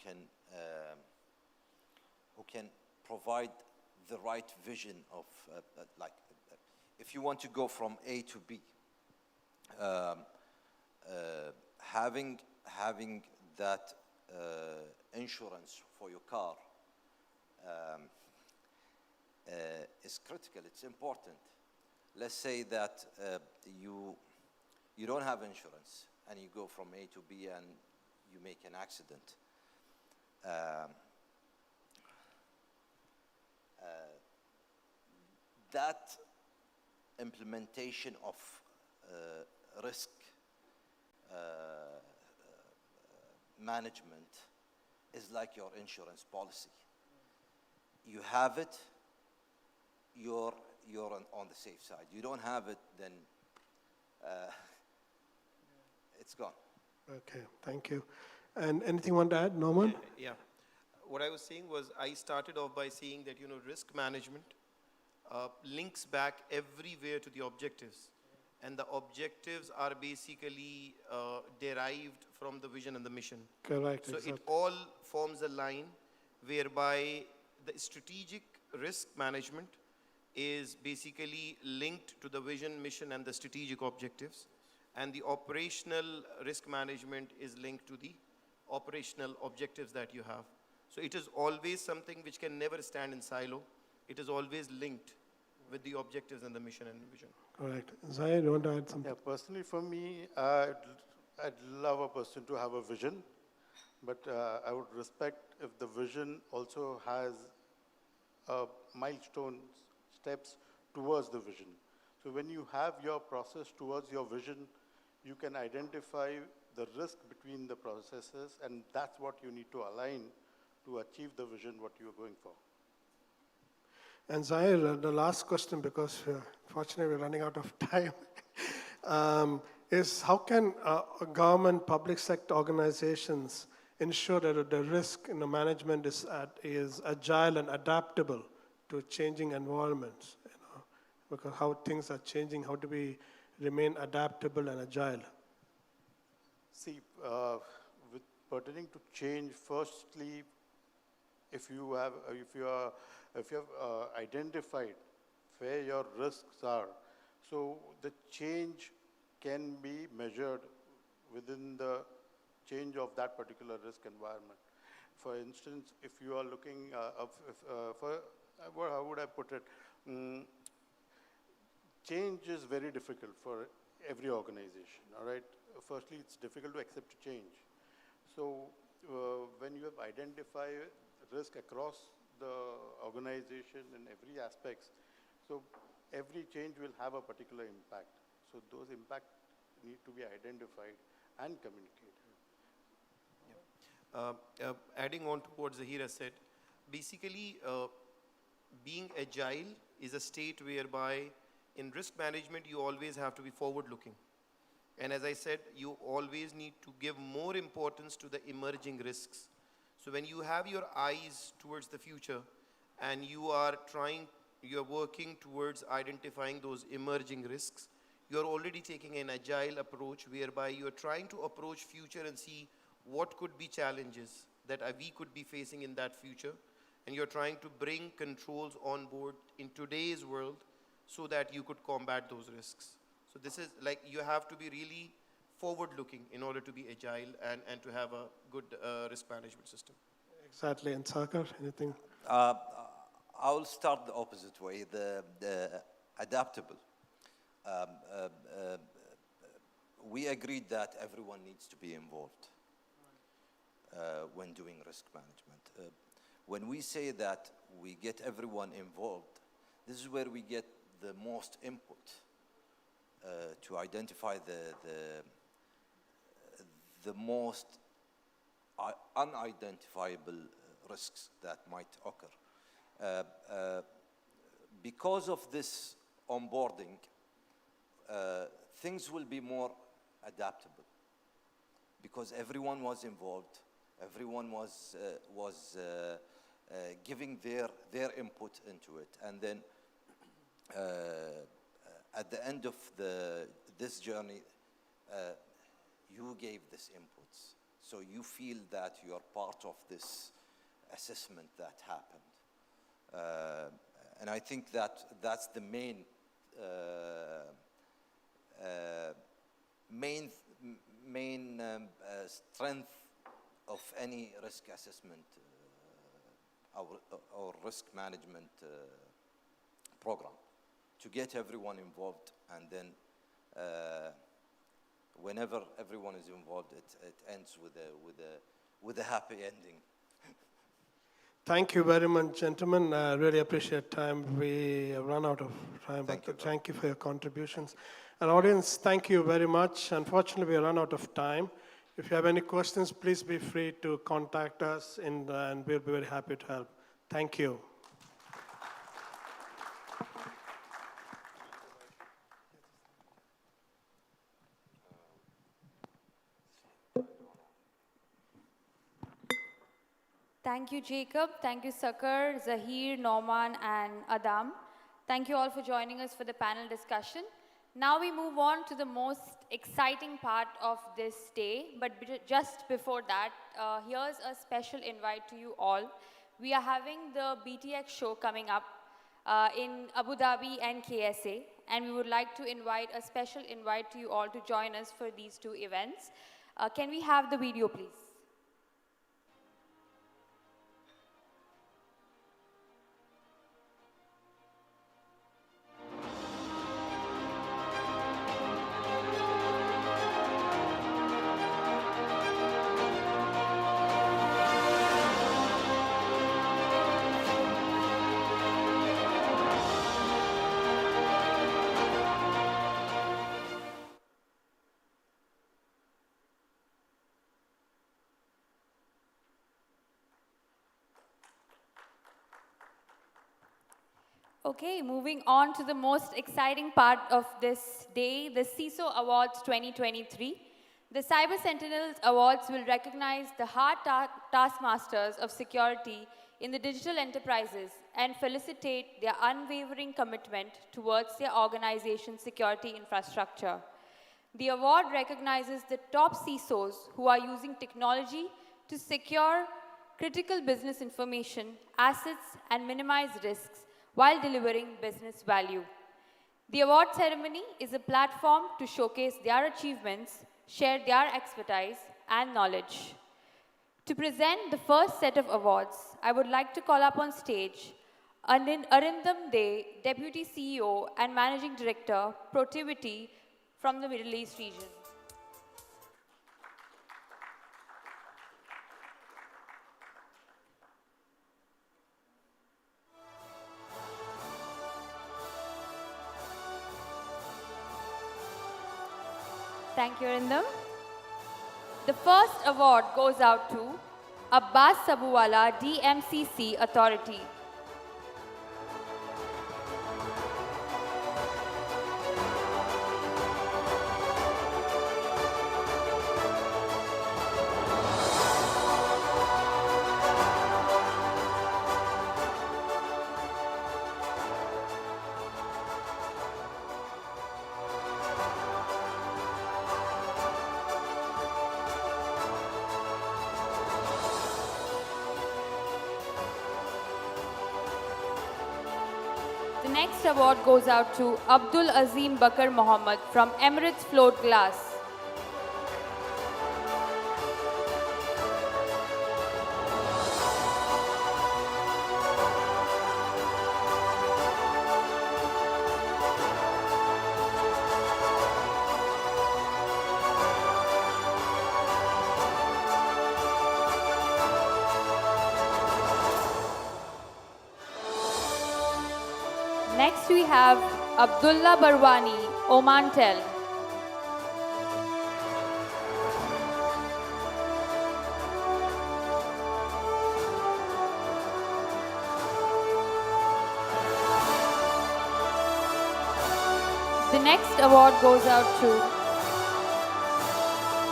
R: can provide the right vision of if you want to go from A to B, having that insurance for your car is critical. It's important. Let's say that you don't have insurance and you go from A to B and you make an accident. Uh, that implementation of risk management is like your insurance policy. You have it, you're on the safe side. You don't have it, then it's gone.
P: Okay, thank you. And anything you want to add, Norman?
S: Yeah. What I was saying was I started off by saying that, risk management links back everywhere to the objectives. And the objectives are basically derived from the vision and the mission.
P: Correct,
S: So
P: exactly.
S: it all forms a line whereby the strategic risk management is basically linked to the vision, mission, and the strategic objectives. And the operational risk management is linked to the operational objectives that you have. So it is always something which can never stand in silo. It is always linked with the objectives and the mission and vision.
P: Correct. Zahir, you want to add something?
Q: Yeah, personally for me, I'd love a person to have a vision, but I would respect if the vision also has milestone steps towards the vision. So when you have your process towards your vision, you can identify the risk between the processes, and that's what you need to align to achieve the vision what you're going for.
P: And Zahir, the last question, because fortunately we're running out of time, is how can government, public sector organizations ensure that the risk management is agile and adaptable to changing environments? Because how things are changing, how do we remain adaptable and agile?
Q: See, with pertaining to change, firstly, if you have identified where your risks are, so the change can be measured within the change of that particular risk environment. For instance, if you are looking, how would I put it? Change is very difficult for every organization, all right? Firstly, it's difficult to accept change. So when you have identified risk across the organization in every aspect, so every change will have a particular impact. So those impacts need to be identified and communicated.
S: Adding on to what Zahira said, basically being agile is a state whereby in risk management you always have to be forward-looking. And as I said, you always need to give more importance to the emerging risks. So when you have your eyes towards the future and you are working towards identifying those emerging risks, you're already taking an agile approach whereby you're trying to approach future and see what could be challenges that we could be facing in that future. And you're trying to bring controls on board in today's world so that you could combat those risks. So this is like you have to be really forward-looking in order to be agile and to have a good risk management system.
P: Exactly. And Sakar, anything?
R: I will start the opposite way, the adaptable. We agreed that everyone needs to be involved when doing risk management. When we say that we get everyone involved, this is where we get the most input to identify the most unidentifiable risks that might occur. Because of this onboarding, things will be more adaptable because everyone was involved, everyone was giving their input into it, and then at the end of this journey, you gave this inputs, so you feel that you are part of this assessment that happened, and I think that's the main strength of any risk assessment or risk management program, to get everyone involved and then whenever everyone is involved, it ends with a happy ending.
P: Thank you very much, gentlemen. I really appreciate time. We have run out of time, but thank you for your contributions. And audience, thank you very much. Unfortunately, we run out of time. If you have any questions, please be free to contact us, and we'll be very happy to help. Thank you.
A: Thank you, Jacob. Thank you, Sakar, Zahir, Norman, and Adam. Thank you all for joining us for the panel discussion. Now we move on to the most exciting part of this day. But just before that, here's a special invite to you all. We are having the BTX show coming up in Abu Dhabi and KSA. And we would like to invite a special invite to you all to join us for these two events. Can we have the video, please? Okay, moving on to the most exciting part of this day, the CISO Awards 2023. The Cyber Sentinels Awards will recognize the hard taskmasters of security in the digital enterprises and felicitate their unwavering commitment towards their organization's security infrastructure. The award recognizes the top CISOs who are using technology to secure critical business information, assets, and minimize risks while delivering business value. The award ceremony is a platform to showcase their achievements, share their expertise and knowledge. To present the first set of awards, I would like to call up on stage Arindam De, Deputy CEO and Managing Director, Protivity from the Middle East region. Thank you, Arindam. The first award goes out to Abbas Sabuwala, DMCC Authority. The next award goes out to Abdul Azim Bakar Mohammed from Emirates Float Glass. Next we have Abdullah Barwani, Oman Tel. The next award goes out to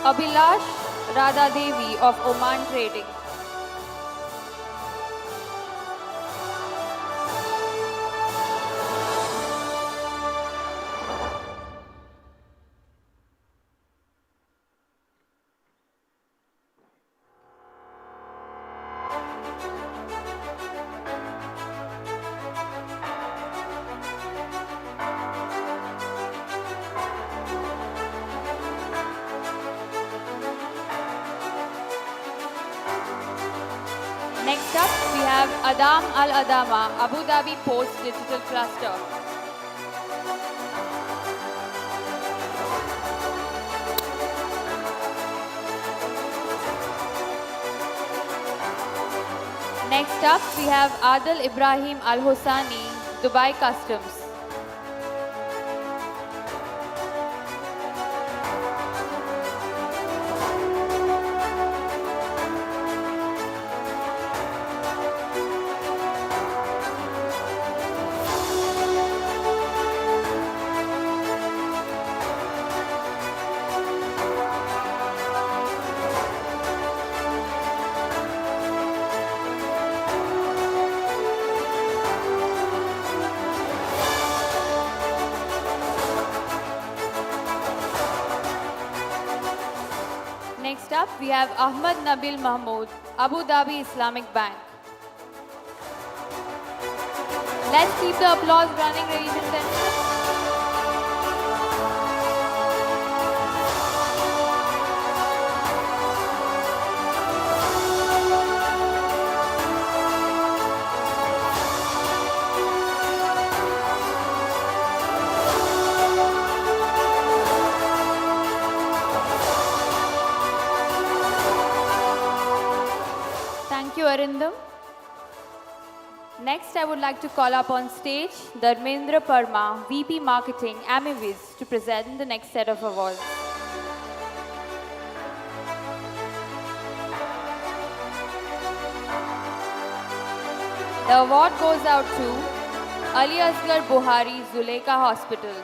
A: Abhilash Radha Devi of Oman Trading. Next up, we have Adam Al-Adama, Abu Dhabi Post Digital Cluster. Next up, we have Adil Ibrahim Al Hosani, Dubai Customs. Next up, we have Ahmad Nabil Mahmood, Abu Dhabi Islamic Bank. Let's keep the applause running, ladies and gentlemen. Thank you, Arindam. Next, I would like to call up on stage Dharmendra Parma, VP Marketing, Amiviz, to present the next set of awards. The award goes out to Ali Asgar Buhari, Zuleika Hospital.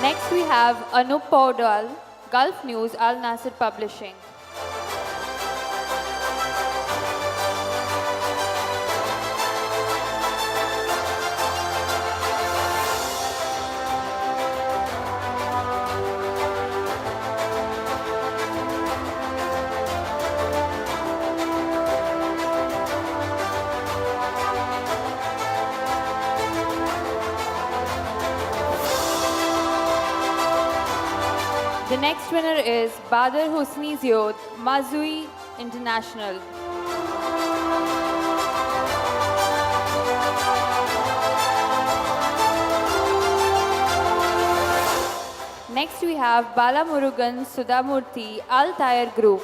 A: Next, we have Anup Paudal, Gulf News, Al Nasser Publishing. The next winner is Badr Husni Ziod, Mazui International. Next we have Bala Murugan Sudhamurthy, Al Tire Group.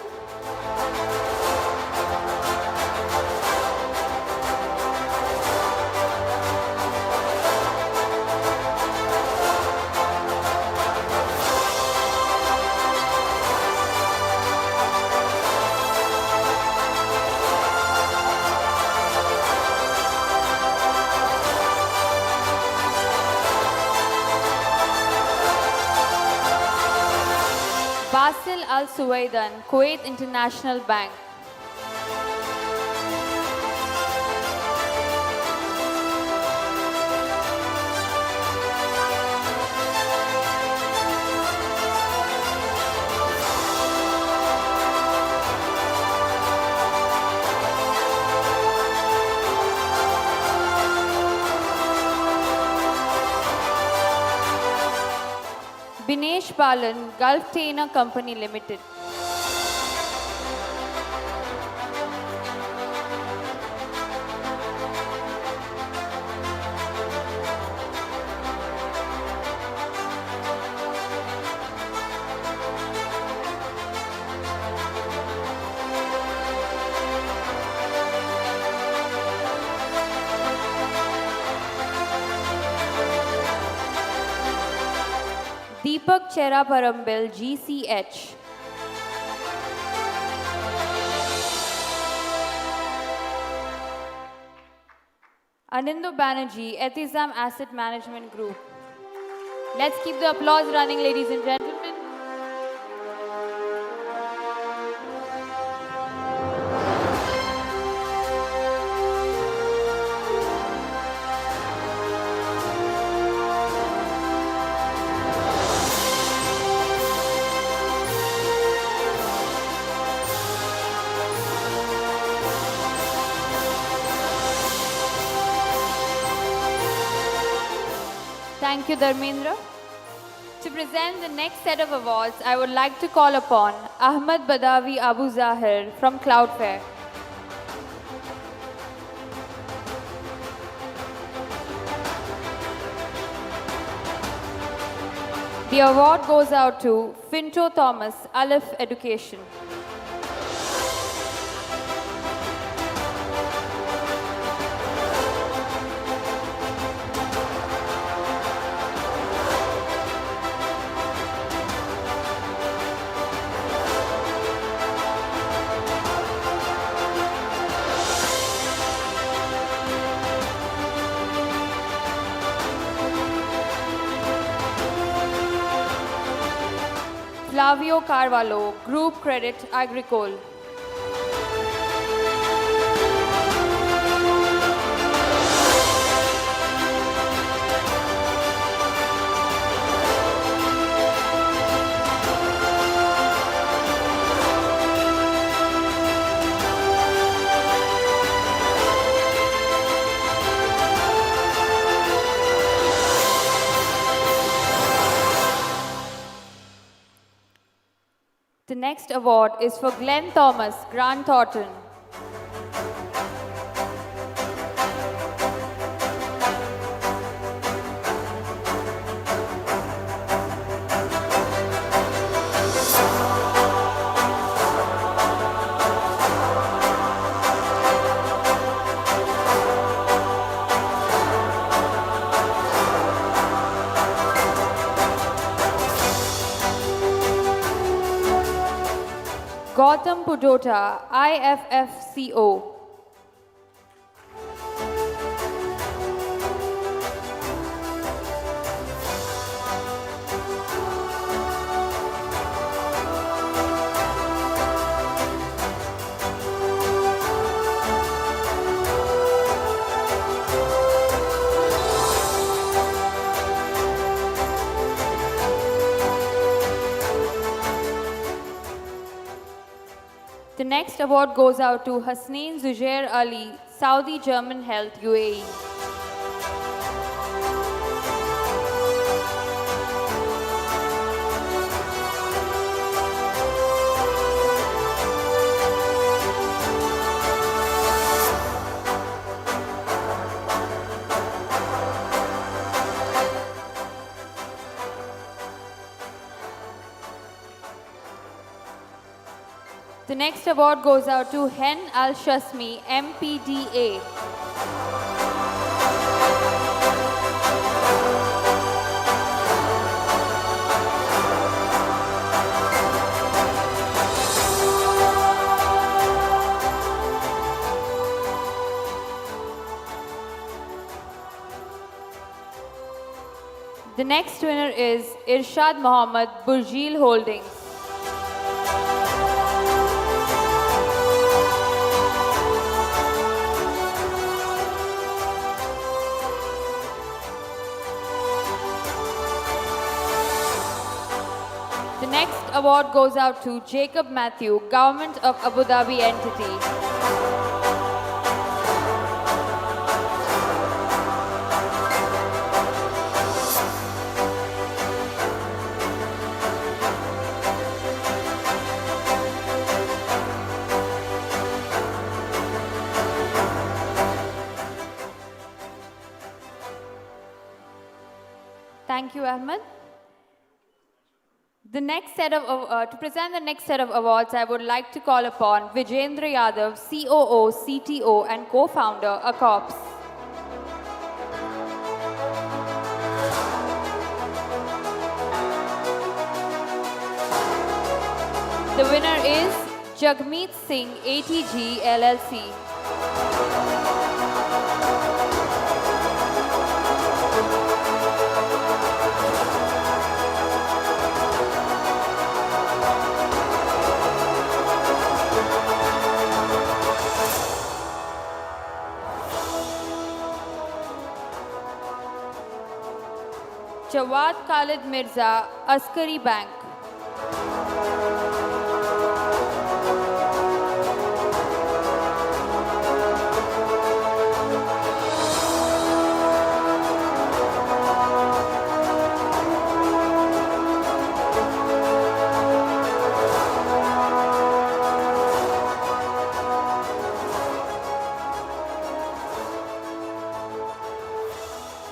A: Basil Al Suwaidan, Kuwait International Bank. Binesh Balan, Gulf Tainer Company Limited. Deepak Chera Parambil, GCH. Anindya Banerjee, Etizam Asset Management Group. Let's keep the applause running, ladies and gentlemen. Thank you, Dharmendra. To present the next set of awards, I would like to call upon Ahmad Badawi Abu Zahir from Cloudflare. The award goes out to Finto Thomas, Aleph Education. Flavio Carvalho, Group Credit Agricole. The next award is for Glenn Thomas, Grant Thornton. Gautam Pudota, IFFCO. The next award goes out to Hasnain Zujair Ali, Saudi German Health, UAE. The next award goes out to Hen Al-Shasmi, MPDA. The next winner is Irshad Mohammed, Burjeel Holdings. The next award goes out to Jacob Matthew, Government of Abu Dhabi entity. Thank you, Ahmed. The next set of, to present the next set of awards, I would like to call upon Vijendra Yadav, COO, CTO, and co-founder, ACOPS. The winner is Jagmeet Singh, ATG LLC. Jawad Khalid Mirza, Askari Bank.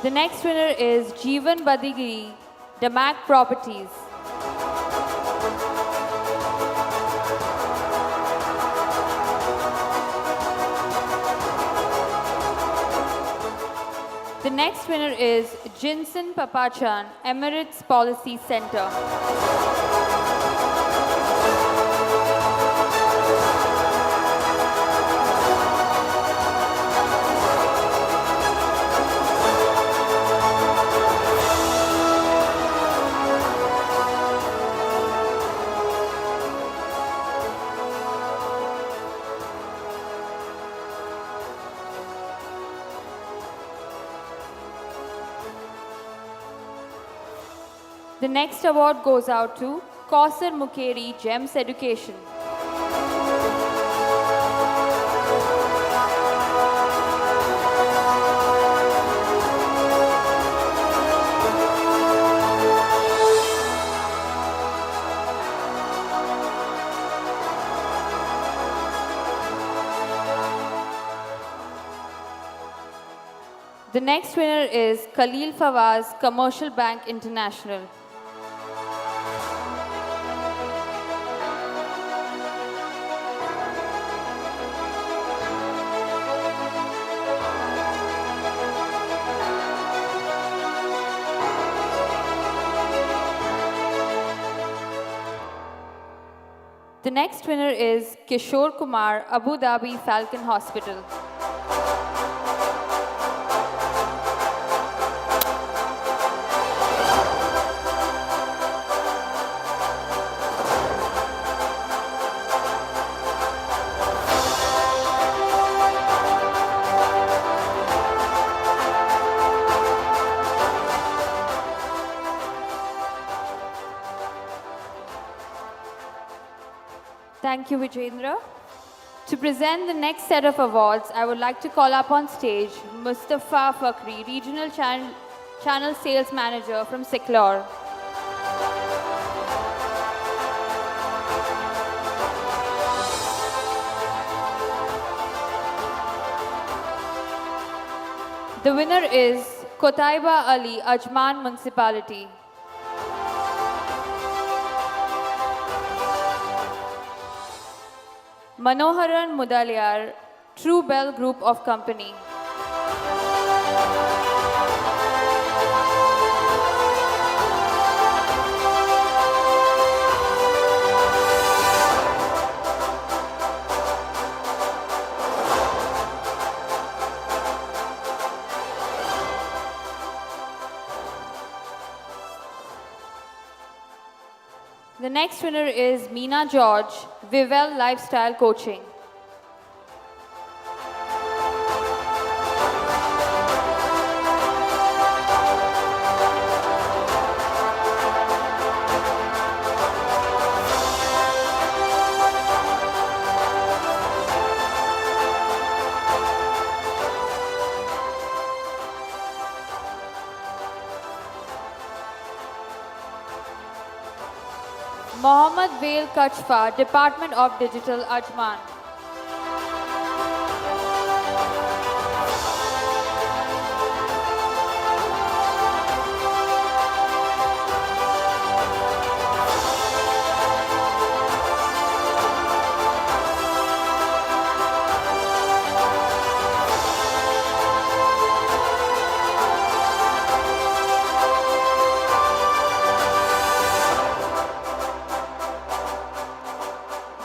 A: The next winner is Jeevan Badigiri, Damac Properties. The next winner is Jinsen Papachan, Emirates Policy Center. The next award goes out to Kausar Mukherjee, GEMS Education. The next winner is Khalil Fawaz, Commercial Bank International. The next winner is Kishore Kumar, Abu Dhabi Falcon Hospital. Thank you, Vijendra. To present the next set of awards, I would like to call up on stage Mustafa Fakri, Regional Channel Sales Manager from Siklor. The winner is Kotaiba Ali, Ajman Municipality. Manoharan Mudaliar, True Bell Group of Company. The next winner is Meena George, Vivel Lifestyle Coaching. Mohammad Vail Kachfa, Department of Digital, Ajman.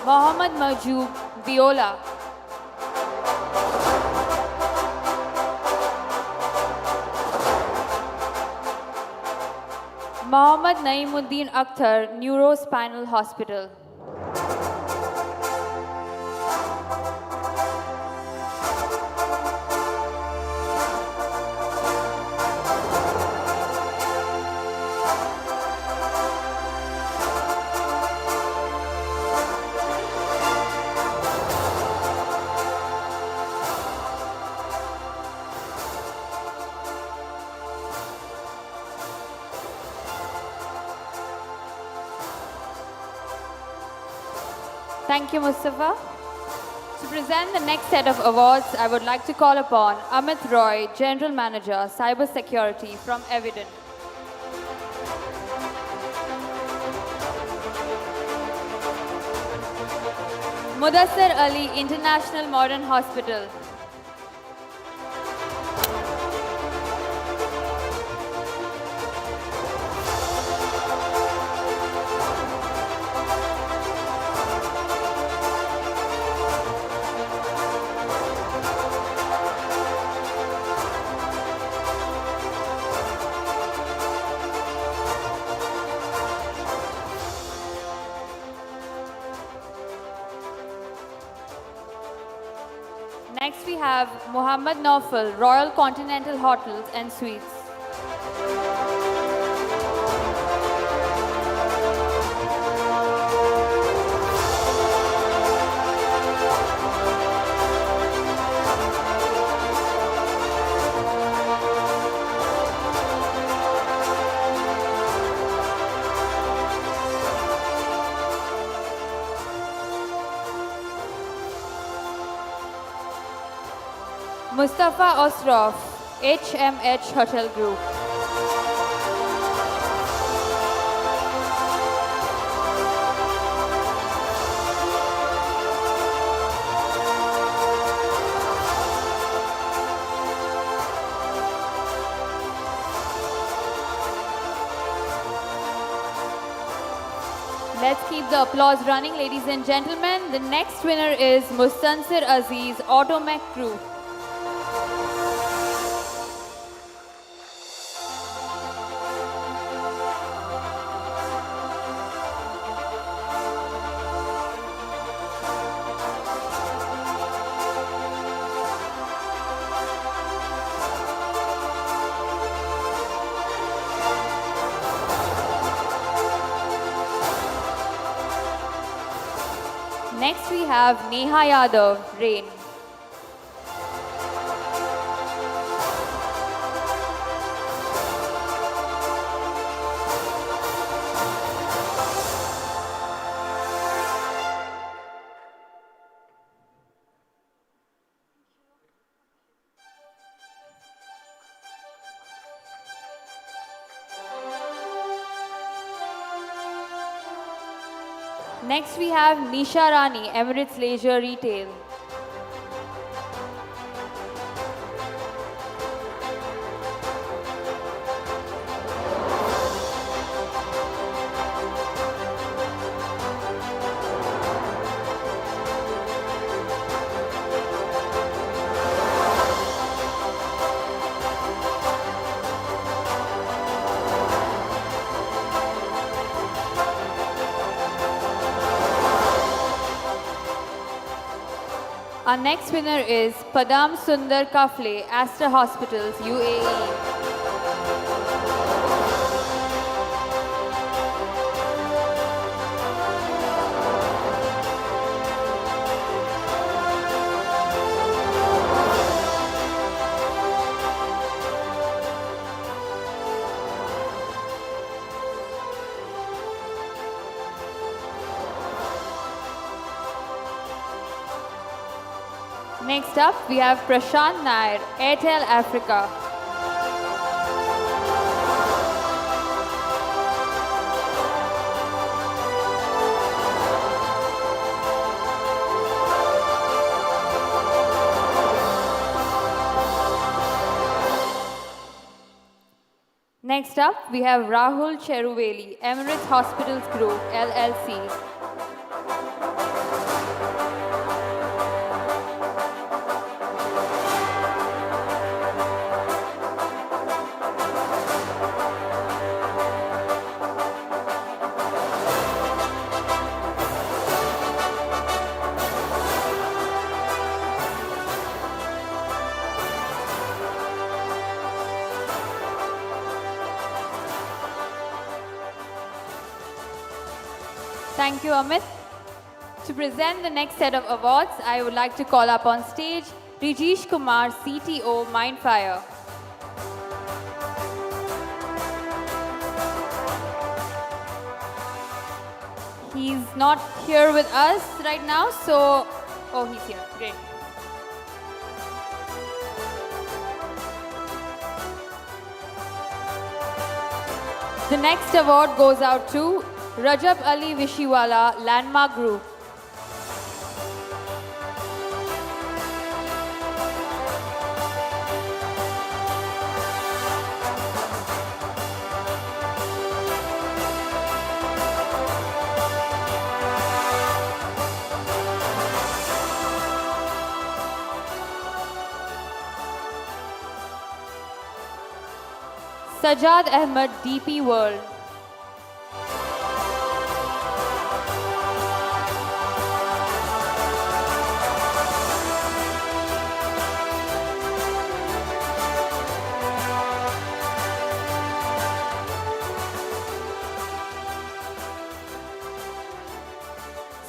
A: Mohammad Majoob, Viola. Mohammad Naimuddin Akhtar, Neurospinal Hospital. Thank you, Mustafa. To present the next set of awards, I would like to call upon Amit Roy, General Manager, Cybersecurity from Evident. Mudassir Ali, International Modern Hospital. Next we have Muhammad Naufal, Royal Continental Hotels and Suites. Mustafa Osrof, HMH Hotel Group. Let's keep the applause running, ladies and gentlemen. The next winner is Mustansir Aziz, Automech Group. Next we have Neha Yadav, Rain. Next we have Nisha Rani, Emirates Leisure Retail. Our next winner is Padam Sundar Kafle, Aster Hospitals, UAE. Next up, we have Prashant Nair, Airtel Africa. Next up, we have Rahul Cheruveli, Emirates Hospitals Group, LLC. Thank you, Amit. To present the next set of awards, I would like to call up on stage Rijesh Kumar, CTO, Mindfire. He's not here with us right now, so Oh, he's here. Great. The next award goes out to Rajab Ali Vishiwala, Landmark Group. Sajad Ahmed, DP World.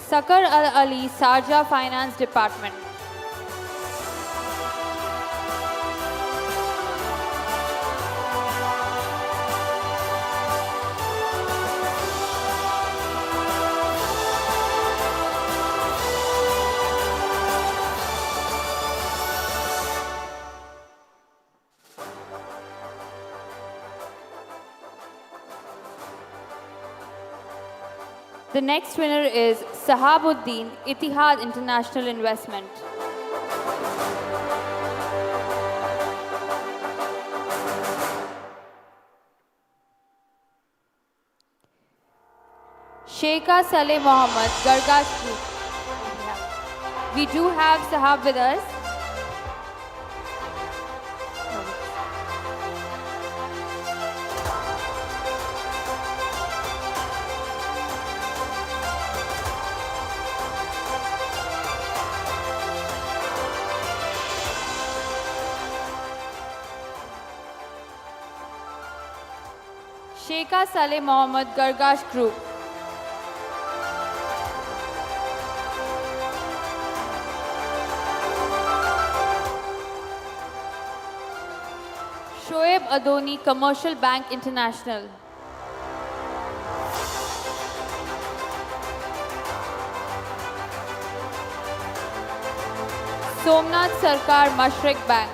A: Sakar Al Ali, Sarja Finance Department. The next winner is Sahabuddin, Itihad International Investment. Sheikha Saleh Mohammed, Gargash Group. We do have Sahab with us. Sheikha Saleh Mohammed, Gargash Group. Shoaib Adoni, Commercial Bank International. Somnath Sarkar, Mashreq Bank.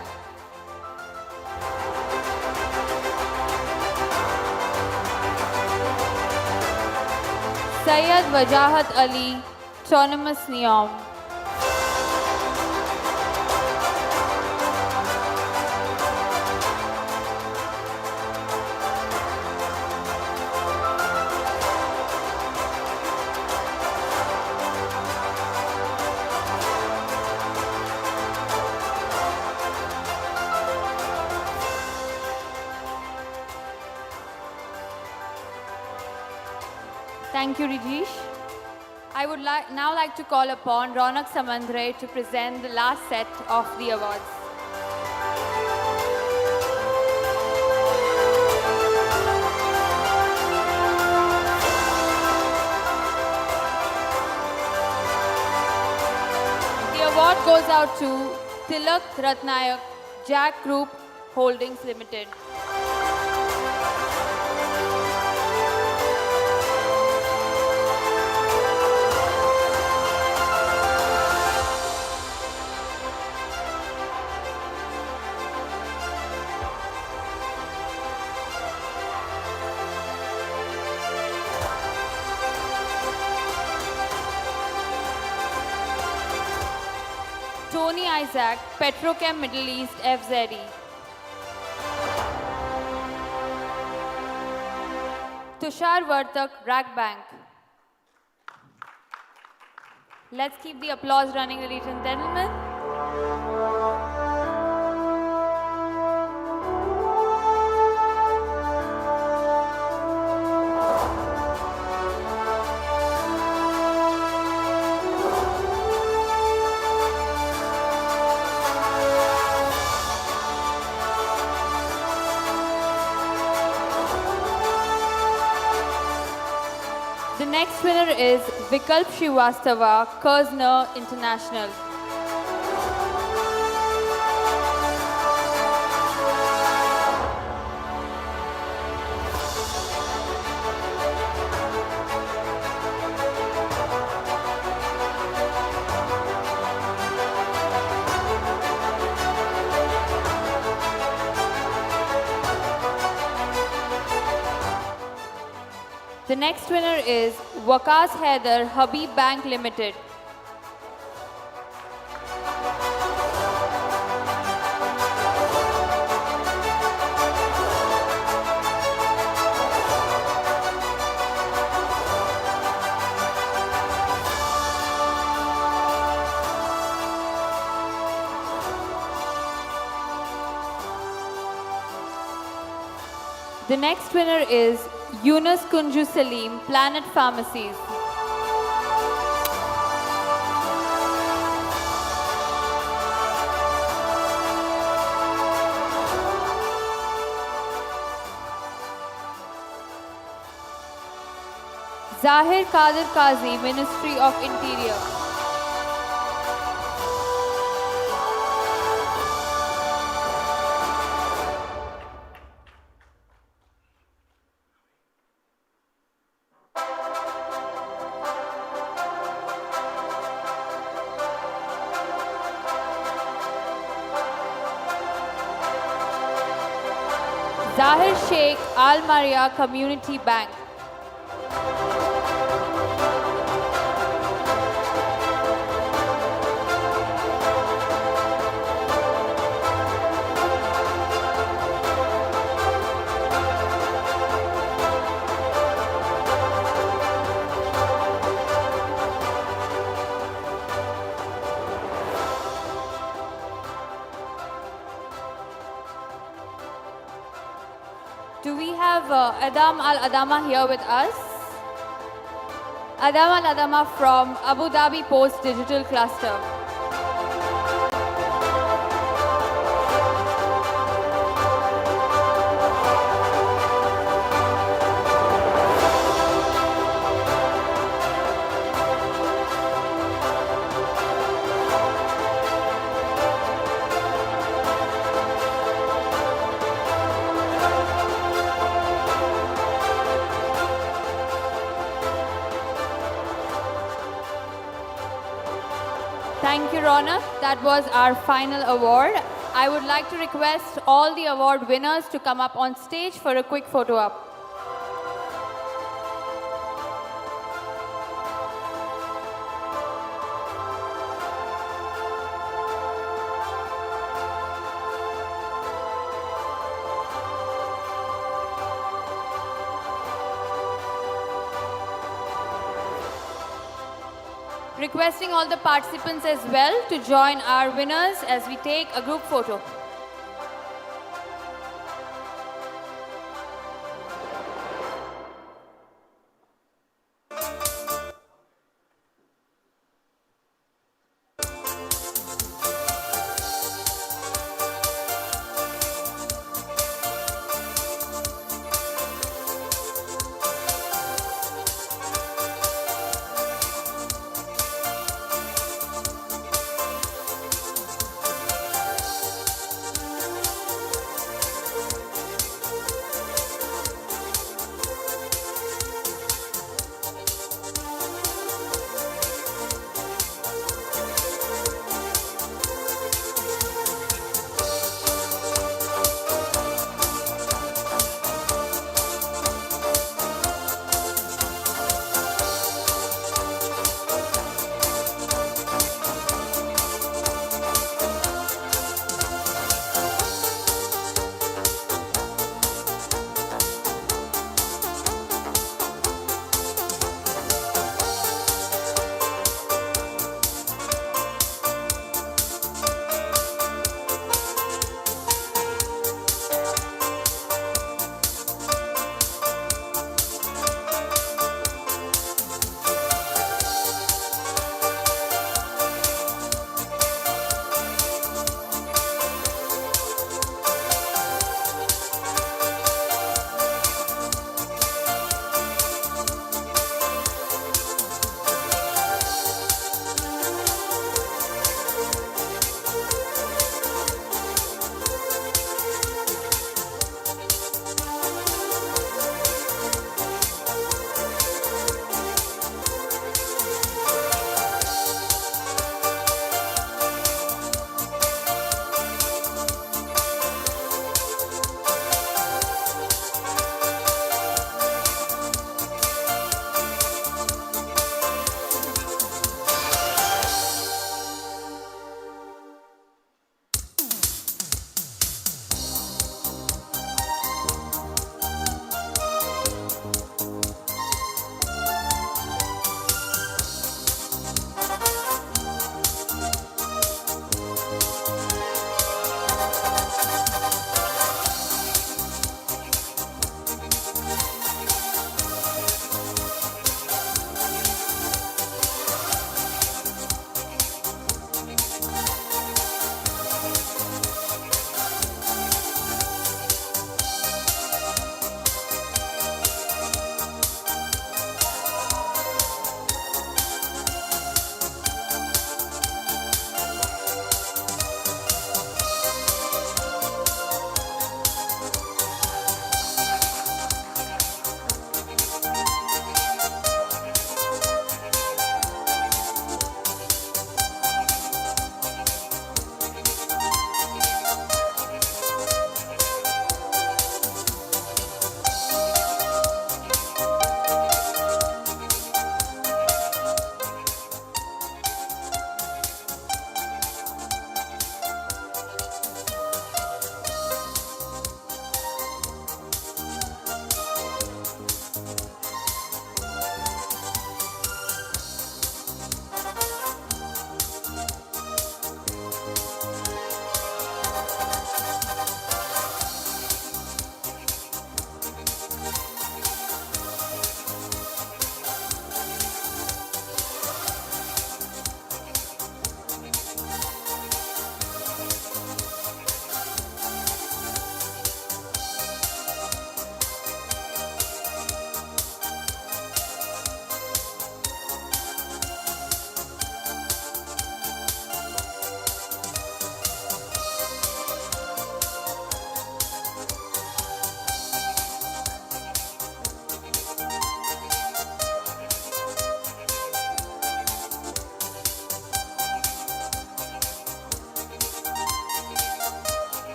A: Syed Wajahat Ali, Autonomous Neom. Thank you, Rijesh. I would now like to call upon Ronak Samandre to present the last set of the awards. The award goes out to Tilak Ratnayak, Jack Group Holdings Limited. Tony Isaac, Petrochem Middle East, FZE. Tushar Vartak, Rack Bank. Let's keep the applause running, ladies and gentlemen. The next winner is Vikalp Srivastava, Kerzner International. The next winner is Waqas Haider, Habib Bank Limited. The next winner is Yunus Kunju Salim, Planet Pharmacies. Zahir Kadir Qazi, Ministry of Interior. Zahir Sheikh, Al Maria Community Bank. Do we have Adam Al-Adama here with us? Adam Al-Adama from Abu Dhabi Post Digital Cluster. Thank you, Ronak. That was our final award. I would like to request all the award winners to come up on stage for a quick photo op. Requesting all the participants as well to join our winners as we take a group photo.